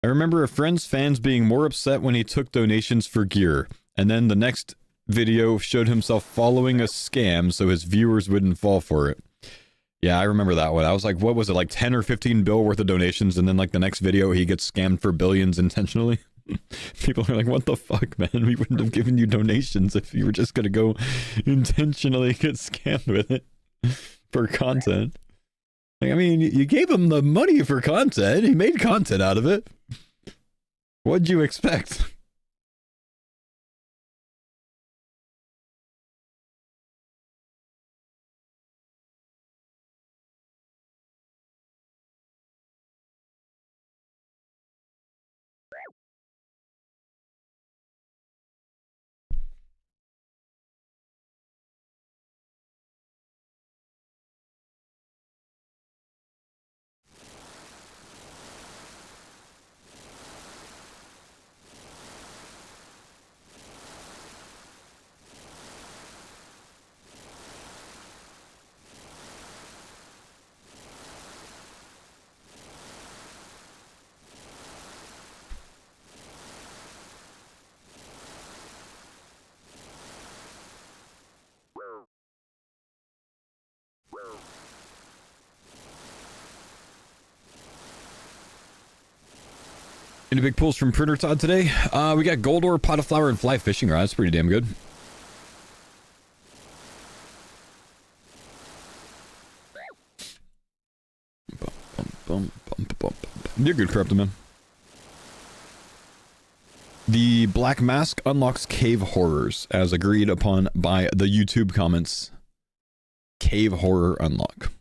I remember a friend's fans being more upset when he took donations for gear, and then the next video showed himself following a scam so his viewers wouldn't fall for it. Yeah, I remember that one. I was like, what was it, like 10 or 15 bill worth of donations, and then like the next video he gets scammed for billions intentionally? People are like, what the fuck, man? We wouldn't have given you donations if you were just gonna go intentionally get scammed with it for content. Like, I mean, you gave him the money for content. He made content out of it. What'd you expect? Any big pulls from Printer Todd today? We got gold ore, pot of flour, and fly fishing rods. Pretty damn good. You're good, Corrupted Man. The Black Mask unlocks cave horrors, as agreed upon by the YouTube comments. Cave horror unlock.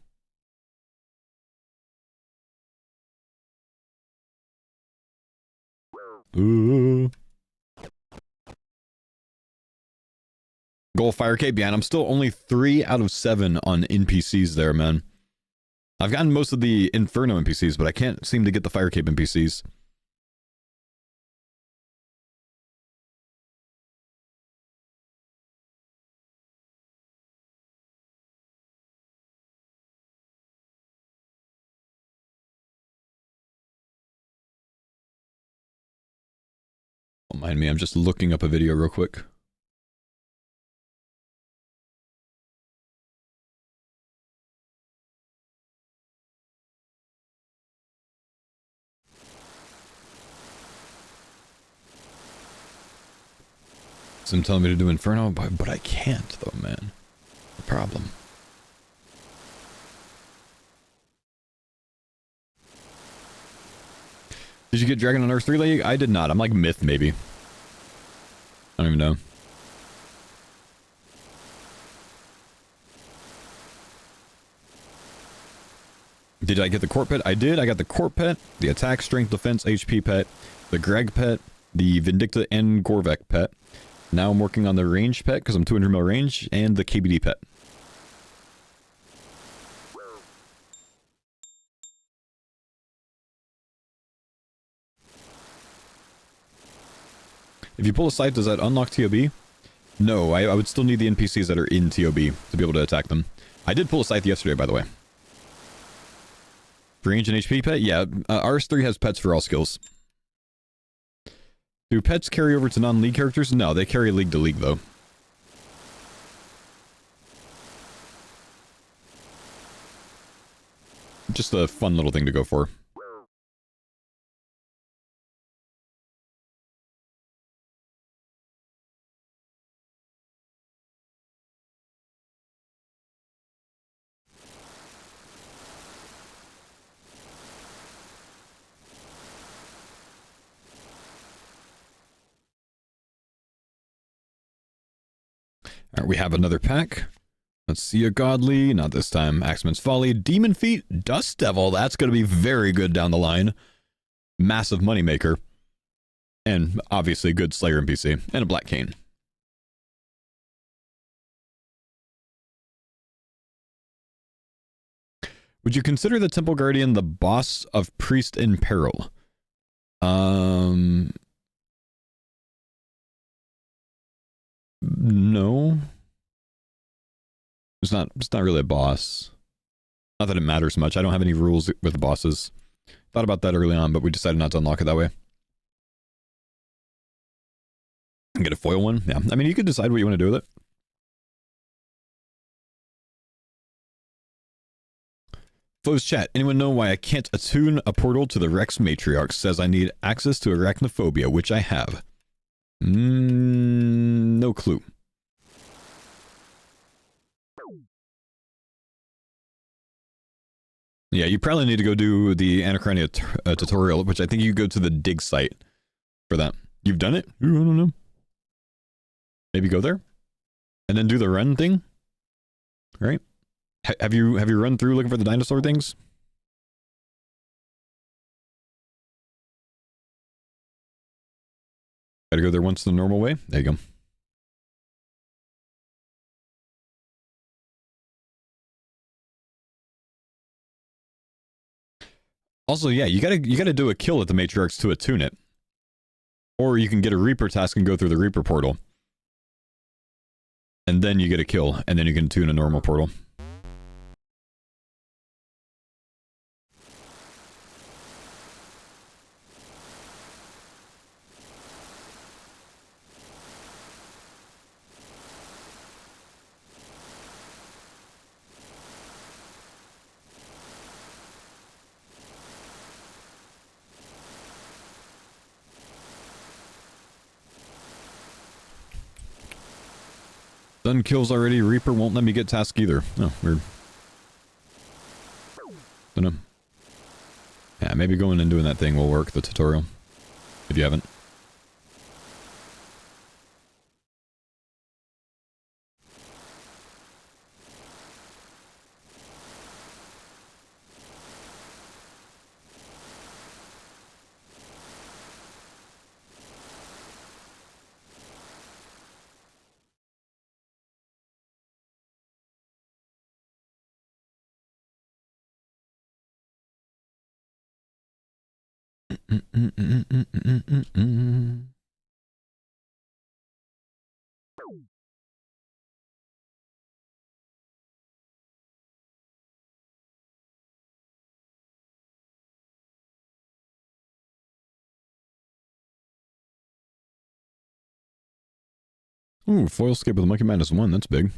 Ooh. Goal fire cape, yeah, and I'm still only 3 out of 7 on NPCs there, man. I've gotten most of the Inferno NPCs, but I can't seem to get the fire cape NPCs. Don't mind me, I'm just looking up a video real quick. Some telling me to do Inferno, but I can't though, man. The problem. Did you get Dragon on Earth 3 League? I did not. I'm like Myth, maybe. I don't even know. Did I get the Court Pet? I did. I got the Court Pet, the Attack, Strength, Defense, HP Pet, the Greg Pet, the Vindicta and Gorvek pet. Now I'm working on the range pet because I'm 200 mil range, and the KBD pet. If you pull a scythe, does that unlock TOB? No, I would still need the NPCs that are in TOB to be able to attack them. I did pull a scythe yesterday, by the way. Range and HP pet? Yeah, RS3 has pets for all skills. Do pets carry over to non-league characters? No, they carry league to league, though. Just a fun little thing to go for. Alright, we have another pack. Let's see a Godly. Not this time. Axeman's Folly. Demon Feet. Dust Devil. That's going to be very good down the line. Massive moneymaker. And obviously a good Slayer NPC. And a Black Cane. Would you consider the Temple Guardian the boss of Priest in Peril? No. It's not really a boss. Not that it matters much. I don't have any rules with the bosses. Thought about that early on, but we decided not to unlock it that way. And get a foil one? Yeah. I mean, you could decide what you want to do with it. Foes chat. Anyone know why I can't attune a portal to the Rex Matriarch? Says I need access to arachnophobia, which I have. No clue. Yeah, you probably need to go do the Anachronia tutorial, which I think you go to the dig site for that. You've done it? Ooh, I don't know. Maybe go there? And then do the run thing? Right? Have you run through looking for the dinosaur things? Gotta go there once the normal way? There you go. Also, yeah, you gotta do a kill at the Matriarchs to attune it. Or you can get a Reaper task and go through the Reaper portal. And then you get a kill, and then you can attune a normal portal. Done kills already. Reaper won't let me get task either. Oh, weird. Dunno. Yeah, maybe going and doing that thing will work, the tutorial. If you haven't. Ooh, foil skip with a monkey -1. That's big.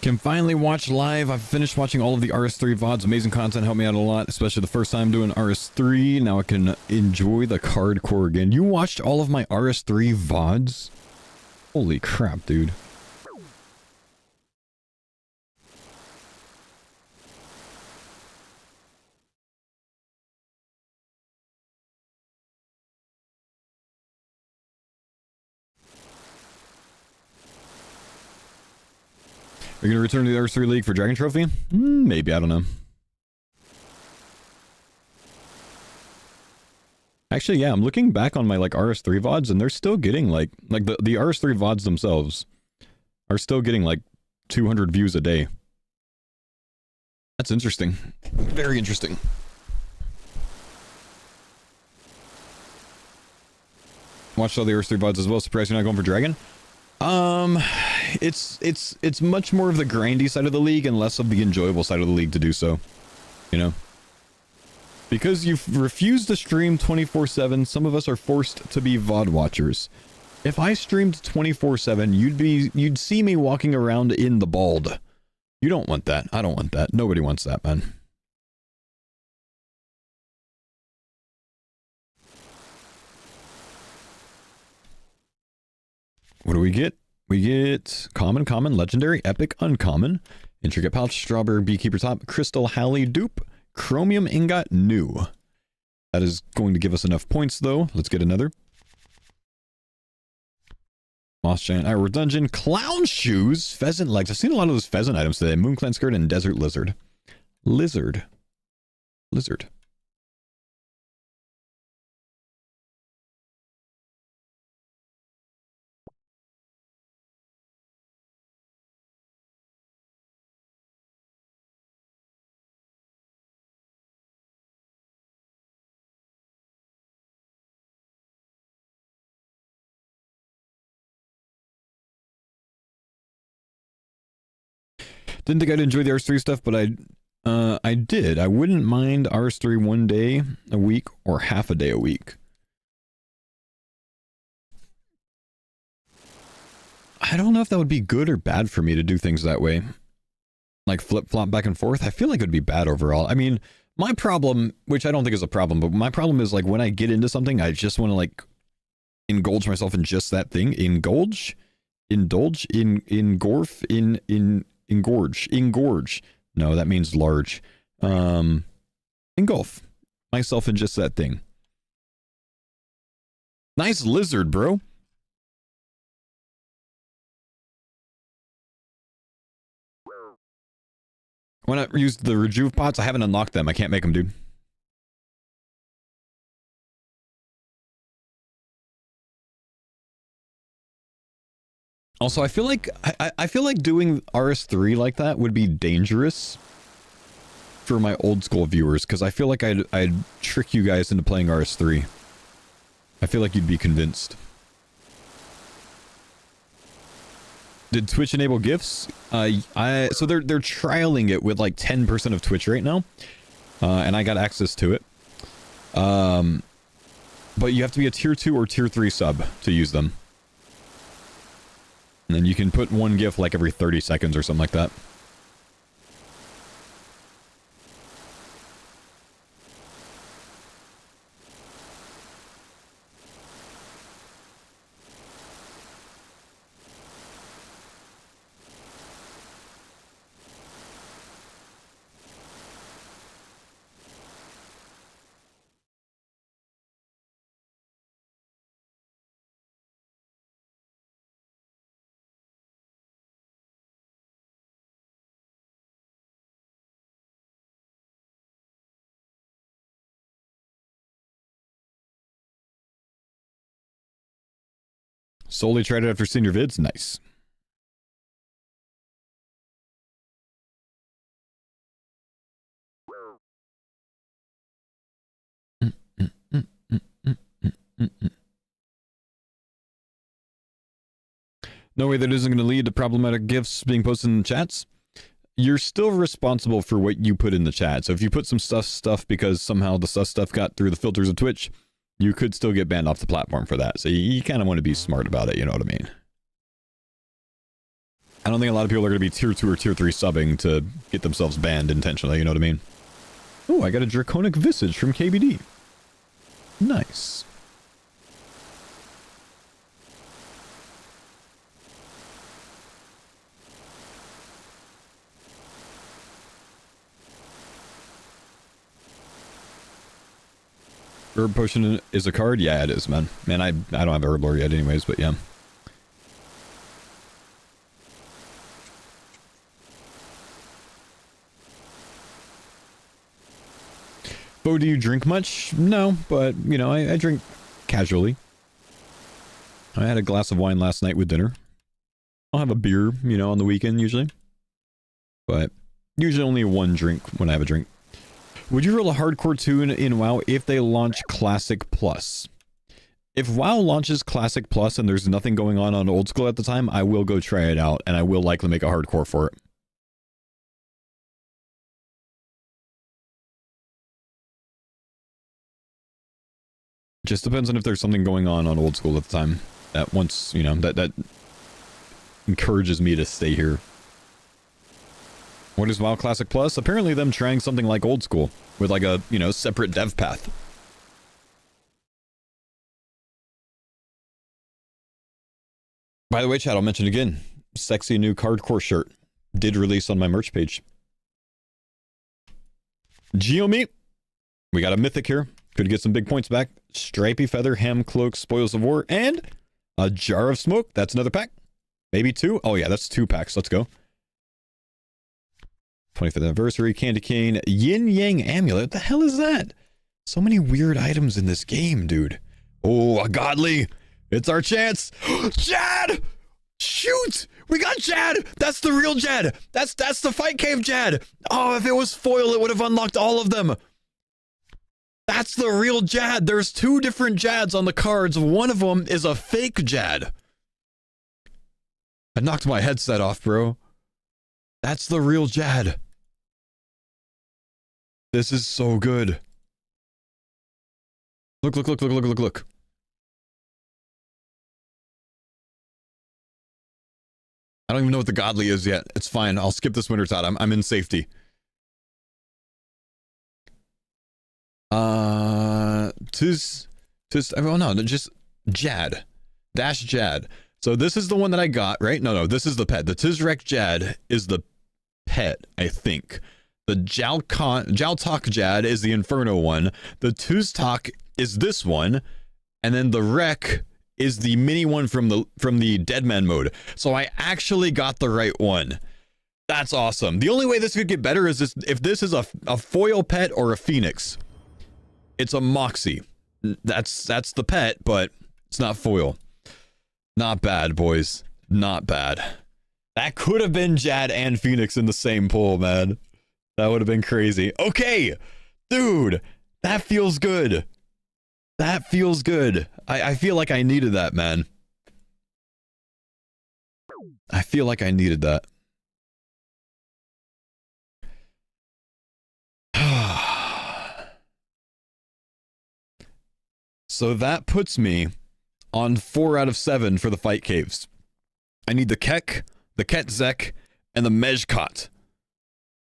Can finally watch live. I've finished watching all of the RS3 VODs. Amazing content, helped me out a lot, especially the first time doing RS3. Now I can enjoy the CARDCORE again. You watched all of my RS3 VODs? Holy crap, dude. you gonna return to the RS3 League for Dragon Trophy? Maybe, I don't know. Actually, yeah, I'm looking back on my like RS3 VODs and they're still getting like the RS3 VODs themselves are still getting like 200 views a day. That's interesting. Very interesting. Watched all the RS3 VODs as well. Surprised you're not going for Dragon? It's much more of the grindy side of the league and less of the enjoyable side of the league to do so. You know? Because you've refused to stream 24/7, some of us are forced to be VOD watchers. If I streamed 24/7, you'd see me walking around in the bald. You don't want that. I don't want that. Nobody wants that, man. What do we get? We get common, common, legendary, epic, uncommon, intricate pouch, strawberry beekeeper top, crystal Halley dupe, chromium ingot new. That is going to give us enough points though. Let's get another. Moss giant, Iroh dungeon, clown shoes, pheasant legs. I've seen a lot of those pheasant items today. Moon clan skirt and desert lizard. Lizard. Didn't think I'd enjoy the RS3 stuff, but I did. I wouldn't mind RS3 one day a week or half a day a week. I don't know if that would be good or bad for me to do things that way. Like flip-flop back and forth. I feel like it would be bad overall. I mean, my problem, which I don't think is a problem, but my problem is like when I get into something, I just want to like indulge myself in just that thing. Engorge, engorge. No, that means large. Engulf myself in just that thing. Nice lizard, bro. When I used the rejuve pots, I haven't unlocked them. I can't make them, dude. Also, I feel like I feel like doing RS3 like that would be dangerous for my old school viewers because I feel like I'd trick you guys into playing RS3. I feel like you'd be convinced. Did Twitch enable gifts? So they're trialing it with like 10% of Twitch right now, and I got access to it. But you have to be a tier 2 or tier 3 sub to use them. And then you can put one GIF like every 30 seconds or something like that. Solely tried it after seeing your vids? Nice. No way that isn't going to lead to problematic gifts being posted in the chats. You're still responsible for what you put in the chat. So if you put some stuff because somehow the stuff got through the filters of Twitch, you could still get banned off the platform for that. So you kind of want to be smart about it, you know what I mean? I don't think a lot of people are going to be tier 2 or tier 3 subbing to get themselves banned intentionally, you know what I mean? Oh, I got a Draconic Visage from KBD. Nice. Herb Potion is a card? Yeah, it is, man. Man, I don't have Herb Lore yet anyways, but yeah. Bo, do you drink much? No, but, you know, I drink casually. I had a glass of wine last night with dinner. I'll have a beer, you know, on the weekend usually. But usually only one drink when I have a drink. Would you roll a hardcore 2 in WoW if they launch Classic Plus? If WoW launches Classic Plus and there's nothing going on Old School at the time, I will go try it out, and I will likely make a hardcore for it. Just depends on if there's something going on Old School at the time. That once, you know, that encourages me to stay here. What is WoW Classic Plus? Apparently them trying something like Old School, with like a, you know, separate dev path. By the way, chat, I'll mention again, sexy new CARDCORE shirt did release on my merch page. Geomeat, we got a mythic here. Could get some big points back. Stripy Feather, Ham Cloak, Spoils of War, and a Jar of Smoke. That's another pack. Maybe 2. Oh yeah, that's 2 packs. Let's go. 25th anniversary, Candy Cane, Yin Yang Amulet. What the hell is that? So many weird items in this game, dude. Oh, a Godly. It's our chance. Jad! Shoot! We got Jad! That's the real Jad! That's the Fight Cave Jad! Oh, if it was foil, it would have unlocked all of them. That's the real Jad. There's 2 different Jads on the cards. One of them is a fake Jad. I knocked my headset off, bro. That's the real Jad. This is so good. Look, look, look, look, look, look, look. I don't even know what the Godly is yet. It's fine. I'll skip this winter tot. I'm in safety. Oh no, just Jad. Dash Jad. So this is the one that I got, right? No, this is the pet. The Tizrek Jad is the pet, I think. The Jaltok Jad is the Inferno one. The Tuztok is this one. And then the Wreck is the mini one from the Deadman mode. So I actually got the right one. That's awesome. The only way this could get better is if this is a foil pet or a Phoenix. It's a Moxie. That's the pet, but it's not foil. Not bad, boys. Not bad. That could have been Jad and Phoenix in the same pull, man. That would have been crazy. Okay, dude, that feels good. That feels good. I feel like I needed that, man. I feel like I needed that. So that puts me on 4 out of 7 for the Fight Caves. I need the Kek, the Ketzek, and the Mejkot.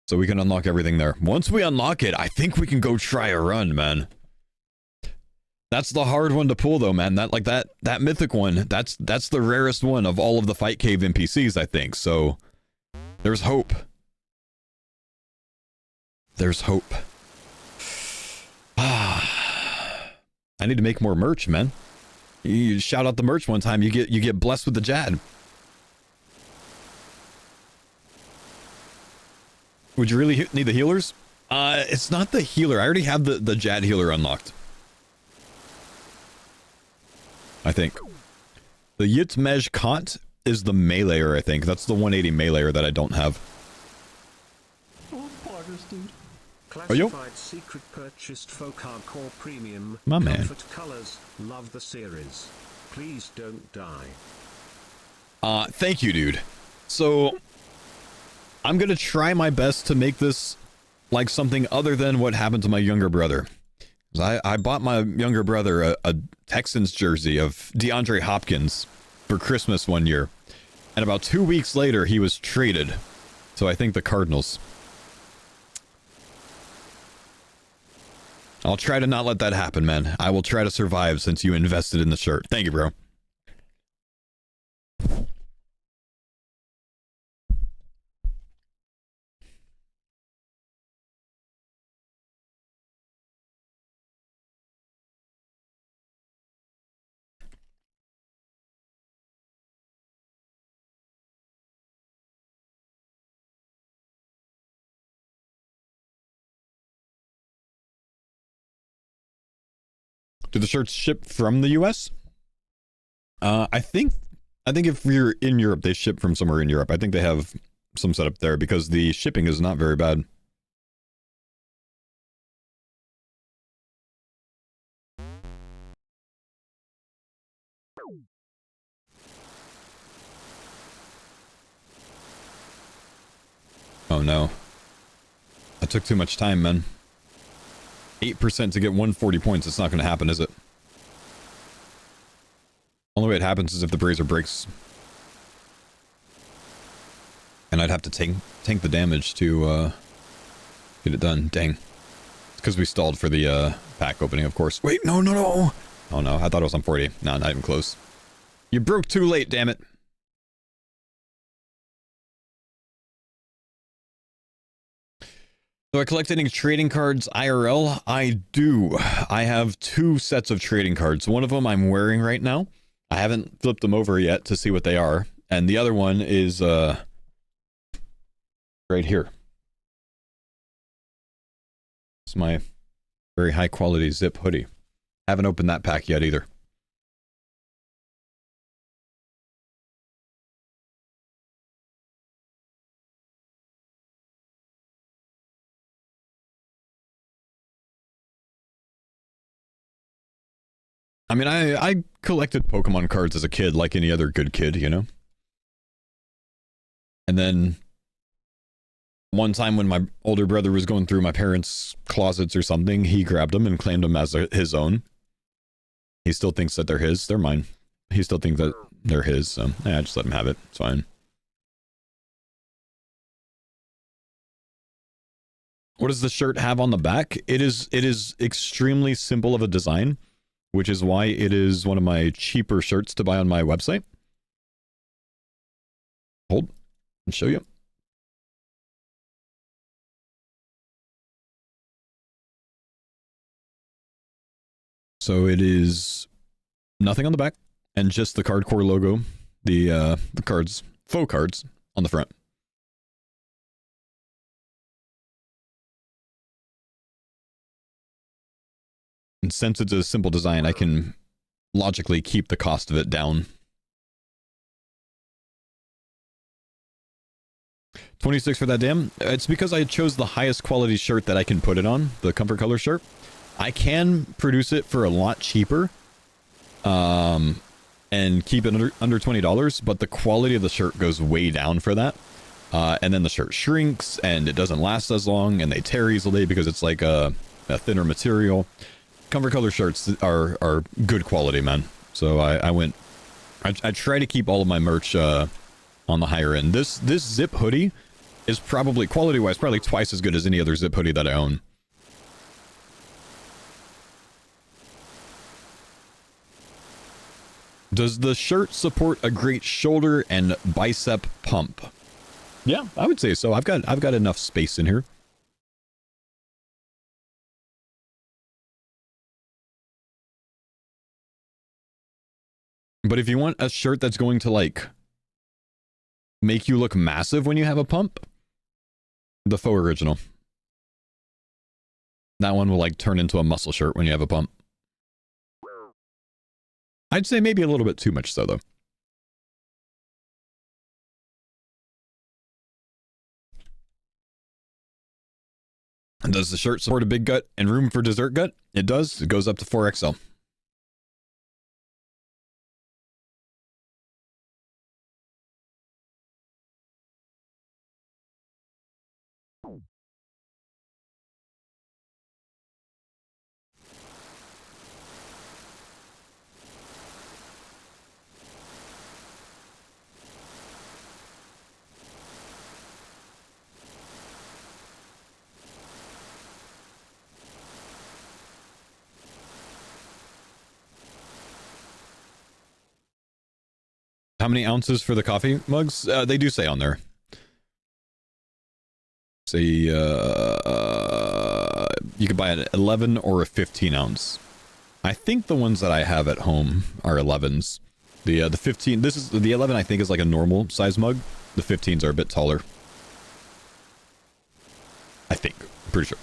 So we can unlock everything there. Once we unlock it, I think we can go try a run, man. That's the hard one to pull though, man. That mythic one, that's the rarest one of all of the Fight Cave NPCs, I think. So there's hope. There's hope. I need to make more merch, man. You shout out the merch one time, you get blessed with the Jad. Would you really need the healers? It's not the healer. I already have the Jad healer unlocked. I think. The Yitmej Kant is the meleeer, I think. That's the 180 meleeer that I don't have. Oh, poggers, dude. Classified secret purchased folk hardcore premium. My man. Comfort colors. Love the series. Please don't die. Thank you, dude. So I'm gonna try my best to make this like something other than what happened to my younger brother. I bought my younger brother a Texans jersey of DeAndre Hopkins for Christmas one year. And about 2 weeks later, he was traded. So I think the Cardinals. I'll try to not let that happen, man. I will try to survive since you invested in the shirt. Thank you, bro. Do the shirts ship from the US? I think if you're in Europe, they ship from somewhere in Europe. I think they have some setup there because the shipping is not very bad. Oh no. That took too much time, man. 8% to get 140 points. It's not going to happen, is it? Only way it happens is if the brazier breaks. And I'd have to tank the damage to get it done. Dang. It's because we stalled for the pack opening, of course. Wait, no. Oh no, I thought it was on 40. No, not even close. You broke too late, damn it. So I collect any trading cards IRL? I do. I have 2 sets of trading cards. One of them I'm wearing right now. I haven't flipped them over yet to see what they are. And the other one is right here. It's my very high quality zip hoodie. Haven't opened that pack yet either. I mean, I collected Pokemon cards as a kid, like any other good kid, you know? And then one time when my older brother was going through my parents' closets or something, he grabbed them and claimed them as his own. He still thinks that they're his. They're mine. He still thinks that they're his, so yeah, just let him have it. It's fine. What does the shirt have on the back? It is extremely simple of a design, which is why it is one of my cheaper shirts to buy on my website. Hold and show you. So it is nothing on the back and just the CARDCORE logo, the cards, faux cards on the front. And since it's a simple design, I can logically keep the cost of it down. 26 for that damn. It's because I chose the highest quality shirt that I can put it on, the comfort color shirt. I can produce it for a lot cheaper and keep it under $20, but the quality of the shirt goes way down for that. And then the shirt shrinks and it doesn't last as long and they tear easily because it's like a thinner material. Comfort color shirts are good quality, man. So I try to keep all of my merch on the higher end. This zip hoodie is probably, quality-wise, probably twice as good as any other zip hoodie that I own. Does the shirt support a great shoulder and bicep pump? Yeah, I would say so. I've got enough space in here. But if you want a shirt that's going to like make you look massive when you have a pump, the faux original. That one will like turn into a muscle shirt when you have a pump. I'd say maybe a little bit too much so, though. And does the shirt support a big gut and room for dessert gut? It does. It goes up to 4XL. How many ounces for the coffee mugs? They do say on there. Say you could buy an 11 or a 15 ounce. I think the ones that I have at home are 11s. The 15, this is the 11 I think is like a normal size mug. The 15s are a bit taller. I think. I'm pretty sure.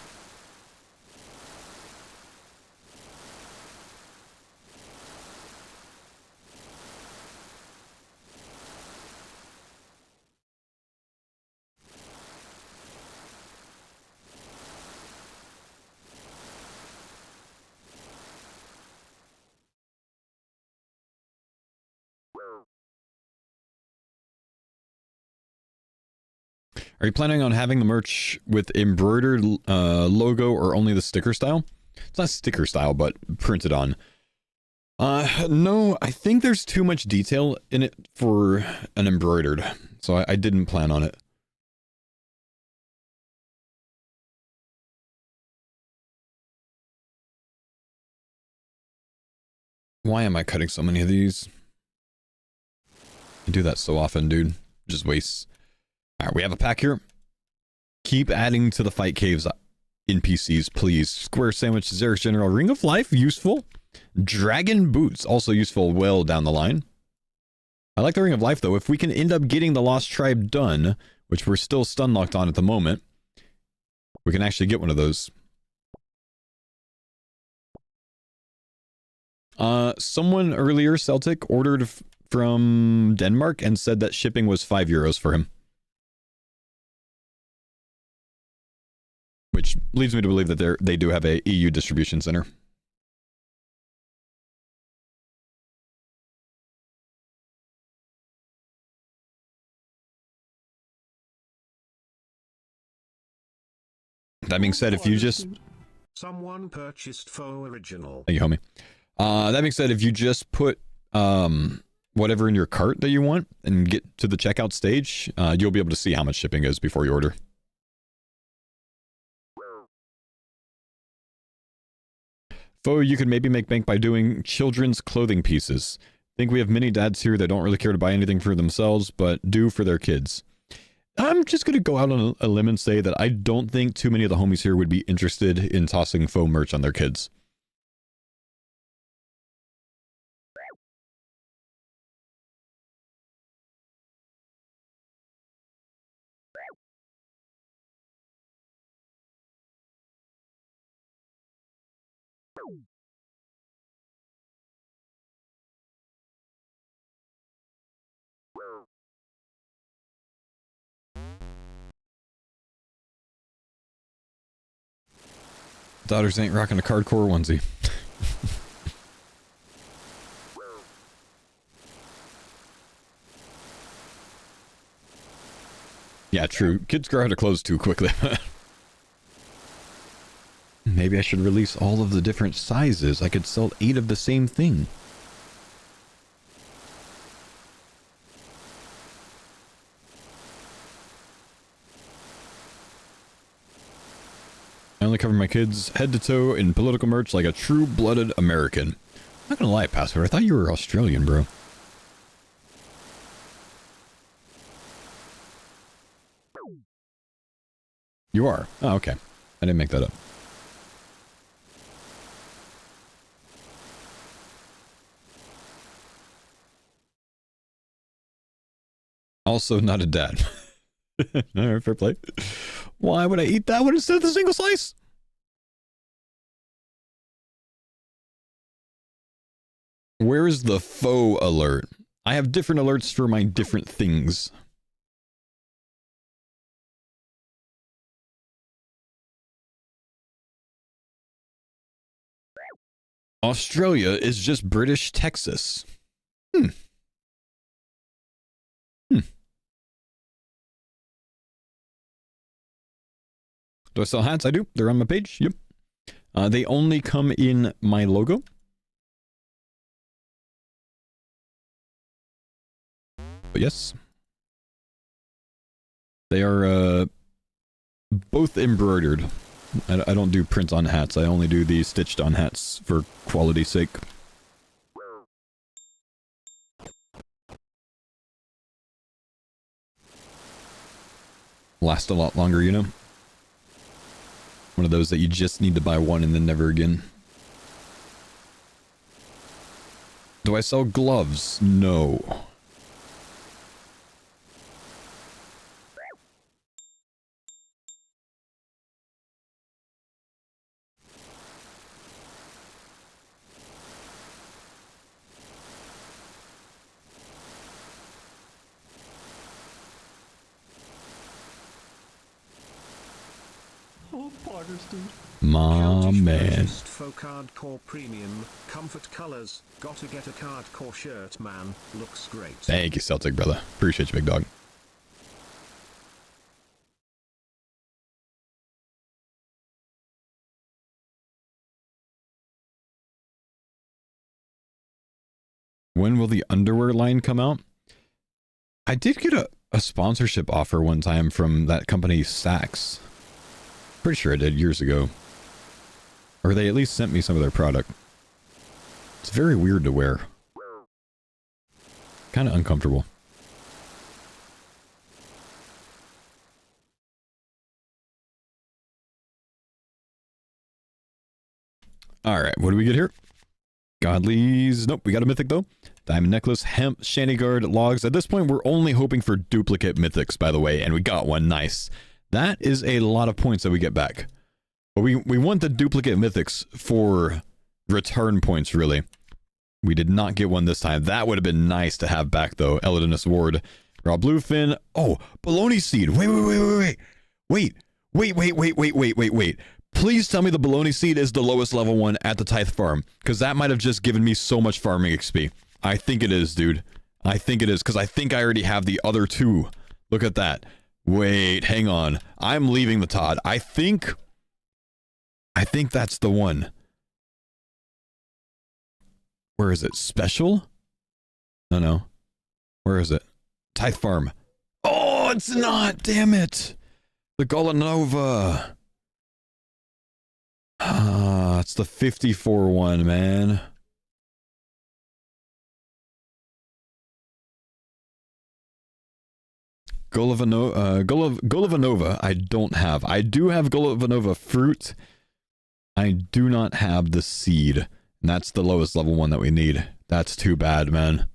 Are you planning on having the merch with embroidered logo or only the sticker style? It's not sticker style, but printed on. No, I think there's too much detail in it for an embroidered, so I didn't plan on it. Why am I cutting so many of these? I do that so often, dude. Just wastes. Alright, we have a pack here. Keep adding to the fight caves NPCs, please. Square sandwich, Zerix General, Ring of Life, useful. Dragon boots, also useful well down the line. I like the Ring of Life, though. If we can end up getting the Lost Tribe done, which we're still stun locked on at the moment, we can actually get one of those. Someone earlier, Celtic, ordered from Denmark and said that shipping was €5 for him. Which leads me to believe that they do have a EU distribution center. That being said, if you just... Someone purchased faux original. Thank you, homie. That being said, if you just put whatever in your cart that you want and get to the checkout stage, you'll be able to see how much shipping is before you order. Faux, you could maybe make bank by doing children's clothing pieces. Think we have many dads here that don't really care to buy anything for themselves, but do for their kids. I'm just going to go out on a limb and say that I don't think too many of the homies here would be interested in tossing faux merch on their kids. Daughters ain't rocking a CARDCORE onesie. Yeah, true. Kids grow out of clothes too quickly. Maybe I should release all of the different sizes. I could sell 8 of the same thing. I only cover my kids head to toe in political merch like a true-blooded American. I'm not gonna lie, Passport. I thought you were Australian, bro. You are? Oh, okay. I didn't make that up. Also not a dad. Alright, fair play. Why would I eat that one instead of the single slice? Where is the faux alert? I have different alerts for my different things. Australia is just British Texas. Hmm. Do I sell hats? I do. They're on my page. Yep. They only come in my logo. But yes. They are both embroidered. I don't do print on hats. I only do the stitched on hats for quality's sake. Last a lot longer, you know? One of those that you just need to buy one and then never again. Do I sell gloves? No. My man. For CARDCORE Premium, comfort colors, gotta get a CARDCORE shirt, man. Looks great. Thank you, Celtic brother. Appreciate you, big dog. When will the underwear line come out? I did get a sponsorship offer one time from that company, Saks. Pretty sure I did years ago. Or they at least sent me some of their product. It's very weird to wear. Kind of uncomfortable. Alright, what do we get here? Godlies. Nope, we got a mythic though. Diamond necklace, hemp, shanty guard, logs. At this point, we're only hoping for duplicate mythics, by the way, and we got one. Nice. That is a lot of points that we get back. But we want the duplicate mythics for return points, really. We did not get one this time. That would have been nice to have back, though. Eladinus Ward. Raw Bluefin. Oh, Baloney Seed. Wait. Please tell me the Baloney Seed is the lowest level one at the Tithe Farm. Because that might have just given me so much farming XP. I think it is, dude. I think it is. Because I think I already have the other two. Look at that. Wait, hang on. I'm leaving the Todd. I think that's the one. Where is it? Special? No. Where is it? Tithe Farm. Oh, it's not. Damn it. The Golanova. Ah, it's the 54 one, man. Golavanova, I don't have. I do have Golavanova fruit. I do not have the seed. And that's the lowest level one that we need. That's too bad, man.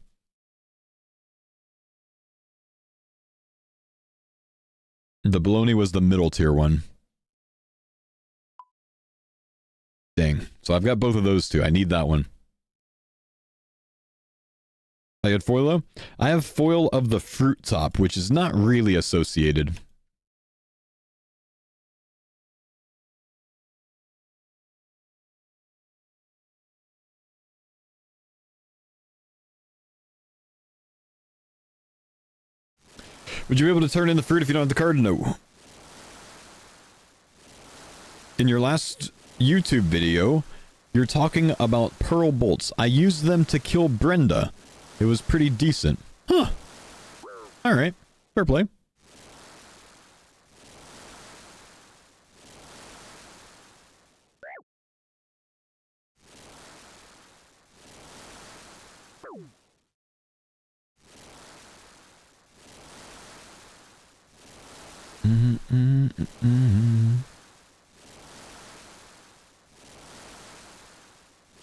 The Baloney was the middle tier one. Dang. So I've got both of those two. I need that one. I had foil though? I have foil of the fruit top, which is not really associated. Would you be able to turn in the fruit if you don't have the card? No. In your last YouTube video, you're talking about pearl bolts. I used them to kill Brenda. It was pretty decent. Huh. Alright. Fair play.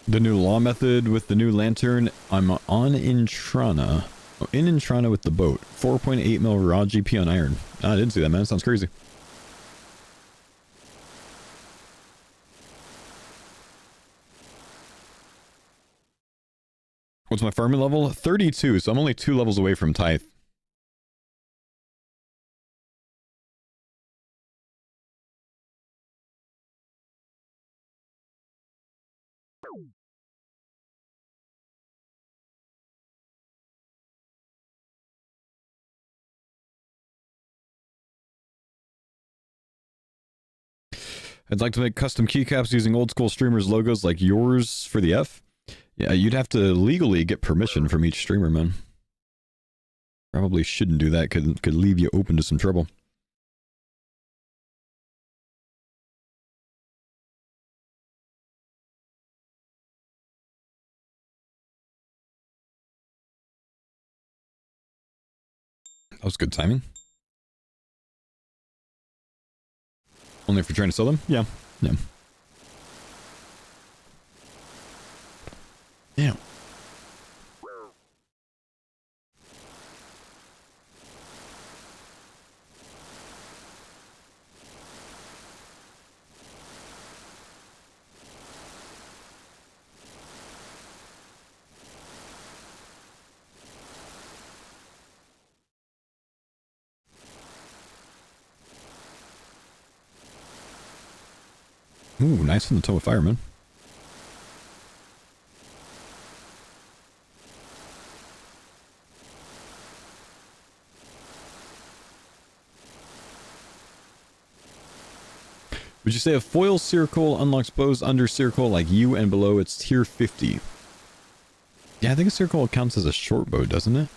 The new law method with the new lantern. I'm on Intrana. Oh, in Intrana with the boat. 4.8 mil raw GP on iron. I didn't see that, man. Sounds crazy. What's my farming level? 32, so I'm only 2 levels away from Tithe. I'd like to make custom keycaps using old school streamers' logos like yours for the F. Yeah, you'd have to legally get permission from each streamer, man. Probably shouldn't do that, could leave you open to some trouble. That was good timing. Only if you're trying to sell them? Yeah. Yeah. Yeah. Ooh, nice on the toe of fireman. Would you say a foil circle unlocks bows under circle like you and below it's tier 50? Yeah, I think a circle counts as a short bow, doesn't it?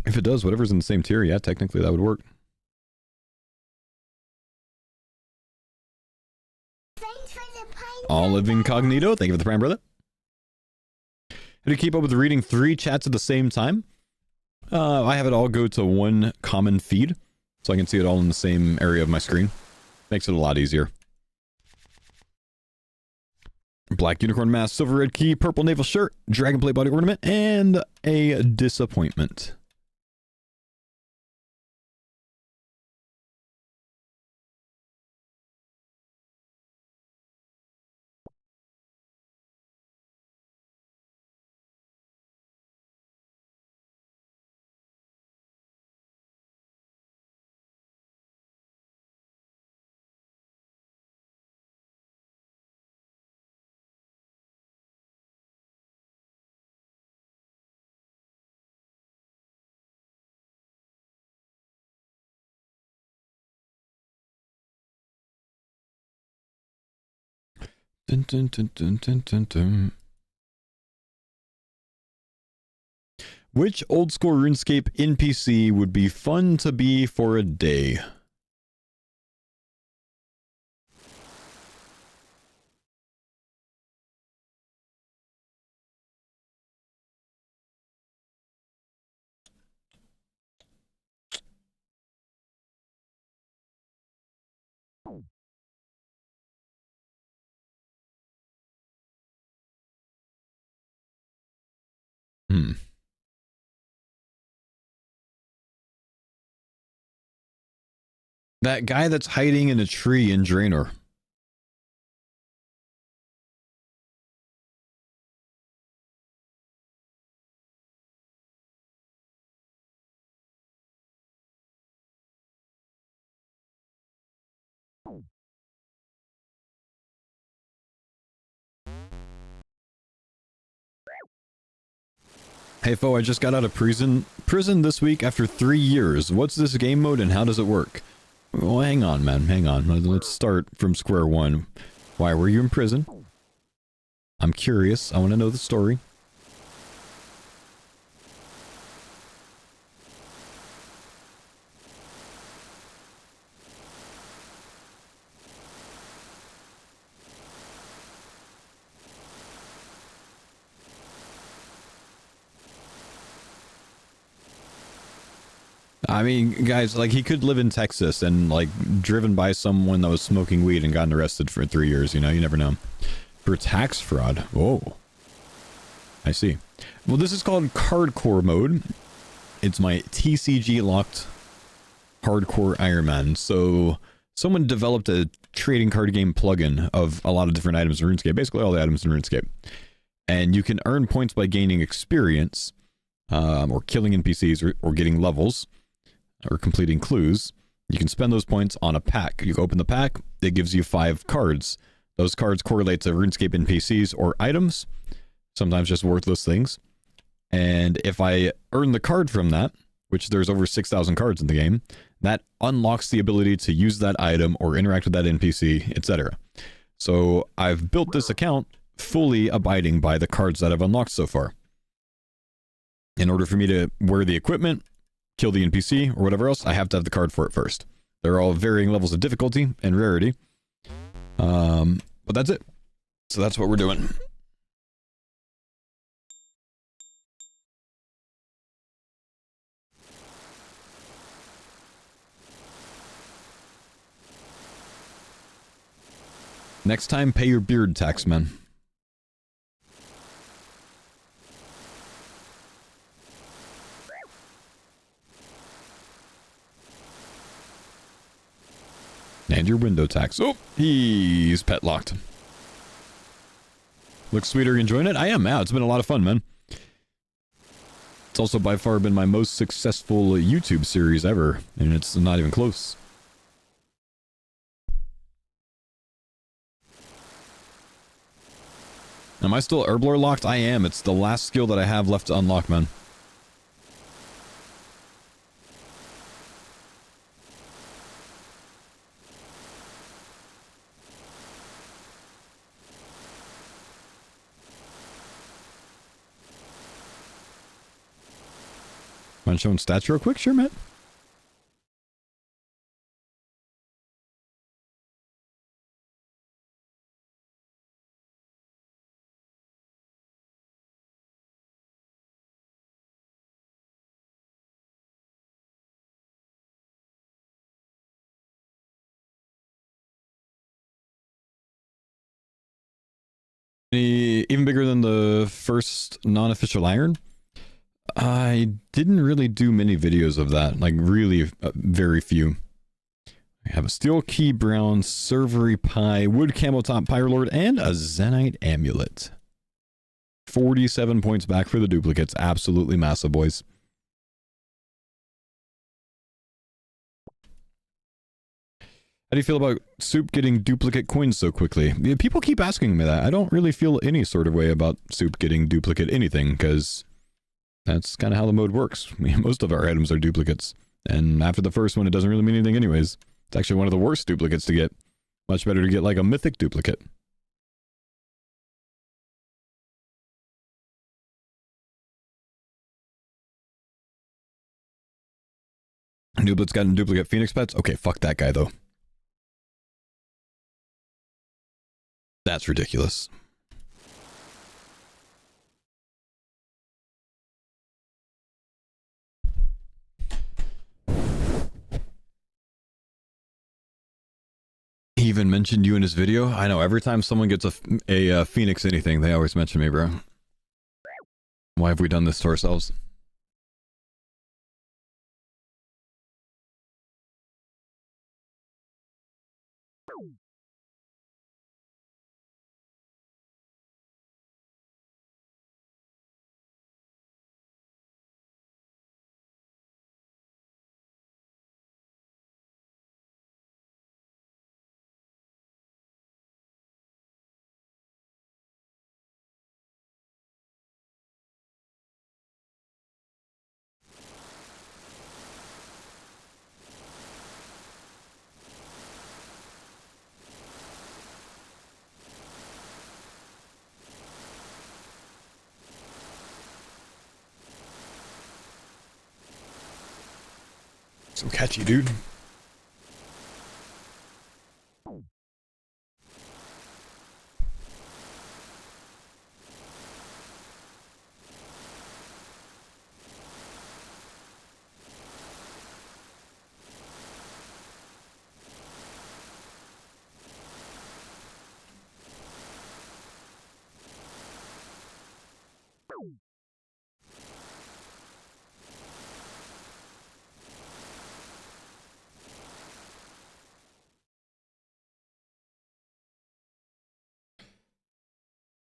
If it does, whatever's in the same tier, yeah, technically that would work. Thanks for the pine Olive Incognito, thank you for the prime, brother. How do you keep up with reading 3 chats at the same time? I have it all go to one common feed, so I can see it all in the same area of my screen. Makes it a lot easier. Black unicorn mask, silver red key, purple naval shirt, dragon plate body ornament, and a disappointment. Dun, dun, dun, dun, dun, dun, dun. Which old school RuneScape NPC would be fun to be for a day? Hmm. That guy that's hiding in a tree in Draenor. Hey Fo, I just got out of prison this week after 3 years. What's this game mode and how does it work? Well, hang on, man. Hang on. Let's start from square one. Why were you in prison? I'm curious. I want to know the story. I mean, guys, like, he could live in Texas and, like, driven by someone that was smoking weed and gotten arrested for 3 years, you know? You never know. For tax fraud. Whoa. I see. Well, this is called CARDCORE mode. It's my TCG locked hardcore Iron Man. So, someone developed a trading card game plugin of a lot of different items in RuneScape. Basically, all the items in RuneScape. And you can earn points by gaining experience, or killing NPCs, or getting levels, or completing clues. You can spend those points on a pack. You open the pack, it gives you 5 cards. Those cards correlate to RuneScape NPCs or items, sometimes just worthless things. And if I earn the card from that, which there's over 6,000 cards in the game, that unlocks the ability to use that item or interact with that NPC, etc. So I've built this account fully abiding by the cards that I've unlocked so far. In order for me to wear the equipment, kill the NPC, or whatever else, I have to have the card for it first. They're all varying levels of difficulty and rarity. But that's it. So that's what we're doing. Next time, pay your beard tax, man. And your window tax. Oh, he's pet locked. Looks sweeter. You enjoying it? I am. Yeah, it's been a lot of fun, man. It's also by far been my most successful YouTube series ever, and it's not even close. Am I still Herblore locked? I am. It's the last skill that I have left to unlock, man. Want to show stats real quick? Sure, Matt. Even bigger than the first non-official iron? I didn't really do many videos of that, like really very few. I have a steel key brown, servery pie, wood camel top pyre lord, and a zenite amulet. 47 points back for the duplicates. Absolutely massive, boys. How do you feel about Soup getting duplicate coins so quickly? Yeah, people keep asking me that. I don't really feel any sort of way about Soup getting duplicate anything, because that's kind of how the mode works. Most of our items are duplicates. And after the first one, it doesn't really mean anything anyways. It's actually one of the worst duplicates to get. Much better to get like a mythic duplicate. Duplicate's got a duplicate Phoenix pets? Okay, fuck that guy though. That's ridiculous. He even mentioned you in his video. I know, every time someone gets a Phoenix anything, they always mention me, bro. Why have we done this to ourselves? So catchy, dude.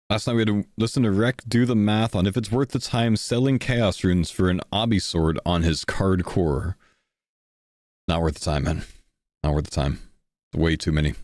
Last night we had to listen to Rek do the math on if it's worth the time selling Chaos Runes for an Obby sword on his CARDCORE. Not worth the time, man. Not worth the time. Way too many.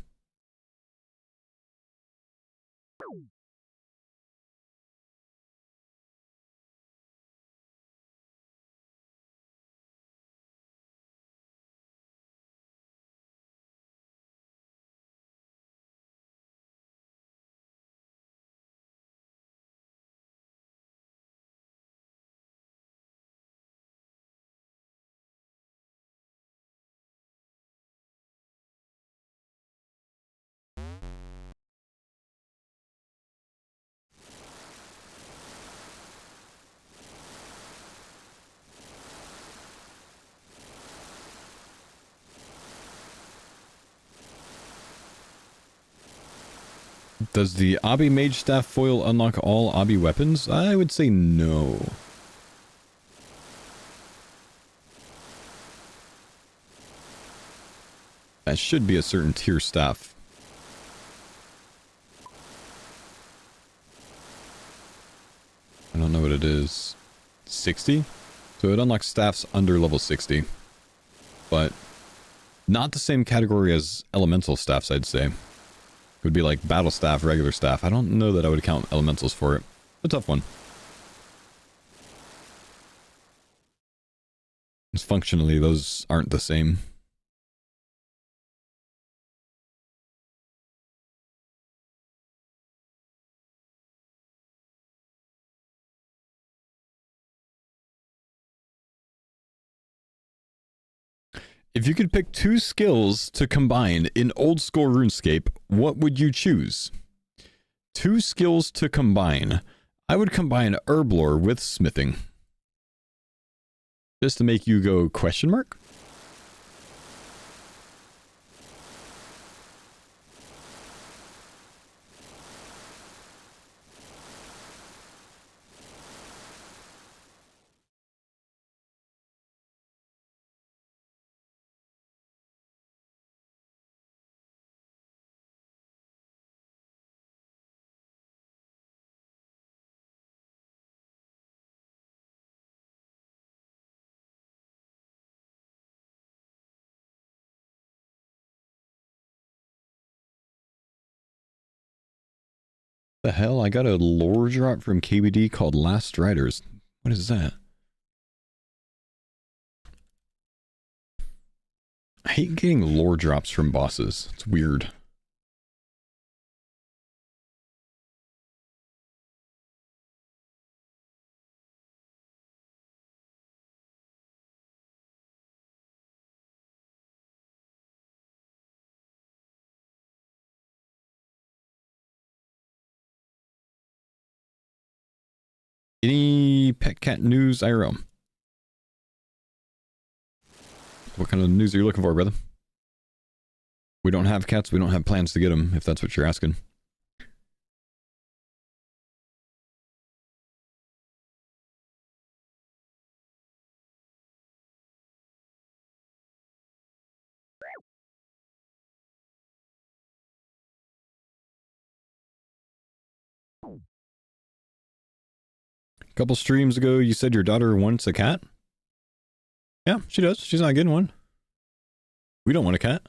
Does the Obby Mage Staff foil unlock all Obby weapons? I would say no. That should be a certain tier staff. I don't know what it is. 60? So it unlocks staffs under level 60. But not the same category as elemental staffs, I'd say. It would be like battle staff, regular staff. I don't know that I would count elementals for it. A tough one. Functionally, those aren't the same. If you could pick 2 skills to combine in old school RuneScape, what would you choose? 2 skills to combine. I would combine Herblore with smithing. Just to make you go question mark? The hell? I got a lore drop from KBD called Last Riders. What is that? I hate getting lore drops from bosses. It's weird. Any pet cat news, IRL? What kind of news are you looking for, brother? We don't have cats. We don't have plans to get them, if that's what you're asking. A couple streams ago, you said your daughter wants a cat? Yeah, she does. She's not getting one. We don't want a cat.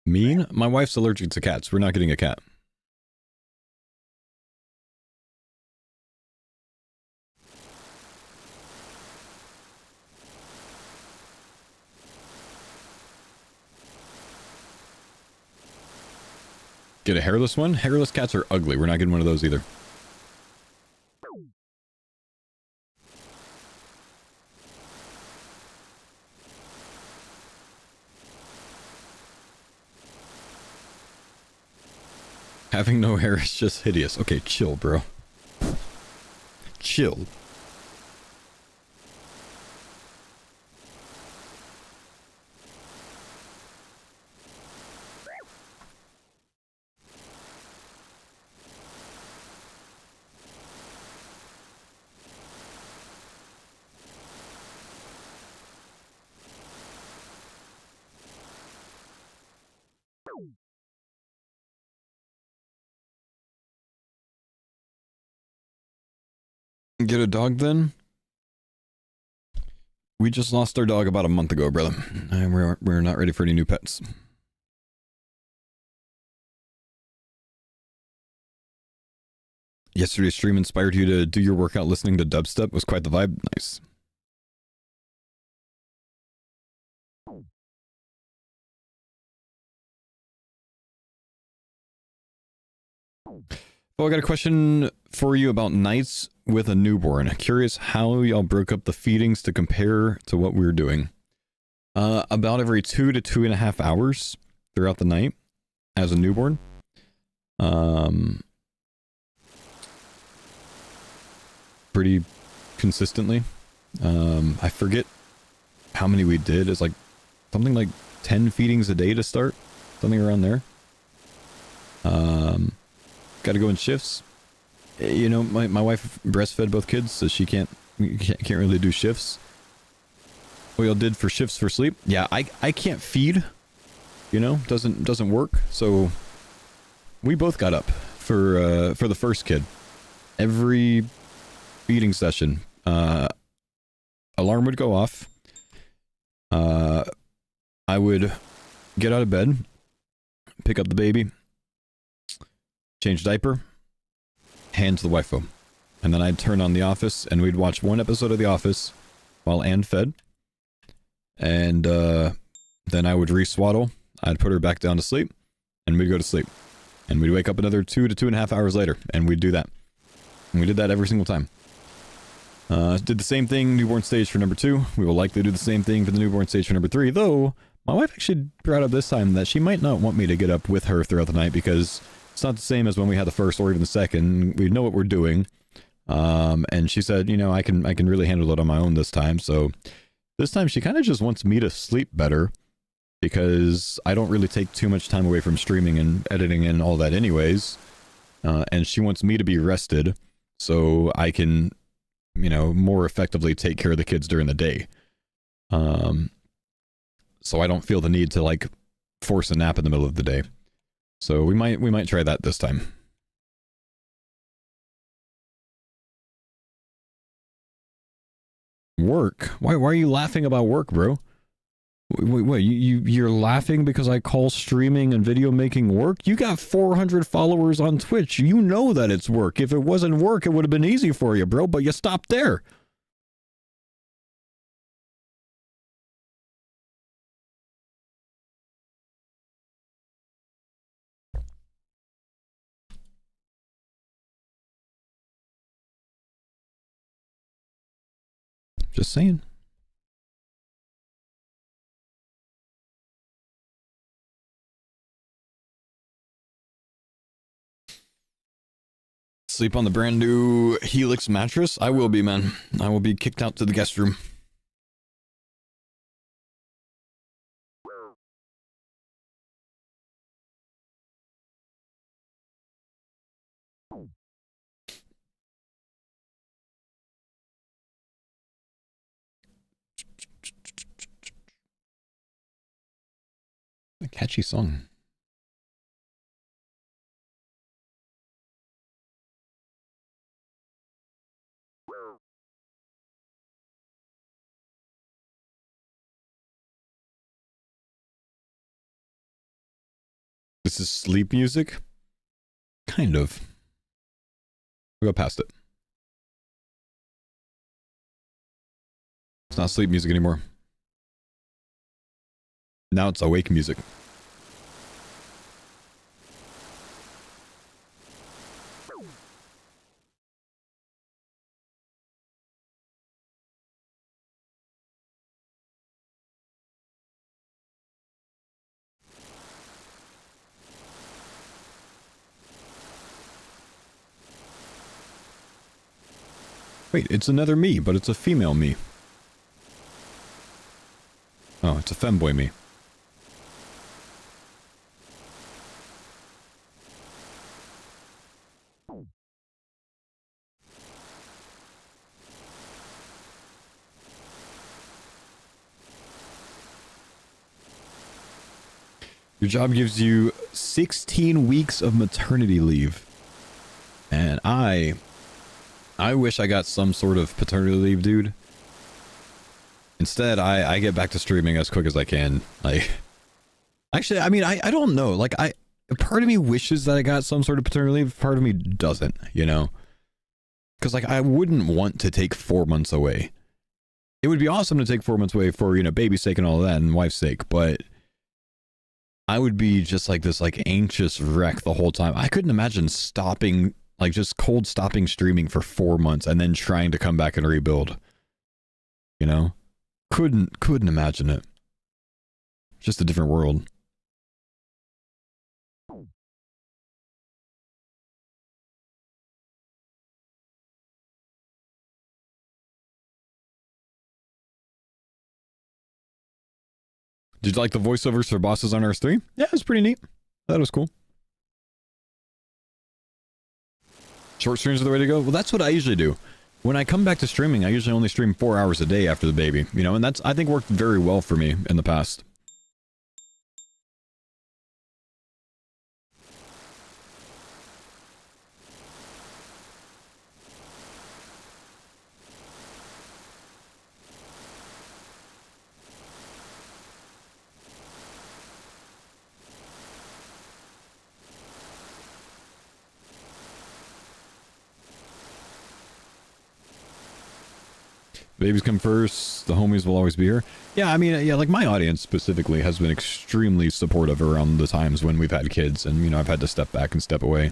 Mean? My wife's allergic to cats. We're not getting a cat. Get a hairless one? Hairless cats are ugly. We're not getting one of those either. Having no hair is just hideous. Okay, chill, bro. Chill. Get a dog then? We just lost our dog about a month ago, brother. And we're not ready for any new pets. Yesterday's stream inspired you to do your workout listening to dubstep. Was quite the vibe. Nice. Well, I got a question for you about nights with a newborn. Curious how y'all broke up the feedings to compare to what we were doing. About every 2 to 2.5 hours throughout the night as a newborn. Pretty consistently. I forget how many we did. It's like something like 10 feedings a day to start. Something around there. Got to go in shifts. You know, my wife breastfed both kids, so she can't really do shifts. What y'all did for shifts for sleep? Yeah, I can't feed. You know, doesn't work. So we both got up for the first kid. Every feeding session, alarm would go off. I would get out of bed, pick up the baby, change diaper, hand to the wife phone. And then I'd turn on The Office, and we'd watch one episode of The Office while Anne fed. And then I would re-swaddle. I'd put her back down to sleep, and we'd go to sleep. And we'd wake up another 2 to 2.5 hours later, and we'd do that. And we did that every single time. Did the same thing, newborn stage for number 2. We will likely do the same thing for the newborn stage for number 3, though my wife actually brought up this time that she might not want me to get up with her throughout the night because it's not the same as when we had the first or even the second. We know what we're doing. And she said, you know, I can really handle it on my own this time. So this time she kind of just wants me to sleep better because I don't really take too much time away from streaming and editing and all that anyways. And she wants me to be rested so I can, you know, more effectively take care of the kids during the day. So I don't feel the need to like force a nap in the middle of the day. So we might try that this time. Work? Why are you laughing about work, bro? Wait, you're laughing because I call streaming and video making work? You got 400 followers on Twitch. You know that it's work. If it wasn't work, it would have been easy for you, bro, but you stopped there. Just saying. Sleep on the brand new Helix mattress? I will be, man. I will be kicked out to the guest room. A catchy song. This is sleep music? Kind of. We'll go past it. It's not sleep music anymore. Now it's awake music. Wait, it's another me, but it's a female me. Oh, it's a femboy me. Your job gives you 16 weeks of maternity leave. And I wish I got some sort of paternity leave, dude. Instead, I get back to streaming as quick as I can. Like, actually, I mean, I don't know. Like, part of me wishes that I got some sort of paternity leave. Part of me doesn't, you know? Because, like, I wouldn't want to take 4 months away. It would be awesome to take 4 months away for, you know, baby's sake and all that and wife's sake, but I would be just like this, like, anxious wreck the whole time. I couldn't imagine stopping, like, just cold stopping streaming for 4 months and then trying to come back and rebuild. You know? Couldn't imagine it. Just a different world. Did you like the voiceovers for Bosses on Earth 3? Yeah, it was pretty neat. That was cool. Short streams are the way to go? Well, that's what I usually do. When I come back to streaming, I usually only stream 4 hours a day after the baby, you know, and that's, I think, worked very well for me in the past. Babies come first. The homies will always be here. Yeah, I mean, yeah, like my audience specifically has been extremely supportive around the times when we've had kids, and, you know, I've had to step back and step away.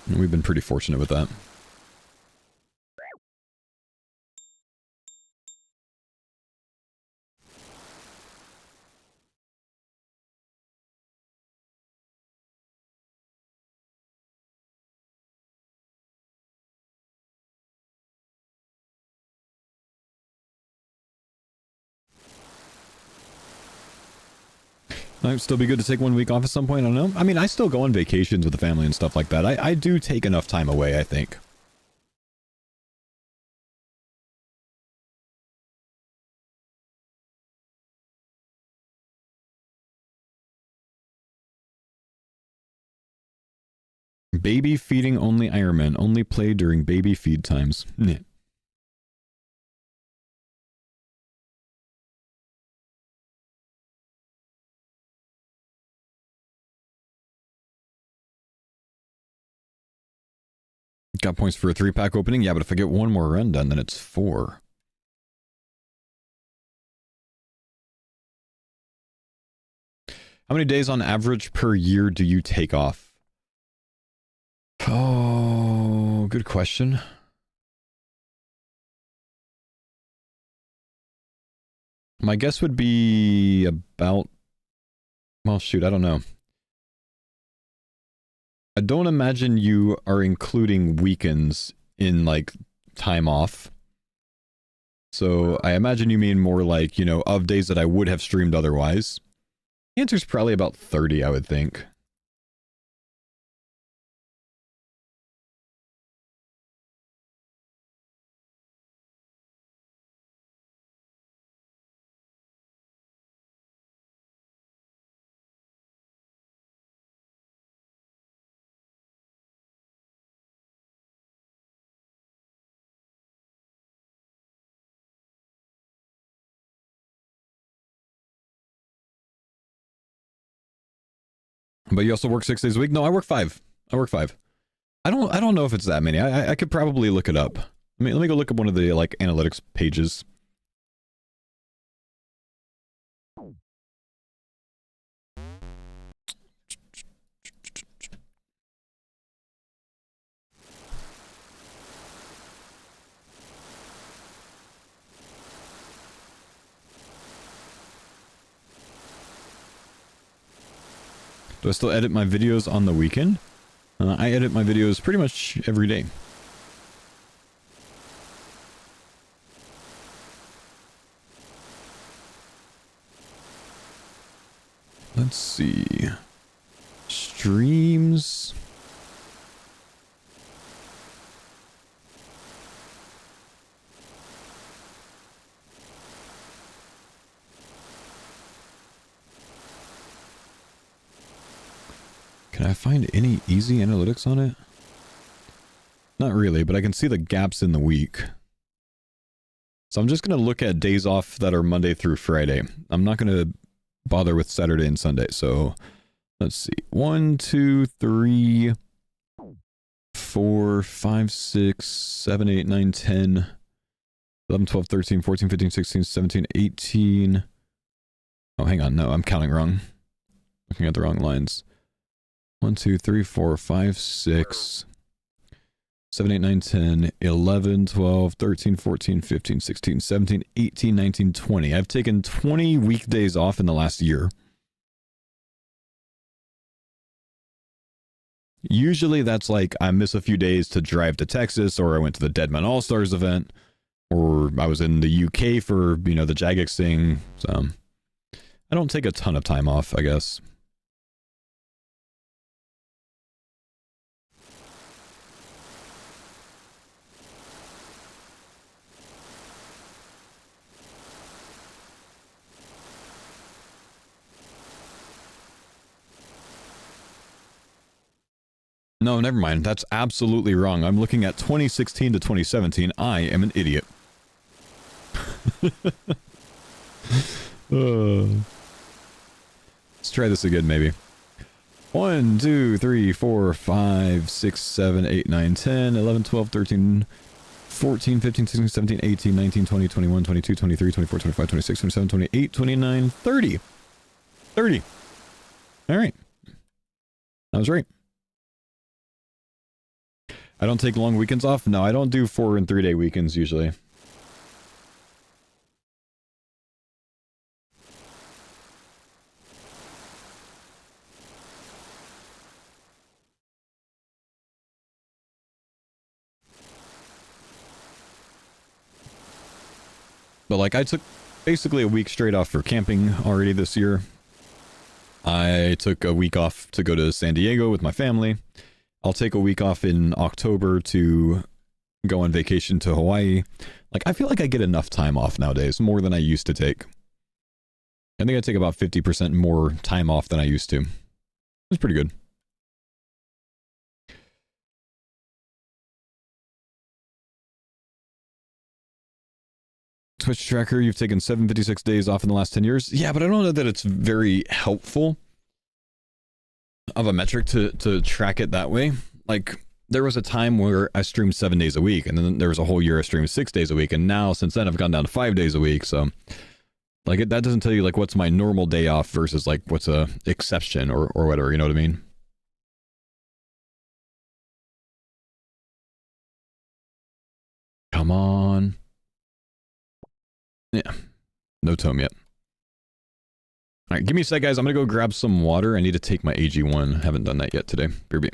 And we've been pretty fortunate with that. Might still be good to take 1 week off at some point, I don't know. I mean, I still go on vacations with the family and stuff like that. I do take enough time away, I think. Baby feeding only Ironman. Only play during baby feed times. Nah. Got points for a 3-pack opening? Yeah, but if I get one more run done, then it's 4. How many days on average per year do you take off? Oh, good question. My guess would be about... Well, shoot, I don't know. I don't imagine you are including weekends in, like, time off. So I imagine you mean more like, you know, of days that I would have streamed otherwise. The answer's probably about 30, I would think. But you also work 6 days a week? No, I work 5. I work 5. I don't know if it's that many. I could probably look it up. Let me go look up one of the, like, analytics pages. Do I still edit my videos on the weekend? I edit my videos pretty much every day. Let's see. Streams. Can I find any easy analytics on it? Not really, but I can see the gaps in the week. So I'm just going to look at days off that are Monday through Friday. I'm not going to bother with Saturday and Sunday. So let's see. 1, 2, 3, 4, 5, 6, 7, 8, 9, 10, 11, 12, 13, 14, 15, 16, 17, 18. Oh, hang on. No, I'm counting wrong. Looking at the wrong lines. 1, 2, 3, 4, 5, 6, 7, 8, 9, 10, 11, 12, 13, 14, 15, 16, 17, 18, 19, 20. I've taken 20 weekdays off in the last year. Usually that's like I miss a few days to drive to Texas, or I went to the Deadman All-Stars event, or I was in the UK for, you know, the Jagex thing. So I don't take a ton of time off, I guess. No, never mind. That's absolutely wrong. I'm looking at 2016 to 2017. I am an idiot. Let's try this again, maybe. 1, 2, 3, 4, 5, 6, 7, 8, 9, 10, 11, 12, 13, 14, 15, 16, 17, 18, 19, 20, 21, 22, 23, 24, 25, 26, 27, 28, 29, 30. 30. All right. I was right. I don't take long weekends off. No, I don't do 4 and 3 day weekends usually. But like I took basically a week straight off for camping already this year. I took a week off to go to San Diego with my family. I'll take a week off in October to go on vacation to Hawaii. Like, I feel like I get enough time off nowadays, more than I used to take. I think I take about 50% more time off than I used to. It's pretty good. Twitch tracker, you've taken 756 days off in the last 10 years. Yeah, but I don't know that it's very helpful of a metric to track it that way. Like, there was a time where I streamed 7 days a week, and then there was a whole year I streamed 6 days a week, and now since then I've gone down to 5 days a week. So like that doesn't tell you like what's my normal day off versus like what's a exception or whatever, you know what I mean? Come on. Yeah, no tome yet. All right, give me a sec, guys. I'm gonna go grab some water. I need to take my AG1. Haven't done that yet today. BRB.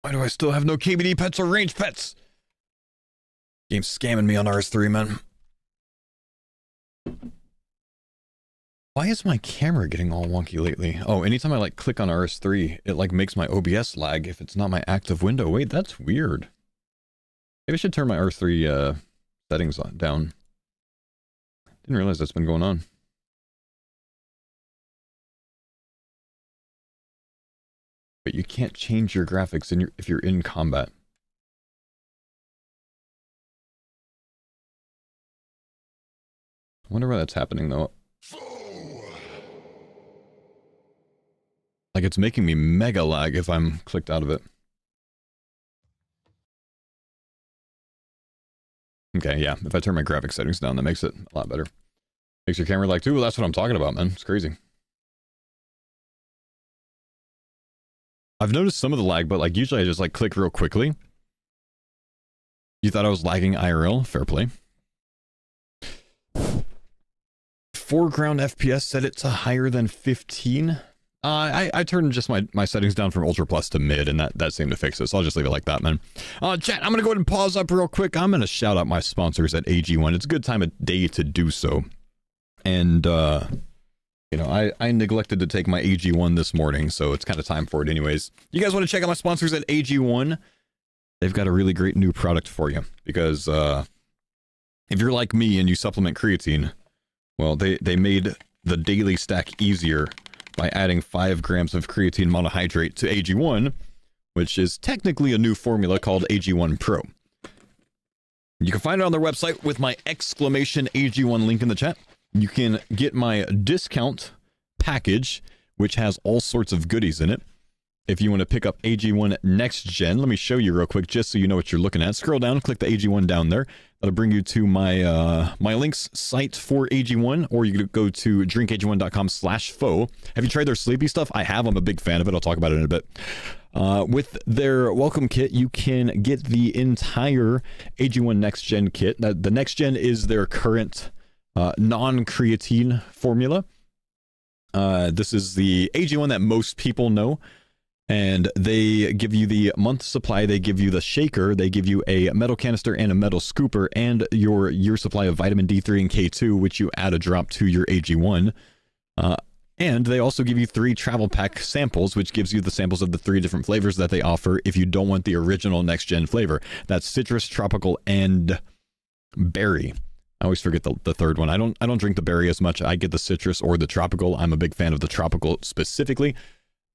Why do I still have no KBD pets or range pets? Game's scamming me on RS3, man. Why is my camera getting all wonky lately? Oh, anytime I like click on RS3, it like makes my OBS lag if it's not my active window. Wait, that's weird. Maybe I should turn my RS3 settings down. Didn't realize that's been going on. But you can't change your graphics if you're in combat. I wonder why that's happening though. Like it's making me mega lag if I'm clicked out of it. Okay, yeah, if I turn my graphic settings down, that makes it a lot better. Makes your camera like, ooh, that's what I'm talking about, man. It's crazy. I've noticed some of the lag, but like usually I just like click real quickly. You thought I was lagging IRL? Fair play. Foreground FPS set it to higher than 15. I turned just my settings down from Ultra Plus to mid, and that seemed to fix it, so I'll just leave it like that, man. Chat, I'm going to go ahead and pause up real quick. I'm going to shout out my sponsors at AG1. It's a good time of day to do so. And, you know, I neglected to take my AG1 this morning, so it's kind of time for it anyways. You guys want to check out my sponsors at AG1? They've got a really great new product for you, because if you're like me and you supplement creatine, well, they made the daily stack easier by adding 5 grams of creatine monohydrate to AG1, which is technically a new formula called AG1 Pro. You can find it on their website with my exclamation AG1 link in the chat. You can get my discount package, which has all sorts of goodies in it. If you want to pick up AG1 Next Gen, let me show you real quick just so you know what you're looking at. Scroll down, click the AG1 down there. That'll bring you to my my links site for AG1, or you could go to drinkag1.com/fo. Have you tried their sleepy stuff? I have. I'm a big fan of it. I'll talk about it in a bit. With their welcome kit, you can get the entire AG1 Next Gen kit. The Next Gen is their current non-creatine formula. This is the AG1 that most people know. And they give you the month supply, they give you the shaker, they give you a metal canister and a metal scooper, and your year supply of vitamin D3 and K2, which you add a drop to your AG1. And they also give you 3 travel pack samples, which gives you the samples of the 3 different flavors that they offer if you don't want the original Next Gen flavor. That's citrus, tropical, and berry. I always forget the third one. I don't drink the berry as much. I get the citrus or the tropical. I'm a big fan of the tropical specifically.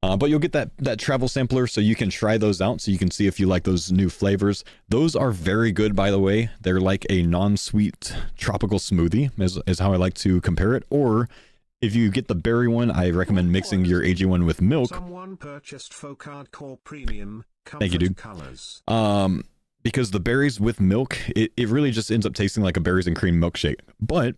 But you'll get that travel sampler so you can try those out so you can see if you like those new flavors. Those are very good, by the way. They're like a non-sweet tropical smoothie is how I like to compare it. Or if you get the berry one, I recommend mixing your AG1 with milk. Someone purchased faux CARDCORE premium Thank you, dude. Colors. Because the berries with milk, it really just ends up tasting like a berries and cream milkshake. But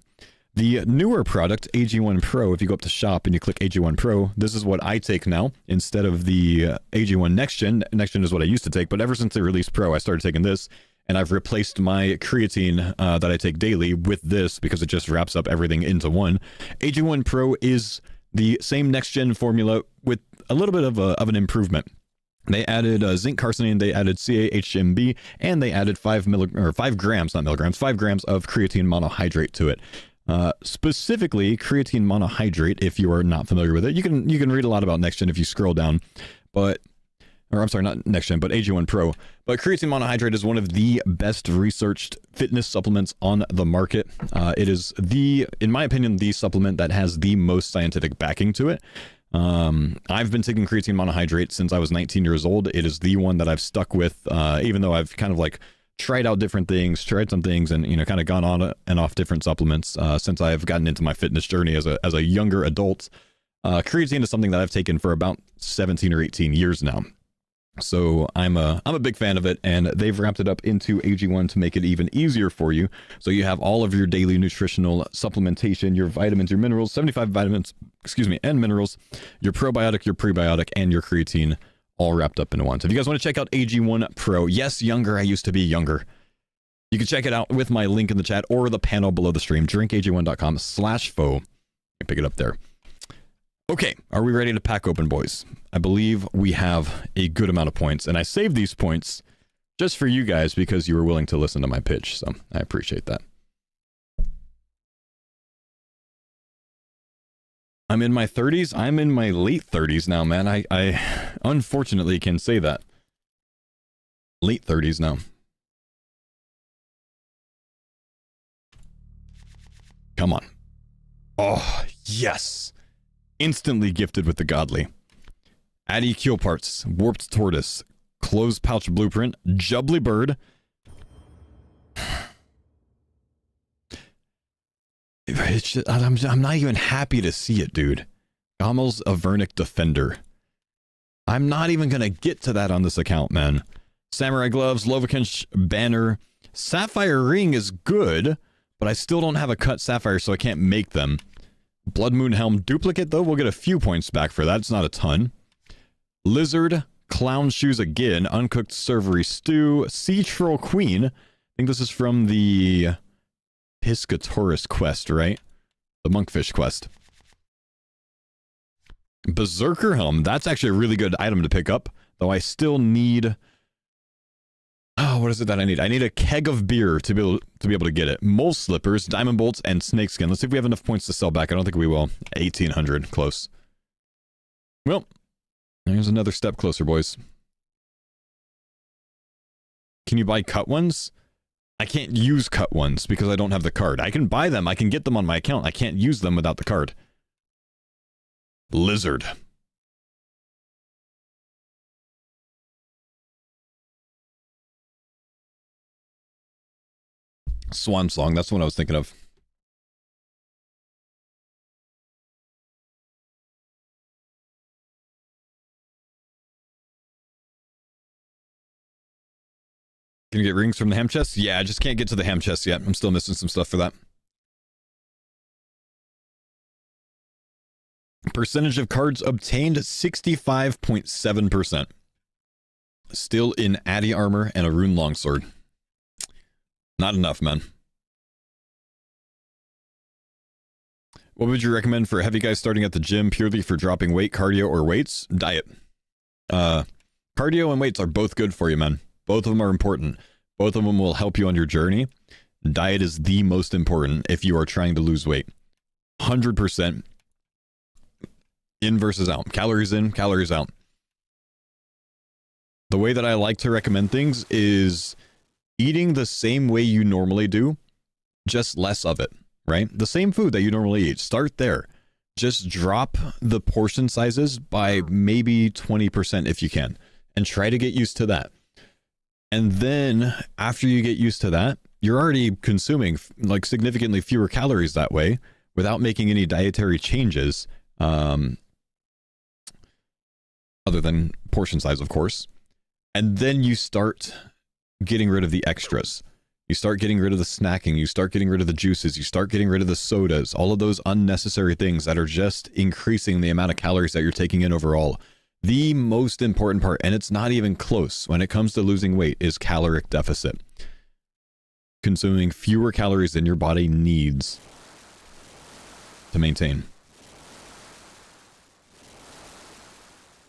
the newer product, AG1 Pro, if you go up to shop and you click AG1 Pro, this is what I take now instead of the AG1 Next Gen. Next Gen is what I used to take, but ever since they released Pro, I started taking this, and I've replaced my creatine that I take daily with this because it just wraps up everything into one. AG1 Pro is the same Next Gen formula with a little bit of an improvement. They added zinc carcinine, they added CAHMB, and they added 5 grams of creatine monohydrate to it. Specifically creatine monohydrate, if you are not familiar with it. You can read a lot about Next Gen if you scroll down, or I'm sorry, not Next Gen, but AG1 Pro. But creatine monohydrate is one of the best researched fitness supplements on the market. It is in my opinion, the supplement that has the most scientific backing to it. I've been taking creatine monohydrate since I was 19 years old. It is the one that I've stuck with, even though I've kind of like tried out different things, tried some things, and kind of gone on and off different supplements since I've gotten into my fitness journey as a younger adult. Creatine is something that I've taken for about 17 or 18 years now. So I'm a big fan of it, and they've wrapped it up into AG1 to make it even easier for you. So you have all of your daily nutritional supplementation, your vitamins, your minerals, 75 vitamins, and minerals, your probiotic, your prebiotic, and your creatine, all wrapped up into one. So if you guys want to check out AG1 Pro, yes, younger, I used to be younger. You can check it out with my link in the chat or the panel below the stream, drinkag1.com/fo. Pick it up there. Okay, are we ready to pack open, boys? I believe we have a good amount of points, and I saved these points just for you guys because you were willing to listen to my pitch, so I appreciate that. I'm in my 30s. I'm in my late 30s now, man. I unfortunately can say that. Late 30s now. Come on. Oh, yes. Instantly gifted with the godly. Addy Keel Parts, Warped Tortoise, Closed Pouch Blueprint, Jubbly Bird. It's just, I'm not even happy to see it, dude. Gommel's Avernic Defender. I'm not even going to get to that on this account, man. Samurai Gloves, Lovakinch Banner. Sapphire Ring is good, but I still don't have a cut Sapphire, so I can't make them. Blood Moon Helm Duplicate, though, we'll get a few points back for that. It's not a ton. Lizard, Clown Shoes again, Uncooked Servery Stew, Sea Troll Queen. I think this is from the Piscatorus quest, right? The Monkfish quest. Berserker Helm, that's actually a really good item to pick up, though I still need... Oh, what is it that I need? I need a keg of beer to be able to get it. Mole Slippers, Diamond Bolts, and Snakeskin. Let's see if we have enough points to sell back. I don't think we will. 1,800, close. Well, there's another step closer, boys. Can you buy cut ones? I can't use cut ones because I don't have the card. I can buy them. I can get them on my account. I can't use them without the card. Lizard. Swan Song, that's what I was thinking of. Can you get rings from the ham chest? Yeah, I just can't get to the ham chest yet. I'm still missing some stuff for that. Percentage of cards obtained, 65.7%. Still in Addy Armor and a Rune Longsword. Not enough, man. What would you recommend for heavy guys starting at the gym purely for dropping weight, cardio, or weights? Diet. Cardio and weights are both good for you, man. Both of them are important. Both of them will help you on your journey. Diet is the most important if you are trying to lose weight. 100% in versus out. Calories in, calories out. The way that I like to recommend things is eating the same way you normally do, just less of it, right? The same food that you normally eat. Start there. Just drop the portion sizes by maybe 20% if you can, and try to get used to that. And then after you get used to that, you're already consuming like significantly fewer calories that way without making any dietary changes, other than portion size, of course. And then you start getting rid of the extras. You start getting rid of the snacking. You start getting rid of the juices. You start getting rid of the sodas. All of those unnecessary things that are just increasing the amount of calories that you're taking in overall. The most important part, and it's not even close when it comes to losing weight, is caloric deficit. Consuming fewer calories than your body needs to maintain.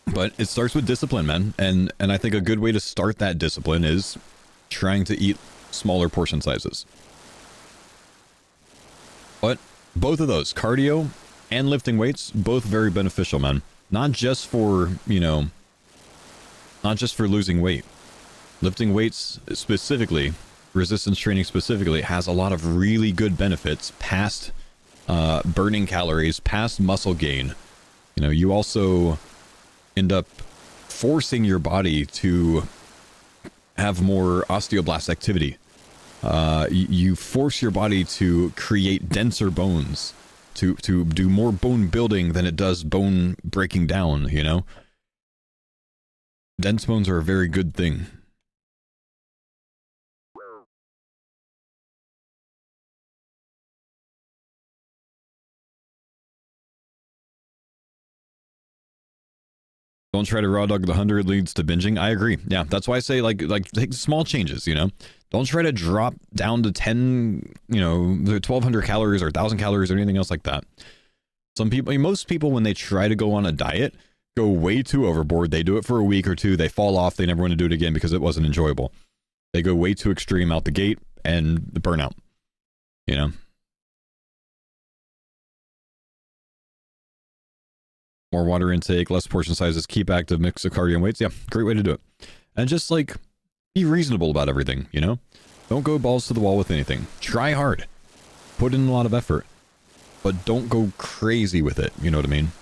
But it starts with discipline, man. And I think a good way to start that discipline is trying to eat smaller portion sizes. But both of those, cardio and lifting weights, both very beneficial, man. Not just for, you know, not just for losing weight. Lifting weights specifically, resistance training specifically, has a lot of really good benefits past burning calories, past muscle gain. You know, you also end up forcing your body to have more osteoblast activity. You force your body to create denser bones, to do more bone building than it does bone breaking down, you know? Dense bones are a very good thing. Don't try to raw dog the 100 leads to binging. I agree. Yeah, that's why I say like take small changes, you know? Don't try to drop down to 10, you know, 1,200 calories or 1,000 calories or anything else like that. Some people, most people, when they try to go on a diet, go way too overboard. They do it for a week or two. They fall off. They never want to do it again because it wasn't enjoyable. They go way too extreme out the gate and the burnout, you know? More water intake, less portion sizes, keep active, mix of cardio and weights. Yeah, great way to do it. And just like, be reasonable about everything, you know? Don't go balls to the wall with anything. Try hard. Put in a lot of effort. But don't go crazy with it, you know what I mean?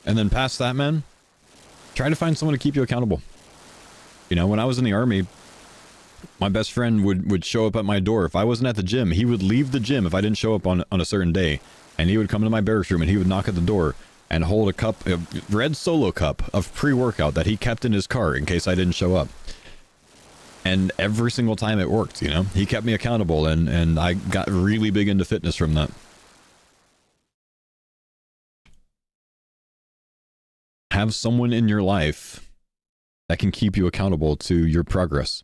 And then past that, man, try to find someone to keep you accountable. You know, when I was in the army, my best friend would show up at my door. If I wasn't at the gym, he would leave the gym if I didn't show up on a certain day. And he would come into my barracks room and he would knock at the door and hold a cup, a red Solo cup of pre-workout that he kept in his car in case I didn't show up. And every single time it worked, you know? He kept me accountable and I got really big into fitness from that. Have someone in your life that can keep you accountable to your progress.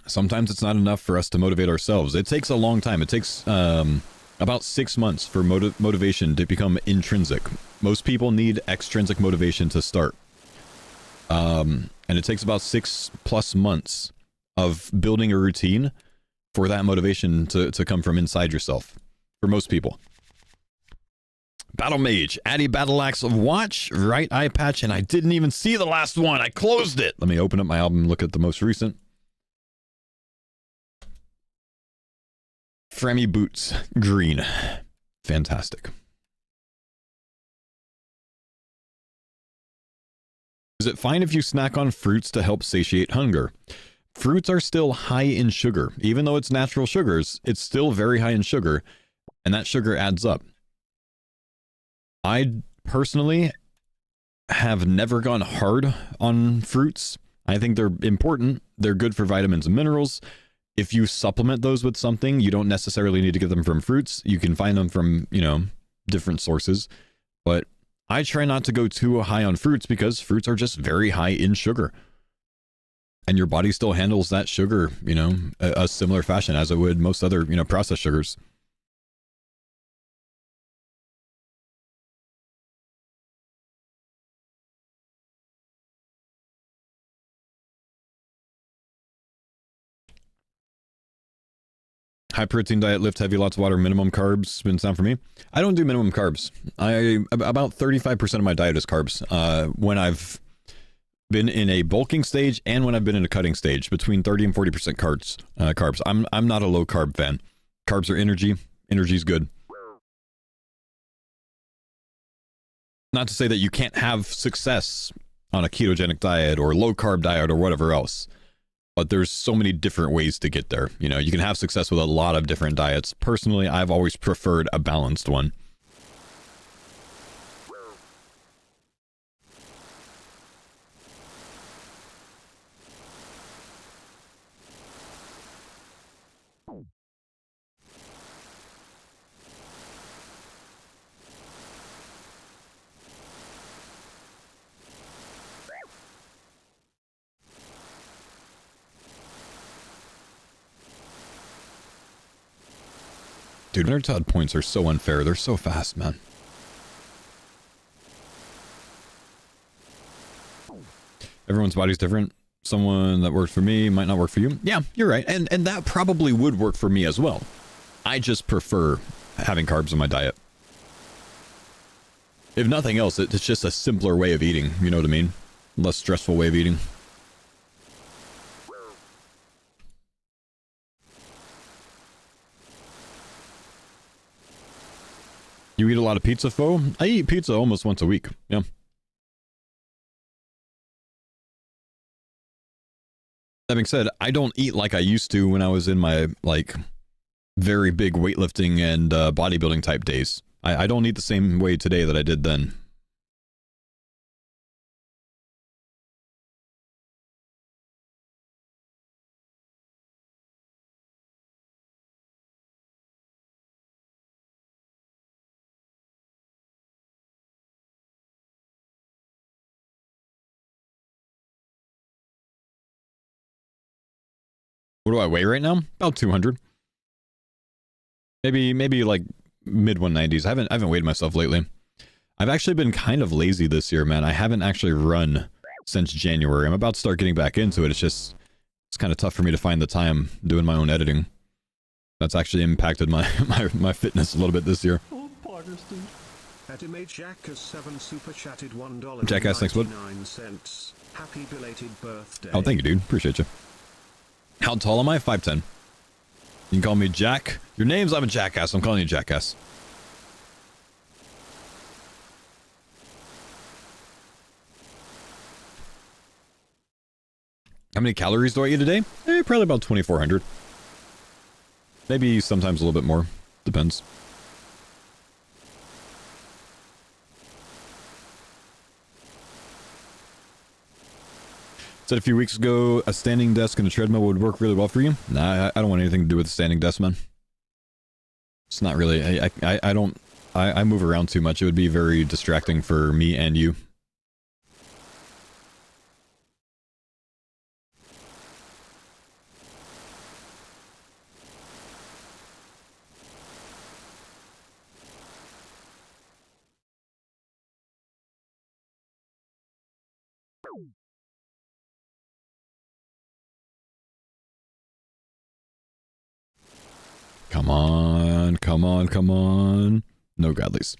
Sometimes it's not enough for us to motivate ourselves. It takes a long time. It takes about 6 months for motivation to become intrinsic. Most people need extrinsic motivation to start. And it takes about 6+ months of building a routine for that motivation to come from inside yourself. For most people. Battle Mage, Addy Battle Axe of Watch, right eye patch, and I didn't even see the last one. I closed it. Let me open up my album and look at the most recent. Fremmy Boots, green. Fantastic. Is it fine if you snack on fruits to help satiate hunger? Fruits are still high in sugar. Even though it's natural sugars, it's still very high in sugar, and that sugar adds up. I personally have never gone hard on fruits. I think they're important. They're good for vitamins and minerals. If you supplement those with something, you don't necessarily need to get them from fruits. You can find them from, you know, different sources. But I try not to go too high on fruits because fruits are just very high in sugar. And your body still handles that sugar, you know, a similar fashion as it would most other, you know, processed sugars. High protein diet, lift heavy, lots of water, minimum carbs. Been sound for me. I don't do minimum carbs. About 35% of my diet is carbs. When I've been in a bulking stage and when I've been in a cutting stage, between 30 and 40% carbs. I'm not a low carb fan. Carbs are energy. Energy's good. Not to say that you can't have success on a ketogenic diet or low carb diet or whatever else. But there's so many different ways to get there. You know, you can have success with a lot of different diets. Personally, I've always preferred a balanced one. Dude, Nerdtod points are so unfair. They're so fast, man. Everyone's body's different. Someone that works for me might not work for you. Yeah, you're right. And that probably would work for me as well. I just prefer having carbs in my diet. If nothing else, it's just a simpler way of eating. You know what I mean? Less stressful way of eating. You eat a lot of pizza, Fo? I eat pizza almost once a week. Yeah. That being said, I don't eat like I used to when I was in my, like, very big weightlifting and bodybuilding type days. I don't eat the same way today that I did then. What do I weigh right now? About 200. Maybe like mid 190s. I haven't weighed myself lately. I've actually been kind of lazy this year, man. I haven't actually run since January. I'm about to start getting back into it. It's kind of tough for me to find the time doing my own editing. That's actually impacted my fitness a little bit this year. Oh, Poggers, dude. Edimate Jackass 7 super chatted $1. Jackass, thanks, bud. Happy belated birthday. Oh, thank you, dude. Appreciate you. How tall am I? 5'10". You can call me Jack. Your name's I'm a Jackass. I'm calling you Jackass. How many calories do I eat a day? Probably about 2,400. Maybe sometimes a little bit more. Depends. Said a few weeks ago, a standing desk and a treadmill would work really well for you. Nah, I don't want anything to do with a standing desk, man. It's not really. I move around too much. It would be very distracting for me and you. Come on, come on, come on. No godlies.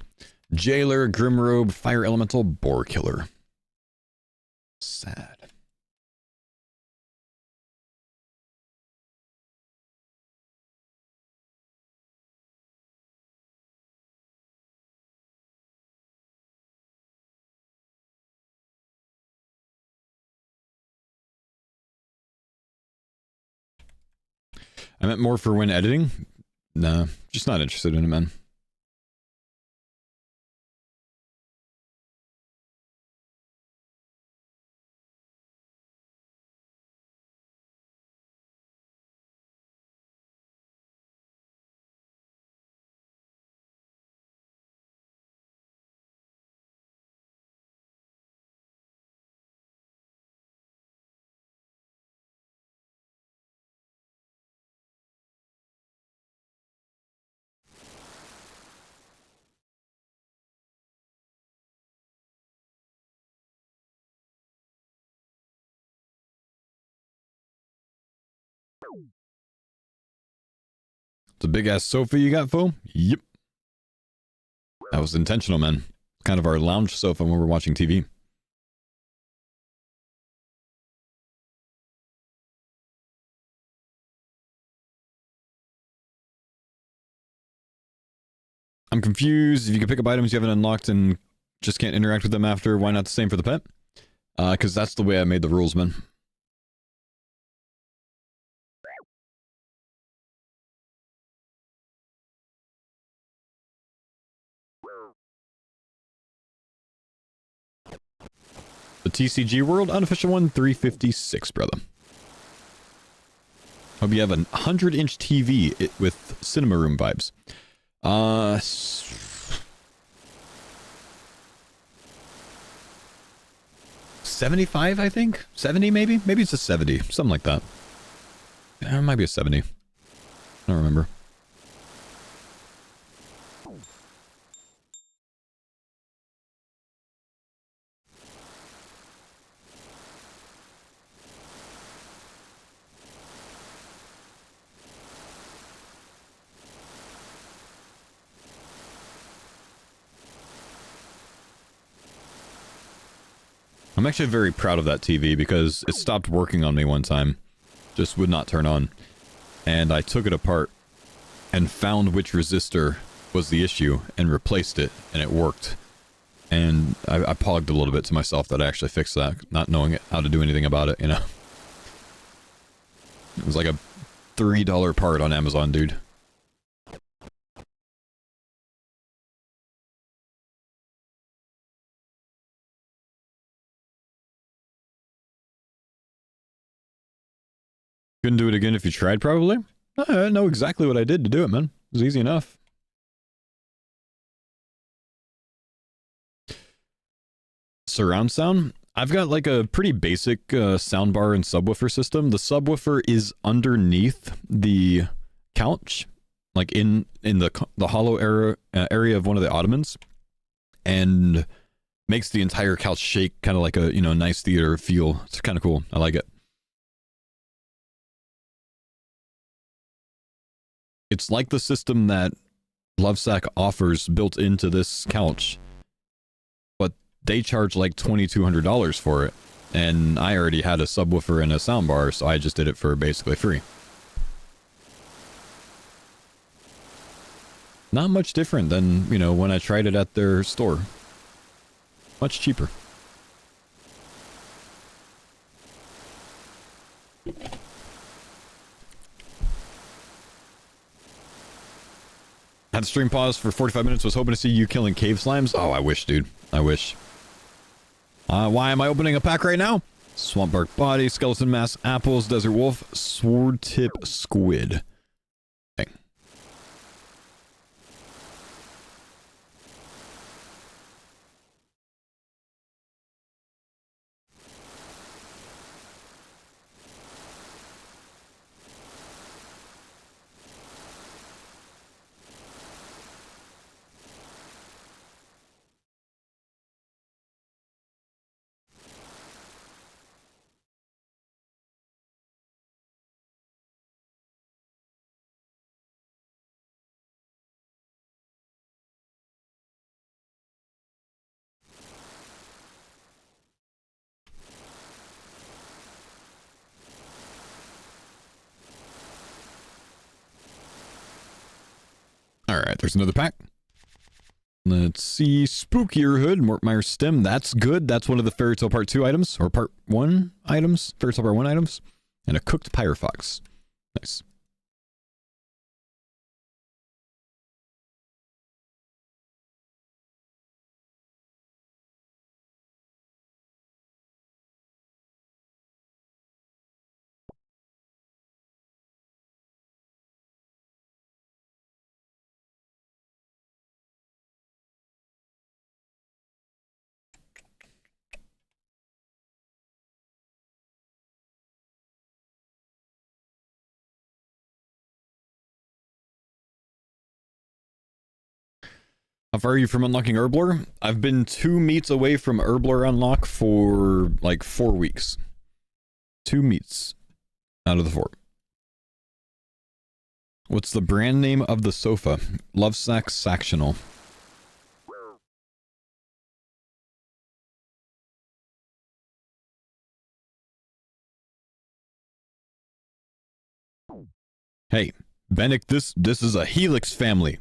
Jailer, Grimrobe, Fire Elemental, Boar Killer. Sad. I meant more for when editing. Nah, just not interested in it, man. It's a big ass sofa you got, Fo? Yep. That was intentional, man. Kind of our lounge sofa when we're watching TV. I'm confused. If you can pick up items you haven't unlocked and just can't interact with them after, why not the same for the pet? Because that's the way I made the rules, man. The TCG World unofficial one, 356, brother. Hope you have a 100-inch TV with cinema room vibes. 75, I think? 70, maybe? Maybe it's a 70. Something like that. It might be a 70. I don't remember. I'm actually very proud of that TV because it stopped working on me one time. Just would not turn on. And I took it apart and found which resistor was the issue and replaced it, and it worked. And I pogged a little bit to myself that I actually fixed that, not knowing how to do anything about it, you know? It was like a $3 part on Amazon, dude. Couldn't do it again if you tried, probably? I know exactly what I did to do it, man. It was easy enough. Surround sound? I've got like a pretty basic soundbar and subwoofer system. The subwoofer is underneath the couch, like in the hollow area of one of the ottomans, and makes the entire couch shake, kind of like a, you know, nice theater feel. It's kind of cool. I like it. It's like the system that Lovesack offers built into this couch, but they charge like $2,200 for it, and I already had a subwoofer and a soundbar, so I just did it for basically free. Not much different than, you know, when I tried it at their store. Much cheaper. Had the stream pause for 45 minutes, was hoping to see you killing cave slimes. Oh, I wish, dude. I wish. Why am I opening a pack right now? Swamp bark body, skeleton mask, apples, desert wolf, sword tip squid. Dang. Alright, there's another pack. Let's see. Spookier Hood, Mortmire Stem. That's good. That's one of the Fairy Tale Part 2 items. Or Part 1 items. Fairy Tale Part 1 items. And a cooked Pyrofox. Nice. How far are you from unlocking Herblore? I've been 2 meets away from Herblore unlock for like 4 weeks. 2 meets out of the 4. What's the brand name of the sofa? Lovesack Sactional. Hey, Bennick, this is a Helix family.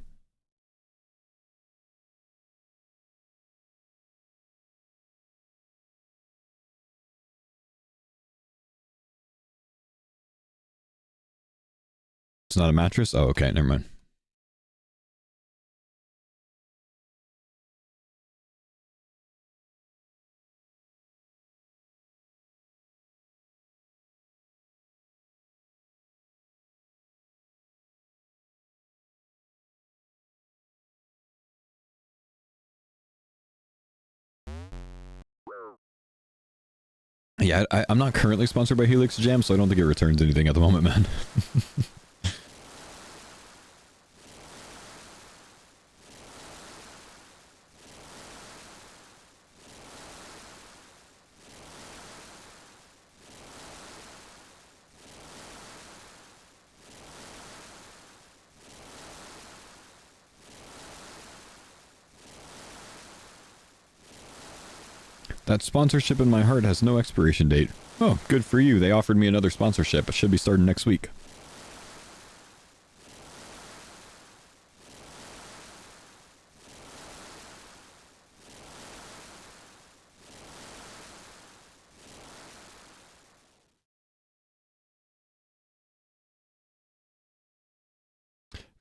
It's not a mattress? Oh, okay, never mind. Yeah, I'm not currently sponsored by Helix Jam, so I don't think it returns anything at the moment, man. That sponsorship in my heart has no expiration date. Oh, good for you. They offered me another sponsorship. It should be starting next week.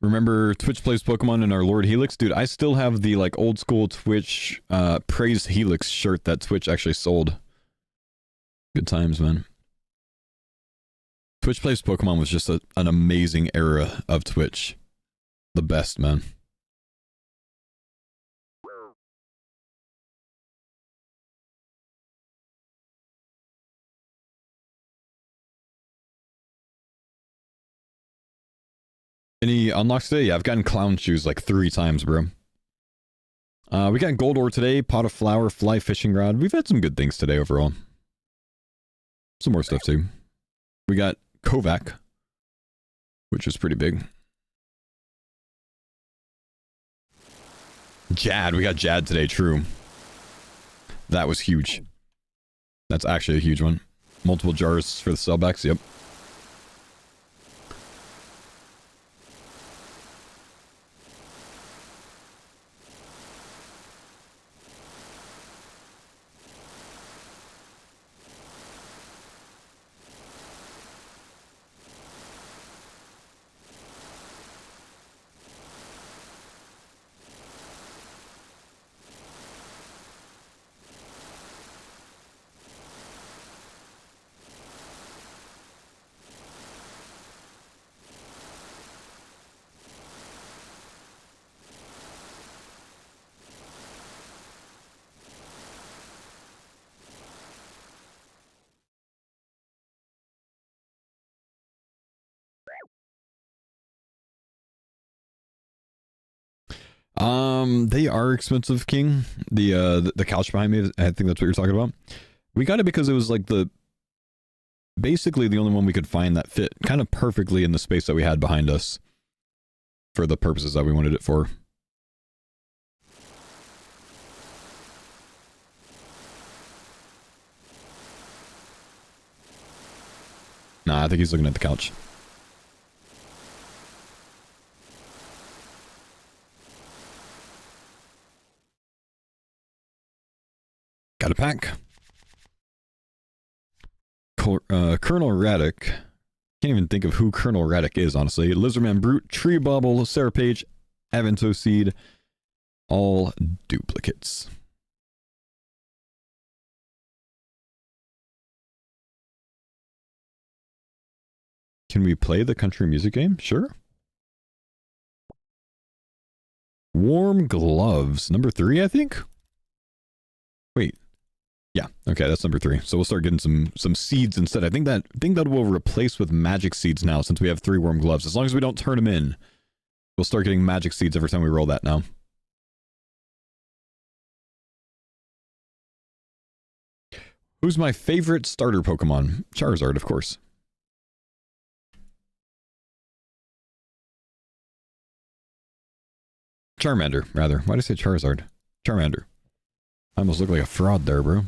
Remember Twitch Plays Pokemon and our Lord Helix? Dude, I still have the like old school Twitch Praise Helix shirt that Twitch actually sold. Good times, man. Twitch Plays Pokemon was just an amazing era of Twitch. The best, man. Any unlocks today? Yeah, I've gotten clown shoes like 3 times, bro. We got gold ore today, pot of flour, fly fishing rod. We've had some good things today overall. Some more stuff too. We got Kovac, which is pretty big. Jad, we got Jad today, true. That was huge. That's actually a huge one. Multiple jars for the sellbacks, yep. They are expensive, King. The couch behind me, I think that's what you're talking about. We got it because it was like basically the only one we could find that fit kind of perfectly in the space that we had behind us for the purposes that we wanted it for. Nah, I think he's looking at the couch. Got a pack. Colonel Raddick. Can't even think of who Colonel Raddick is, honestly. Lizardman Brute, Tree Bubble, Sarah Page, Avanto Seed. All duplicates. Can we play the country music game? Sure. Warm Gloves. Number 3, I think? Wait. Yeah, okay, that's number 3. So we'll start getting some seeds instead. I think that will replace with magic seeds now, since we have 3 warm gloves. As long as we don't turn them in, we'll start getting magic seeds every time we roll that now. Who's my favorite starter Pokemon? Charizard, of course. Charmander, rather. Why did I say Charizard? Charmander. I almost look like a fraud there, bro.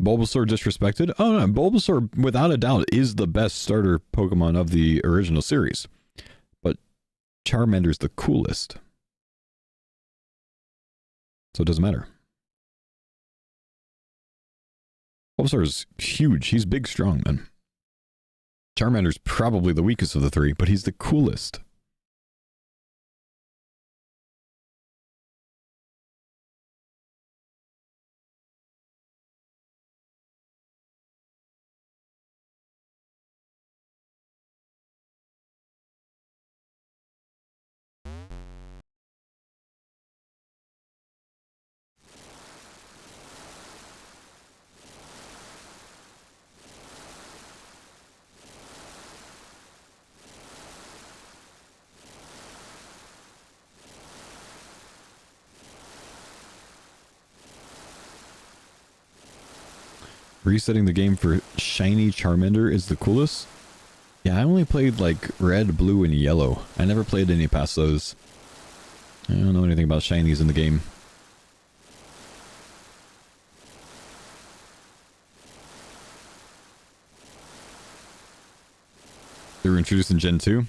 Bulbasaur disrespected? Oh no, Bulbasaur without a doubt is the best starter Pokemon of the original series. But Charmander's the coolest. So it doesn't matter. Bulbasaur is huge. He's big, strong, man. Charmander's probably the weakest of the 3, but he's the coolest. Resetting the game for shiny Charmander is the coolest? Yeah, I only played like red, blue, and yellow. I never played any past those. I don't know anything about shinies in the game. They were introduced in Gen 2?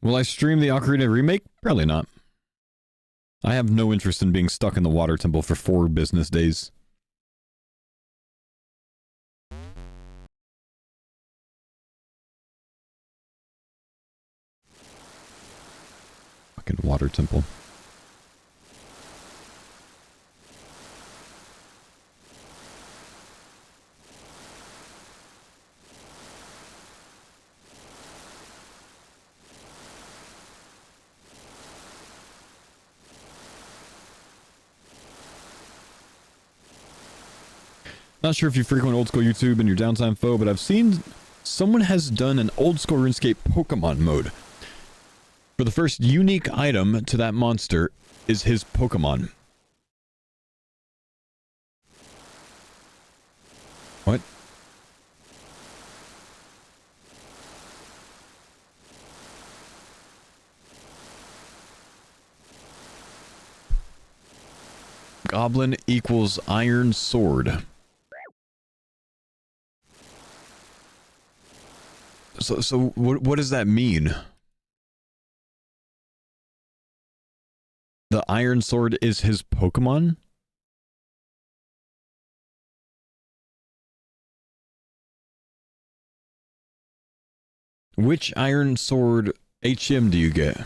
Will I stream the Ocarina remake? Probably not. I have no interest in being stuck in the water temple for 4 business days. Fucking water temple. Not sure if you frequent old school YouTube in your downtime, foe, but I've seen someone has done an old school RuneScape Pokemon mode. For the first unique item to that monster is his Pokemon. What? Goblin equals Iron Sword. So what does that mean? The Iron Sword is his Pokemon? Which Iron Sword HM do you get?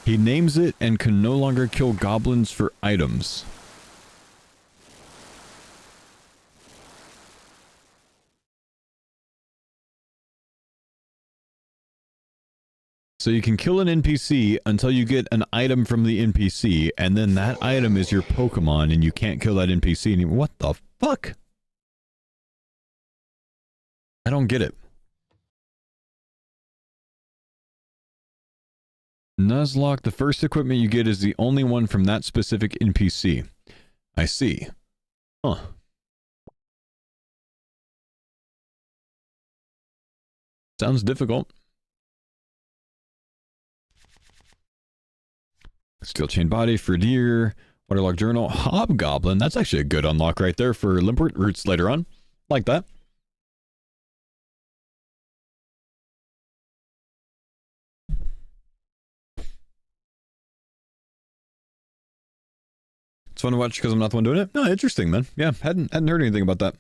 He names it and can no longer kill goblins for items. So you can kill an NPC until you get an item from the NPC, and then that item is your Pokemon, and you can't kill that NPC anymore. What the fuck? I don't get it. Nuzlocke, the first equipment you get is the only one from that specific NPC. I see. Huh. Sounds difficult. Steel chain body for deer. Waterlogged journal. Hobgoblin. That's actually a good unlock right there for Limpert roots later on. Like that. It's fun to watch because I'm not the one doing it. No, interesting, man. Yeah, hadn't heard anything about that.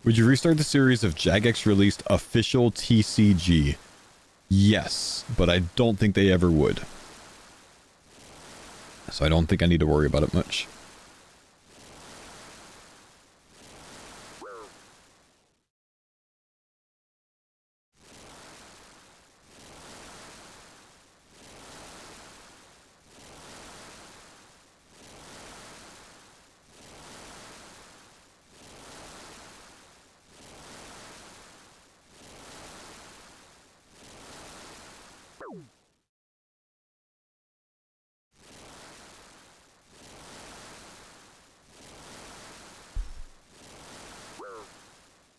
Would you restart the series if Jagex released official TCG? Yes, but I don't think they ever would. So I don't think I need to worry about it much.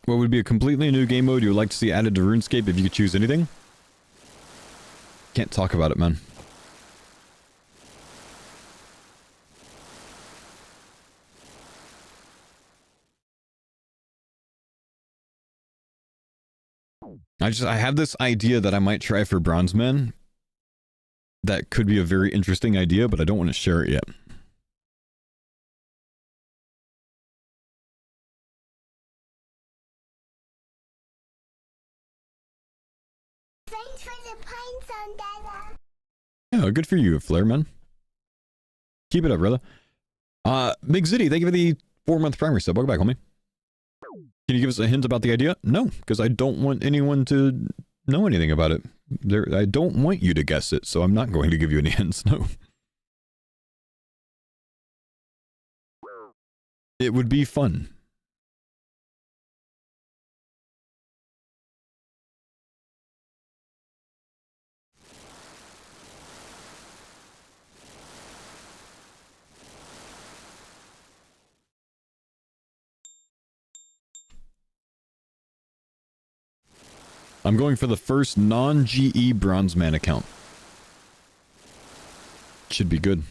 What would be a completely new game mode you would like to see added to RuneScape if you could choose anything? Can't talk about it, man. I have this idea that I might try for Bronzemen. That could be a very interesting idea, but I don't want to share it yet. Thanks for the pine zone, Dada. Yeah, good for you, Flare, man. Keep it up, brother. Big Zitty, thank you for the 4-month primary sub. Welcome back, homie. Can you give us a hint about the idea? No, because I don't want anyone to know anything about it. I don't want you to guess it, so I'm not going to give you any hints. No. It would be fun. I'm going for the first non-GE Bronzeman account. Should be good.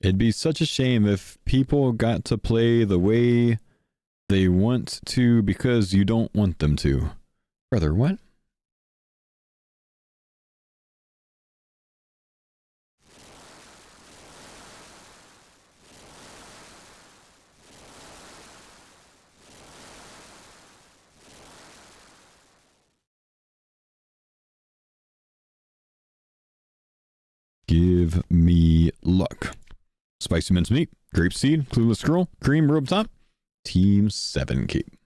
It'd be such a shame if people got to play the way they want to because you don't want them to. Brother, what? Give me luck. Spicy minced meat, grape seed, clueless scroll, cream rube top, team 7 cape.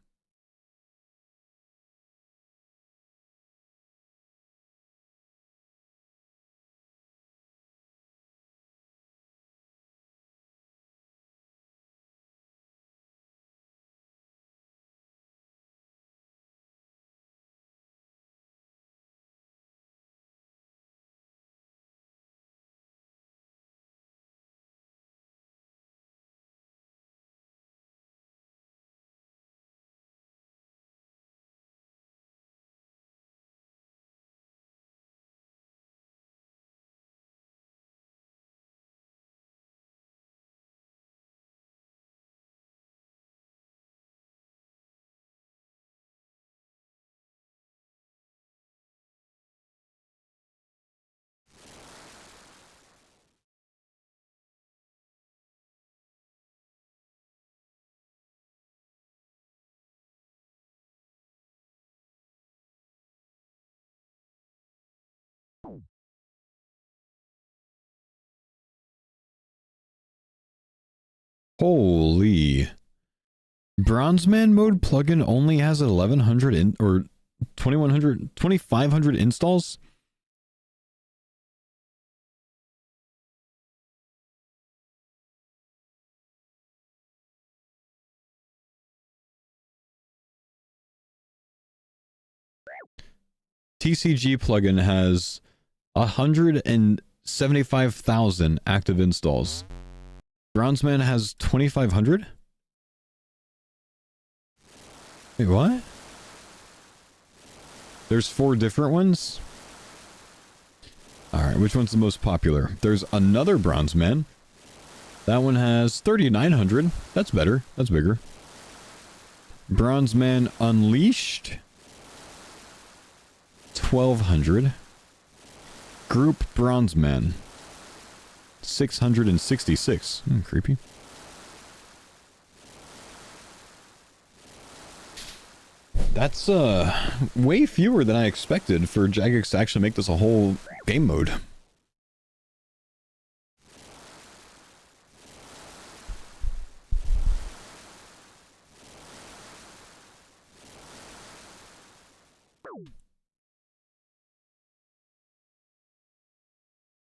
Holy. Bronzeman mode plugin only has 1100 or 2100, 2500 installs? TCG plugin has 175,000 active installs. Bronzeman has 2,500? Wait, what? There's 4 different ones? Alright, which one's the most popular? There's another Bronzeman. That one has 3,900. That's better. That's bigger. Bronzeman Unleashed. 1,200. Group Bronzeman. 666. Creepy. That's way fewer than I expected for Jagex to actually make this a whole game mode.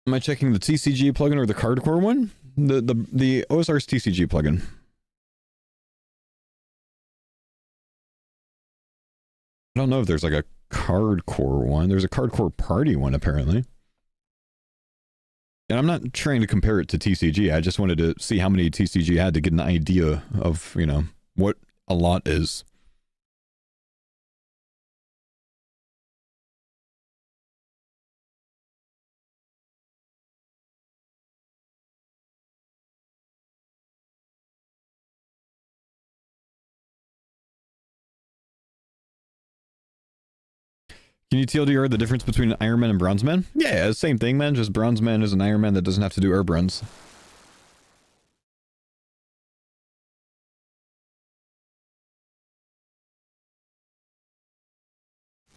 Am I checking the TCG plugin or the CARDCORE one? The OSR's TCG plugin. I don't know if there's like a CARDCORE one. There's a CARDCORE party one apparently. And I'm not trying to compare it to TCG. I just wanted to see how many TCG had to get an idea of, you know, what a lot is. Can you TLDR the difference between an Iron Man and Bronze Man? Yeah, same thing, man. Just Bronze Man is an Iron Man that doesn't have to do herb runs.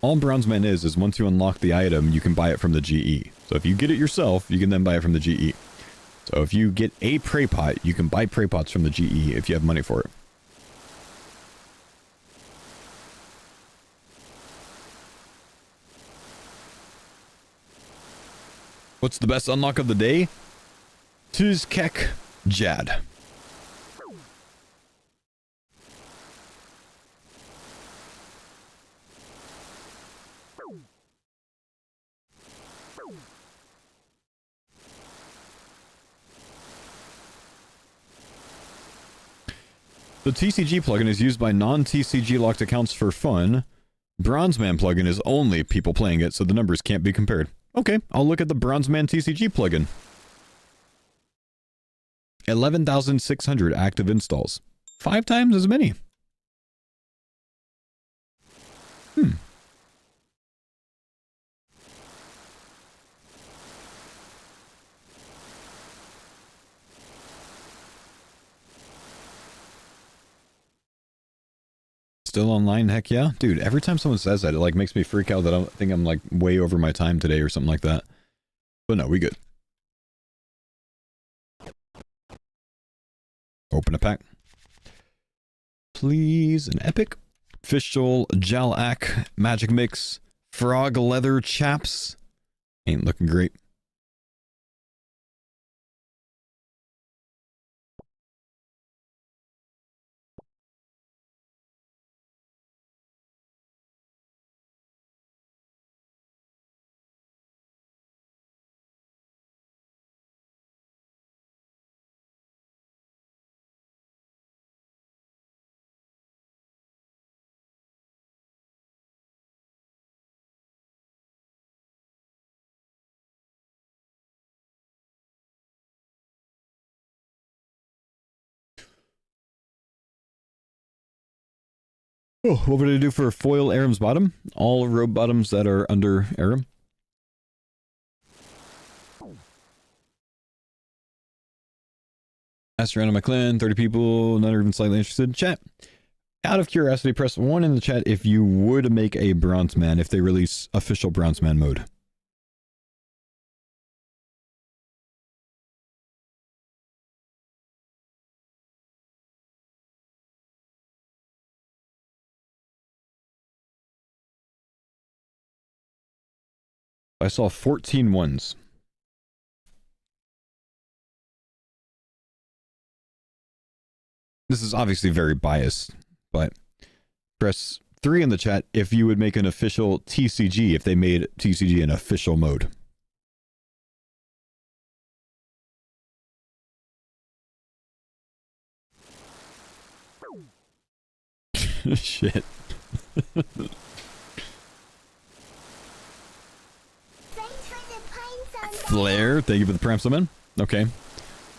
All Bronze Man is once you unlock the item, you can buy it from the GE. So if you get it yourself, you can then buy it from the GE. So if you get a Prey Pot, you can buy Prey Pots from the GE if you have money for it. What's the best unlock of the day? Tuzkek Jad. The TCG plugin is used by non-TCG locked accounts for fun. Bronze Man plugin is only people playing it, so the numbers can't be compared. Okay, I'll look at the Bronze Man TCG plugin. 11,600 active installs. 5 times as many. Still online? Heck yeah. Dude, every time someone says that, it like makes me freak out that I think I'm like way over my time today or something like that. But no, we good. Open a pack. Please, an epic. Official Jalak Magic Mix. Frog Leather Chaps. Ain't looking great. Oh, what would I do for foil Aram's bottom? All robe bottoms that are under Aram. Asked around in my clan, 30 people, not even slightly interested. Chat. Out of curiosity, press 1 in the chat if you would make a Bronze Man if they release official Bronze Man mode. I saw 14 ones. This is obviously very biased, but press 3 in the chat if you would make an official TCG if they made TCG an official mode. Shit. Flare, thank you for the Prime Summon. Okay.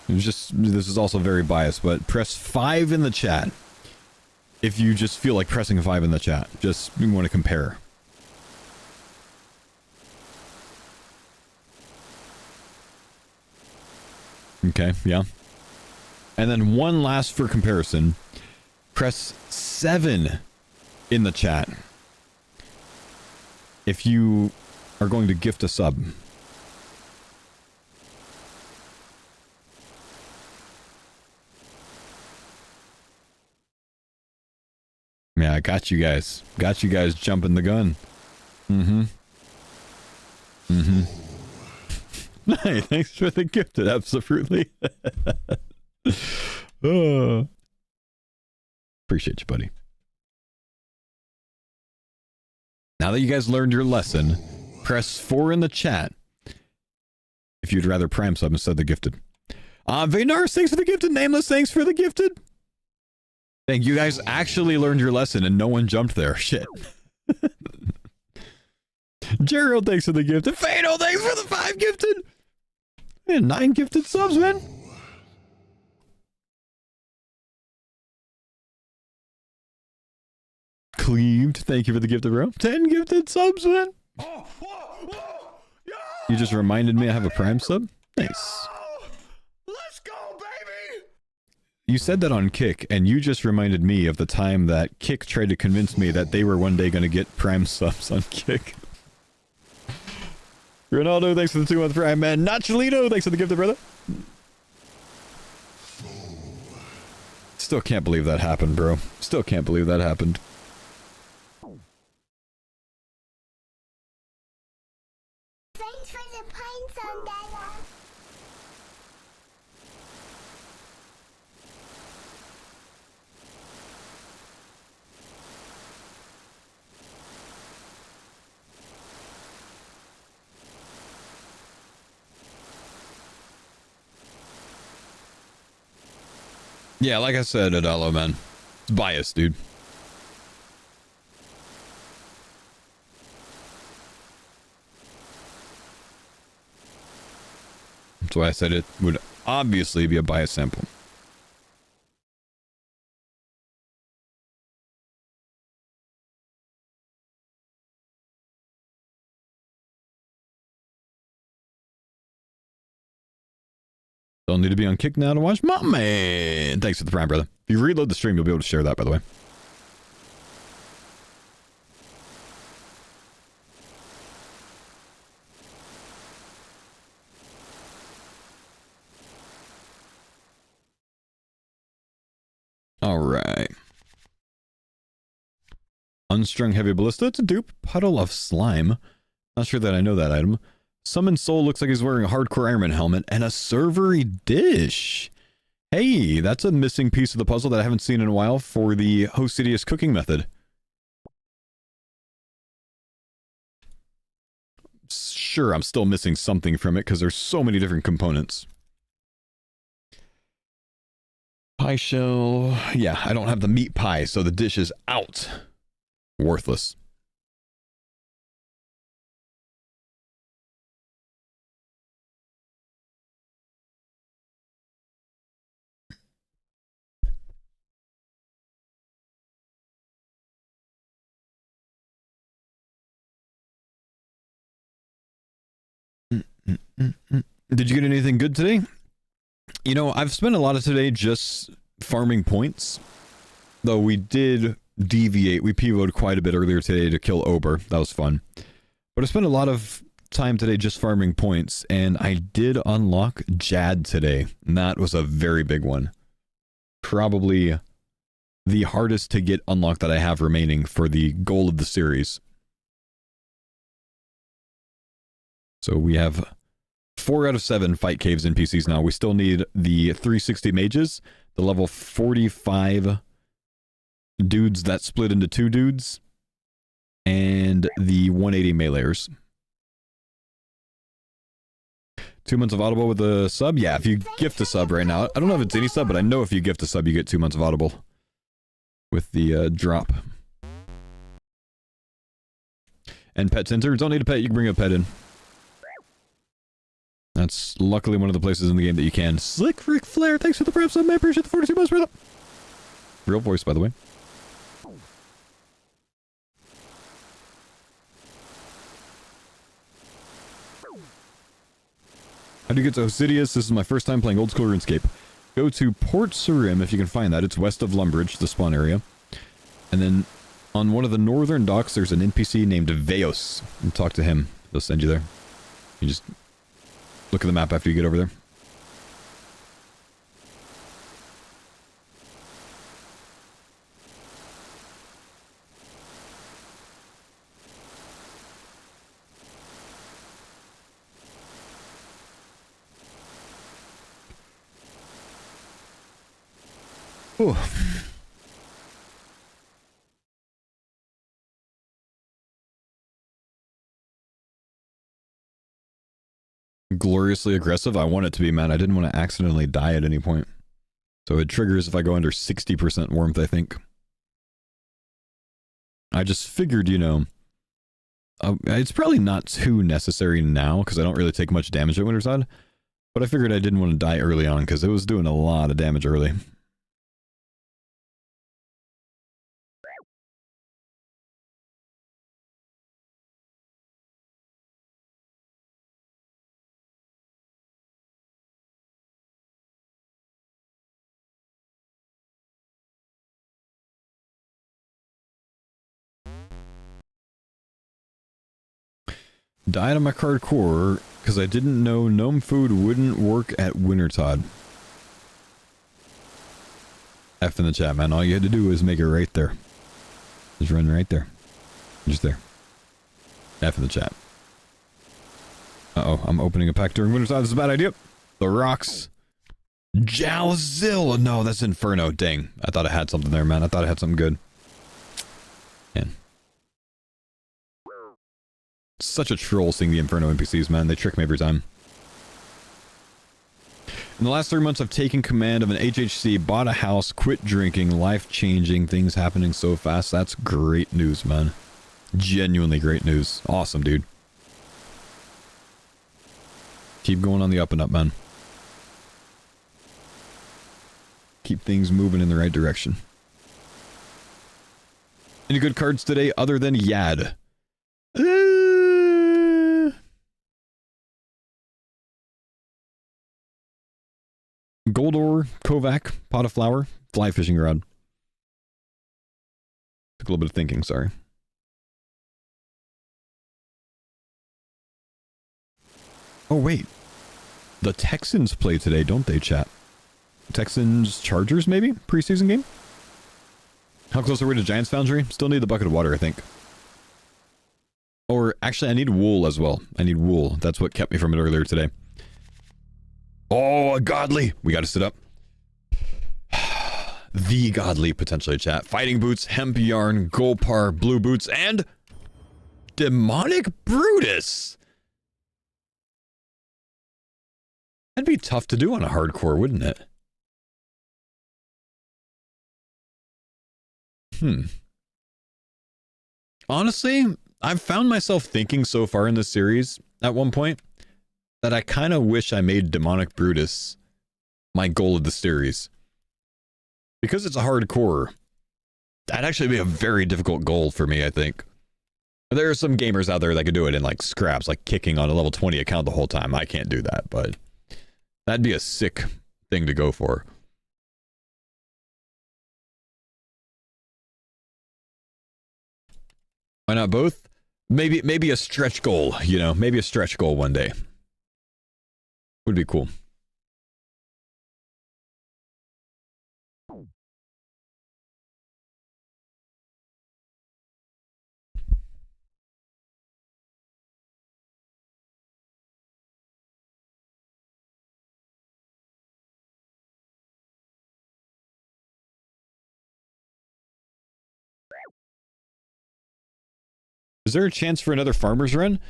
It was just, this is also very biased, but press 5 in the chat if you just feel like pressing 5 in the chat. Just you want to compare. Okay, yeah. And then one last for comparison. Press 7 in the chat if you are going to gift a sub. Yeah, I got you guys. Got you guys jumping the gun. Mm-hmm. Mm-hmm. Hey, thanks for the gifted, absolutely. Oh. Appreciate you, buddy. Now that you guys learned your lesson, press 4 in the chat if you'd rather Prime sub instead of the gifted. Vaynar, thanks for the gifted. Nameless, thanks for the gifted. Thank you guys actually learned your lesson and no one jumped there. Shit. Gerald, thanks for the gifted. Fado, thanks for the 5 gifted. Man, 9 gifted subs, man. Cleaved, thank you for the gifted, bro. 10 gifted subs, man. You just reminded me I have a Prime sub? Nice. Let's go, baby! You said that on Kick, and you just reminded me of the time that Kick tried to convince me that they were one day going to get Prime subs on Kick. Ronaldo, thanks for the 2-month Prime, man. Nacholito, thanks for the gift, brother. Still can't believe that happened, bro. Still can't believe that happened. Thanks for the pine zone, Dada. Yeah, like I said, Adalo, man. It's biased, dude. That's why I said it would obviously be a biased sample. Don't need to be on Kick now to watch my man. Thanks for the Prime, brother. If you reload the stream, you'll be able to share that, by the way. All right. Unstrung Heavy Ballista. It's a dupe. Puddle of Slime. Not sure that I know that item. Summon Soul looks like he's wearing a Hardcore Ironman helmet and a servery dish. Hey, that's a missing piece of the puzzle that I haven't seen in a while for the Hosidious cooking method. Sure, I'm still missing something from it because there's so many different components. Pie shell. Yeah, I don't have the meat pie, so the dish is out. Worthless. Did you get anything good today? You know, I've spent a lot of today just farming points. Though we did deviate. We pivoted quite a bit earlier today to kill Ober. That was fun. But I spent a lot of time today just farming points. And I did unlock Jad today. And that was a very big one. Probably the hardest to get unlocked that I have remaining for the goal of the series. So we have 4 out of 7 fight caves NPCs now. We still need the 360 mages, the level 45 dudes that split into 2 dudes, and the 180 meleeers. 2 months of Audible with a sub? Yeah, if you gift a sub right now. I don't know if it's any sub, but I know if you gift a sub, you get 2 months of Audible with the drop. And pet center. Don't need a pet, you can bring a pet in. That's luckily one of the places in the game that you can. Slick Ric Flair, thanks for the prep sub, man. Appreciate the 42 months, brother. Real voice, by the way. How do you get to Hosidious? This is my first time playing old school RuneScape. Go to Port Surim if you can find that. It's west of Lumbridge, the spawn area. And then on one of the northern docks, there's an NPC named Veos. And talk to him. They'll send you there. You just look at the map after you get over there. Ooh. Gloriously aggressive. I want it to be, man. I didn't want to accidentally die at any point. So it triggers if I go under 60% warmth, I think. I just figured, you know, it's probably not too necessary now because I don't really take much damage at Winterside. But I figured I didn't want to die early on because it was doing a lot of damage early. Died on my CARDCORE because I didn't know gnome food wouldn't work at Wintertod. F in the chat, man. All you had to do was make it right there. Just run right there. Just there. F in the chat. Uh-oh, I'm opening a pack during Wintertod. This is a bad idea. The rocks. Jalzil. No, that's Inferno. Dang. I thought I had something there, man. I thought I had something good. Man. Such a troll seeing the Inferno NPCs, man. They trick me every time. In the last 3 months, I've taken command of an HHC, bought a house, quit drinking, life-changing, things happening so fast. That's great news, man. Genuinely great news. Awesome, dude. Keep going on the up and up, man. Keep things moving in the right direction. Any good cards today other than Yad? Goldor, Kovac, Pot of Flower, Fly Fishing Rod. Took a little bit of thinking, sorry. Oh, wait. The Texans play today, don't they, chat? Texans Chargers, maybe? Preseason game? How close are we to Giants Foundry? Still need the bucket of water, I think. Or, actually, I need wool as well. I need wool. That's what kept me from it earlier today. Oh, a godly! We gotta sit up. The godly, potentially, chat. Fighting boots, hemp yarn, Golpar, blue boots, and... Demonic Brutus! That'd be tough to do on a hardcore, wouldn't it? Honestly, I've found myself thinking so far in this series, at one point, that I kind of wish I made Demonic Brutus my goal of the series. Because it's a hardcore, that'd actually be a very difficult goal for me, I think. There are some gamers out there that could do it in, like, scraps, like kicking on a level 20 account the whole time. I can't do that, but that'd be a sick thing to go for. Why not both? Maybe a stretch goal, you know? Maybe a stretch goal one day. Would be cool. Is there a chance for another Farmers run?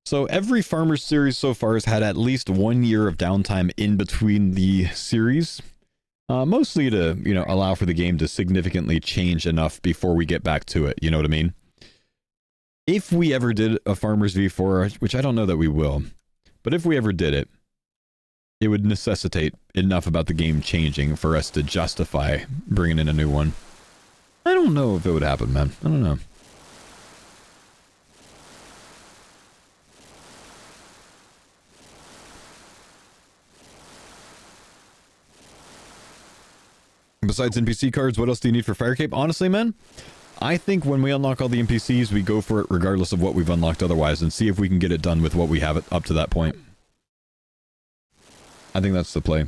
So every Farmers series so far has had at least 1 year of downtime in between the series. Mostly to, you know, allow for the game to significantly change enough before we get back to it, you know what I mean? If we ever did a Farmers V4, which I don't know that we will, but if we ever did it, it would necessitate enough about the game changing for us to justify bringing in a new one. I don't know if it would happen, man. I don't know. Besides NPC cards, what else do you need for Fire Cape? Honestly, man, I think when we unlock all the NPCs, we go for it regardless of what we've unlocked otherwise and see if we can get it done with what we have up to that point. I think that's the play.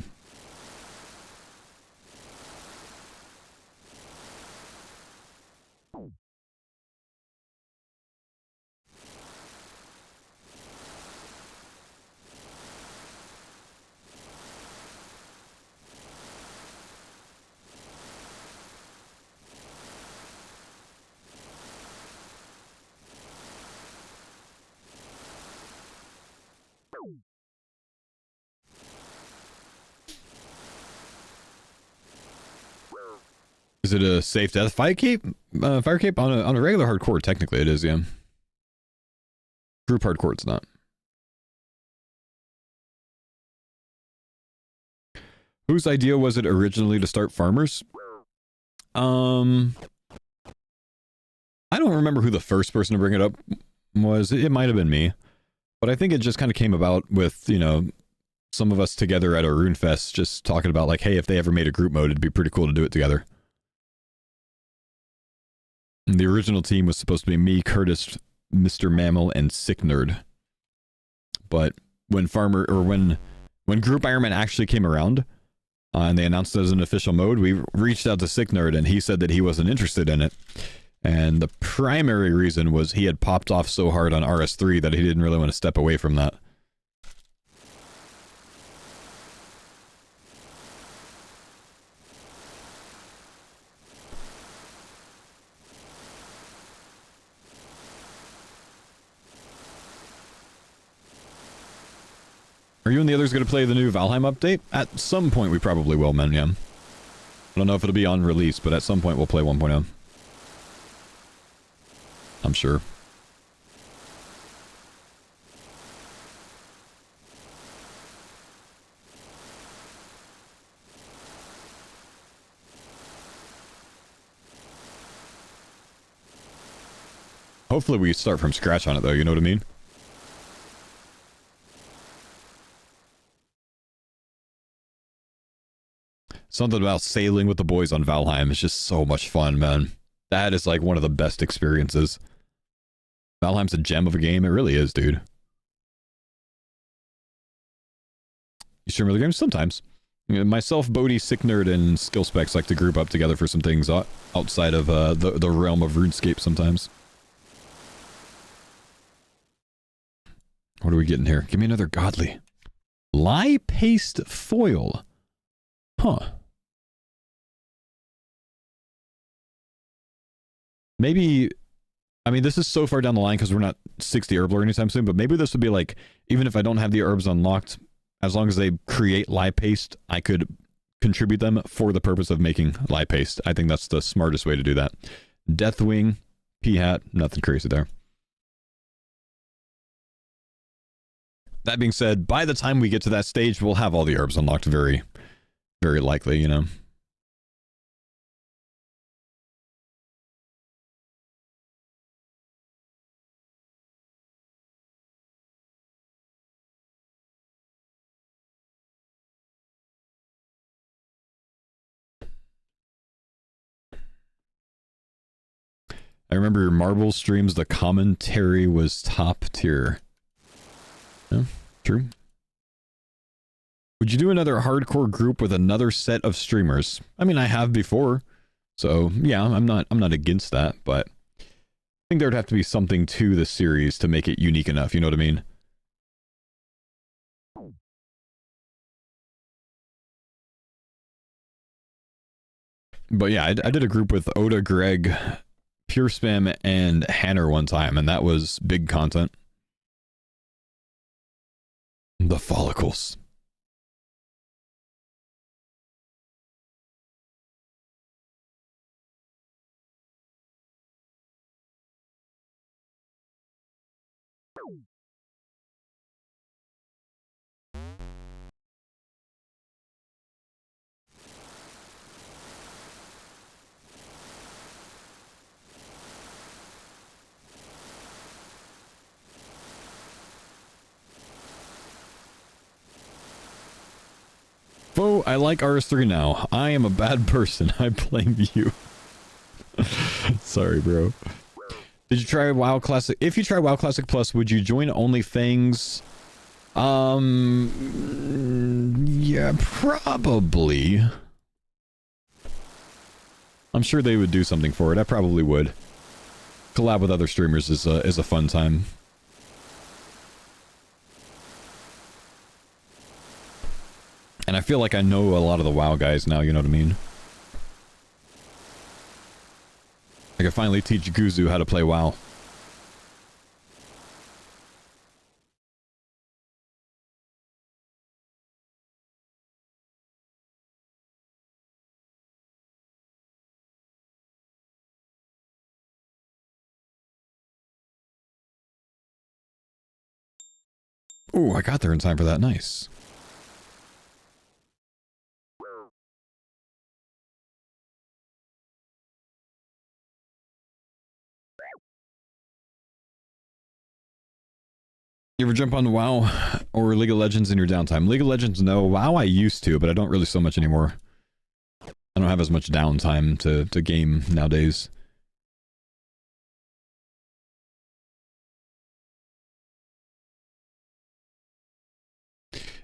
Is it a safe death? Fire Cape? Fire Cape on a regular hardcore, technically it is, yeah. Group hardcore, it's not. Whose idea was it originally to start Farmers? I don't remember who the first person to bring it up was. It might have been me. But I think it just kind of came about with, you know, some of us together at a RuneFest just talking about, like, hey, if they ever made a group mode, it'd be pretty cool to do it together. And the original team was supposed to be me, Curtis, Mr. Mammal, and Sick Nerd. but when Group Iron Man actually came around and they announced it as an official mode, we reached out to Sicknerd and he said that he wasn't interested in it. And the primary reason was he had popped off so hard on RS3 that he didn't really want to step away from that. Are you and the others going to play the new Valheim update? At some point we probably will, man, yeah. I don't know if it'll be on release, but at some point we'll play 1.0. I'm sure. Hopefully we start from scratch on it though, you know what I mean? Something about sailing with the boys on Valheim is just so much fun, man. That is like one of the best experiences. Valheim's a gem of a game. It really is, dude. You stream other games? Sometimes. You know, myself, Bodhi, Sicknerd, and Skillspecs like to group up together for some things outside of the realm of RuneScape sometimes. What are we getting here? Give me another godly. Lye paste foil. Huh. Maybe, I mean, this is so far down the line because we're not 60 Herbler anytime soon, but maybe this would be like, even if I don't have the herbs unlocked, as long as they create lye paste, I could contribute them for the purpose of making lye paste. I think that's the smartest way to do that. Deathwing, P-Hat, nothing crazy there. That being said, by the time we get to that stage, we'll have all the herbs unlocked very, very likely, you know. I remember your Marvel streams, the commentary was top tier. Yeah, true. Would you do another hardcore group with another set of streamers? I mean, I have before. So, yeah, I'm not against that, but I think there'd have to be something to the series to make it unique enough, you know what I mean? But yeah, I did a group with Oda, Greg, Pure Spam, and Hanner one time, and that was big content. The follicles. Foe, I like RS3 now. I am a bad person. I blame you. Sorry, bro. Did you try WoW Classic? If you try WoW Classic Plus, would you join OnlyFans? Yeah, probably. I'm sure they would do something for it. I probably would. Collab with other streamers is a fun time. And I feel like I know a lot of the WoW guys now, you know what I mean? I can finally teach Guzu how to play WoW. Ooh, I got there in time for that. Nice. You ever jump on WoW or League of Legends in your downtime? League of Legends, no. WoW I used to, but I don't really so much anymore. I don't have as much downtime to game nowadays.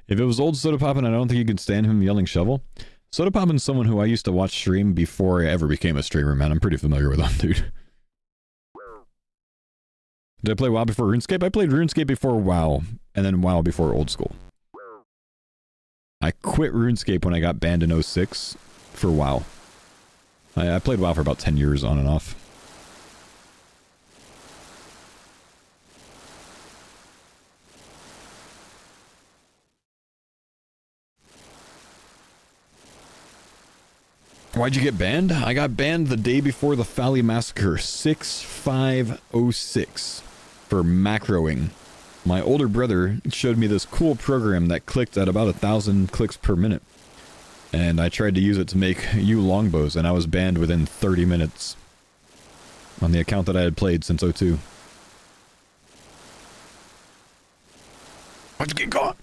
If it was old Soda Poppin', I don't think you could stand him yelling shovel. Soda Poppin's someone who I used to watch stream before I ever became a streamer, man. I'm pretty familiar with him, dude. Did I play WoW before RuneScape? I played RuneScape before WoW, and then WoW before Old School. I quit RuneScape when I got banned in 06 for WoW. I played WoW for about 10 years on and off. Why'd you get banned? I got banned the day before the Fally Massacre, 6506, for macroing. My older brother showed me this cool program that clicked at about 1,000 clicks per minute. And I tried to use it to make longbows, and I was banned within 30 minutes. On the account that I had played since 02. Why'd you get caught?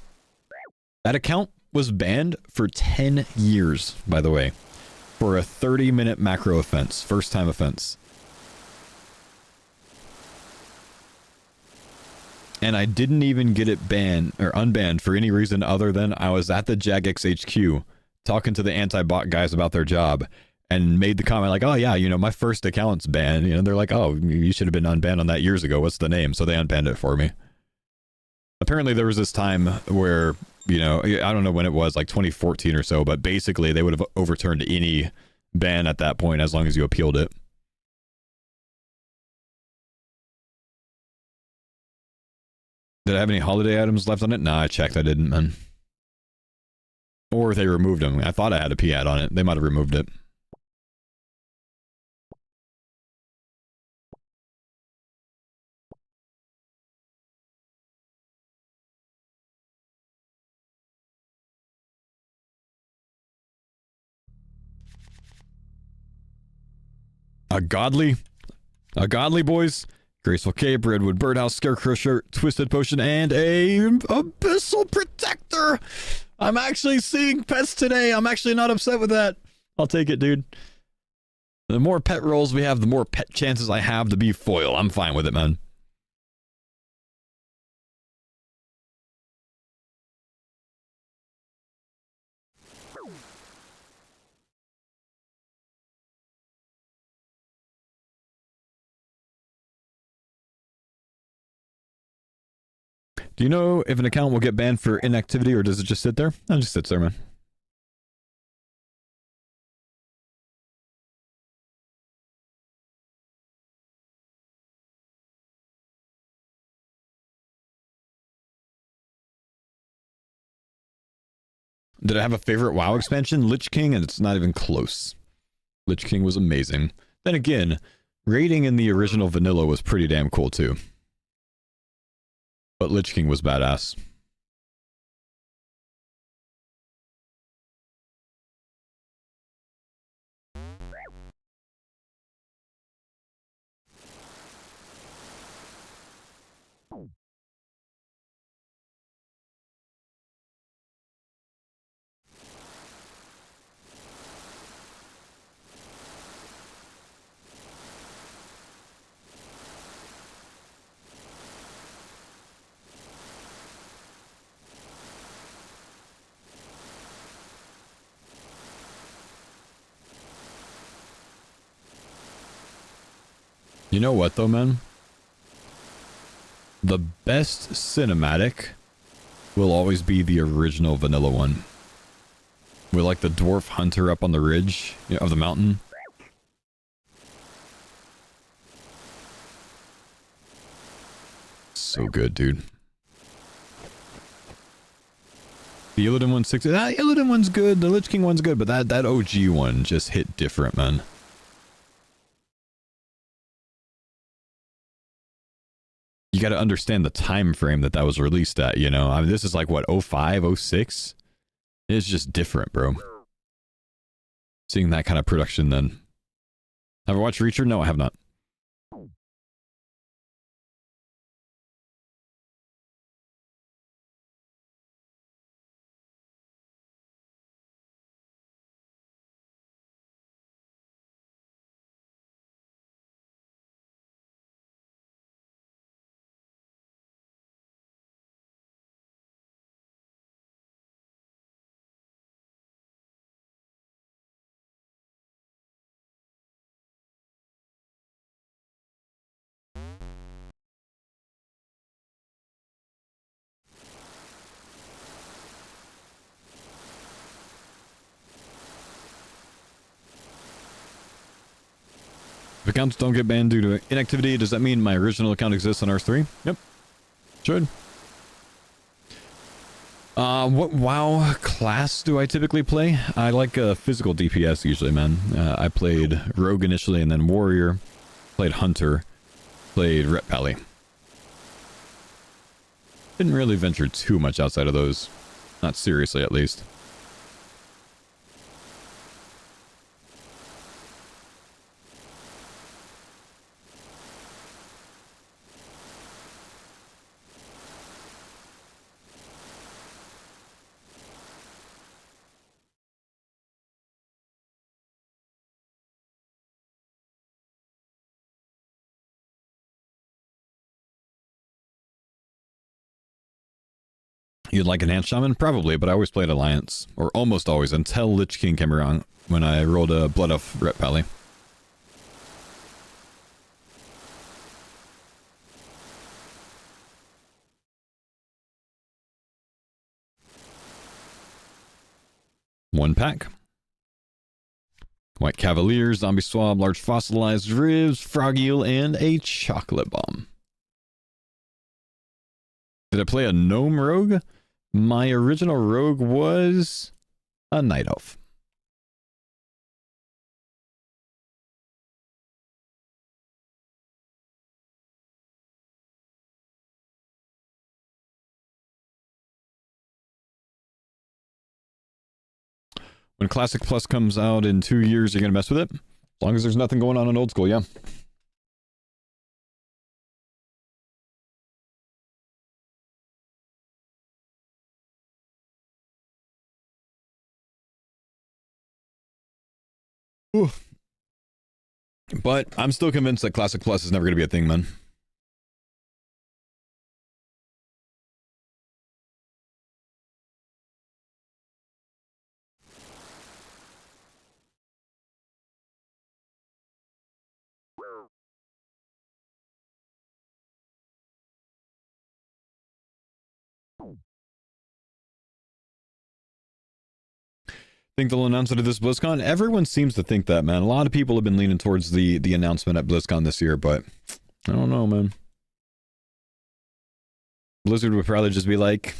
That account was banned for 10 years, by the way. For a 30-minute macro offense. First time offense. And I didn't even get it banned or unbanned for any reason other than I was at the Jagex HQ talking to the anti-bot guys about their job and made the comment like, oh yeah, you know, my first account's banned. You know, they're like, oh, you should have been unbanned on that years ago. What's the name? So they unbanned it for me. Apparently there was this time where, you know, I don't know when it was, like 2014 or so, but basically they would have overturned any ban at that point as long as you appealed it. Did I have any holiday items left on it? Nah, I checked. I didn't, man. Or they removed them. I thought I had a P-ad on it. They might have removed it. A godly, boys. Graceful cape, redwood birdhouse, scarecrow shirt, twisted potion, and a abyssal protector. I'm actually seeing pets today. I'm actually not upset with that. I'll take it, dude. The more pet rolls we have, the more pet chances I have to be foil. I'm fine with it, man. Do you know if an account will get banned for inactivity or does it just sit there? It just sits there, man. Did I have a favorite WoW expansion? Lich King, and it's not even close. Lich King was amazing. Then again, raiding in the original vanilla was pretty damn cool too. But Lich King was badass. You know what though, man? The best cinematic will always be the original vanilla one. With like the dwarf hunter up on the ridge of the mountain. So good, dude. The Illidan one's 60. That Illidan one's good. The Lich King one's good, but that OG one just hit different, man. You got to understand the time frame that was released at, you know? I mean, this is like, what, 05, 06? It's just different, bro. Seeing that kind of production then. Ever watched Reacher? No, I have not. If accounts don't get banned due to inactivity, does that mean my original account exists on R3? Yep. Should. What WoW class do I typically play? I like physical DPS usually, man. I played Rogue initially and then Warrior. Played Hunter. Played Rep Pally. Didn't really venture too much outside of those. Not seriously, at least. You'd like Enhanced Shaman? Probably, but I always played Alliance. Or almost always, until Lich King came around, when I rolled a Blood Elf Rep Pally. One pack. White Cavalier, Zombie Swab, Large Fossilized Ribs, Frog Eel, and a Chocolate Bomb. Did I play a Gnome Rogue? My original Rogue was a Night Elf. When Classic Plus comes out in 2 years, you're going to mess with it? As long as there's nothing going on in Old School, yeah. Ooh. But I'm still convinced that Classic Plus is never going to be a thing, man. Think they'll announce it at this BlizzCon? Everyone seems to think that, man. A lot of people have been leaning towards the announcement at BlizzCon this year, but I don't know, man. Blizzard would probably just be like,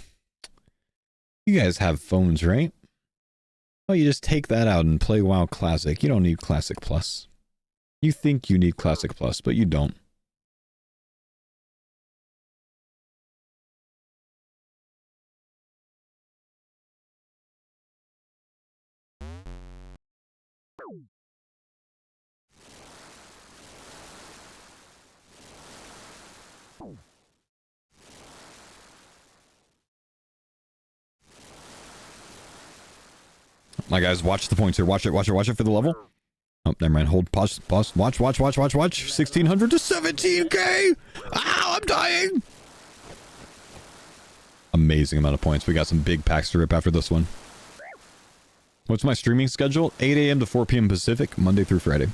you guys have phones, right? Oh, you just take that out and play WoW Classic. You don't need Classic Plus. You think you need Classic Plus, but you don't. My guys, watch the points here. Watch it for the level. Oh, never mind. Hold, pause. Watch. 1600 to 17k! Ow, I'm dying! Amazing amount of points. We got some big packs to rip after this one. What's my streaming schedule? 8 a.m. to 4 p.m. Pacific, Monday through Friday.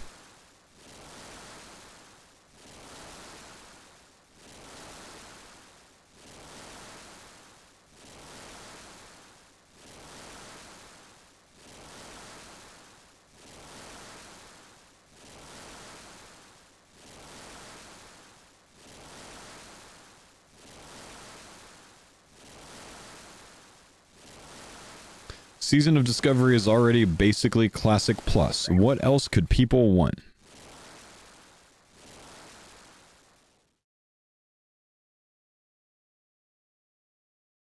Season of Discovery is already basically Classic Plus. What else could people want?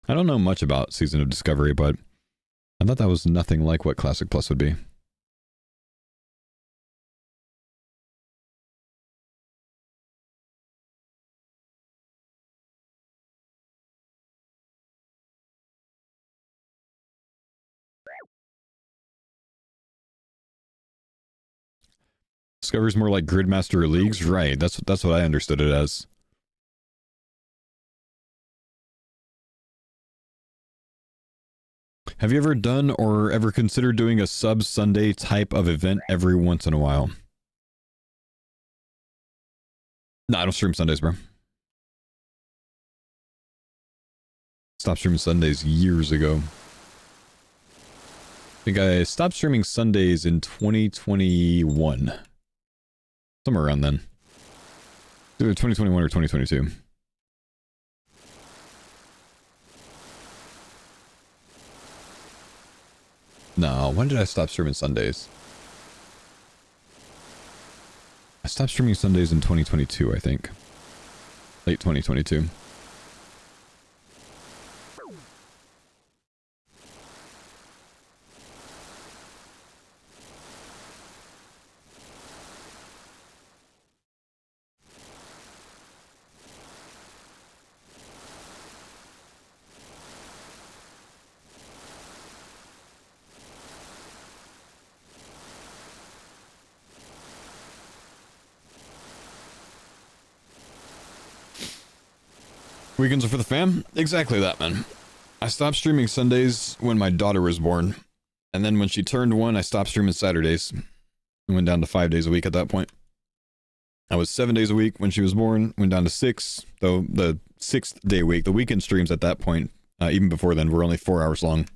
I don't know much about Season of Discovery, but I thought that was nothing like what Classic Plus would be. Discovery's more like Gridmaster Leagues? Right, that's what I understood it as. Have you ever done or ever considered doing a sub-Sunday type of event every once in a while? No, I don't stream Sundays, bro. Stopped streaming Sundays years ago. I think I stopped streaming Sundays in 2021. Somewhere around then. Either 2021 or 2022. No, when did I stop streaming Sundays? I stopped streaming Sundays in 2022, I think. Late 2022. Weekends are for the fam? Exactly that, man. I stopped streaming Sundays when my daughter was born. And then when she turned 1, I stopped streaming Saturdays. I went down to 5 days a week at that point. I was 7 days a week when she was born, went down to 6, though the 6th day a week. The weekend streams at that point, even before then, were only 4 hours long.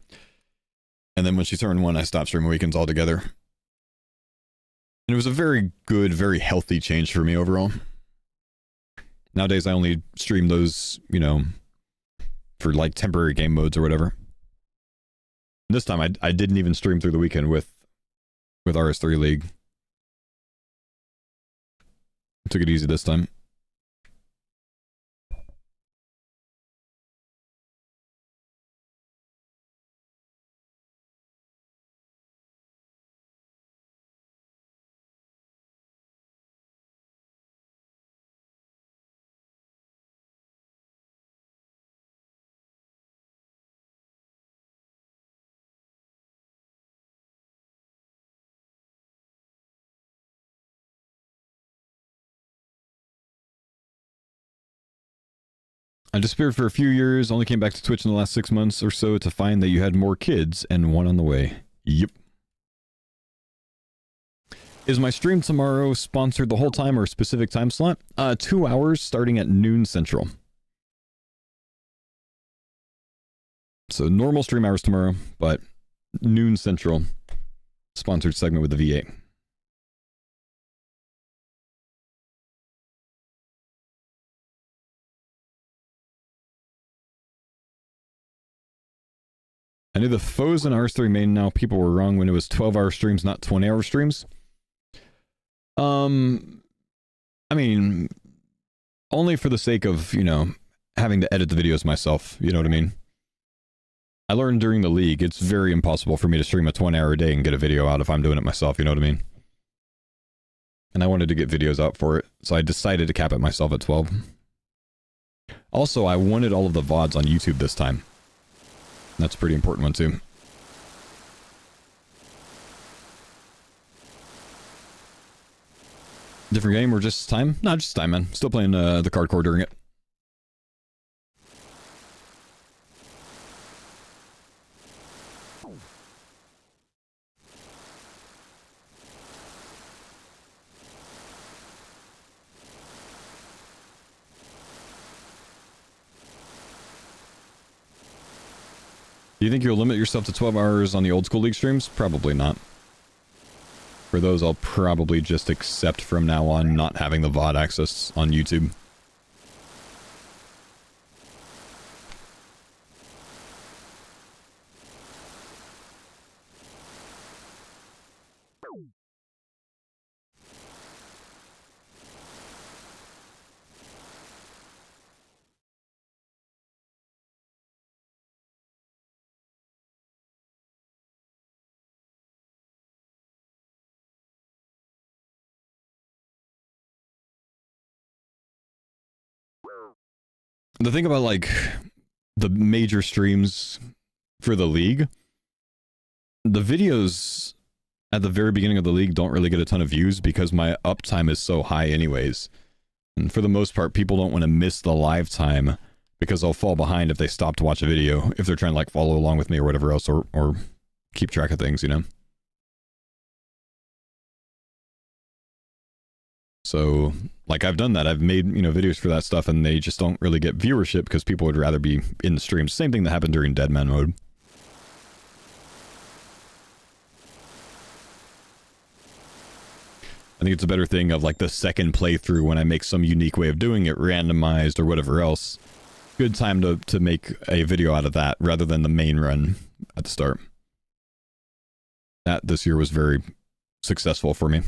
And then when she turned 1, I stopped streaming weekends altogether. And it was a very good, very healthy change for me overall. Nowadays, I only stream those, you know, for like temporary game modes or whatever. This time, I didn't even stream through the weekend with RS3 League. I took it easy this time. I disappeared for a few years, only came back to Twitch in the last 6 months or so to find that you had more kids and one on the way. Yep. Is my stream tomorrow sponsored the whole time or a specific time slot? 2 hours starting at noon central. So normal stream hours tomorrow, but noon central. Sponsored segment with the V8. I knew the foes in RS3 main now. People were wrong when it was 12-hour streams, not 20-hour streams. I mean, only for the sake of, you know, having to edit the videos myself, you know what I mean? I learned during the league, it's very impossible for me to stream a 20-hour a day and get a video out if I'm doing it myself, you know what I mean? And I wanted to get videos out for it, so I decided to cap it myself at 12. Also, I wanted all of the VODs on YouTube this time. That's a pretty important one, too. Different game or just time? No, just time, man. Still playing the CARDCORE during it. Do you think you'll limit yourself to 12 hours on the old school league streams? Probably not. For those, I'll probably just accept from now on not having the VOD access on YouTube. The thing about, like, the major streams for the league, the videos at the very beginning of the league don't really get a ton of views because my uptime is so high anyways. And for the most part, people don't want to miss the live time because they'll fall behind if they stop to watch a video, if they're trying to, like, follow along with me or whatever else, or keep track of things, you know? So, like, I've done that. I've made, you know, videos for that stuff, and they just don't really get viewership because people would rather be in the streams. Same thing that happened during Deadman mode. I think it's a better thing of like the second playthrough when I make some unique way of doing it, randomized or whatever else. Good time to make a video out of that rather than the main run at the start. That this year was very successful for me.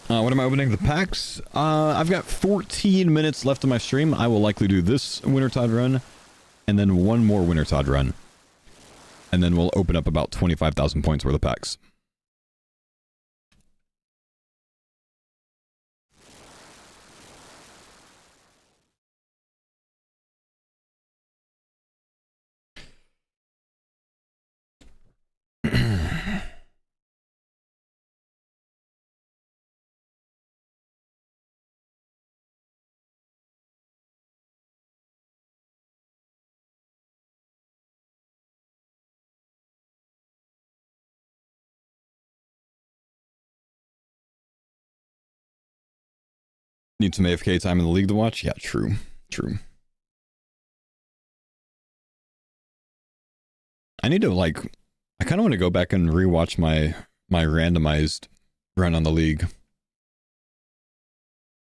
What am I opening? The packs? I've got 14 minutes left of my stream. I will likely do this Wintertide run, and then one more Wintertide run. And then we'll open up about 25,000 points worth of packs. Need some AFK time in the league to watch? Yeah, true. True. I need to, like... I kind of want to go back and rewatch my randomized run on the league.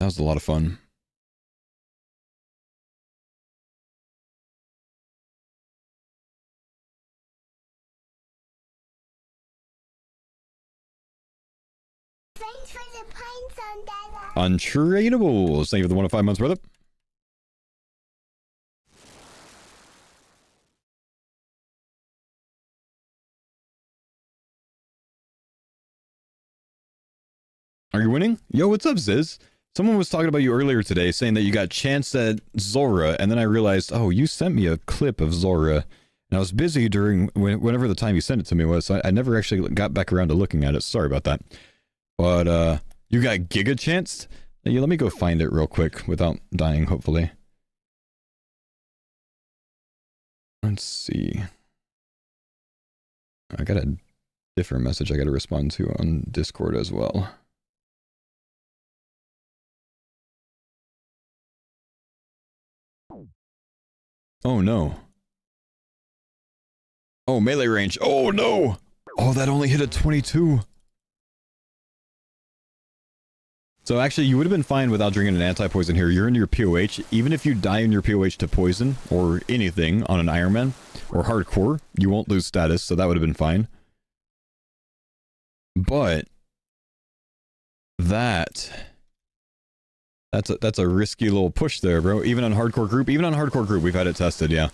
That was a lot of fun. Thanks for the pine zone, Dada. Untradeables. Thank you for the 1 to 5 months, brother. Are you winning? Yo, what's up, Ziz? Someone was talking about you earlier today, saying that you got chanced at Zora, and then I realized, oh, you sent me a clip of Zora, and I was busy during whenever the time you sent it to me was, so I never actually got back around to looking at it. Sorry about that. But, you got Giga chanced? Yeah, let me go find it real quick without dying, hopefully. Let's see. I got a different message I got to respond to on Discord as well. Oh no. Oh, melee range. Oh no! Oh, that only hit a 22. So actually, you would have been fine without drinking an anti-poison here. You're in your POH. Even if you die in your POH to poison, or anything on an Ironman, or hardcore, you won't lose status, so that would have been fine. But... That's a risky little push there, bro. Even on hardcore group, we've had it tested, yeah.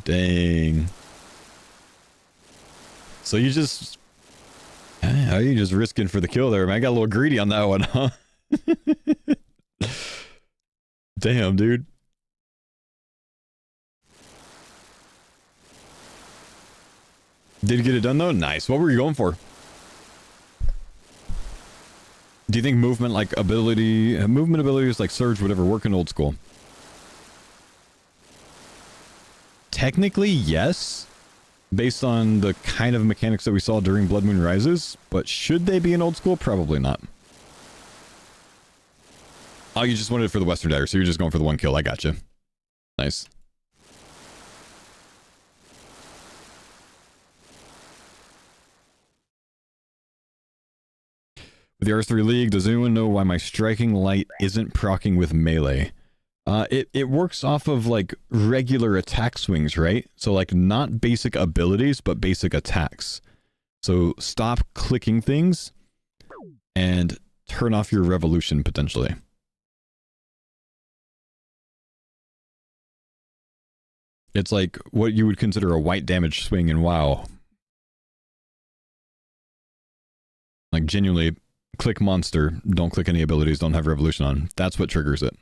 Dang. So you just... How are you just risking for the kill there, man? I got a little greedy on that one, huh? Damn, dude. Did you get it done, though? Nice. What were you going for? Do you think movement abilities like Surge would ever work in old school? Technically, yes. Based on the kind of mechanics that we saw during Blood Moon Rises. But should they be in old school? Probably not. Oh, you just wanted it for the Western Dagger, so you're just going for the one kill. I gotcha. Nice. With the R3 League, does anyone know why my Striking Light isn't proccing with melee? It works off of, like, regular attack swings, right? So, like, not basic abilities, but basic attacks. So, stop clicking things, and turn off your revolution, potentially. It's like what you would consider a white damage swing in WoW. Like, genuinely... Click monster, don't click any abilities, don't have revolution on. That's what triggers it.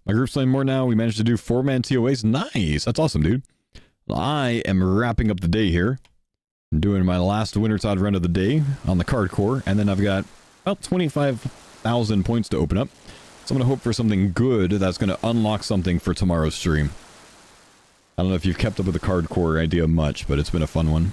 My group's playing more now. We managed to do 4-man TOAs. Nice. That's awesome, dude. I am wrapping up the day here. I'm doing my last Wintertide run of the day on the CARDCORE. And then I've got about 25,000 points to open up. So I'm going to hope for something good that's going to unlock something for tomorrow's stream. I don't know if you've kept up with the CARDCORE idea much, but it's been a fun one.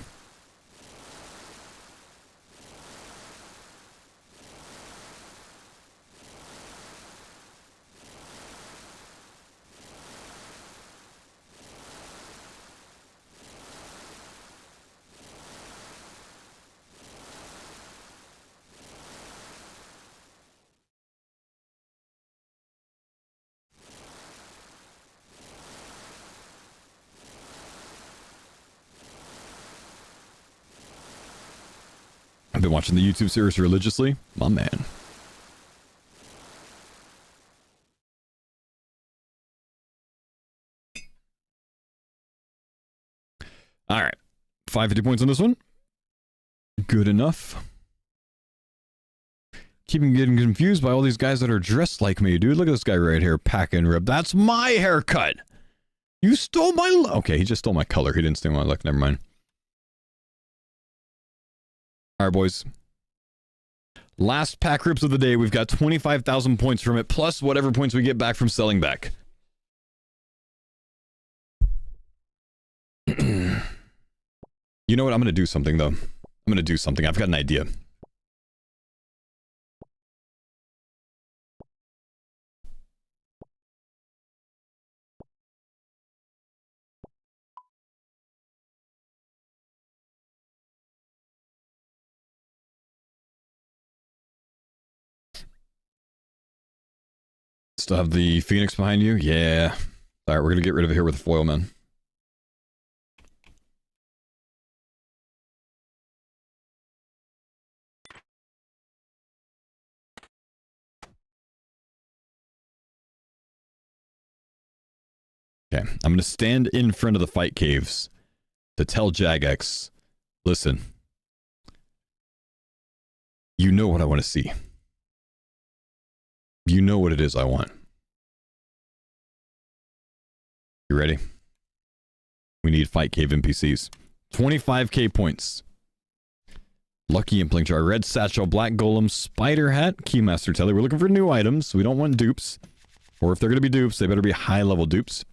I've been watching the YouTube series religiously. My man. Alright. 550 points on this one. Good enough. Keeping getting confused by all these guys that are dressed like me, dude. Look at this guy right here, packing rib. That's my haircut! You stole my look! Okay, he just stole my color. He didn't steal my look. Never mind. Alright, boys. Last pack rips of the day. We've got 25,000 points from it, plus whatever points we get back from selling back. You know what? I'm going to do something, though. I'm going to do something. I've got an idea. Still have the Phoenix behind you? Yeah. Alright, we're gonna get rid of it here with the foil, man. Okay, I'm gonna stand in front of the fight caves to tell Jagex, listen, you know what I want to see. You know what it is I want. You ready? We need fight cave NPCs. 25k points. Lucky Impling Jar, Red Satchel, Black Golem, Spider Hat, Keymaster Telly. We're looking for new items. We don't want dupes. Or if they're going to be dupes, they better be high-level dupes.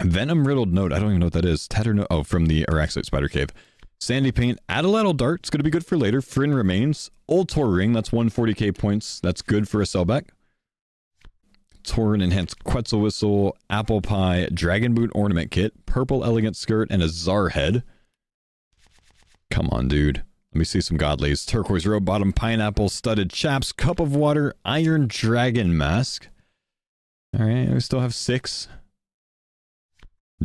Venom Riddled Note. I don't even know what that is. Tatter Note. Oh, from the Araxite Spider Cave. Sandy Paint. Adelatl Dart. It's going to be good for later. Fryn Remains. Old Tor Ring. That's 140k points. That's good for a sellback. Tauren Enhanced Quetzal Whistle, Apple Pie, Dragon Boot Ornament Kit, Purple Elegant Skirt, and a Czar Head. Come on, dude. Let me see some godlies. Turquoise Robe Bottom, Pineapple, Studded Chaps, Cup of Water, Iron Dragon Mask. Alright, we still have 6.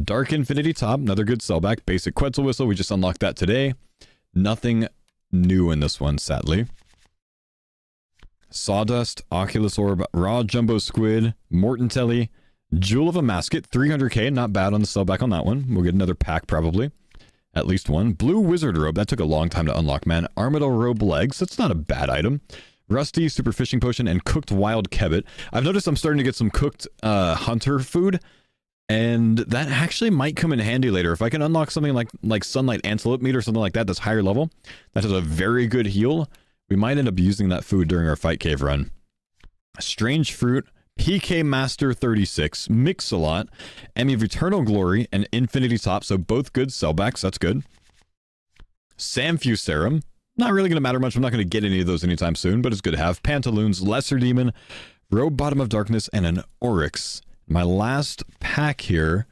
Dark Infinity Top, another good sellback. Basic Quetzal Whistle, we just unlocked that today. Nothing new in this one, sadly. Sawdust, Oculus Orb, Raw Jumbo Squid, Morton Telly, Jewel of a Masket, 300k, not bad on the sellback on that one. We'll get another pack probably. At least one. Blue Wizard Robe, that took a long time to unlock, man. Armadillo Robe Legs, that's not a bad item. Rusty, Super Fishing Potion, and Cooked Wild Kebbit. I've noticed I'm starting to get some cooked hunter food, and that actually might come in handy later. If I can unlock something like Sunlight Antelope Meat or something like that that's higher level, that has a very good heal, we might end up using that food during our Fight Cave run. Strange Fruit, PK Master 36, Mix-a-Lot, Emmy of Eternal Glory, and Infinity Top, so both good sellbacks, that's good. Samfuse Serum, not really going to matter much, I'm not going to get any of those anytime soon, but it's good to have. Pantaloons, Lesser Demon, Robe Bottom of Darkness, and an Oryx. My last pack here,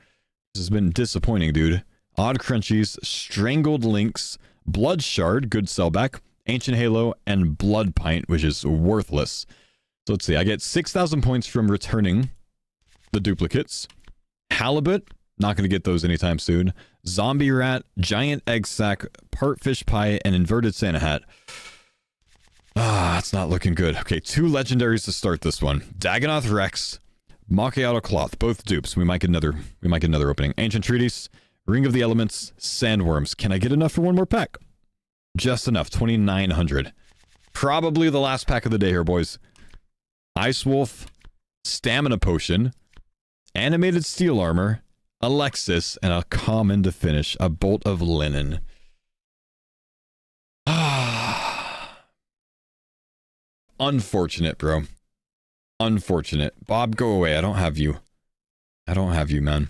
this has been disappointing, dude. Odd Crunchies, Strangled Lynx, Blood Shard, good sellback, Ancient Halo, and Blood Pint, which is worthless. So let's see, I get 6,000 points from returning the duplicates. Halibut, not going to get those anytime soon. Zombie Rat, Giant Egg Sack, Part Fish Pie, and Inverted Santa Hat. Ah, it's not looking good. Okay, 2 legendaries to start this one. Dagonoth Rex, Macchiato Cloth, both dupes. We might get another opening. Ancient Treatise, Ring of the Elements, Sandworms. Can I get enough for one more pack? Just enough, 2,900. Probably the last pack of the day here, boys. Ice Wolf, Stamina Potion, animated steel armor, Alexis, and a common to finish, a bolt of linen. Unfortunate, bro. Unfortunate. Bob, go away. I don't have you. I don't have you, man.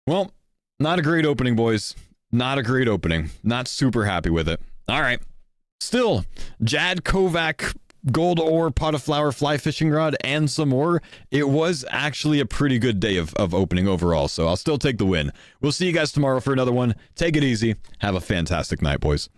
Well, not a great opening, boys. Not a great opening. Not super happy with it. All right. Still, Jad Kovac, gold ore, pot of flour, fly fishing rod, and some more. It was actually a pretty good day of opening overall, so I'll still take the win. We'll see you guys tomorrow for another one. Take it easy. Have a fantastic night, boys.